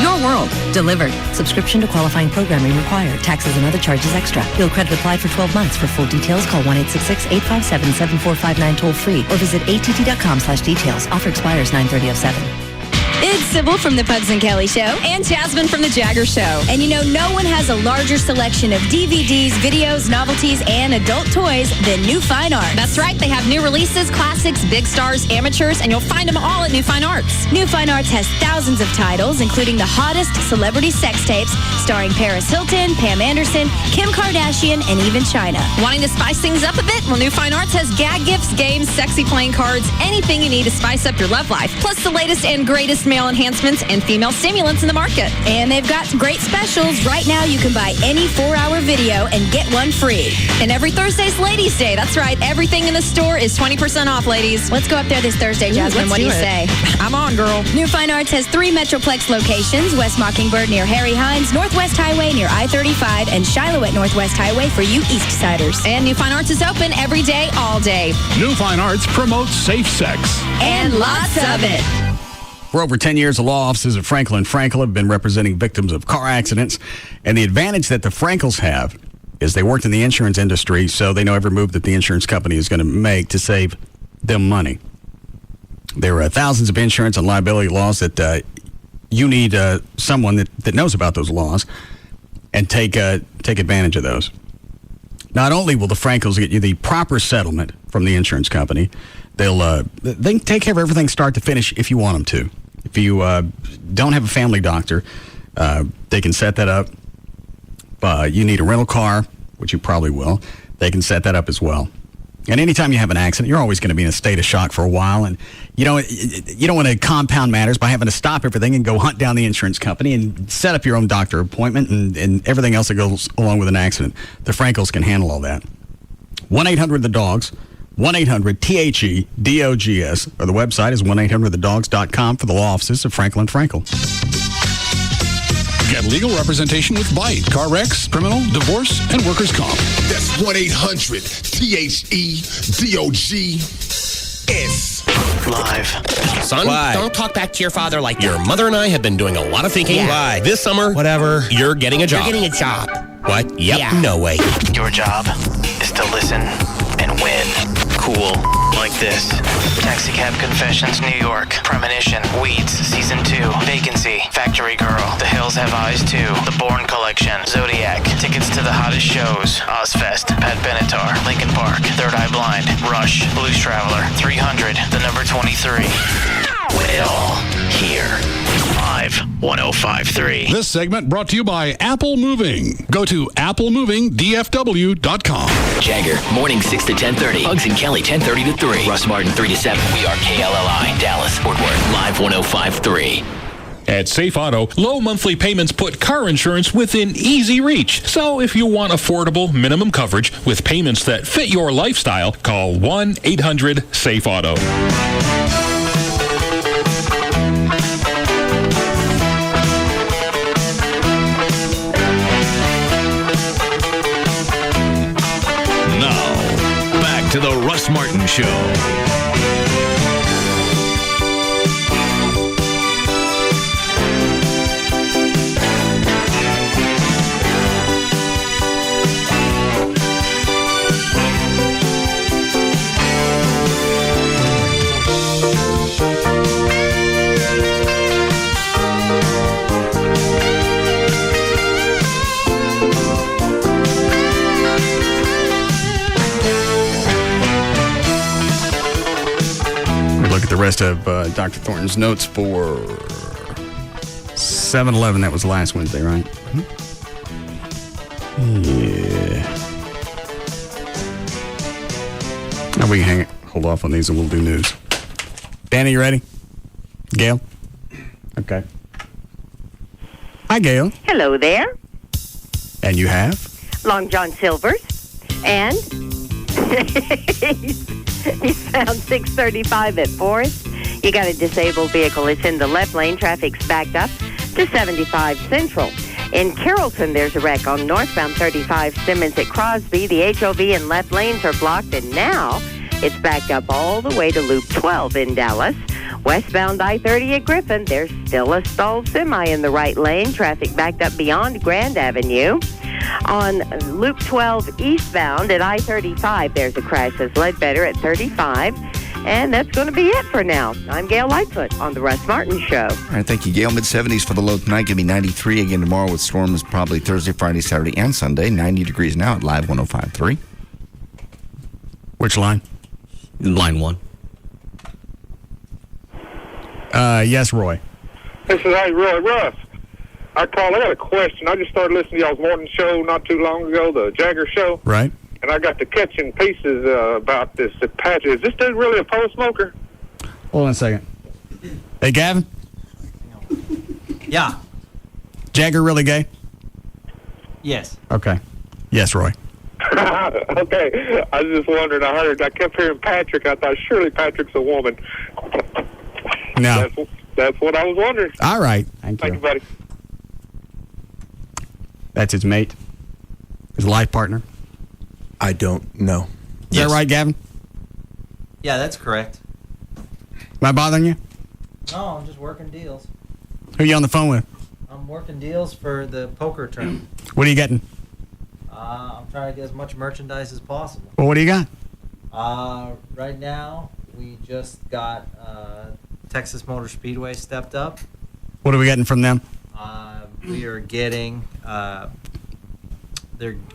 Your world, delivered. Subscription to qualifying programming required. Taxes and other charges extra. Bill credit applied for 12 months. For full details, call 1-866-857-7459 toll free or visit att.com/details. Offer expires 9/30/07. It's Sybil from the Pugs and Kelly Show. And Jasmine from the Jagger Show. And you know, no one has a larger selection of DVDs, videos, novelties, and adult toys than New Fine Arts. That's right. They have new releases, classics, big stars, amateurs, and you'll find them all at New Fine Arts. New Fine Arts has thousands of titles, including the hottest celebrity sex tapes starring Paris Hilton, Pam Anderson, Kim Kardashian, and even China. Wanting to spice things up a bit? Well, New Fine Arts has gag gifts, games, sexy playing cards, anything you need to spice up your love life. Plus the latest and greatest male enhancements and female stimulants in the market. And they've got great specials. Right now, you can buy any 4-hour video and get one free. And every Thursday's Ladies' Day. That's right. Everything in the store is 20% off, ladies. Let's go up there this Thursday, Jasmine. What do you say? I'm on, girl. New Fine Arts has 3 Metroplex locations: West Mockingbird near Harry Hines, Northwest Highway near I-35, and Shiloh at Northwest Highway for you East Siders. And New Fine Arts is open every day, all day. New Fine Arts promotes safe sex. And lots of it. For over 10 years, the law offices of Frankel & Frankel have been representing victims of car accidents. And the advantage that the Frankels have is they worked in the insurance industry, so they know every move that the insurance company is going to make to save them money. There are thousands of insurance and liability laws that you need someone that knows about those laws and take advantage of those. Not only will the Frankels get you the proper settlement from the insurance company, they can take care of everything start to finish if you want them to. If you don't have a family doctor, they can set that up. You need a rental car, which you probably will. They can set that up as well. And anytime you have an accident, you're always going to be in a state of shock for a while. And you don't want to compound matters by having to stop everything and go hunt down the insurance company and set up your own doctor appointment and everything else that goes along with an accident. The Frankels can handle all that. 1-800-THE-DOGS. 1-800-THE-DOGS, or the website is 1-800-THEDOGS.com for the law offices of Frankel & Frankel. Get legal representation with Bite, car wrecks, criminal, divorce, and workers' comp. That's 1-800-THE-DOGS. Live. Son, Why? Don't talk back to your father like that. Your mother and I have been doing a lot of thinking. Yeah. Why? This summer, Whatever. you're getting a job. You're getting a job. What? Yep. Yeah. No way. Your job is to listen and win. Cool. Like this. Taxicab Confessions, New York. Premonition. Weeds, Season 2. Vacancy. Factory Girl. The Hills Have Eyes 2. The Bourne Collection. Zodiac. Tickets to the hottest shows. Ozfest. Pat Benatar. Lincoln Park. Third Eye Blind. Rush. Blues Traveler. 300. The number 23. Win it all. Here. Live. 1053. This segment brought to you by Apple Moving. Go to applemovingdfw.com. Jagger, morning 6 to 10:30. Pugs and Kelly, 10:30 to 3. Russ Martin, 3 to 7. We are KLLI, Dallas, Fort Worth, live 1053. At Safe Auto, low monthly payments put car insurance within easy reach. So if you want affordable minimum coverage with payments that fit your lifestyle, call 1-800-SAFE-AUTO. To the Russ Martin Show. The rest of Dr. Thornton's notes for 7-Eleven. That was last Wednesday, right? Yeah. Now we can hold off on these and we'll do news. Danny, you ready? Gail? Okay. Hi, Gail. Hello there. And you have? Long John Silvers. And he's found 635 at 4th. You got a disabled vehicle. It's in the left lane. Traffic's backed up to 75 Central. In Carrollton, there's a wreck on northbound 35 Simmons at Crosby. The HOV and left lanes are blocked. And now It's backed up all the way to Loop 12 in Dallas. Westbound I-30 at Griffin, there's still a stalled semi in the right lane. Traffic backed up beyond Grand Avenue. On Loop 12 eastbound at I-35, there's a crash that's Ledbetter at 35. And that's going to be it for now. I'm Gail Lightfoot on The Russ Martin Show. All right, thank you, Gail. Mid-70s for the low tonight. Going to be 93 again tomorrow with storms probably Thursday, Friday, Saturday, and Sunday. 90 degrees now at Live 105.3. Which line? Line 1. Yes, Roy. This is Roy. Russ, I got a question. I just started listening to y'all's morning show not too long ago, the Jagger show. Right. And I got to catching pieces about this Apache. Is this dude really a pole smoker? Hold on a second. Hey, Gavin? Yeah. Jagger really gay? Yes. Okay. Yes, Roy. Okay. I was just wondering. I kept hearing Patrick. I thought surely Patrick's a woman. No. That's what I was wondering. All right. Thank you, buddy. That's his mate? His life partner? I don't know. Is that right, Gavin? Yeah, that's correct. Am I bothering you? No, I'm just working deals. Who are you on the phone with? I'm working deals for the poker tournament. What are you getting? I'm trying to get as much merchandise as possible. Well, what do you got? Right now, we just got Texas Motor Speedway stepped up. What are we getting from them? We are getting... they're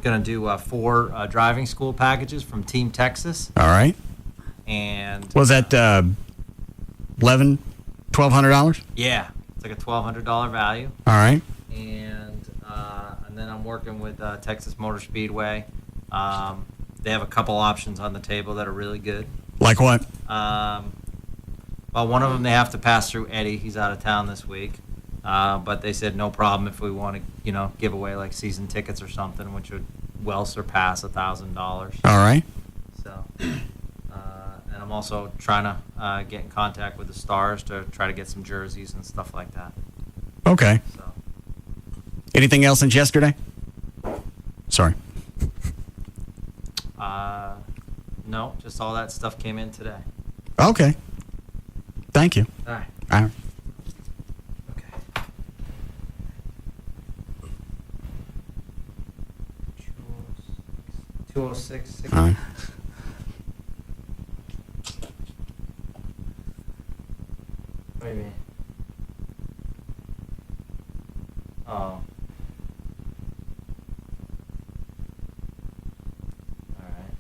going to do 4 driving school packages from Team Texas. All right. And... Was that $1,200? Yeah. It's like a $1,200 value. All right. And then I'm working with Texas Motor Speedway. They have a couple options on the table that are really good. Like what? Well, one of them they have to pass through Eddie. He's out of town this week. But they said no problem if we want to, give away like season tickets or something, which would well surpass $1,000. All right. So, and I'm also trying to get in contact with the Stars to try to get some jerseys and stuff like that. Okay. So. Anything else since yesterday? Sorry. No, just all that stuff came in today. Okay. Thank you. All right. All right. 206. All right. What do you mean? Oh. All right.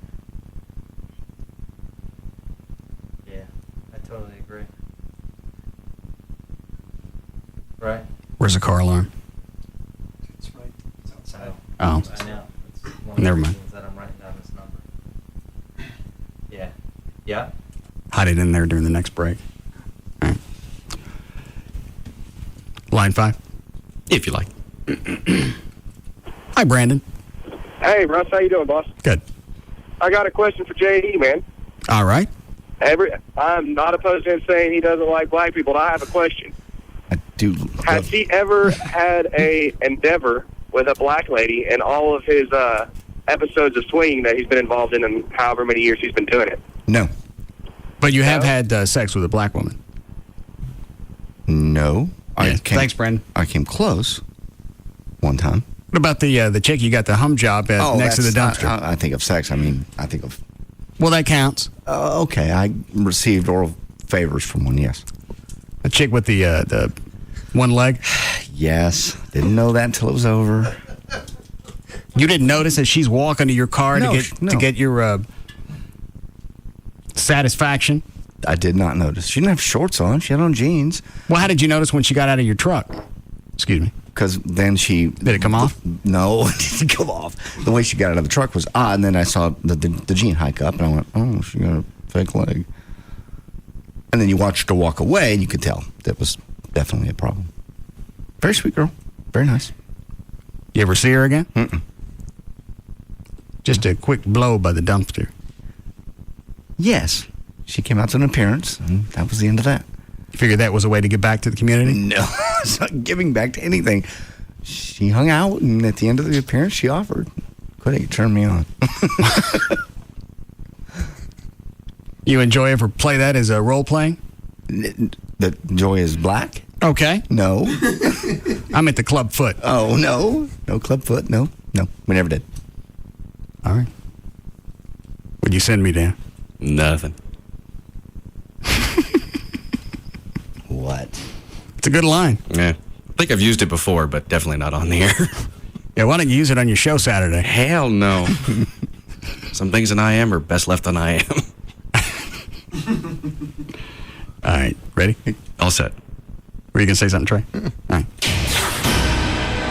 Yeah, I totally agree. Right? Where's the car alarm? It's right. It's outside. Oh. I know. It's one Never of the mind. reasons that I'm writing down this number. Yeah. Yeah? Hide it in there during the next break. All right. Line 5. If you like. Hi, Brandon. Hey, Russ, how you doing, boss? Good. I got a question for J.E., man. All right. I'm not opposed to him saying he doesn't like black people, but I have a question. Has he ever had a endeavor with a black lady in all of his episodes of swinging that he's been involved in however many years he's been doing it? No. But you have had sex with a black woman? No. Thanks, Brandon. I came close one time. What about the chick you got the hum job at next to the dumpster? I think of sex. I think of... Well, that counts. Okay. I received oral favors from one, yes. A chick with the one leg? Yes. Didn't know that until it was over. You didn't notice that she's walking to your car to get your satisfaction? I did not notice. She didn't have shorts on. She had on jeans. Well, how did you notice when she got out of your truck? Excuse me. Because then she... Did it come off? No, it didn't come off. The way she got out of the truck was odd, and then I saw the jean hike up, and I went, oh, she got a fake leg. And then you watched her walk away, and you could tell that was definitely a problem. Very sweet girl. Very nice. You ever see her again? Mm-mm. Just a quick blow by the dumpster. Yes. She came out to an appearance, and that was the end of that. You figured that was a way to get back to the community? No, it's not giving back to anything. She hung out, and at the end of the appearance, she offered. Couldn't turn me on. You and Joy ever play that as a role playing? That Joy is black? Okay. No. I'm at the Club Foot. Oh, no. No Club Foot. No. We never did. All right. Would you send me there? Nothing. What? It's a good line. Yeah. I think I've used it before, but definitely not on the air. Yeah, why don't you use it on your show Saturday? Hell no. Some things in I am are best left on I am. All right, ready? All set. Were you going to say something, Trey? All right.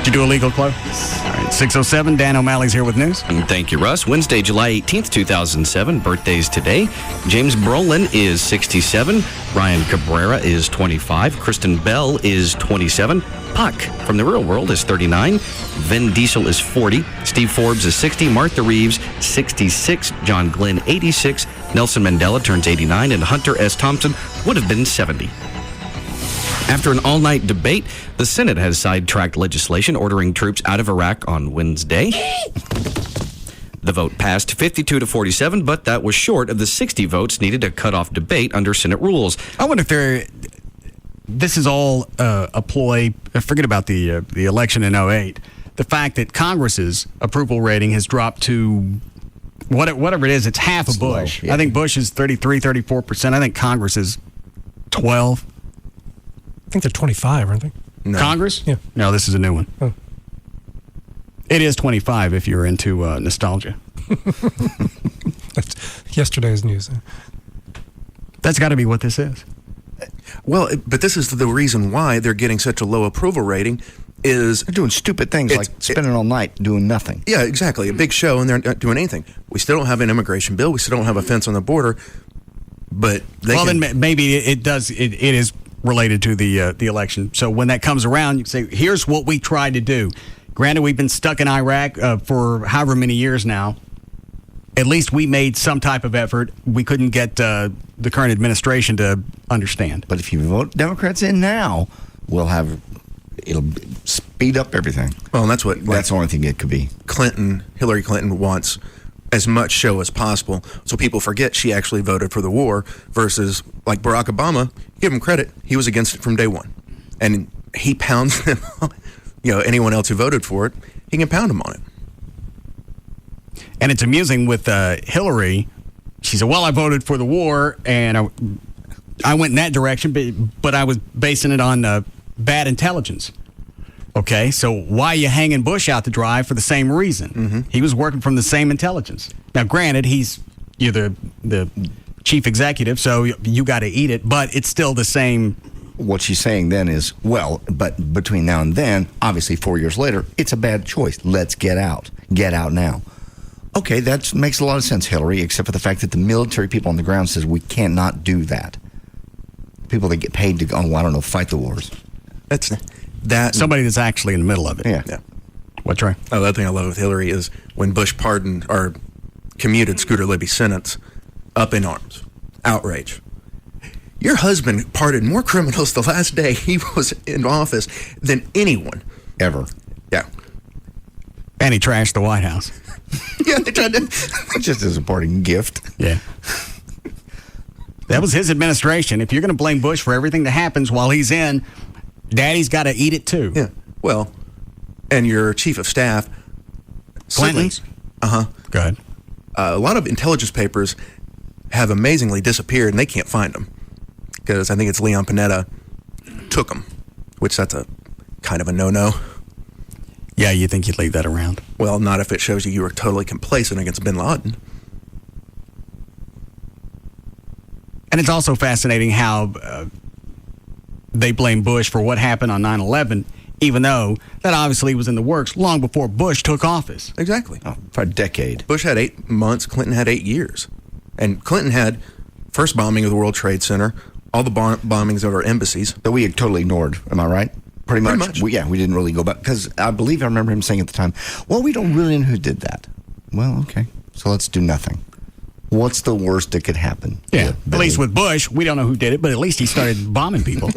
Did you do a legal close? All right, 6:07, Dan O'Malley's here with news. And thank you, Russ. Wednesday, July 18th, 2007. Birthdays today. James Brolin is 67. Ryan Cabrera is 25. Kristen Bell is 27. Puck from the real world is 39. Vin Diesel is 40. Steve Forbes is 60. Martha Reeves, 66. John Glenn, 86. Nelson Mandela turns 89. And Hunter S. Thompson would have been 70. After an all-night debate, the Senate has sidetracked legislation ordering troops out of Iraq on Wednesday. The vote passed 52-47, but that was short of the 60 votes needed to cut off debate under Senate rules. I wonder if this is all a ploy. Forget about the election in 2008. The fact that Congress's approval rating has dropped to whatever it is, it's half of Bush. Yeah. I think Bush is 33, 34%. I think Congress is 12. I think they're 25, aren't they? No. Congress? Yeah. No, this is a new one. Oh. It is 25 if you're into nostalgia. That's yesterday's news. That's got to be what this is. Well, but this is the reason why they're getting such a low approval rating is... They're doing stupid things like spending all night doing nothing. Yeah, exactly. A big show, and they're not doing anything. We still don't have an immigration bill. We still don't have a fence on the border. But then maybe it does. It is related to the election. So when that comes around, you say, here's what we tried to do. Granted, we've been stuck in Iraq for however many years now. At least we made some type of effort. We couldn't get the current administration to understand. But if you vote Democrats in now, it'll speed up everything. Well, and that's the only thing it could be. Hillary Clinton wants as much show as possible, so people forget she actually voted for the war, versus like Barack Obama, give him credit, he was against it from day one. And he pounds them, anyone else who voted for it, he can pound them on it. And it's amusing with Hillary. She said, well, I voted for the war, and I went in that direction, but I was basing it on bad intelligence. Okay, so why are you hanging Bush out to dry for the same reason? Mm-hmm. He was working from the same intelligence. Now, granted, you're the chief executive, so you got to eat it, but it's still the same. What she's saying then is, but between now and then, obviously 4 years later, it's a bad choice. Let's get out. Get out now. Okay, that makes a lot of sense, Hillary, except for the fact that the military people on the ground says we cannot do that. People that get paid to go, fight the wars. That somebody that's actually in the middle of it. Yeah. What, Trey? Oh, the other thing I love with Hillary is when Bush pardoned or commuted Scooter Libby's sentence, up in arms. Outrage. Your husband pardoned more criminals the last day he was in office than anyone. Ever. Yeah. And he trashed the White House. Yeah, they tried to. Just a supporting gift. Yeah. That was his administration. If you're going to blame Bush for everything that happens while he's in, Daddy's got to eat it too. Yeah. Well, and your chief of staff, Clinton's. Uh-huh. Go ahead. A lot of intelligence papers have amazingly disappeared, and they can't find them because I think it's Leon Panetta took them, which that's a kind of a no-no. Yeah, you think you'd leave that around? Well, not if it shows you were totally complacent against bin Laden. And it's also fascinating how they blame Bush for what happened on 9/11, even though that obviously was in the works long before Bush took office. Exactly. Oh, for a decade. Bush had 8 months. Clinton had 8 years. And Clinton had first bombing of the World Trade Center, all the bombings of our embassies. That we had totally ignored. Am I right? Pretty much. We didn't really go back. Because I believe I remember him saying at the time, well, we don't really know who did that. Well, okay. So let's do nothing. What's the worst that could happen? Yeah. At least with Bush, we don't know who did it, but at least he started bombing people.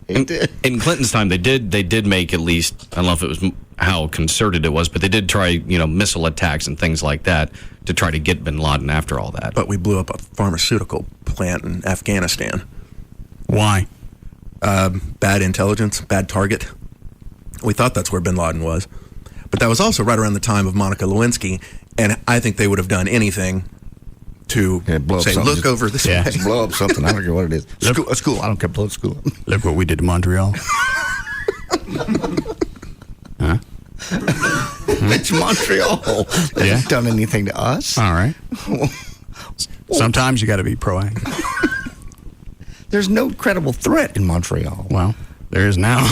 In Clinton's time, they did make at least, I don't know if it was how concerted it was, but they did try, missile attacks and things like that to try to get bin Laden after all that. But we blew up a pharmaceutical plant in Afghanistan. Why? Bad intelligence, bad target. We thought that's where bin Laden was. But that was also right around the time of Monica Lewinsky, and I think they would have done anything to say, look over this way. Just blow up something. I don't care what it is. School. I don't care. Blow up school. Look what we did to Montreal. Huh? It's Montreal. They haven't done anything to us. All right. Sometimes you got to be proactive. There's no credible threat in Montreal. Well, there is now.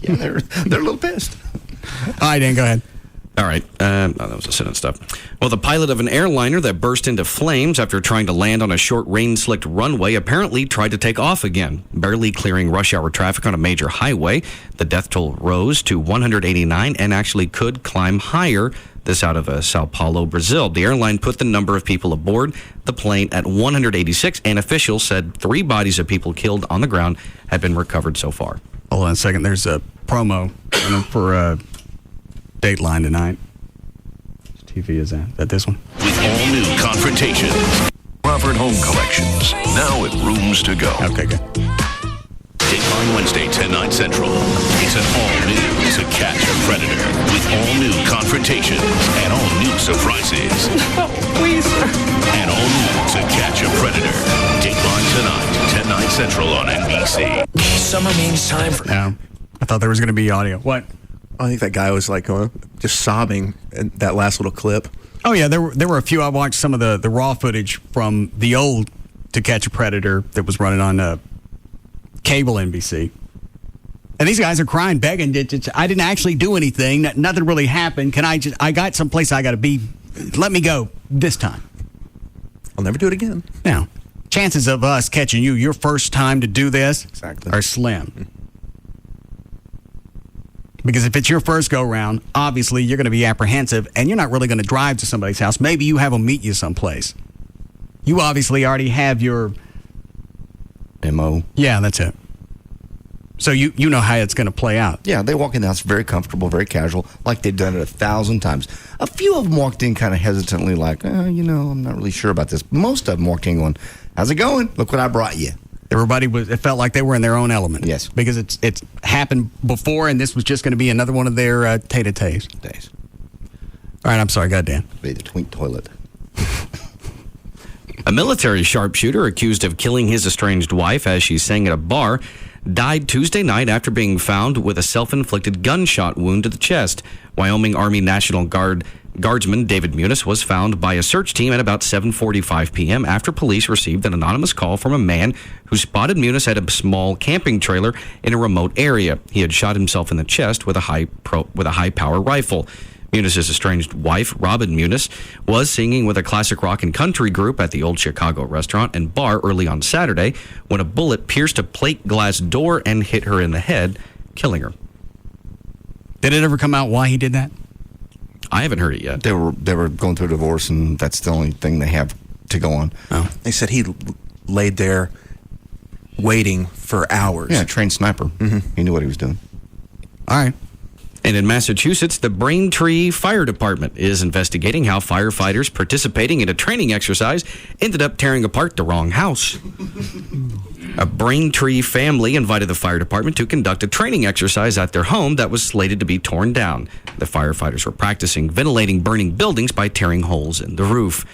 Yeah, they're a little pissed. All right, Dan, go ahead. All right. That was a sentence stuff. Well, the pilot of an airliner that burst into flames after trying to land on a short rain-slicked runway apparently tried to take off again, barely clearing rush hour traffic on a major highway. The death toll rose to 189 and actually could climb higher. This out of Sao Paulo, Brazil. The airline put the number of people aboard the plane at 186, and officials said 3 bodies of people killed on the ground had been recovered so far. Hold on a second. There's a promo for Dateline tonight. Which TV is that? Is that this one? With all new Confrontations. Crawford Home Collections. Now at Rooms to Go. Okay, good. Dateline Wednesday, 10/9 Central. It's an all-new To Catch a Predator. With all new confrontations and all new surprises. Please. And all new To Catch a Predator. Dateline tonight, 10/9 Central on NBC. Summer means time for... No. I thought there was going to be audio. What? I think that guy was like just sobbing in that last little clip. Oh, yeah. There were a few. I watched some of the raw footage from the old To Catch a Predator that was running on cable NBC. And these guys are crying, begging. I didn't actually do anything. Nothing really happened. I got someplace I got to be. Let me go this time. I'll never do it again. Now, chances of us catching you your first time to do this are slim. Because if it's your first go-round, obviously you're going to be apprehensive, and you're not really going to drive to somebody's house. Maybe you have them meet you someplace. You obviously already have your... M.O. Yeah, that's it. So you know how it's going to play out. Yeah, they walk in the house very comfortable, very casual, like they've done it 1,000 times. A few of them walked in kind of hesitantly like, I'm not really sure about this. Most of them walked in going, how's it going? Look what I brought you. It felt like they were in their own element. Yes. Because it's happened before, and this was just going to be another one of their days. All right, I'm sorry. Go, Dan. Be the twink toilet. A military sharpshooter accused of killing his estranged wife as she sang at a bar died Tuesday night after being found with a self-inflicted gunshot wound to the chest. Wyoming Army National Guardsman David Muniz was found by a search team at about 7:45 p.m. after police received an anonymous call from a man who spotted Muniz at a small camping trailer in a remote area. He had shot himself in the chest with a high-power rifle. Muniz's estranged wife, Robin Muniz, was singing with a classic rock and country group at the Old Chicago restaurant and bar early on Saturday when a bullet pierced a plate glass door and hit her in the head, killing her. Did it ever come out why he did that? I haven't heard it yet. They were going through a divorce, and that's the only thing they have to go on. Oh. They said he laid there waiting for hours. Yeah, trained sniper. Mm-hmm. He knew what he was doing. All right. And in Massachusetts, the Braintree Fire Department is investigating how firefighters participating in a training exercise ended up tearing apart the wrong house. A Braintree family invited the fire department to conduct a training exercise at their home that was slated to be torn down. The firefighters were practicing ventilating burning buildings by tearing holes in the roof.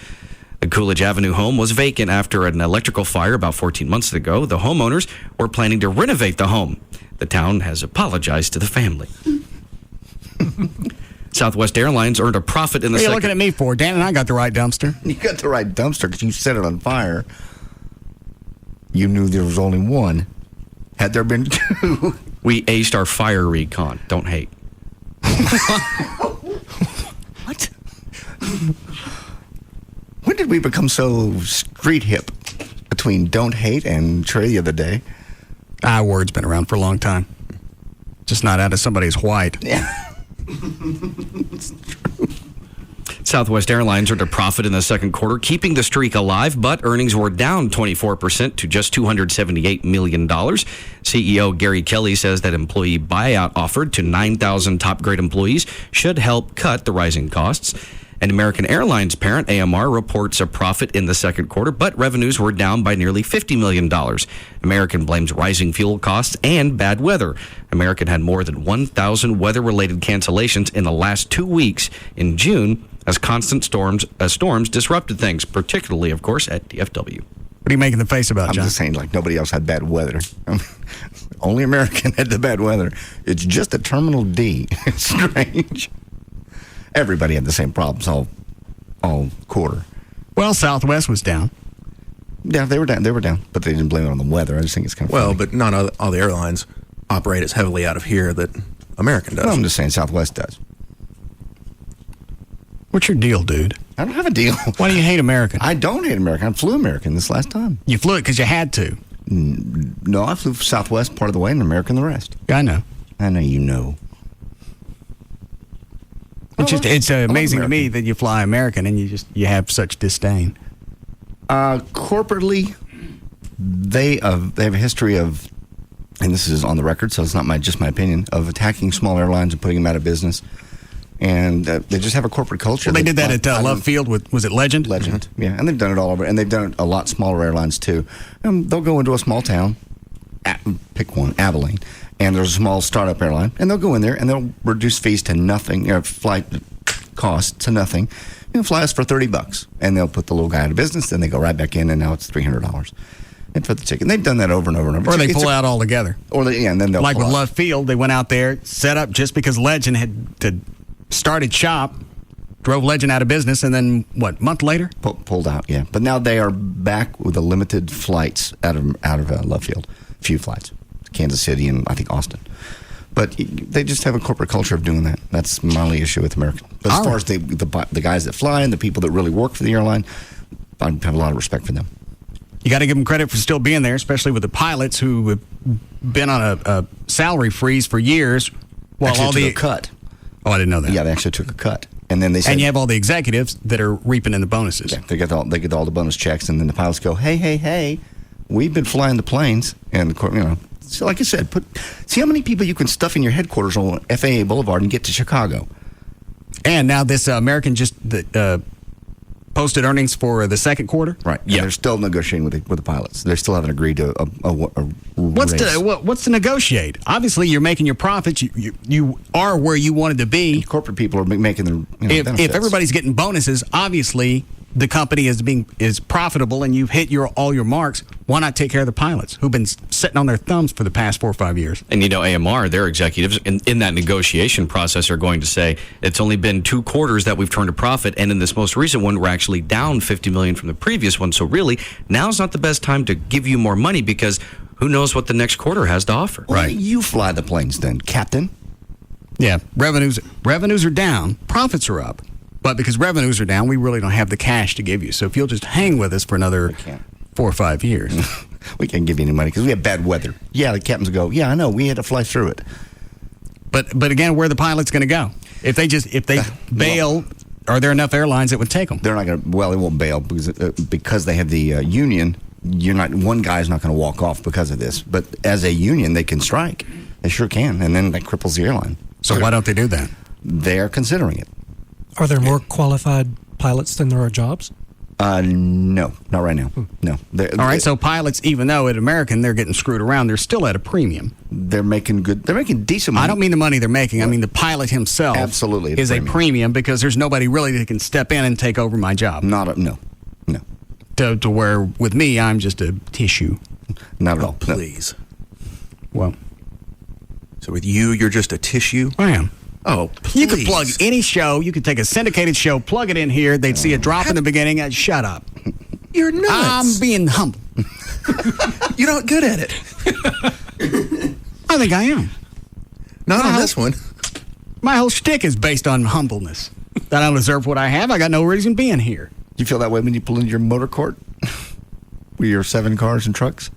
The Coolidge Avenue home was vacant after an electrical fire about 14 months ago. The homeowners were planning to renovate the home. The town has apologized to the family. Southwest Airlines earned a profit in the What are you looking at me for? Dan and I got the right dumpster. You got the right dumpster because you set it on fire. You knew there was only one. Had there been two. We aced our fire recon. Don't hate. What? When did we become so street hip between don't hate and Trey the other day? Word's been around for a long time. Just not out of somebody's white. Yeah. It's true. Southwest Airlines earned a profit in the second quarter, keeping the streak alive, but earnings were down 24% to just $278 million. CEO Gary Kelly says that employee buyout offered to 9,000 top-grade employees should help cut the rising costs. And American Airlines parent AMR reports a profit in the second quarter, but revenues were down by nearly $50 million. American blames rising fuel costs and bad weather. American had more than 1,000 weather-related cancellations in the last 2 weeks in June as constant storms disrupted things, particularly, of course, at DFW. What are you making the face about, John? I'm just saying, like, nobody else had bad weather. Only American had the bad weather. It's just a Terminal D. It's strange. Everybody had the same problems all quarter. Well, Southwest was down. Yeah, they were down, but they didn't blame it on the weather. I just think it's kind of funny. But not all the airlines operate as heavily out of here that American does. No, I'm just saying Southwest does. What's your deal, dude? I don't have a deal. Why do you hate American? I don't hate American. I flew American this last time. You flew it because you had to. No, I flew Southwest part of the way and American the rest. I know. I know you know. It's amazing to me that you fly American and you have such disdain. Corporately, they have a history of, and this is on the record, so it's not just my opinion, of attacking small airlines and putting them out of business. And they just have a corporate culture. Well, they did that at Love Field with, was it Legend? Legend, yeah. And they've done it all over. And they've done it a lot smaller airlines, too. They'll go into a small town, pick one, Abilene, and there's a small startup airline, and they'll go in there and they'll reduce fees to nothing, flight cost to nothing. Fly us for $30, and they'll put the little guy out of business. Then they go right back in, and now it's $300. And for the ticket, and they've done that over and over and over. Or they pull out altogether. And then they'll like pull with out. Love Field, they went out there, set up just because Legend had started shop, drove Legend out of business, and then what? Month later, pulled out. Yeah, but now they are back with the limited flights out of Love Field. A few flights, Kansas City and I think Austin. But they just have a corporate culture of doing that. That's my only issue with American. But as far as the guys that fly and the people that really work for the airline, I have a lot of respect for them. You got to give them credit for still being there, especially with the pilots who have been on a salary freeze for years. While actually all took a cut. Oh, I didn't know that. Yeah, they actually took a cut. And then they said, and you have all the executives that are reaping in the bonuses. Yeah, they get all the bonus checks, and then the pilots go, hey, we've been flying the planes, and so like I said, see how many people you can stuff in your headquarters on FAA Boulevard and get to Chicago. And now this American just posted earnings for the second quarter. Right. Yeah. They're still negotiating with the pilots. They still haven't agreed to a what's to negotiate? Obviously, you're making your profits. You are where you wanted to be. Corporate people are making their benefits. If everybody's getting bonuses, obviously the company is profitable and you've hit all your marks. Why not take care of the pilots who've been sitting on their thumbs for the past 4 or 5 years? And AMR, their executives in that negotiation process are going to say it's only been 2 quarters that we've turned a profit, and in this most recent one we're actually down $50 million from the previous one. So really, now's not the best time to give you more money because who knows what the next quarter has to offer. Well, right. You fly the planes then, Captain. Yeah, revenues are down, profits are up. But because revenues are down, we really don't have the cash to give you. So if you'll just hang with us for another 4 or 5 years. We can't give you any money because we have bad weather. Yeah, the captains go, yeah, I know, we had to fly through it. But again, where are the pilots going to go? If they bail, are there enough airlines that would take them? They're not going to, they won't bail because they have the union. One guy's not going to walk off because of this. But as a union, they can strike. They sure can. And then that cripples the airline. So why don't they do that? They're considering it. Are there more qualified pilots than there are jobs? No, not right now. No. All right, so pilots, even though at American they're getting screwed around, they're still at a premium. They're making decent money. I don't mean the money they're making. I mean the pilot himself absolutely is a premium because there's nobody really that can step in and take over my job. No. To where with me, I'm just a tissue. Not at all. Please. No. Well. So with you, you're just a tissue? I am. Oh, please. You could plug any show. You could take a syndicated show, plug it in here. They'd see a drop in the beginning. And shut up. You're nuts. I'm being humble. You're not good at it. I think I am. Not on this one. My whole shtick is based on humbleness. That I don't deserve what I have. I got no reason being here. Do you feel that way when you pull into your motor court with your 7 cars and trucks?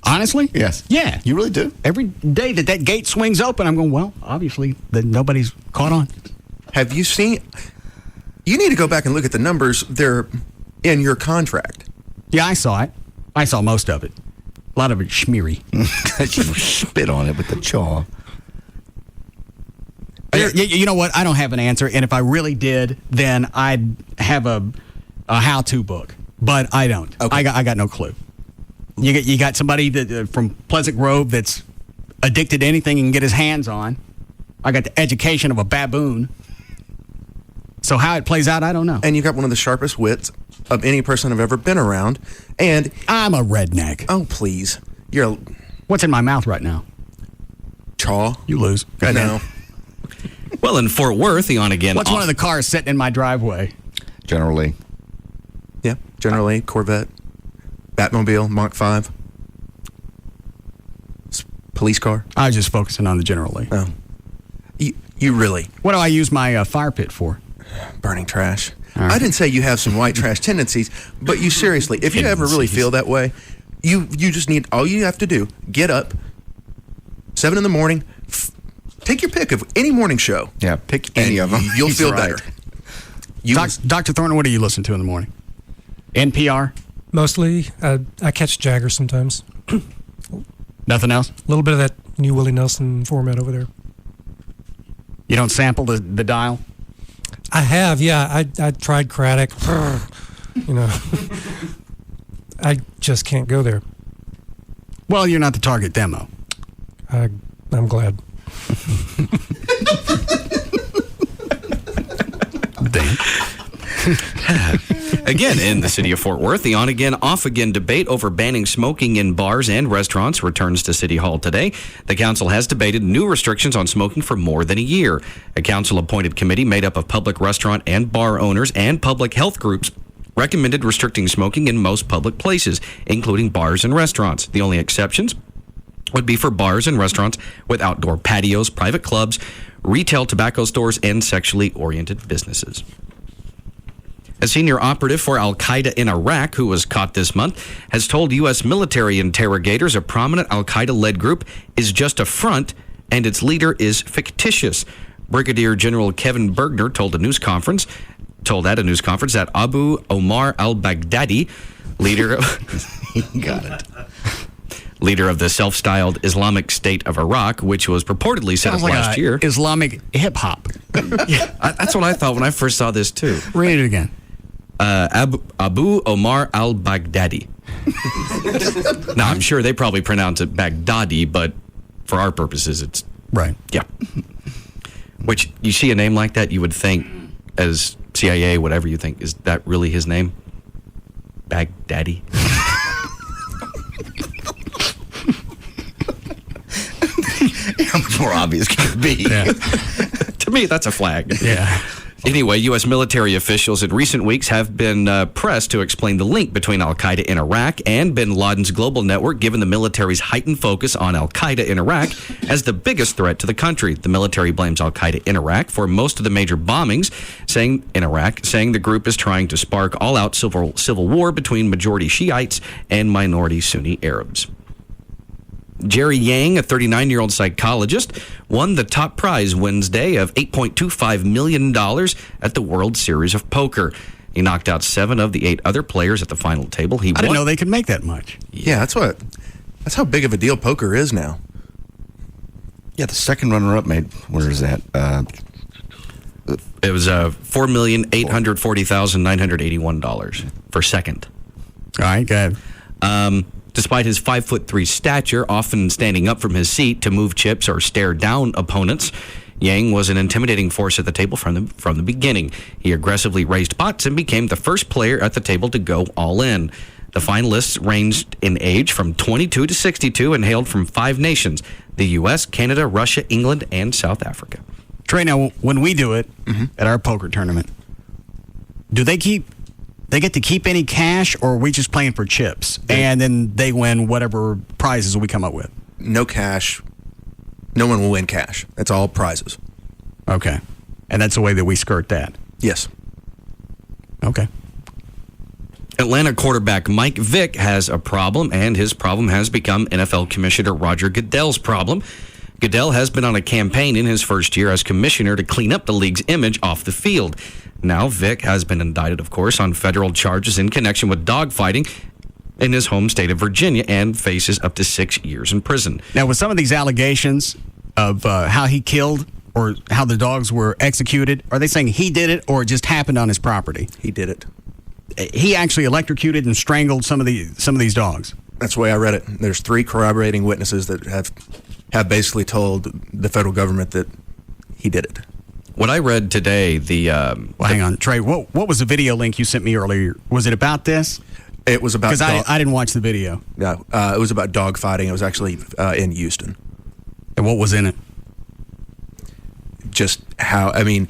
Honestly? Yes. Yeah. You really do? Every day that gate swings open, I'm going, well, obviously, nobody's caught on. Have you seen... You need to go back and look at the numbers. They're in your contract. Yeah, I saw it. I saw most of it. A lot of it schmeary. You spit on it with the chaw. You know what? I don't have an answer, and if I really did, then I'd have a how-to book. But I don't. Okay. I got no clue. You got somebody that from Pleasant Grove that's addicted to anything he can get his hands on. I got the education of a baboon. So how it plays out, I don't know. And you got one of the sharpest wits of any person I've ever been around. And I'm a redneck. Oh, please. What's in my mouth right now? Chaw. You lose. No. Well, in Fort Worth, the on-again... What's one of the cars sitting in my driveway? Generally. Yeah, generally, Corvette, Batmobile, Mach 5, police car. I was just focusing on the Generally. Oh. You really... What do I use my fire pit for? Burning trash. Right. I didn't say you have some white trash tendencies, but you seriously, if you ever really feel that way, you just need... All you have to do, get up, 7 in the morning, take your pick of any morning show. Yeah, pick any of them. You'll feel better. Dr. Thornton, what do you listen to in the morning? NPR? Mostly. I catch Jagger sometimes. Nothing else? A little bit of that new Willie Nelson format over there. You don't sample the dial? I have, yeah. I tried Craddock. You know. I just can't go there. Well, you're not the target demo. I'm glad. Again, in the city of Fort Worth, the on-again, off-again debate over banning smoking in bars and restaurants returns to City Hall today. The council has debated new restrictions on smoking for more than a year. A council-appointed committee made up of public restaurant and bar owners and public health groups recommended restricting smoking in most public places, including bars and restaurants. The only exceptions would be for bars and restaurants with outdoor patios, private clubs, retail tobacco stores, and sexually oriented businesses. A senior operative for Al-Qaeda in Iraq, who was caught this month, has told U.S. military interrogators a prominent Al-Qaeda-led group is just a front and its leader is fictitious. Brigadier General Kevin Bergner told at a news conference that Abu Omar al-Baghdadi, leader of the self-styled Islamic State of Iraq, which was reportedly set up last year. Islamic hip-hop. That's what I thought when I first saw this, too. Read it again. Abu Omar al-Baghdadi. Now, I'm sure they probably pronounce it Baghdadi, but for our purposes, it's... Right. Yeah. Which, you see a name like that, you would think, as CIA, whatever you think, is that really his name? Baghdadi? How much more obvious can it be? Yeah. To me, that's a flag. Yeah. Anyway, U.S. military officials in recent weeks have been pressed to explain the link between al-Qaeda in Iraq and bin Laden's global network, given the military's heightened focus on al-Qaeda in Iraq as the biggest threat to the country. The military blames al-Qaeda in Iraq for most of the major bombings saying the group is trying to spark all-out civil war between majority Shiites and minority Sunni Arabs. Jerry Yang, a 39-year-old psychologist, won the top prize Wednesday of $8.25 million at the World Series of Poker. He knocked out 7 of the 8 other players at the final table. I didn't know they could make that much. Yeah, that's how big of a deal poker is now. Yeah, the second runner-up made, where is that? It was $4,840,981 for second. All right, good. Despite his 5'3" stature, often standing up from his seat to move chips or stare down opponents, Yang was an intimidating force at the table from the beginning. He aggressively raised pots and became the first player at the table to go all in. The finalists ranged in age from 22 to 62 and hailed from 5 nations: the U.S., Canada, Russia, England, and South Africa. Trey, now, when we do it at our poker tournament, do they get to keep any cash, or are we just playing for chips? And then they win whatever prizes we come up with? No cash. No one will win cash. It's all prizes. Okay. And that's the way that we skirt that? Yes. Okay. Atlanta quarterback Mike Vick has a problem, and his problem has become NFL Commissioner Roger Goodell's problem. Goodell has been on a campaign in his first year as commissioner to clean up the league's image off the field. Now, Vic has been indicted, of course, on federal charges in connection with dogfighting in his home state of Virginia and faces up to 6 years in prison. Now, with some of these allegations of how he killed or how the dogs were executed, are they saying he did it or it just happened on his property? He did it. He actually electrocuted and strangled some of these dogs. That's the way I read it. There's 3 corroborating witnesses that have basically told the federal government that he did it. What I read today, well, hang on, Trey. What was the video link you sent me earlier? Was it about this? It was about because I didn't watch the video. Yeah, it was about dog fighting. It was actually in Houston. And what was in it? Just how I didn't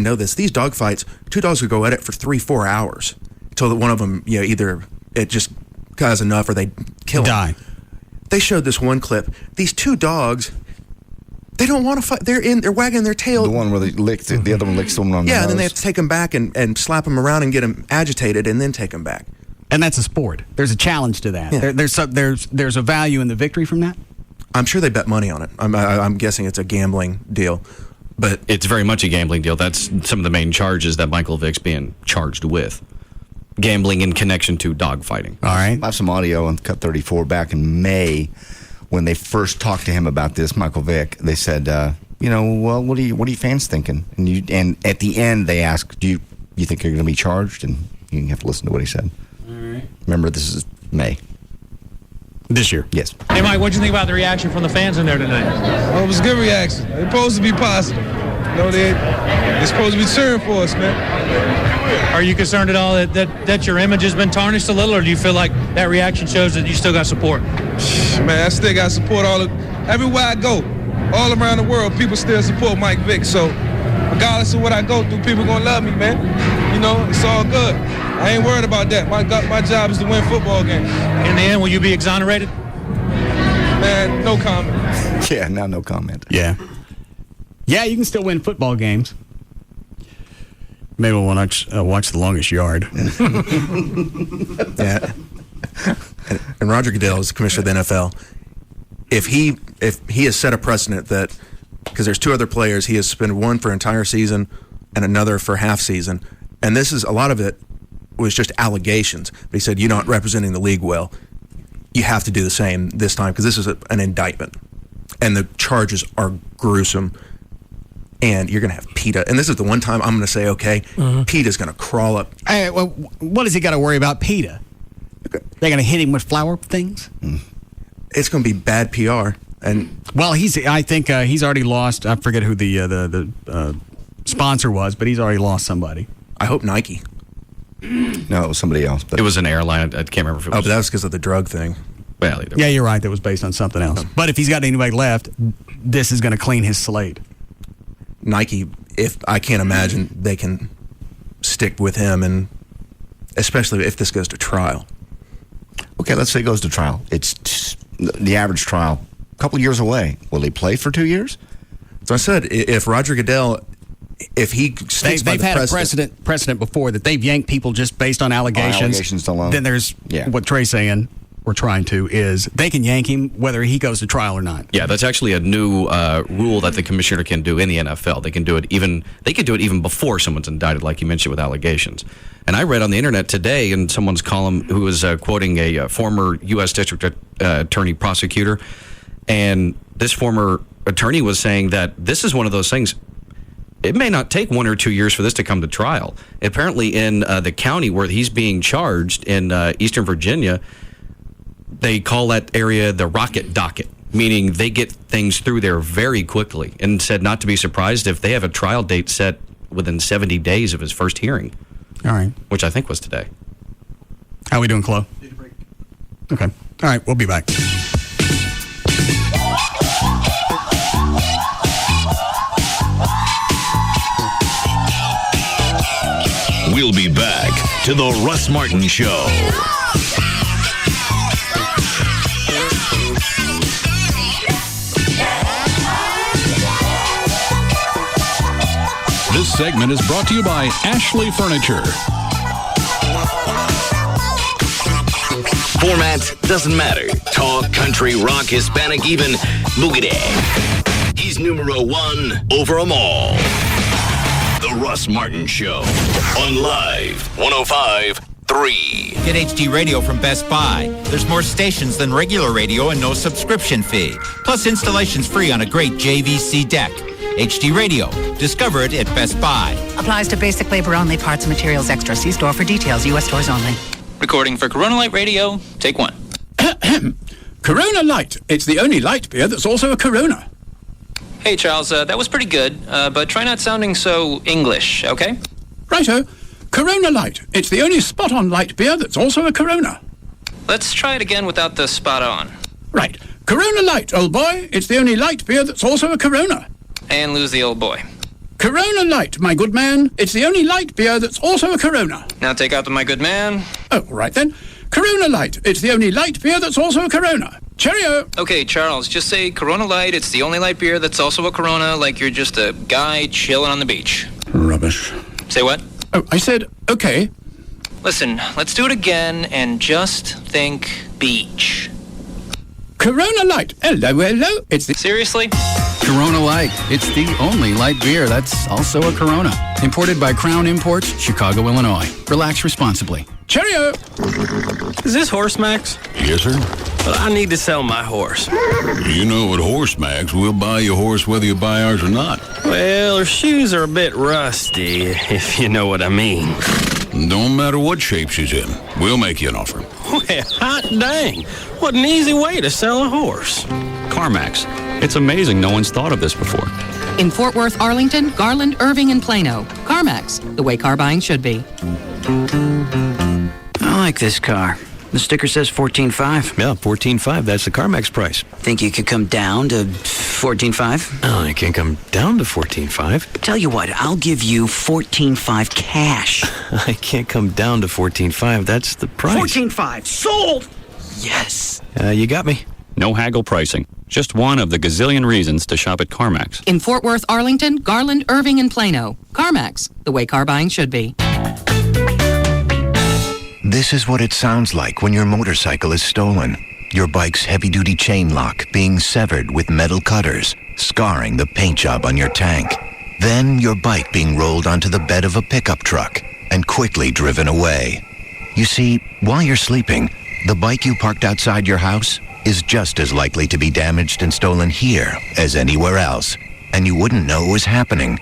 know this. These dog fights, 2 dogs would go at it for 3-4 hours until one of them, either it just has enough or they kill him. Die. They showed this one clip. These 2 dogs, they don't want to fight. They're wagging their tail. The one where they lick, the other one licks someone on the nose. And then they have to take them back and slap them around and get them agitated and then take them back. And that's a sport. There's a challenge to that. Yeah. There's a value in the victory from that. I'm sure they bet money on it. I'm guessing it's a gambling deal. But it's very much a gambling deal. That's some of the main charges that Michael Vick's being charged with. Gambling in connection to dogfighting. All right. I have some audio on Cut 34 back in May when they first talked to him about this, Michael Vick. They said, well, what are you fans thinking? And at the end, they asked, do you think you're going to be charged? And you have to listen to what he said. All right. Remember, this is May. This year? Yes. Hey, Mike, what'd you think about the reaction from the fans in there tonight? Well, it was a good reaction. They're supposed to be positive. They're supposed to be cheering for us, man. Are you concerned at all that your image has been tarnished a little, or do you feel like that reaction shows that you still got support? Man, I still got support everywhere I go. All around the world, people still support Mike Vick. So, regardless of what I go through, people going to love me, man. It's all good. I ain't worried about that. My job is to win football games. In the end, will you be exonerated? Man, no comment. Yeah, now no comment. Yeah. Yeah, you can still win football games. Maybe we'll watch The Longest Yard. Yeah. And Roger Goodell is the commissioner of the NFL. If he has set a precedent that, because there's 2 other players, he has suspended one for entire season and another for half season. And this is, a lot of it was just allegations. But he said, you're not representing the league well. You have to do the same this time because this is an indictment. And the charges are gruesome. And you're going to have PETA. And this is the one time I'm going to say, okay, PETA's going to crawl up. Hey, well, what does he got to worry about PETA? They're going to hit him with flower things? It's going to be bad PR. And well, I think he's already lost. I forget who the sponsor was, but he's already lost somebody. I hope Nike. No, it was somebody else. It was an airline. I can't remember if it was. Oh, but that was because of the drug thing. Well, yeah, you're right. That was based on something else. But if he's got anybody left, this is going to clean his slate. Nike, if I can't imagine they can stick with him, and especially if this goes to trial. Okay, let's say it goes to trial. It's the average trial, a couple years away. Will he play for 2 years? So I said, if Roger Goodell, if he sticks by the they've had a precedent before that they've yanked people just based on allegations. Allegations alone. Then there's what Trey's saying. We're trying to is they can yank him whether he goes to trial or not. Yeah, that's actually a new rule that the commissioner can do in the NFL. They can do it even before someone's indicted, like you mentioned with allegations. And I read on the internet today in someone's column who was quoting a former U.S. District Attorney prosecutor, and this former attorney was saying that this is one of those things. It may not take 1 or 2 years for this to come to trial. Apparently, in the county where he's being charged in Eastern Virginia, they call that area the rocket docket, meaning they get things through there very quickly, and said not to be surprised if they have a trial date set within 70 days of his first hearing. All right. Which I think was today. How we doing, Chloe? Okay. All right, we'll be back. We'll be back to the Russ Martin Show. This segment is brought to you by Ashley Furniture. Format doesn't matter. Talk, country, rock, Hispanic, even boogie. He's He's numero one over them all. The Russ Martin Show on Live 105.3. Get HD radio from Best Buy. There's more stations than regular radio and no subscription fee. Plus installation's free on a great JVC deck. HD radio. Discover it at Best Buy. Applies to basic labor only, parts and materials extra. See store for details. U.S. stores only. Recording for Corona Light Radio. Take one. Corona Light. It's the only light beer that's also a Corona. Hey, Charles, that was pretty good, but try not sounding so English, okay? Righto. Corona Light. It's the only spot-on light beer that's also a Corona. Let's try it again without the spot on. Right. Corona Light, old boy. It's the only light beer that's also a Corona. And lose the old boy. Corona Light, my good man. It's the only light beer that's also a Corona. Now take out the my good man. Oh, all right then. Corona Light. It's the only light beer that's also a Corona. Cheerio. Okay, Charles, just say Corona Light. It's the only light beer that's also a Corona, like you're just a guy chilling on the beach. Rubbish. Say what? Oh, I said, okay. Listen, let's do it again and just think beach. Corona Light. Hello, hello. It's the... Seriously? Corona Light. It's the only light beer that's also a Corona. Imported by Crown Imports, Chicago, Illinois. Relax responsibly. Cheerio. Is this Horse Max? Yes, sir. Well, I need to sell my horse. You know at Horse Max, we'll buy your horse whether you buy ours or not. Well, her shoes are a bit rusty, if you know what I mean. Don't matter what shape she's in. We'll make you an offer. Well, hot dang. What an easy way to sell a horse. CarMax. It's amazing no one's thought of this before. In Fort Worth, Arlington, Garland, Irving, and Plano. CarMax, the way car buying should be. I like this car. The sticker says $14,500. Yeah, $14,500. That's the CarMax price. Think you could come down to $14,500? Oh, I can't come down to $14,500. Tell you what, I'll give you $14,500 cash. I can't come down to $14,500. That's the price. $14,500. Sold! Yes. You got me. No haggle pricing. Just one of the gazillion reasons to shop at CarMax. In Fort Worth, Arlington, Garland, Irving, and Plano. CarMax, the way car buying should be. This is what it sounds like when your motorcycle is stolen. Your bike's heavy-duty chain lock being severed with metal cutters, scarring the paint job on your tank. Then your bike being rolled onto the bed of a pickup truck and quickly driven away. You see, while you're sleeping, the bike you parked outside your house is just as likely to be damaged and stolen here as anywhere else, and you wouldn't know it was happening.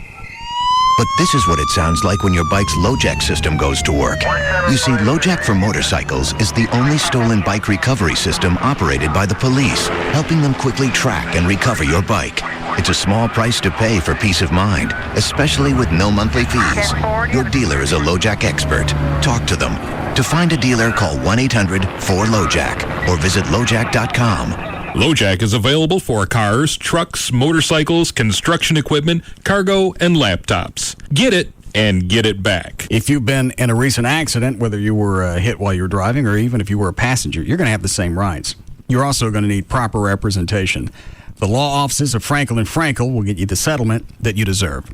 But this is what it sounds like when your bike's LoJack system goes to work. You see, LoJack for motorcycles is the only stolen bike recovery system operated by the police, helping them quickly track and recover your bike. It's a small price to pay for peace of mind, especially with no monthly fees. Your dealer is a LoJack expert. Talk to them. To find a dealer, call 1-800-4LoJack or visit LoJack.com. LoJack is available for cars, trucks, motorcycles, construction equipment, cargo, and laptops. Get it and get it back. If you've been in a recent accident, whether you were hit while you were driving or even if you were a passenger, you're going to have the same rights. You're also going to need proper representation. The law offices of Frankel & Frankel will get you the settlement that you deserve.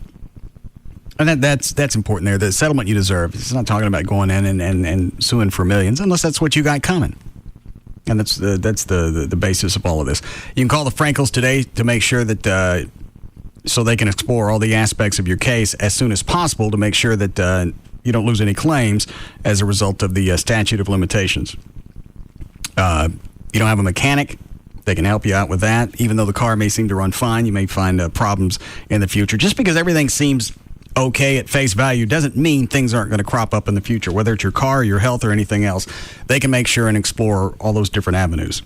And that's important there. The settlement you deserve. It's not talking about going in and suing for millions, unless that's what you got coming. And that's the basis of all of this. You can call the Frankels today to make sure that so they can explore all the aspects of your case as soon as possible to make sure that you don't lose any claims as a result of the statute of limitations. You don't have a mechanic. They can help you out with that. Even though the car may seem to run fine, you may find problems in the future. Just because everything seems okay at face value doesn't mean things aren't going to crop up in the future, whether it's your car, your health, or anything else. They can make sure and explore all those different avenues.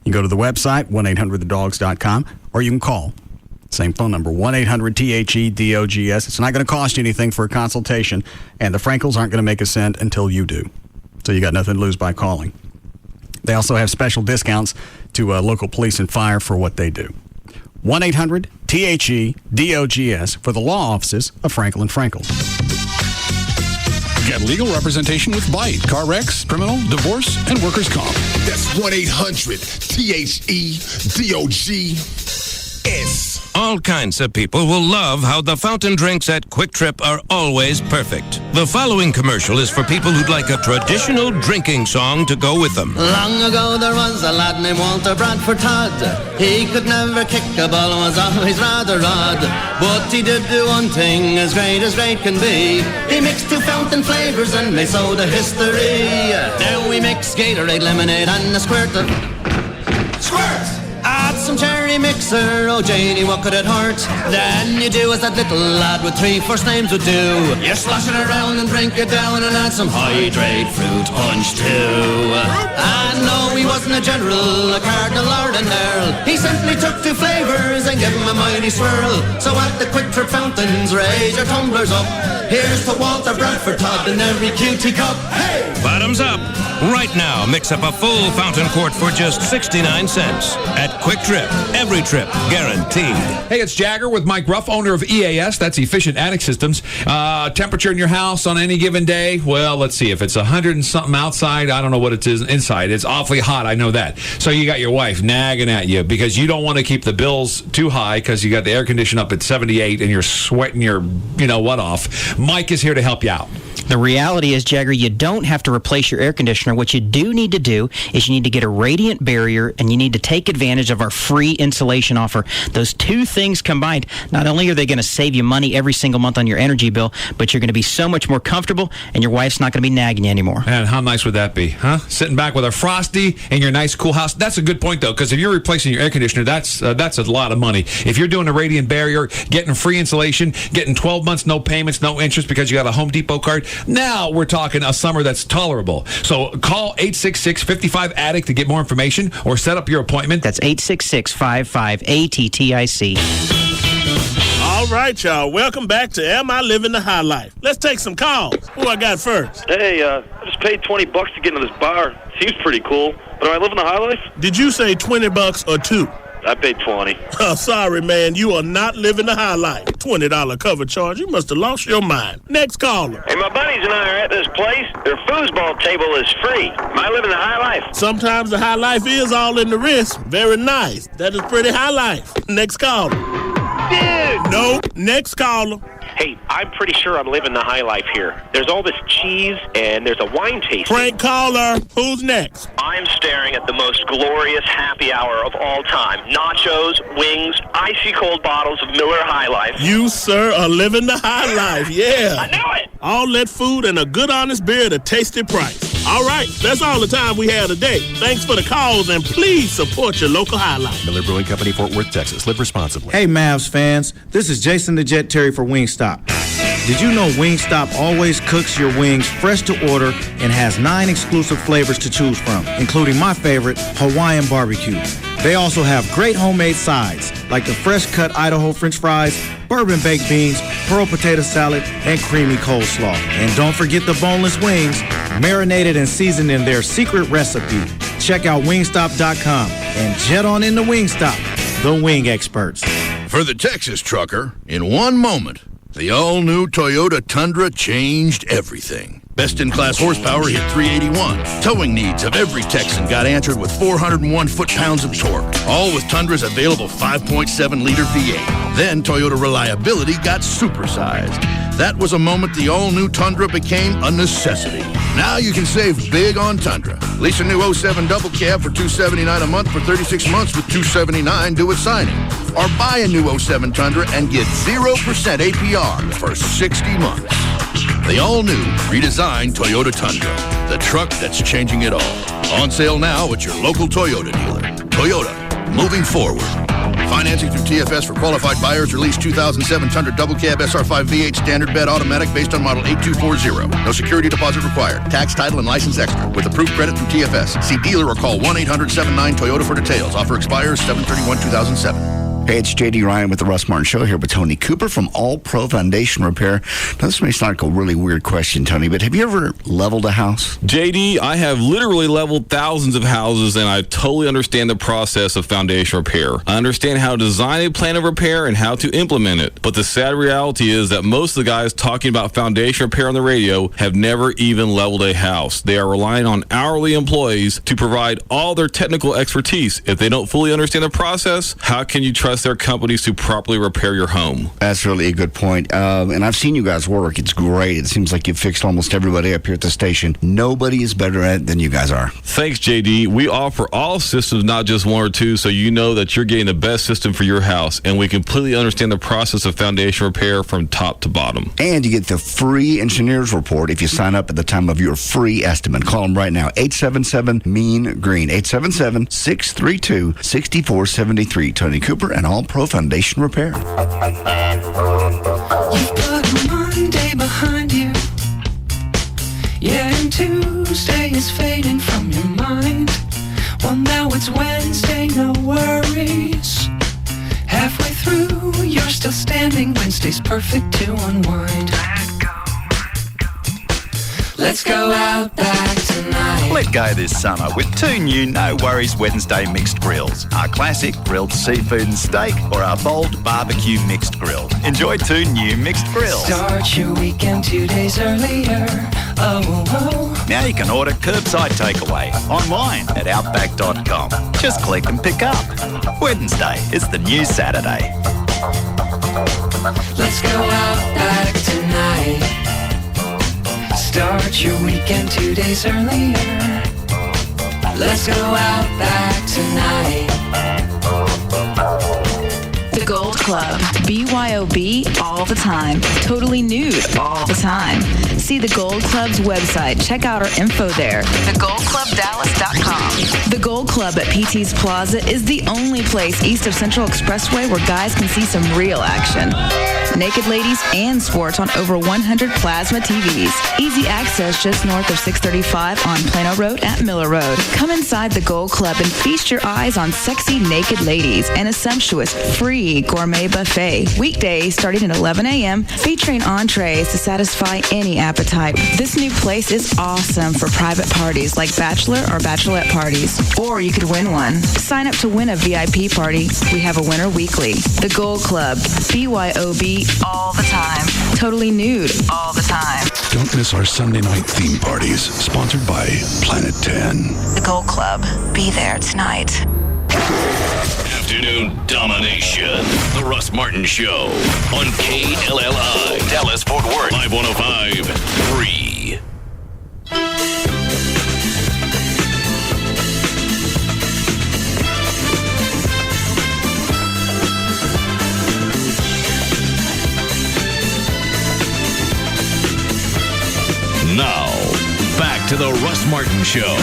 You can go to the website, 1-800-THEDOGS.com, or you can call. Same phone number, 1-800-THEDOGS. It's not going to cost you anything for a consultation, and the Frankels aren't going to make a cent until you do. So you got nothing to lose by calling. They also have special discounts to local police and fire for what they do. 1-800-THEDOGS for the law offices of Frankel & Frankel. Get legal representation with Byte, car wrecks, criminal, divorce, and workers' comp. That's 1-800-THEDOG. All kinds of people will love how the fountain drinks at Quick Trip are always perfect. The following commercial is for people who'd like a traditional drinking song to go with them. Long ago there was a lad named Walter Bradford Todd. He could never kick a ball and was always rather odd. But he did do one thing as great can be. He mixed two fountain flavors and made soda history. Now we mix Gatorade, lemonade and a squirt of... Squirt! Add some cherry mixer, oh Janie, what could it hurt? Then you do as that little lad with 3 first names would do. You slosh it around and drink it down and add some hydrate fruit punch too. And no, he wasn't a general, a cardinal or an earl. He simply took 2 flavors and gave them a mighty swirl. So at the Quick Trip fountains, raise your tumblers up. Here's to Walter Bradford Todd in every cutie cup. Hey! Bottoms up. Right now, mix up a full fountain quart for just 69 cents. At Quick Trip, every trip guaranteed. Hey, it's Jagger with Mike Ruff, owner of EAS. That's Efficient Attic Systems. Temperature in your house on any given day? Well, let's see. If it's 100 and something outside, I don't know what it is inside. It's awfully hot. I know that. So you got your wife nagging at you because you don't want to keep the bills too high because you got the air conditioner up at 78 and you're sweating your, off. Mike is here to help you out. The reality is, Jagger, you don't have to replace your air conditioner. What you do need to do is you need to get a radiant barrier, and you need to take advantage of our free insulation offer. Those 2 things combined, not only are they going to save you money every single month on your energy bill, but you're going to be so much more comfortable, and your wife's not going to be nagging you anymore. And how nice would that be, huh? Sitting back with a Frosty in your nice, cool house. That's a good point, though, because if you're replacing your air conditioner, that's a lot of money. If you're doing a radiant barrier, getting free insulation, getting 12 months, no payments, no interest because you got a Home Depot card, now we're talking a summer that's tolerable. So call 866-55-ADDICT to get more information or set up your appointment. That's 866-55-ATTIC. All right, y'all. Welcome back to Am I Living the High Life? Let's take some calls. Who I got first? Hey, I just paid $20 to get into this bar. Seems pretty cool. But am I living the high life? Did you say $20 or 2? I paid 20. Oh, sorry, man. You are not living the high life. $20 cover charge. You must have lost your mind. Next caller. Hey, my buddies and I are at this place. Their foosball table is free. Am I living the high life? Sometimes the high life is all in the wrist. Very nice. That is pretty high life. Next caller. Dude! Nope. Next caller. Hey, I'm pretty sure I'm living the high life here. There's all this cheese, and there's a wine tasting. Prank caller. Who's next? I'm staring at the most glorious happy hour of all time. Nachos, wings, icy cold bottles of Miller High Life. You, sir, are living the high life. Yeah. I knew it. All that food and a good, honest beer at a tasty price. All right, that's all the time we have today. Thanks for the calls, and please support your local High Life. Miller Brewing Company, Fort Worth, Texas. Live responsibly. Hey, Mavs fans. This is Jason the Jet Terry for Wingstop. Did you know Wingstop always cooks your wings fresh to order and has 9 exclusive flavors to choose from, including my favorite, Hawaiian barbecue. They also have great homemade sides, like the fresh-cut Idaho French fries, bourbon baked beans, pearl potato salad, and creamy coleslaw. And don't forget the boneless wings, marinated and seasoned in their secret recipe. Check out wingstop.com and jet on into Wingstop, the wing experts. For the Texas trucker, in one moment, the all-new Toyota Tundra changed everything. Best-in-class horsepower hit 381. Towing needs of every Texan got answered with 401 foot-pounds of torque. All with Tundra's available 5.7-liter V8. Then Toyota reliability got supersized. That was a moment the all-new Tundra became a necessity. Now you can save big on Tundra. Lease a new 07 double cab for $279 a month for 36 months with $279 due at signing. Or buy a new 07 Tundra and get 0% APR for 60 months. The all-new, redesigned Toyota Tundra. The truck that's changing it all. On sale now at your local Toyota dealer. Toyota, moving forward. Financing through TFS for qualified buyers. Release 2007 Tundra Double Cab SR5 V8 Standard Bed Automatic based on model 8240. No security deposit required. Tax, title, and license extra. With approved credit through TFS. See dealer or call 1-800-79-TOYOTA for details. Offer expires 7/31/2007. Hey, it's J.D. Ryan with the Russ Martin Show here with Tony Cooper from All Pro Foundation Repair. Now, this may sound like a really weird question, Tony, but have you ever leveled a house? JD, I have literally leveled thousands of houses, and I totally understand the process of foundation repair. I understand how to design a plan of repair and how to implement it. But the sad reality is that most of the guys talking about foundation repair on the radio have never even leveled a house. They are relying on hourly employees to provide all their technical expertise. If they don't fully understand the process, how can you trust trust their companies to properly repair your home. That's really a good point. And I've seen you guys work. It's great. It seems like you've fixed almost everybody up here at the station. Nobody is better at it than you guys are. Thanks, JD. We offer all systems, not just one or two, so you know that you're getting the best system for your house, and we completely understand the process of foundation repair from top to bottom. And you get the free engineer's report if you sign up at the time of your free estimate. Call them right now, 877-MEAN-GREEN, 877-632-6473. Tony Cooper and All Pro Foundation Repair. You've got a Monday behind you. Yeah, and Tuesday is fading from your mind. Well, now it's Wednesday, no worries. Halfway through, you're still standing. Wednesday's perfect to unwind. Let's go out back tonight. Let go this summer with two new No Worries Wednesday mixed grills. Our classic grilled seafood and steak or our bold barbecue mixed grill. Enjoy two new mixed grills. Start your weekend 2 days earlier. Oh, oh. Now you can order curbside takeaway online at outback.com. Just click and pick up. Wednesday is the new Saturday. Let's go out back tonight. Start your weekend 2 days earlier. Let's go out back tonight. The Gold Club. BYOB all the time. Totally nude all the time. See the Gold Club's website. Check out our info there. TheGoldClubDallas.com. The Gold Club at PT's Plaza is the only place east of Central Expressway where guys can see some real action. Naked ladies and sports on over 100 plasma TVs. Easy access just north of 635 on Plano Road at Miller Road. Come inside the Gold Club and feast your eyes on sexy naked ladies and a sumptuous free gourmet buffet. Weekdays starting at 11 a.m. featuring entrees to satisfy any appetite. This new place is awesome for private parties like bachelor or bachelorette parties. Or you could win one. Sign up to win a VIP party. We have a winner weekly. The Gold Club. BYOB all the time. Totally nude all the time. Don't miss our Sunday night theme parties, sponsored by Planet 10. The Gold Club. Be there tonight. Afternoon domination. The Russ Martin Show on KLLI. Dallas Fort Worth. 5105.3. Now, back to the Russ Martin Show.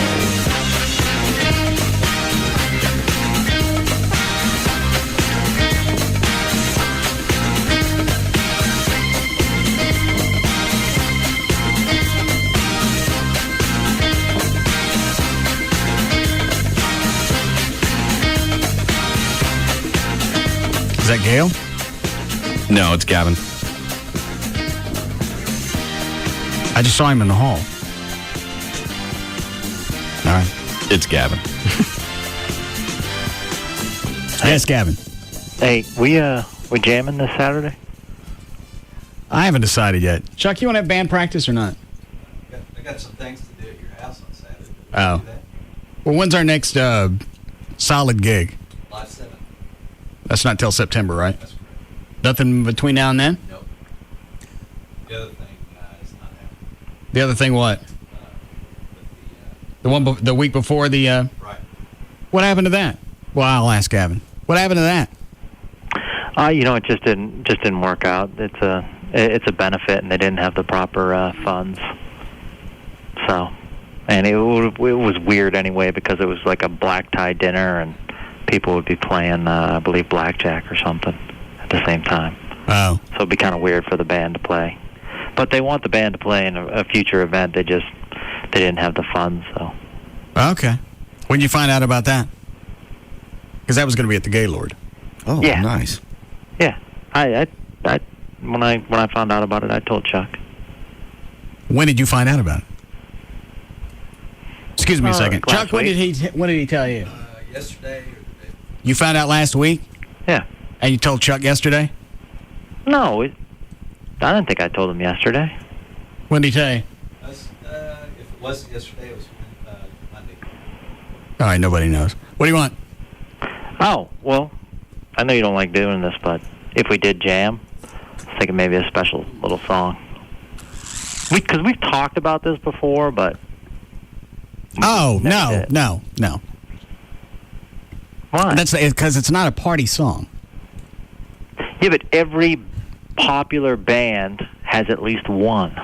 Is that Gail? No, it's Gavin. I just saw him in the hall. All right. It's Gavin. Yes, Gavin. Hey, we jamming this Saturday? I haven't decided yet. Chuck, you want to have band practice or not? I got some things to do at your house on Saturday. Oh. Well, when's our next solid gig? July 7th. That's not till September, right? That's correct. Nothing between now and then? Nope. The other thing is not happening. The other thing what? The week before the... Right. What happened to that? Well, I'll ask Gavin. What happened to that? It just didn't work out. It's a benefit, and they didn't have the proper funds. So, and it was weird anyway because it was like a black tie dinner, and people would be playing, I believe, blackjack or something at the same time. Oh. So it'd be kind of weird for the band to play. But they want the band to play in a future event. They didn't have the funds, so. Okay. When did you find out about that? Because that was going to be at the Gaylord. Oh, yeah. Nice. Yeah. I when I found out about it, I told Chuck. When did you find out about it? Excuse me a second. Chuck, when did he tell you? Yesterday or the day. You found out last week? Yeah. And you told Chuck yesterday? No, I didn't think I told him yesterday. When did he tell you? If it wasn't yesterday, it was Monday. All right, nobody knows. What do you want? Oh, well, I know you don't like doing this, but if we did jam, I was thinking maybe a special little song. Because we've talked about this before, but... Oh, no. Why? That's because it's not a party song. Yeah, but every popular band has at least one.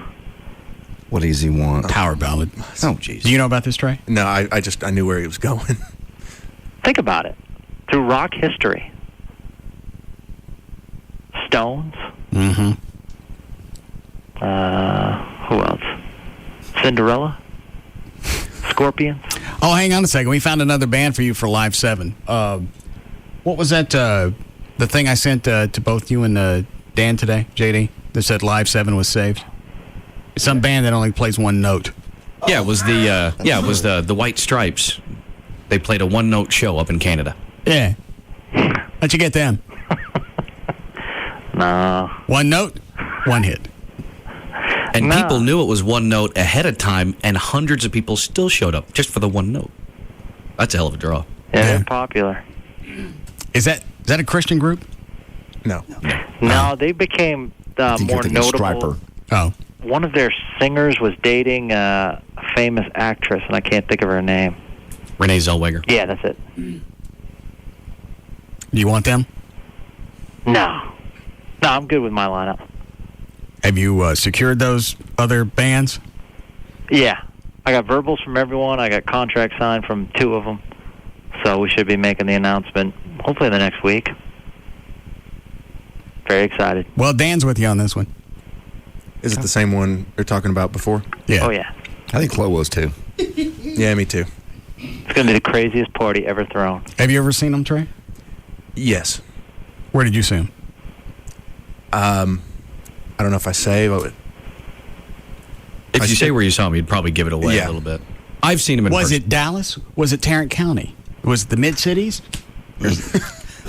What does he want? Power ballad. Oh, jeez. Do you know about this, Trey? No, I knew where he was going. Think about it. Through rock history. Stones. Mm-hmm. Who else? Cinderella? Scorpions? Oh, hang on a second. We found another band for you for Live 7. What was that, the thing I sent to both you and Dan today, JD, that said Live 7 was saved? Some band that only plays one note. Yeah, it was the White Stripes. They played a one-note show up in Canada. Yeah. How'd you get them? No. One note, one hit. And people knew it was one note ahead of time, and hundreds of people still showed up just for the one note. That's a hell of a draw. Yeah, they're popular. Is that a Christian group? No. No, they became more notable. Striper. Oh. One of their singers was dating a famous actress, and I can't think of her name. Renee Zellweger. Yeah, that's it. Do you want them? No, I'm good with my lineup. Have you secured those other bands? Yeah. I got verbals from everyone. I got contracts signed from 2 of them. So we should be making the announcement hopefully the next week. Very excited. Well, Dan's with you on this one. Is it the same one you're talking about before? Yeah. Oh, yeah. I think Chloe was too. Yeah, me too. It's going to be the craziest party ever thrown. Have you ever seen them, Trey? Yes. Where did you see them? I don't know if I say, but... If you say where you saw him, you'd probably give it away a little bit. I've seen him in Was person. it Dallas? Was it Tarrant County? Was it the mid-cities?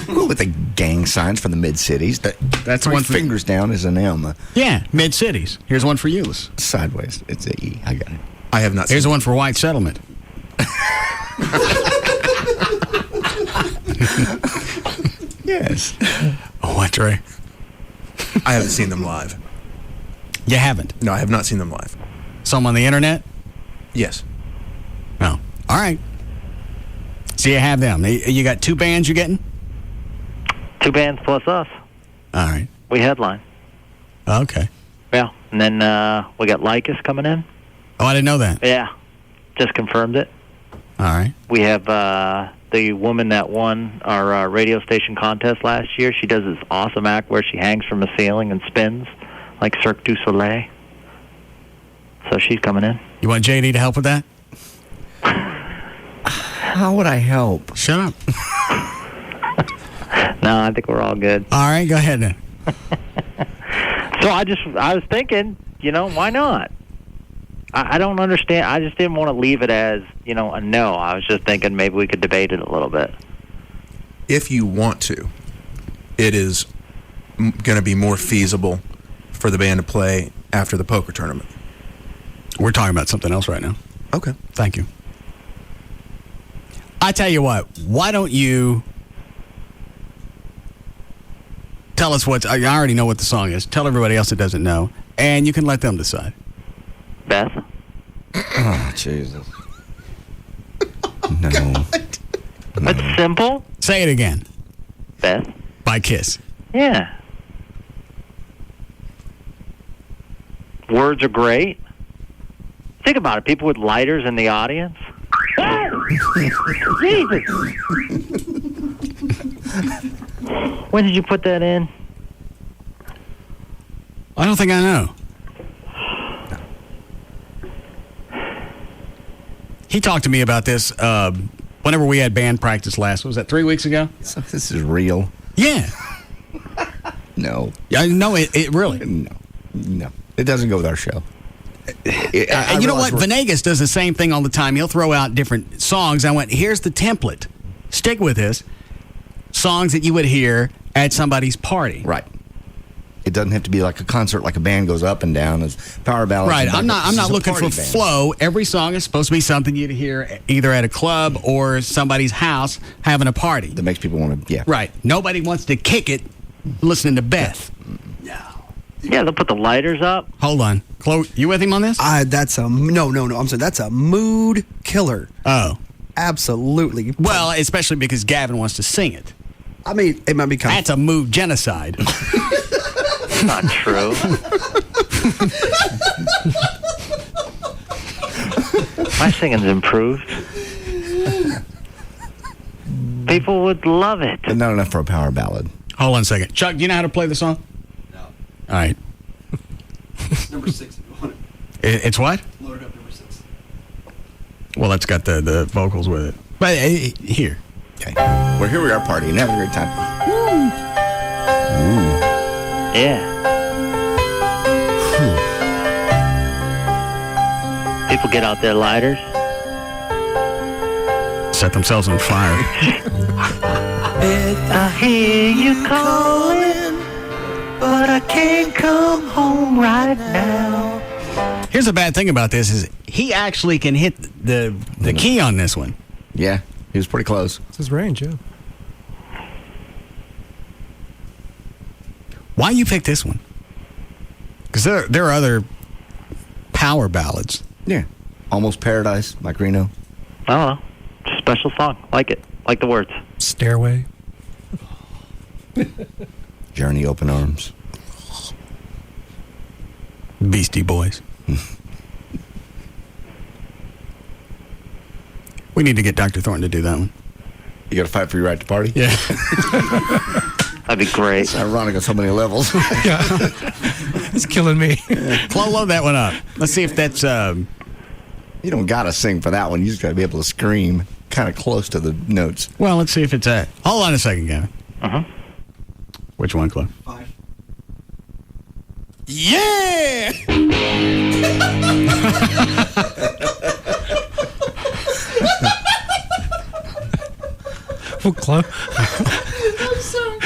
Well, with the gang signs from the mid-cities. That's one one for- fingers down is an M. Yeah, mid-cities. Here's one for you. Sideways. It's a E. I got it. I have not seen Here's one for White Settlement. Yes. Oh, what, Trey? I haven't seen them live. You haven't? No, I have not seen them live. Some on the internet? Yes. Oh. All right. So you have them. You got 2 bands you're getting? 2 bands plus us. All right. We headline. Okay. Yeah. And then we got Lycus coming in. Oh, I didn't know that. Yeah. Just confirmed it. All right. We have the woman that won our radio station contest last year. She does this awesome act where she hangs from a ceiling and spins like Cirque du Soleil. So she's coming in. You want JD to help with that? How would I help? Shut up. No, I think we're all good. All right, go ahead then. So I was thinking, why not? I don't understand. I just didn't want to leave it as, a no. I was just thinking maybe we could debate it a little bit. If you want to, it is going to be more feasible for the band to play after the poker tournament. We're talking about something else right now. Okay. Thank you. I tell you what, why don't you tell us I already know what the song is. Tell everybody else that doesn't know, and you can let them decide. Beth? Oh, Jesus. No. That's simple. Say it again. Beth? By Kiss. Yeah. Words are great. Think about it. People with lighters in the audience. Jesus. When did you put that in? I don't think I know. He talked to me about this whenever we had band practice last. Was that 3 weeks ago? So this is real. Yeah. No. Yeah, no, it really. No. It doesn't go with our show. And you know what? Venegas does the same thing all the time. He'll throw out different songs. I went, here's the template. Stick with this. Songs that you would hear at somebody's party. Right. It doesn't have to be like a concert, like a band goes up and down. It's power ballads. Right. and I'm not looking for party band. flow. Every song is supposed to be something you'd hear either at a club or somebody's house having a party. That makes people want to, yeah. Right. Nobody wants to kick it listening to Beth. Yeah, they'll put the lighters up. Hold on. Chloe, you with him on this? That's a no. I'm saying that's a mood killer. Oh. Absolutely. Well, especially because Gavin wants to sing it. I mean, it might be kind That's a mood genocide. Not true. My singing's improved. People would love it. But not enough for a power ballad. Hold on a second. Chuck, do you know how to play the song? No. All right. It's number 6 if you want it. It's what? Load up number 6. Well, that's got the vocals with it. But here. Okay. Well, here we are partying, having a great time. Woo! Yeah. People get out their lighters. Set themselves on fire. I hear you calling, but I can't come home right now. Here's the bad thing about this is he actually can hit the key on this one. Yeah, he was pretty close. It's his range, yeah. Why you pick this one? Because there are other power ballads. Yeah. Almost Paradise, Mike Reno. I don't know. Just a special song. Like it. Like the words. Stairway. Journey, Open Arms. Beastie Boys. We need to get Dr. Thornton to do that one. You got to fight for your right to party? Yeah. That'd be great. It's ironic on so many levels. Yeah. It's killing me. Chloe, load that one up. Let's see if that's... You don't got to sing for that one. You just got to be able to scream kind of close to the notes. Well, let's see if it's that. Hold on a second, Gavin. Uh-huh. Which one, Chloe? 5. Yeah! Well, Chloe. I'm sorry.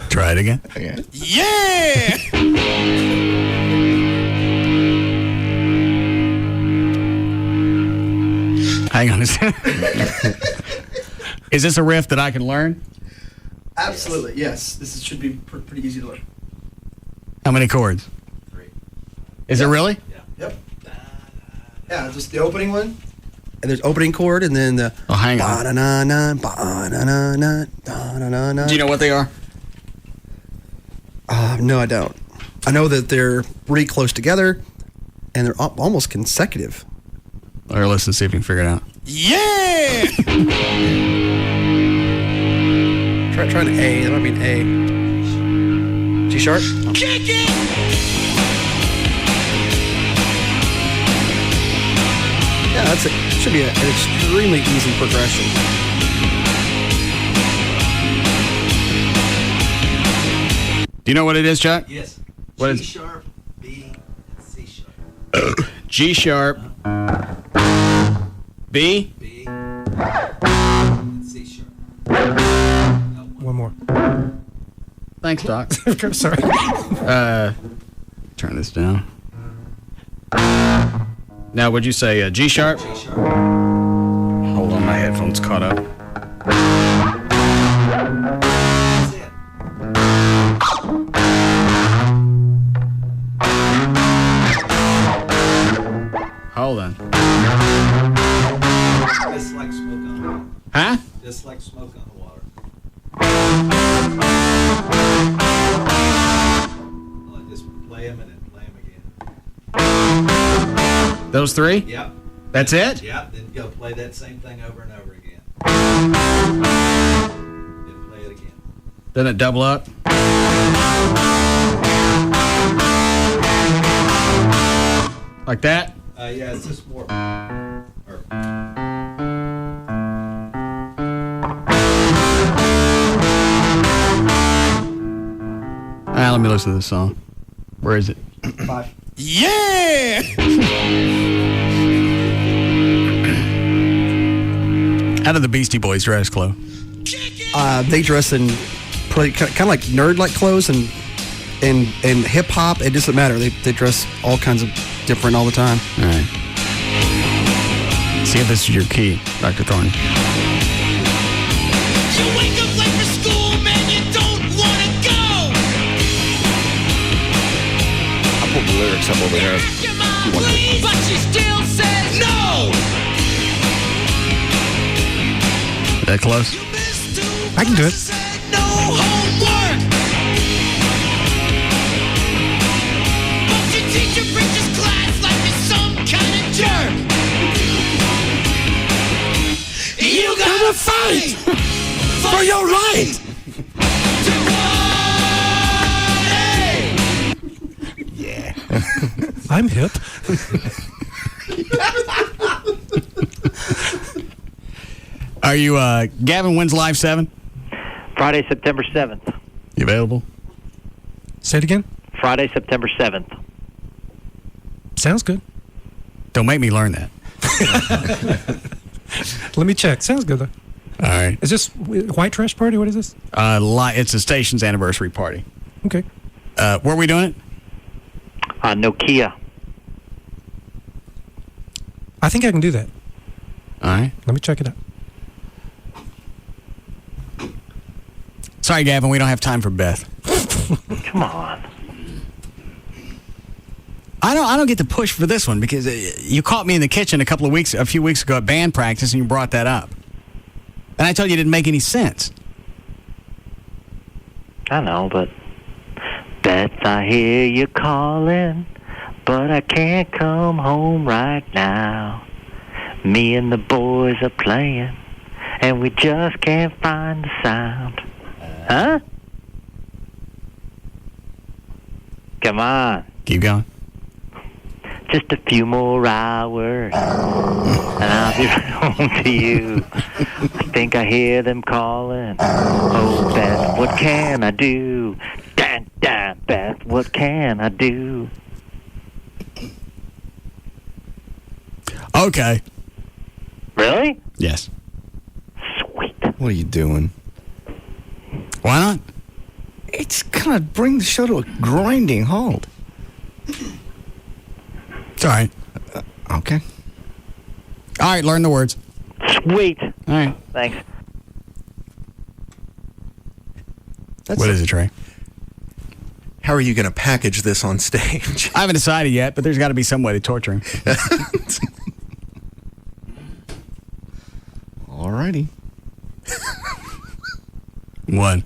Try it again. Okay. Yeah! Hang on a second. Is this a riff that I can learn? Absolutely, yes. This should be pretty easy to learn. How many chords? 3. Is it really? Yep. Yeah, just the opening one. And there's opening chord, and then the. Oh, hang on. Ba-da-na-na, ba-da-na-na, da-da-na-na. Do you know what they are? No, I don't. I know that they're pretty close together, and they're almost consecutive. All right, let's see if you can figure it out. Yeah! Try an A. That might be an A. G sharp? Kick it! Yeah, should be an extremely easy progression. Do you know what it is, Chuck? Yes. What is G sharp, B, and C sharp. G sharp. B? B, and C sharp. One more. Thanks, Doc. Sorry. Turn this down. Now, would you say G sharp? G sharp. Hold on, my headphones caught up. That's it. Hold on. Just like smoke on the water. Huh? Just like smoke on the water. Well, just play them and then play them again. Those three? Yep. That's it? Yep. Then go play that same thing over and over again. Then play it again. Doesn't it double up? Like that? Yeah, it's just more. Let me listen to this song. Where is it? 5. Yeah! How did the Beastie Boys dress, Chloe? Kick it! they dress in kind of like nerd-like clothes and hip hop. It doesn't matter. They dress all kinds of different all the time. All right. See if this is your key, Dr. Thorne. You wake up late for school, man, you don't want to go. I'll put the lyrics up over here. Your mom please, but she still says no. That close? I can do it. No homework. But your teacher preaches class like it's some kind of jerk. You gotta fight for your right to Yeah. I'm hip. Are you, Gavin, when's Live 7? Friday, September 7th. You available? Say it again. Friday, September 7th. Sounds good. Don't make me learn that. Let me check. Sounds good, though. All right. Is this White Trash Party? What is this? It's a station's anniversary party. Okay. Where are we doing it? Nokia. I think I can do that. All right. Let me check it out. Sorry, Gavin, we don't have time for Beth. Come on. I don't get the push for this one because you caught me in the kitchen a few weeks ago at band practice, and you brought that up. And I told you it didn't make any sense. I know, but Beth, I hear you calling, but I can't come home right now. Me and the boys are playing, and we just can't find the sound. Huh? Come on. Keep going. Just a few more hours, and I'll be home to you. I think I hear them calling. Oh, Beth, what can I do? Dan, Beth, what can I do? Okay. Really? Yes. Sweet. What are you doing? Why not? It's gonna bring the show to a grinding halt. It's all right. Okay. All right, learn the words. Sweet. All right. Thanks. What is it, Trey? How are you going to package this on stage? I haven't decided yet, but there's got to be some way to torture him. Alrighty. What?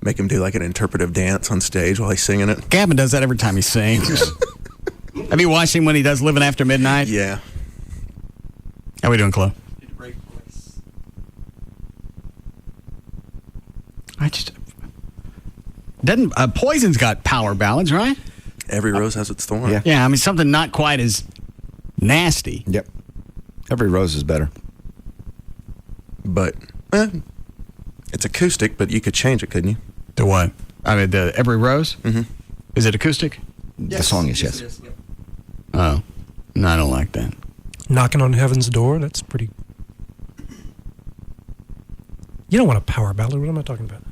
Make him do like an interpretive dance on stage while he's singing it. Gavin does that every time he sings. Have you watched him when he does Living After Midnight? Yeah. How we doing, Chloe? Poison's got power ballads, right? Every rose has its thorn. Yeah, I mean, something not quite as nasty. Yep. Every rose is better. But, it's acoustic, but you could change it, couldn't you? To what? I mean, the Every Rose? Mm-hmm. Is it acoustic? Yes. The song is, yes. It is, yep. Oh. No, I don't like that. Knocking on Heaven's Door, that's pretty... You don't want a power ballad. What am I talking about?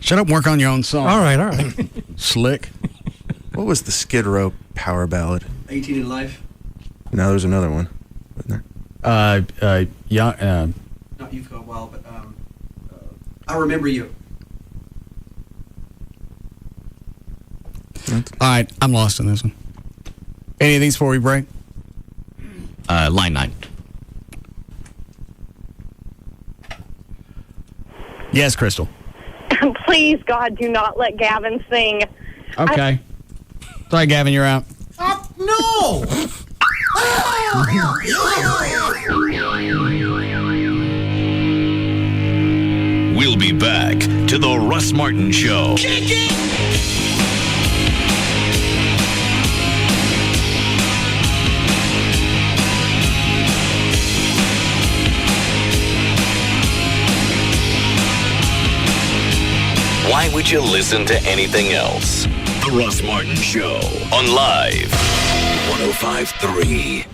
Shut up and work on your own song. All right. Slick. What was the Skid Row power ballad? 18 in Life. No, there's another one. Wasn't there? Not You've Gone Wild, but I Remember You. All right, I'm lost on this one. Any of these before we break? Line 9. Yes, Crystal. Please, God, do not let Gavin sing. Okay. Sorry, Gavin, you're out. No! We'll be back to the Russ Martin Show. Kick it! Why would you listen to anything else? The Russ Martin Show on Live 105.3.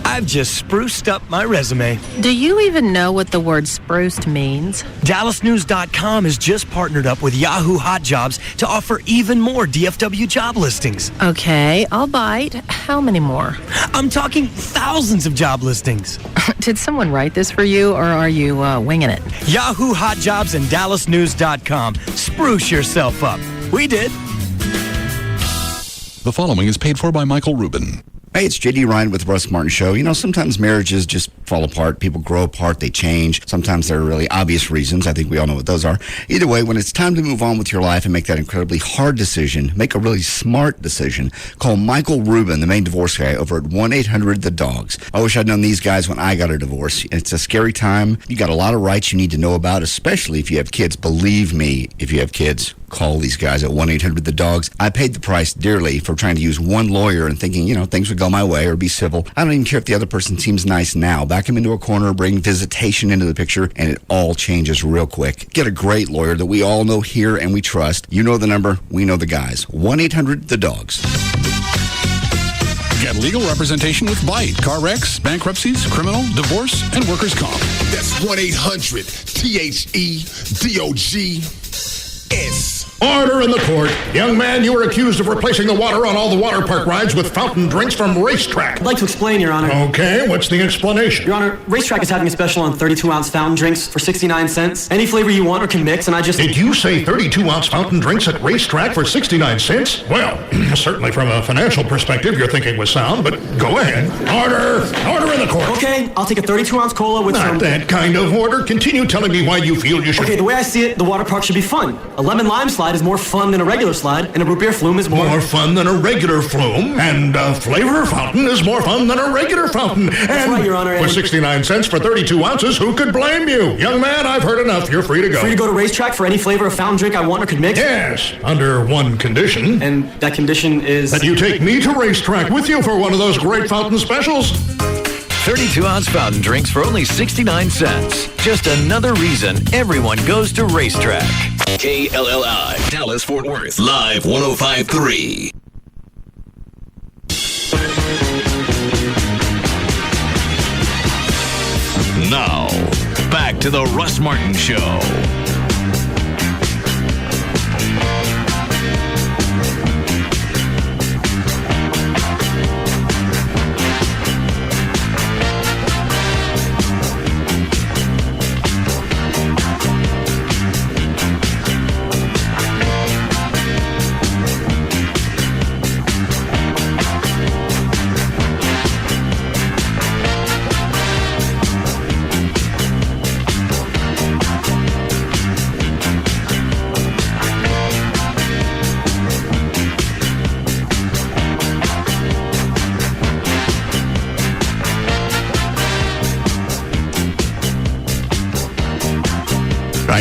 I've just spruced up my resume. Do you even know what the word spruced means? DallasNews.com has just partnered up with Yahoo Hot Jobs to offer even more DFW job listings. Okay, I'll bite. How many more? I'm talking thousands of job listings. Did someone write this for you, or are you winging it? Yahoo Hot Jobs and DallasNews.com. Spruce yourself up. We did. The following is paid for by Michael Rubin. Hey, it's JD Ryan with Russ Martin Show. You know, sometimes marriages just fall apart. People grow apart. They change. Sometimes there are really obvious reasons. I think we all know what those are. Either way, when it's time to move on with your life and make that incredibly hard decision, make a really smart decision, call Michael Rubin, the main divorce guy, over at 1-800-THE-DOGS. I wish I'd known these guys when I got a divorce. It's a scary time. You got a lot of rights you need to know about, especially if you have kids. Believe me, if you have kids, call these guys at 1-800-THE-DOGS. I paid the price dearly for trying to use one lawyer and thinking, you know, things would go my way or be civil. I don't even care if the other person seems nice now. Back him into a corner, bring visitation into the picture, and it all changes real quick. Get a great lawyer that we all know here and we trust. You know the number. We know the guys. 1-800-THE-DOGS. Get legal representation with Bite. Car wrecks, bankruptcies, criminal, divorce, and workers' comp. That's 1-800-THE-DOGS. Order in the court. Young man, you were accused of replacing the water on all the water park rides with fountain drinks from Racetrack. I'd like to explain, Your Honor. Okay, what's the explanation? Your Honor, Racetrack is having a special on 32-ounce fountain drinks for 69 cents. Any flavor you want or can mix, and I just... Did you say 32-ounce fountain drinks at Racetrack for 69 cents? Well, certainly from a financial perspective, your thinking was sound, but go ahead. Order in the court. Okay, I'll take a 32-ounce cola with Not some... that kind of order. Continue telling me why you feel you should... Okay, the way I see it, the water park should be fun. A lemon lime slide is more fun than a regular slide, and a root beer flume is more fun than a regular flume, and a flavor fountain is more fun than a regular fountain. That's right, Your Honor. For 69 cents for 32 ounces, who could blame you? Young man, I've heard enough. You're free to go. Free to go to Racetrack for any flavor of fountain drink I want or could mix? Yes, under one condition. And that condition is... that you take me to Racetrack with you for one of those great fountain specials. 32-ounce fountain drinks for only 69 cents. Just another reason everyone goes to Racetrack. KLLI, Dallas, Fort Worth, live 105.3. Now, back to the Russ Martin Show.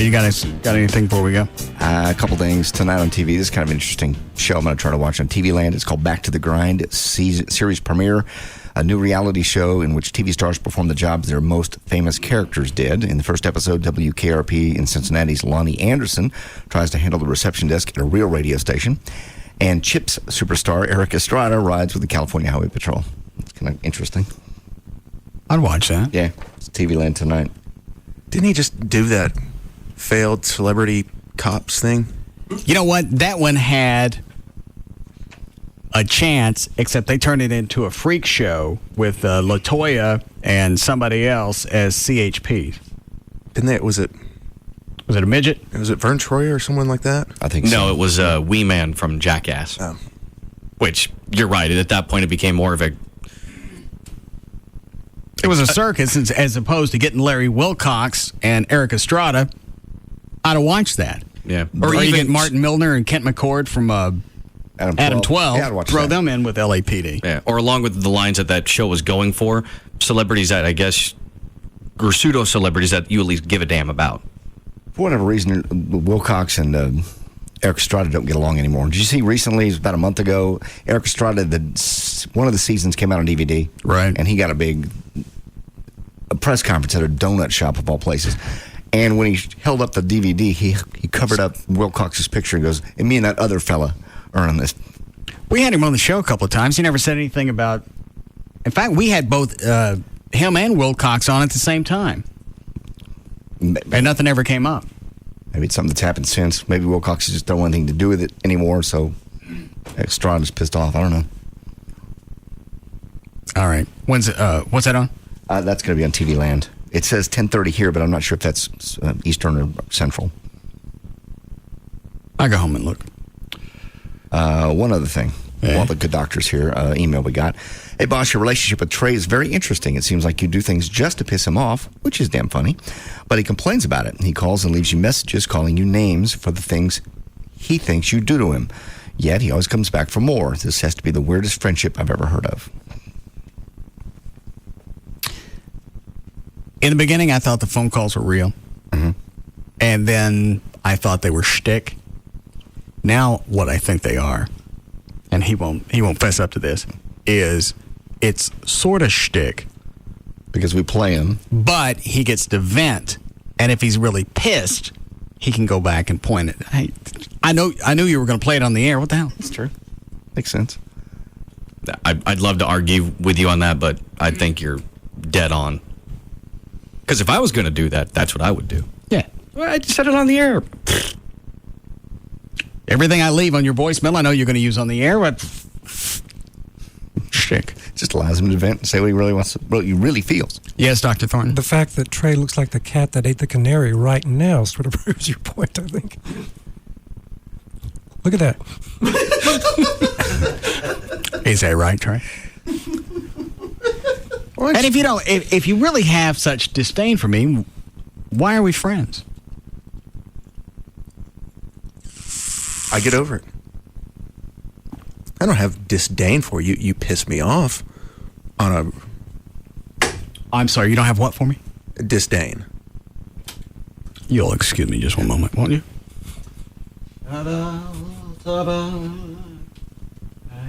You got anything before we go? A couple things tonight on TV. This is kind of an interesting show I'm going to try to watch on TV Land. It's called Back to the Grind. It's series premiere, a new reality show in which TV stars perform the jobs their most famous characters did. In the first episode, WKRP in Cincinnati's Lonnie Anderson tries to handle the reception desk at a real radio station. And Chips superstar Eric Estrada rides with the California Highway Patrol. It's kind of interesting. I'd watch that. Yeah, it's TV Land tonight. Didn't he just do that failed celebrity cops thing? You know what? That one had a chance, except they turned it into a freak show with LaToya and somebody else as CHP. Didn't they? Was it a midget? Was it Vern Troyer or someone like that? I think so. No, it was Wee Man from Jackass. Oh. Which, you're right, at that point it became more of a... It was a circus as opposed to getting Larry Wilcox and Eric Estrada. I'd have watched that. Yeah. Or even get Martin Milner and Kent McCord from Adam 12. Yeah, I'd watch throw that. them in with LAPD. Yeah. Or along with the lines that show was going for, celebrities that I guess, or pseudo-celebrities that you at least give a damn about. For whatever reason, Wilcox and Eric Estrada don't get along anymore. Did you see recently, it was about a month ago, Eric Estrada, one of the seasons came out on DVD. Right. And he got a press conference at a donut shop of all places. And when he held up the DVD, he covered up Wilcox's picture and goes, and me and that other fella are on this. We had him on the show a couple of times. He never said anything about In fact, we had both him and Wilcox on at the same time. And nothing ever came up. Maybe it's something that's happened since. Maybe Wilcox just don't want anything to do with it anymore, so Estrada's pissed off. I don't know. All right. What's that on? That's going to be on TV Land. It says 10:30 here, but I'm not sure if that's Eastern or Central. I go home and look. One other thing. Yeah. One of the good doctors here, email we got. Hey, boss, your relationship with Trey is very interesting. It seems like you do things just to piss him off, which is damn funny. But he complains about it. He calls and leaves you messages calling you names for the things he thinks you do to him. Yet he always comes back for more. This has to be the weirdest friendship I've ever heard of. In the beginning, I thought the phone calls were real. Mm-hmm. And then I thought they were shtick. Now, what I think they are, and he won't fess up to this, is it's sort of shtick. Because we play him. But he gets to vent. And if he's really pissed, he can go back and point it. Hey, I knew you were going to play it on the air. What the hell? That's true. Makes sense. I'd love to argue with you on that, but I think you're dead on. Because if I was going to do that, that's what I would do. Yeah. Well, I just said it on the air. Everything I leave on your voicemail, I know you're going to use on the air, but shtick. Just allows him to vent and say what he really wants, what he really feels. Yes, Dr. Thornton. The fact that Trey looks like the cat that ate the canary right now sort of proves your point, I think. Look at that. Is that right, Trey? And if you really have such disdain for me, why are we friends? I get over it. I don't have disdain for you. You piss me off on a... I'm sorry, you don't have what for me? Disdain. You'll excuse me just one moment, won't you? I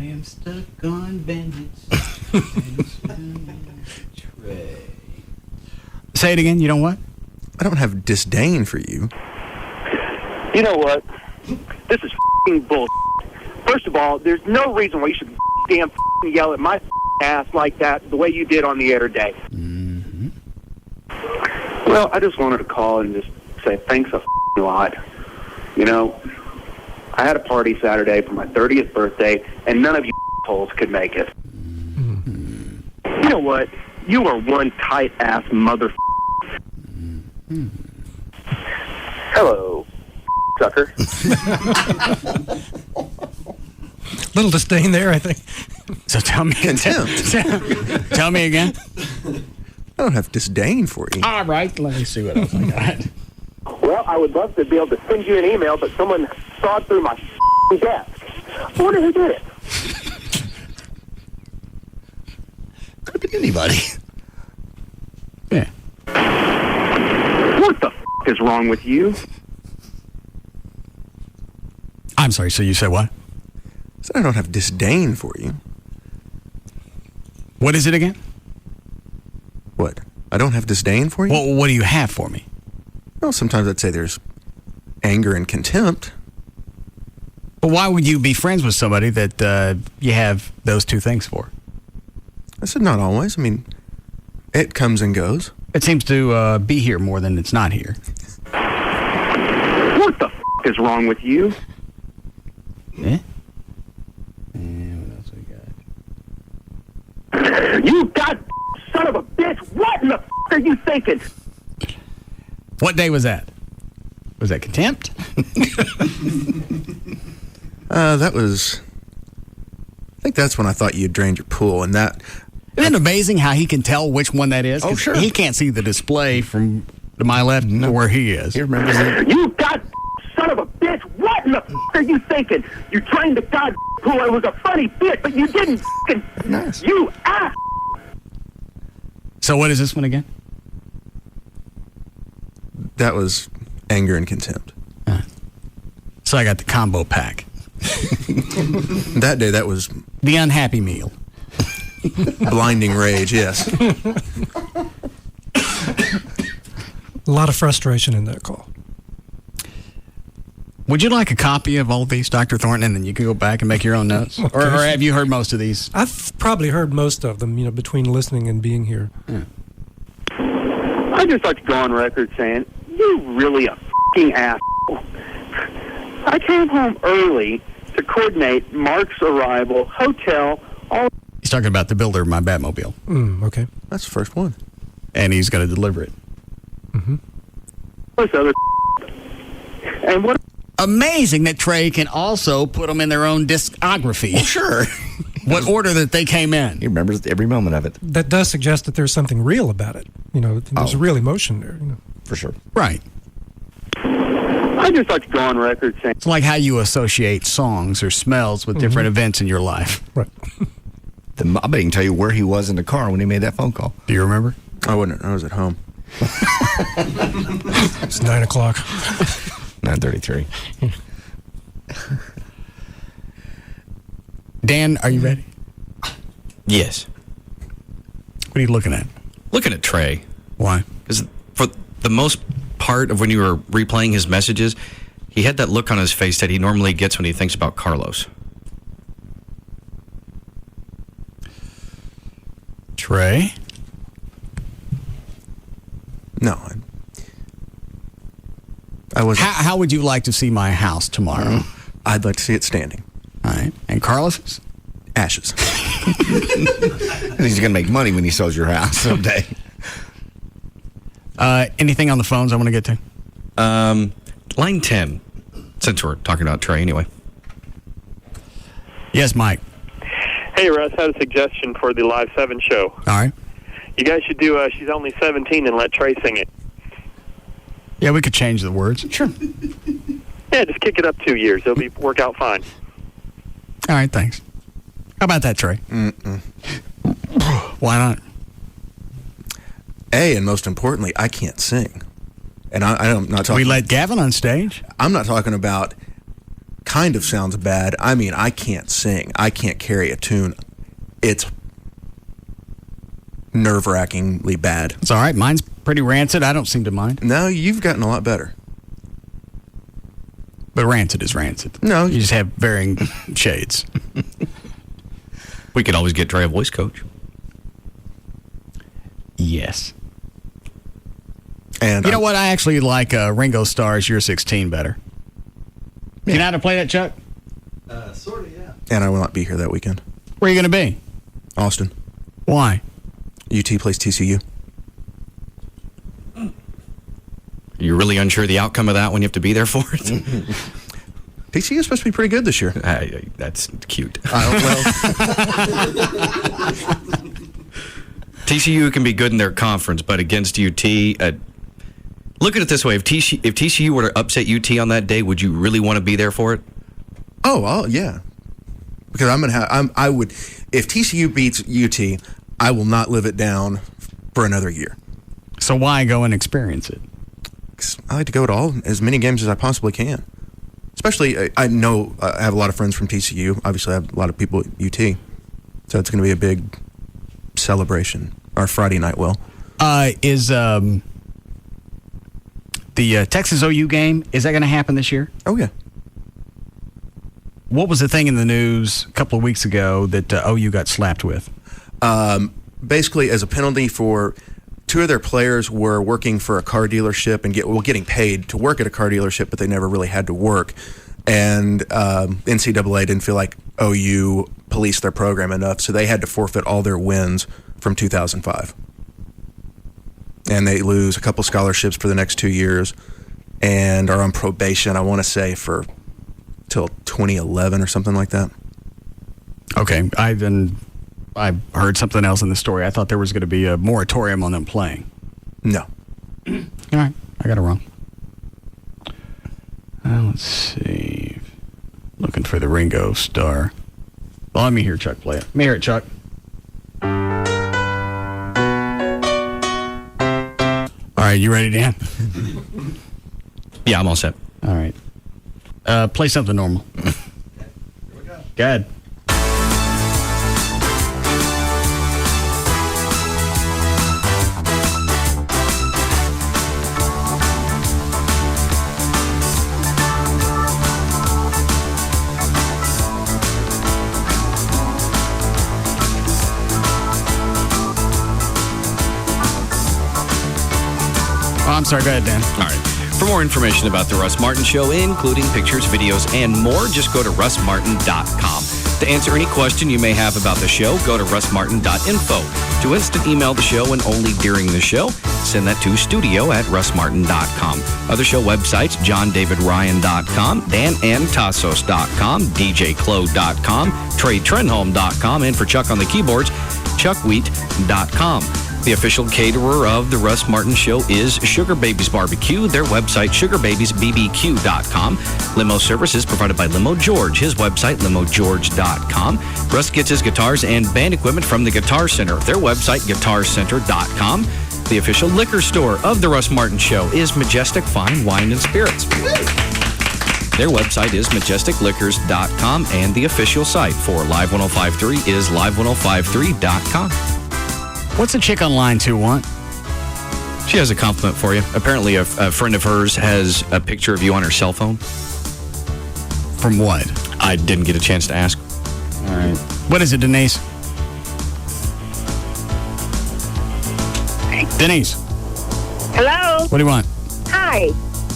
am stuck on bandits. Say it again, you know what? I don't have disdain for you. You know what? This is f***ing bullshit. First of all, there's no reason why you should damn f***ing yell at my ass like that the way you did on the air today. Mm-hmm. Well, I just wanted to call and just say thanks a f***ing lot. You know, I had a party Saturday for my 30th birthday, and none of you assholes could make it. You know what? You are one tight-ass mother. Hello, sucker. Little disdain there, I think. So tell me. Tell me again. I don't have disdain for you. All right, let me see what else I got. Well, I would love to be able to send you an email, but someone sawed through my desk. I wonder who did it. Could have been anybody. Yeah. What the f*** is wrong with you? I'm sorry, so you said what? So I don't have disdain for you. What is it again? What? I don't have disdain for you? Well, what do you have for me? Well, sometimes I'd say there's anger and contempt. But why would you be friends with somebody that you have those two things for? I said not always. I mean, it comes and goes. It seems to be here more than it's not here. What the f*** is wrong with you? Yeah? What else we got? You god son of a bitch! What in the f*** are you thinking? What day was that? Was that contempt? That was... I think that's when I thought you had drained your pool, and that... Isn't it amazing how he can tell which one that is? Oh, sure. He can't see the display from to my left to where he is. He remembers it. You god son of a bitch! What in the f*** are you thinking? You drained the god pool. It was a funny bit, but you didn't f***ing... Nice. You ass! So what is this one again? That was anger and contempt. So I got the combo pack. That day, that was... The unhappy meal. Blinding rage, yes. A lot of frustration in that call. Would you like a copy of all these, Dr. Thornton, and then you can go back and make your own notes? Okay. Or have you heard most of these? I've probably heard most of them, between listening and being here. Yeah. I'd just like to go on record saying, you're really a f***ing asshole. I came home early to coordinate Mark's arrival, hotel, all... He's talking about the builder of my Batmobile. Okay. That's the first one. And he's going to deliver it. Mm-hmm. this other and what... Amazing that Trey can also put them in their own discography. Well, sure. What order that they came in. He remembers every moment of it. That does suggest that there's something real about it. There's real emotion there. For sure. Right. I'd just like to go on record saying... It's like how you associate songs or smells with different events in your life. Right. I bet he can tell you where he was in the car when he made that phone call. Do you remember? I was at home. It's 9 o'clock. 9:33. Dan, are you ready? Yes. What are you looking at? Looking at Trey. Why? Because for the most part of when you were replaying his messages, he had that look on his face that he normally gets when he thinks about Carlos. Trey? No. I wasn't. How would you like to see my house tomorrow? I'd like to see it standing. All right. And Carlos's? Ashes. He's going to make money when he sells your house someday. Anything on the phones I want to get to? Line 10, since we're talking about Trey anyway. Yes, Mike. Hey, Russ, I had a suggestion for the Live 7 show. All right. You guys should do She's Only 17 and let Trey sing it. Yeah, we could change the words. Sure. Yeah, just kick it up 2 years. It'll work out fine. All right, thanks. How about that, Trey? Why not? And most importantly, I can't sing. And I'm not talking... We let Gavin on stage? I'm not talking about kind of sounds bad. I mean, I can't sing. I can't carry a tune. It's nerve-wrackingly bad. It's all right. Mine's pretty rancid. I don't seem to mind. No, you've gotten a lot better. But rancid is rancid. No. You just have varying shades. We could always get Trey a voice coach. Yes. And you know what? I actually like Ringo Starr's You're 16 better. You know how to play that, Chuck? Sort of, yeah. And I will not be here that weekend. Where are you going to be? Austin. Why? UT plays TCU. You're really unsure of the outcome of that when you have to be there for it? TCU is supposed to be pretty good this year. That's cute. Well, TCU can be good in their conference, but against UT, look at it this way: if TCU were to upset UT on that day, would you really want to be there for it? Oh, yeah. Because I would, if TCU beats UT, I will not live it down for another year. So why go and experience it? I like to go to as many games as I possibly can. Especially, I know I have a lot of friends from TCU. Obviously, I have a lot of people at UT. So it's going to be a big celebration. Our Friday night will. Is the Texas OU game, is that going to happen this year? Oh, yeah. What was the thing in the news a couple of weeks ago that OU got slapped with? Basically, as a penalty for... 2 of their players were working for a car dealership and getting paid to work at a car dealership, but they never really had to work. And NCAA didn't feel like OU policed their program enough, so they had to forfeit all their wins from 2005. And they lose a couple scholarships for the next 2 years and are on probation, I want to say, for till 2011 or something like that. Okay, I heard something else in the story. I thought there was going to be a moratorium on them playing. No. All right. I got it wrong. Let's see. Looking for the Ringo Starr. Well, let me hear Chuck play it. Let me hear it, Chuck. All right. You ready, Dan? Yeah, I'm all set. All right. Play something normal. Here we go. Go ahead. I'm sorry, go ahead, Dan. All right. For more information about The Russ Martin Show, including pictures, videos, and more, just go to russmartin.com. To answer any question you may have about the show, go to russmartin.info. To instant email the show and only during the show, send that to studio@russmartin.com. Other show websites, johndavidryan.com, danantasos.com, djclo.com, treytrenholm.com, and for Chuck on the keyboards, chuckwheat.com. The official caterer of The Russ Martin Show is Sugar Babies Barbecue. Their website, sugarbabiesbbq.com. Limo service is provided by Limo George. His website, limogeorge.com. Russ gets his guitars and band equipment from the Guitar Center. Their website, guitarcenter.com. The official liquor store of The Russ Martin Show is Majestic Fine Wine and Spirits. Their website is majesticliquors.com, and the official site for Live 1053 is live1053.com. What's a chick on line 2 want? She has a compliment for you. Apparently, a friend of hers has a picture of you on her cell phone. From what? I didn't get a chance to ask. All right. What is it, Denise? Denise. Hello. What do you want? Hi.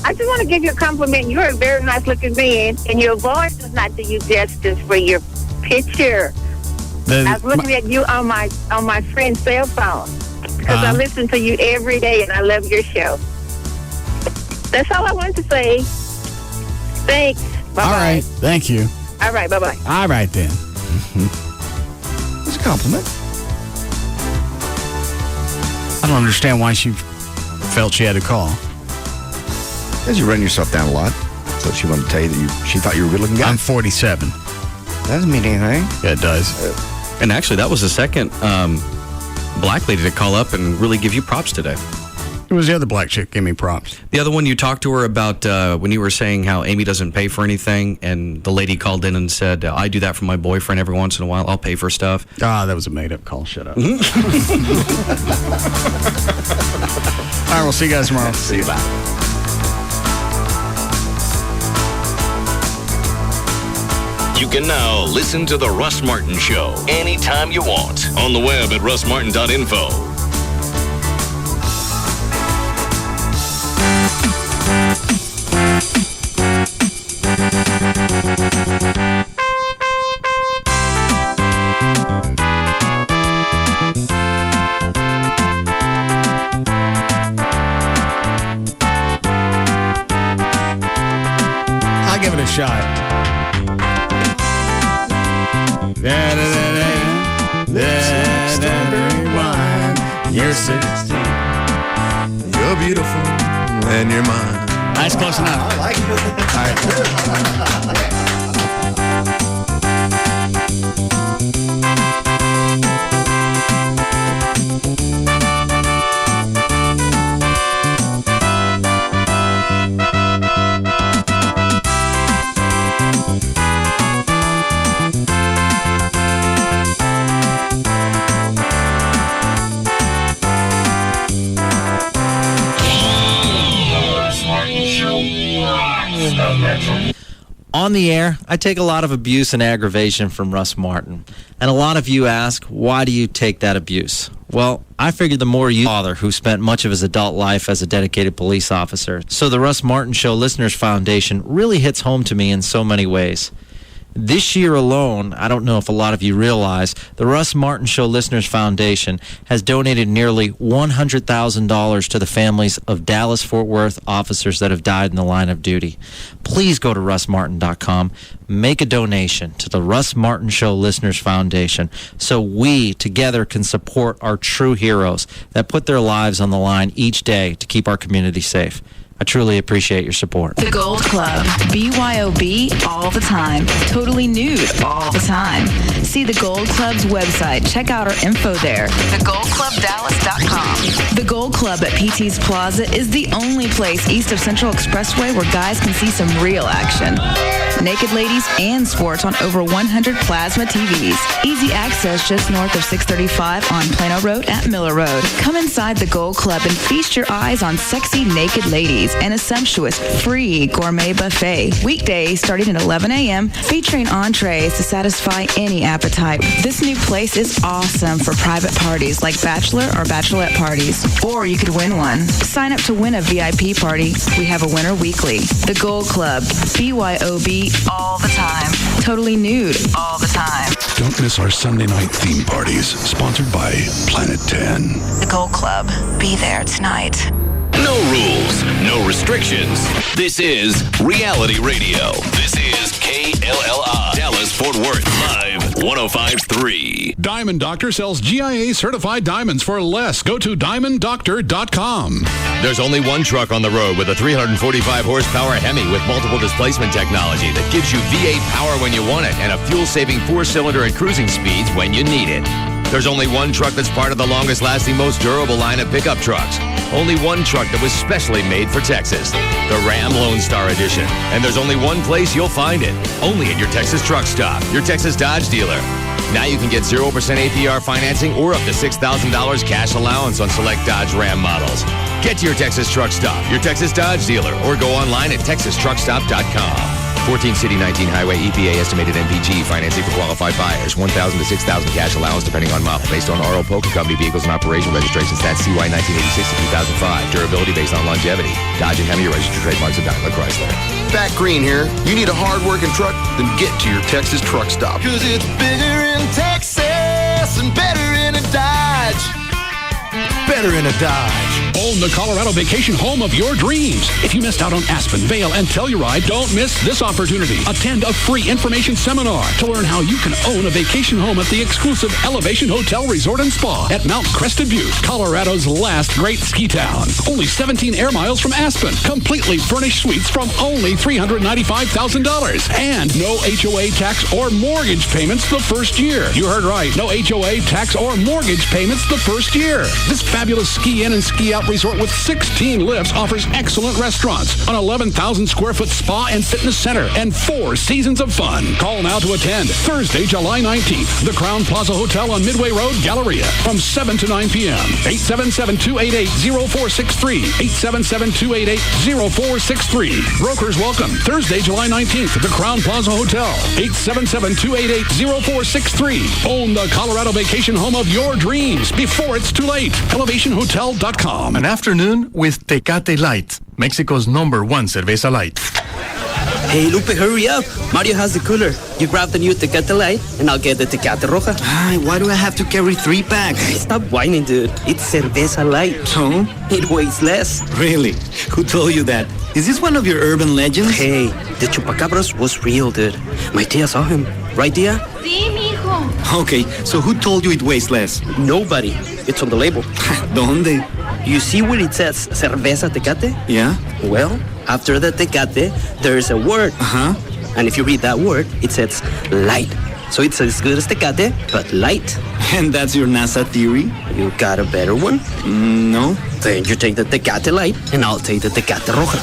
I just want to give you a compliment. You're a very nice looking man, and your voice does not do you justice for your picture. I was looking at you on my friend's cell phone because I listen to you every day, and I love your show. That's all I wanted to say. Thanks. Bye-bye. All right. Thank you. All right. Bye-bye. All right, then. It's a compliment. I don't understand why she felt she had to call. Because you run yourself down a lot. So she wanted to tell you that she thought you were a good-looking guy. I'm 47. That doesn't mean anything. Yeah, it does. And actually, that was the second black lady to call up and really give you props today. Who was the other black chick? Give me props. The other one, you talked to her about when you were saying how Amy doesn't pay for anything, and the lady called in and said, I do that for my boyfriend every once in a while. I'll pay for stuff. That was a made-up call. Shut up. All right, we'll see you guys tomorrow. See you. Bye. You can now listen to The Russ Martin Show anytime you want on the web at russmartin.info. I'll give it a shot. You're 16. You're beautiful and you're mine. That's close enough. I like it. On the air, I take a lot of abuse and aggravation from Russ Martin. And a lot of you ask, why do you take that abuse? Well, I figured the more you father who spent much of his adult life as a dedicated police officer. So the Russ Martin Show Listeners Foundation really hits home to me in so many ways. This year alone, I don't know if a lot of you realize, the Russ Martin Show Listeners Foundation has donated nearly $100,000 to the families of Dallas-Fort Worth officers that have died in the line of duty. Please go to russmartin.com, make a donation to the Russ Martin Show Listeners Foundation so we together can support our true heroes that put their lives on the line each day to keep our community safe. I truly appreciate your support. The Gold Club. BYOB all the time. Totally nude all the time. See the Gold Club's website. Check out our info there. TheGoldClubDallas.com. The Gold Club at PT's Plaza is the only place east of Central Expressway where guys can see some real action. Naked ladies and sports on over 100 plasma TVs. Easy access just north of 635 on Plano Road at Miller Road. Come inside the Gold Club and feast your eyes on sexy naked ladies. parties and a sumptuous free gourmet buffet. Weekdays starting at 11 a.m., featuring entrees to satisfy any appetite. This new place is awesome for private parties like bachelor or bachelorette parties, or you could win one. Sign up to win a VIP party. We have a winner weekly. The Gold Club, BYOB all the time. Totally nude all the time. Don't miss our Sunday night theme parties, sponsored by Planet 10. The Gold Club, be there tonight. No rules, no restrictions. This is reality radio. This is KLLI, Dallas Fort Worth, live 105.3. Diamond Doctor sells GIA certified diamonds for less. Go to diamonddoctor.com. There's only one truck on the road with a 345 horsepower Hemi with multiple displacement technology that gives you V8 power when you want it and a fuel-saving 4-cylinder and cruising speeds when you need it. There's only one truck that's part of the longest-lasting, most durable line of pickup trucks. Only one truck that was specially made for Texas, the Ram Lone Star Edition. And there's only one place you'll find it, only at your Texas Truck Stop, your Texas Dodge dealer. Now you can get 0% APR financing or up to $6,000 cash allowance on select Dodge Ram models. Get to your Texas Truck Stop, your Texas Dodge dealer, or go online at texastruckstop.com. 14 City 19 Highway EPA estimated MPG financing for qualified buyers. $1,000 to $6,000 cash allowance depending on model. Based on RO Polka Company vehicles and operation registration stats CY 1986 to 2005. Durability based on longevity. Dodge and Hemi registered trademarks of Daimler Chrysler. Pat Green here. You need a hard-working truck? Then get to your Texas Truck Stop. Cause it's bigger in Texas and better in a Dodge. Better in a Dodge. Own the Colorado vacation home of your dreams. If you missed out on Aspen, Vail, and Telluride, don't miss this opportunity. Attend a free information seminar to learn how you can own a vacation home at the exclusive Elevation Hotel Resort and Spa at Mount Crested Butte, Colorado's last great ski town. Only 17 air miles from Aspen. Completely furnished suites from only $395,000. And no HOA tax or mortgage payments the first year. You heard right. No HOA tax or mortgage payments the first year. This fabulous ski-in and ski-out resort with 16 lifts offers excellent restaurants, an 11,000 square foot spa and fitness center, and 4 seasons of fun. Call now to attend Thursday, July 19th, the Crown Plaza Hotel on Midway Road, Galleria, from 7 to 9 p.m. 877-288-0463. 877-288-0463. Brokers welcome. Thursday, July 19th, the Crown Plaza Hotel. 877-288-0463. Own the Colorado vacation home of your dreams before it's too late. ElevationHotel.com. An afternoon with Tecate Light, Mexico's #1 cerveza light. Hey, Lupe, hurry up. Mario has the cooler. You grab the new Tecate Light, and I'll get the Tecate Roja. Why do I have to carry 3 packs? Stop whining, dude. It's cerveza light. So? It weighs less. Really? Who told you that? Is this one of your urban legends? Hey, the Chupacabras was real, dude. My tia saw him. Right, tia? Sí, mijo. Okay, so who told you it weighs less? Nobody. It's on the label. ¿Dónde? You see where it says cerveza Tecate? Yeah. Well, after the Tecate, there's a word. Uh-huh. And if you read that word, it says light. So it's as good as Tecate, but light. And that's your NASA theory? You got a better one? No. Then you take the Tecate Light, and I'll take the Tecate Roja.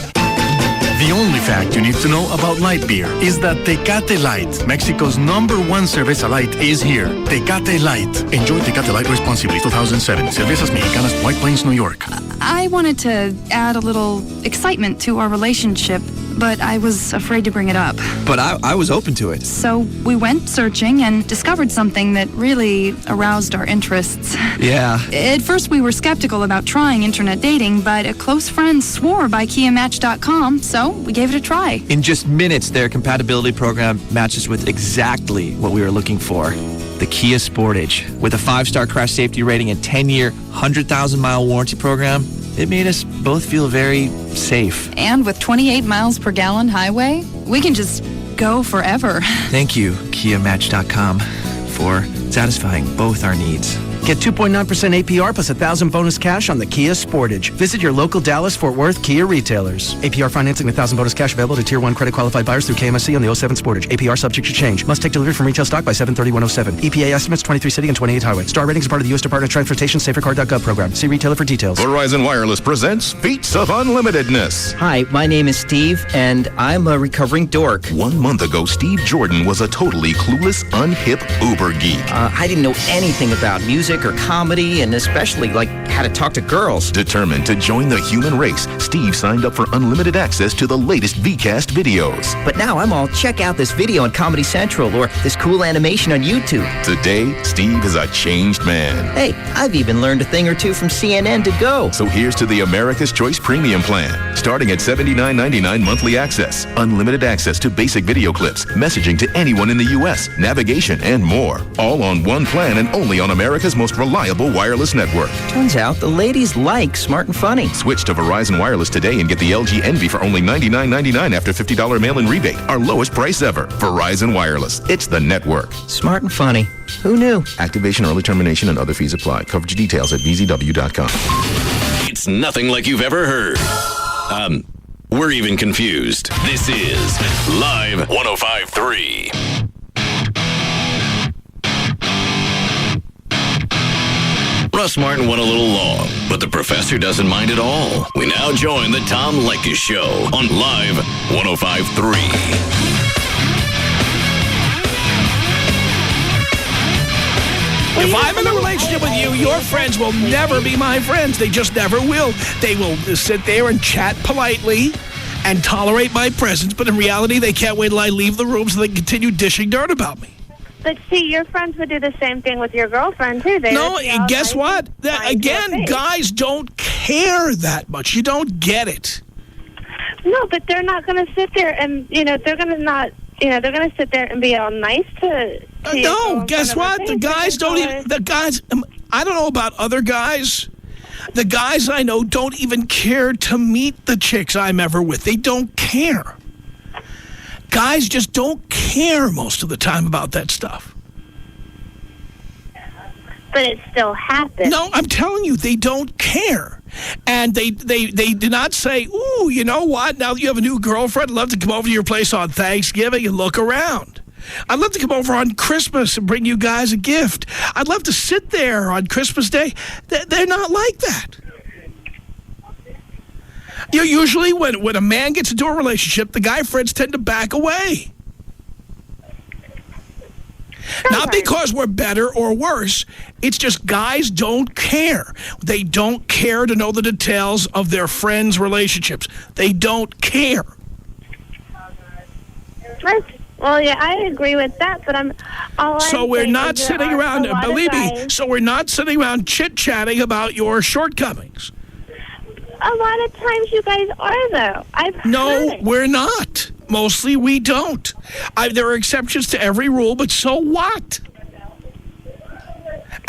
The only fact you need to know about light beer is that Tecate Light, Mexico's #1 cerveza light, is here. Tecate Light. Enjoy Tecate Light responsibly. 2007. Cervezas Mexicanas, White Plains, New York. I wanted to add a little excitement to our relationship, but I was afraid to bring it up. But I was open to it. So we went searching and discovered something that really aroused our interests. Yeah. At first we were skeptical about trying internet dating, but a close friend swore by KiaMatch.com, so we gave it a try. In just minutes, their compatibility program matches with exactly what we were looking for. The Kia Sportage. With a 5-star crash safety rating and 10-year, 100,000-mile warranty program, it made us both feel very safe. And with 28 miles per gallon highway, we can just go forever. Thank you, KiaMatch.com, for satisfying both our needs. Get 2.9% APR plus 1,000 bonus cash on the Kia Sportage. Visit your local Dallas-Fort Worth Kia retailers. APR financing with 1,000 bonus cash available to Tier 1 credit qualified buyers through KMSC on the 07 Sportage. APR subject to change. Must take delivery from retail stock by 7/30/107. EPA estimates 23 city and 28 highway. Star ratings are part of the U.S. Department of Transportation SaferCar.gov program. See retailer for details. Verizon Wireless presents Feats of Unlimitedness. Hi, my name is Steve, and I'm a recovering dork. 1 month ago, Steve Jordan was a totally clueless, unhip Uber geek. I didn't know anything about music music or comedy, and especially like how to talk to girls. Determined to join the human race, Steve signed up for unlimited access to the latest VCast videos. But now I'm all, check out this video on Comedy Central or this cool animation on YouTube. Today, Steve is a changed man. Hey, I've even learned a thing or two from CNN to go. So here's to the America's Choice Premium Plan. Starting at $79.99 monthly access. Unlimited access to basic video clips, messaging to anyone in the U.S., navigation, and more. All on one plan and only on America's most reliable wireless network. Turns out the ladies like Smart and Funny. Switch to Verizon Wireless today and get the LG Envy for only $99.99 after $50 mail-in rebate. Our lowest price ever. Verizon Wireless. It's the network. Smart and Funny. Who knew? Activation, early termination, and other fees apply. Coverage details at vzw.com. It's nothing like you've ever heard. We're even confused. This is Live 105.3. Russ Martin went a little long, but the professor doesn't mind at all. We now join the Tom Leykis Show on Live 105.3. If I'm in a relationship with you, your friends will never be my friends. They just never will. They will sit there and chat politely and tolerate my presence, but in reality, they can't wait till I leave the room so they can continue dishing dirt about me. But see, your friends would do the same thing with your girlfriend, too. No, and guess what? Again, guys don't care that much. You don't get it. No, but they're not going to sit there and, they're going to not... they're going to sit there and be all nice to no, guess what? The guys don't even... The guys... I don't know about other guys. The guys I know don't even care to meet the chicks I'm ever with. They don't care. Guys just don't care most of the time about that stuff. But it still happens. No, I'm telling you, they don't care. And they do not say, ooh, you know what? Now that you have a new girlfriend, I'd love to come over to your place on Thanksgiving and look around. I'd love to come over on Christmas and bring you guys a gift. I'd love to sit there on Christmas Day. They're not like that. Usually when a man gets into a relationship, the guy friends tend to back away. Not because we're better or worse. It's just guys don't care. They don't care to know the details of their friends' relationships. They don't care. Well, yeah, I agree with that, but so we're not sitting around, believe me, so we're not sitting around chit-chatting about your shortcomings. A lot of times you guys are, though. No, we're not. Mostly we don't. There are exceptions to every rule, but so what?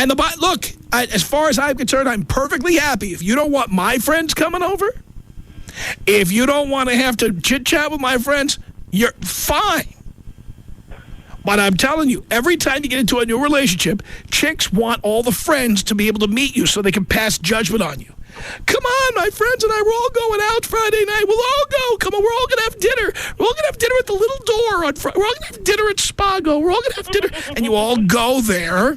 And look, as far as I'm concerned, I'm perfectly happy. If you don't want my friends coming over, if you don't want to have to chit-chat with my friends, you're fine. But I'm telling you, every time you get into a new relationship, chicks want all the friends to be able to meet you so they can pass judgment on you. Come on, my friends and I, we're all going out Friday night. We'll all go. Come on, we're all going to have dinner. We're all going to have dinner at the Little Door on Friday. We're all going to have dinner at Spago. We're all going to have dinner. And you all go there.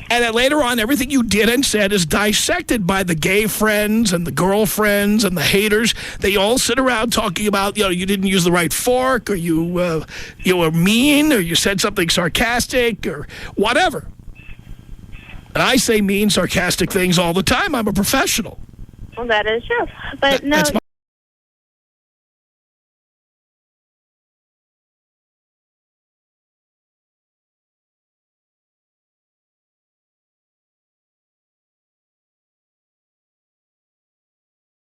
And then later on, everything you did and said is dissected by the gay friends and the girlfriends and the haters. They all sit around talking about, you didn't use the right fork, or you were mean, or you said something sarcastic, or whatever. And I say mean, sarcastic things all the time. I'm a professional. Well, that is true. But no,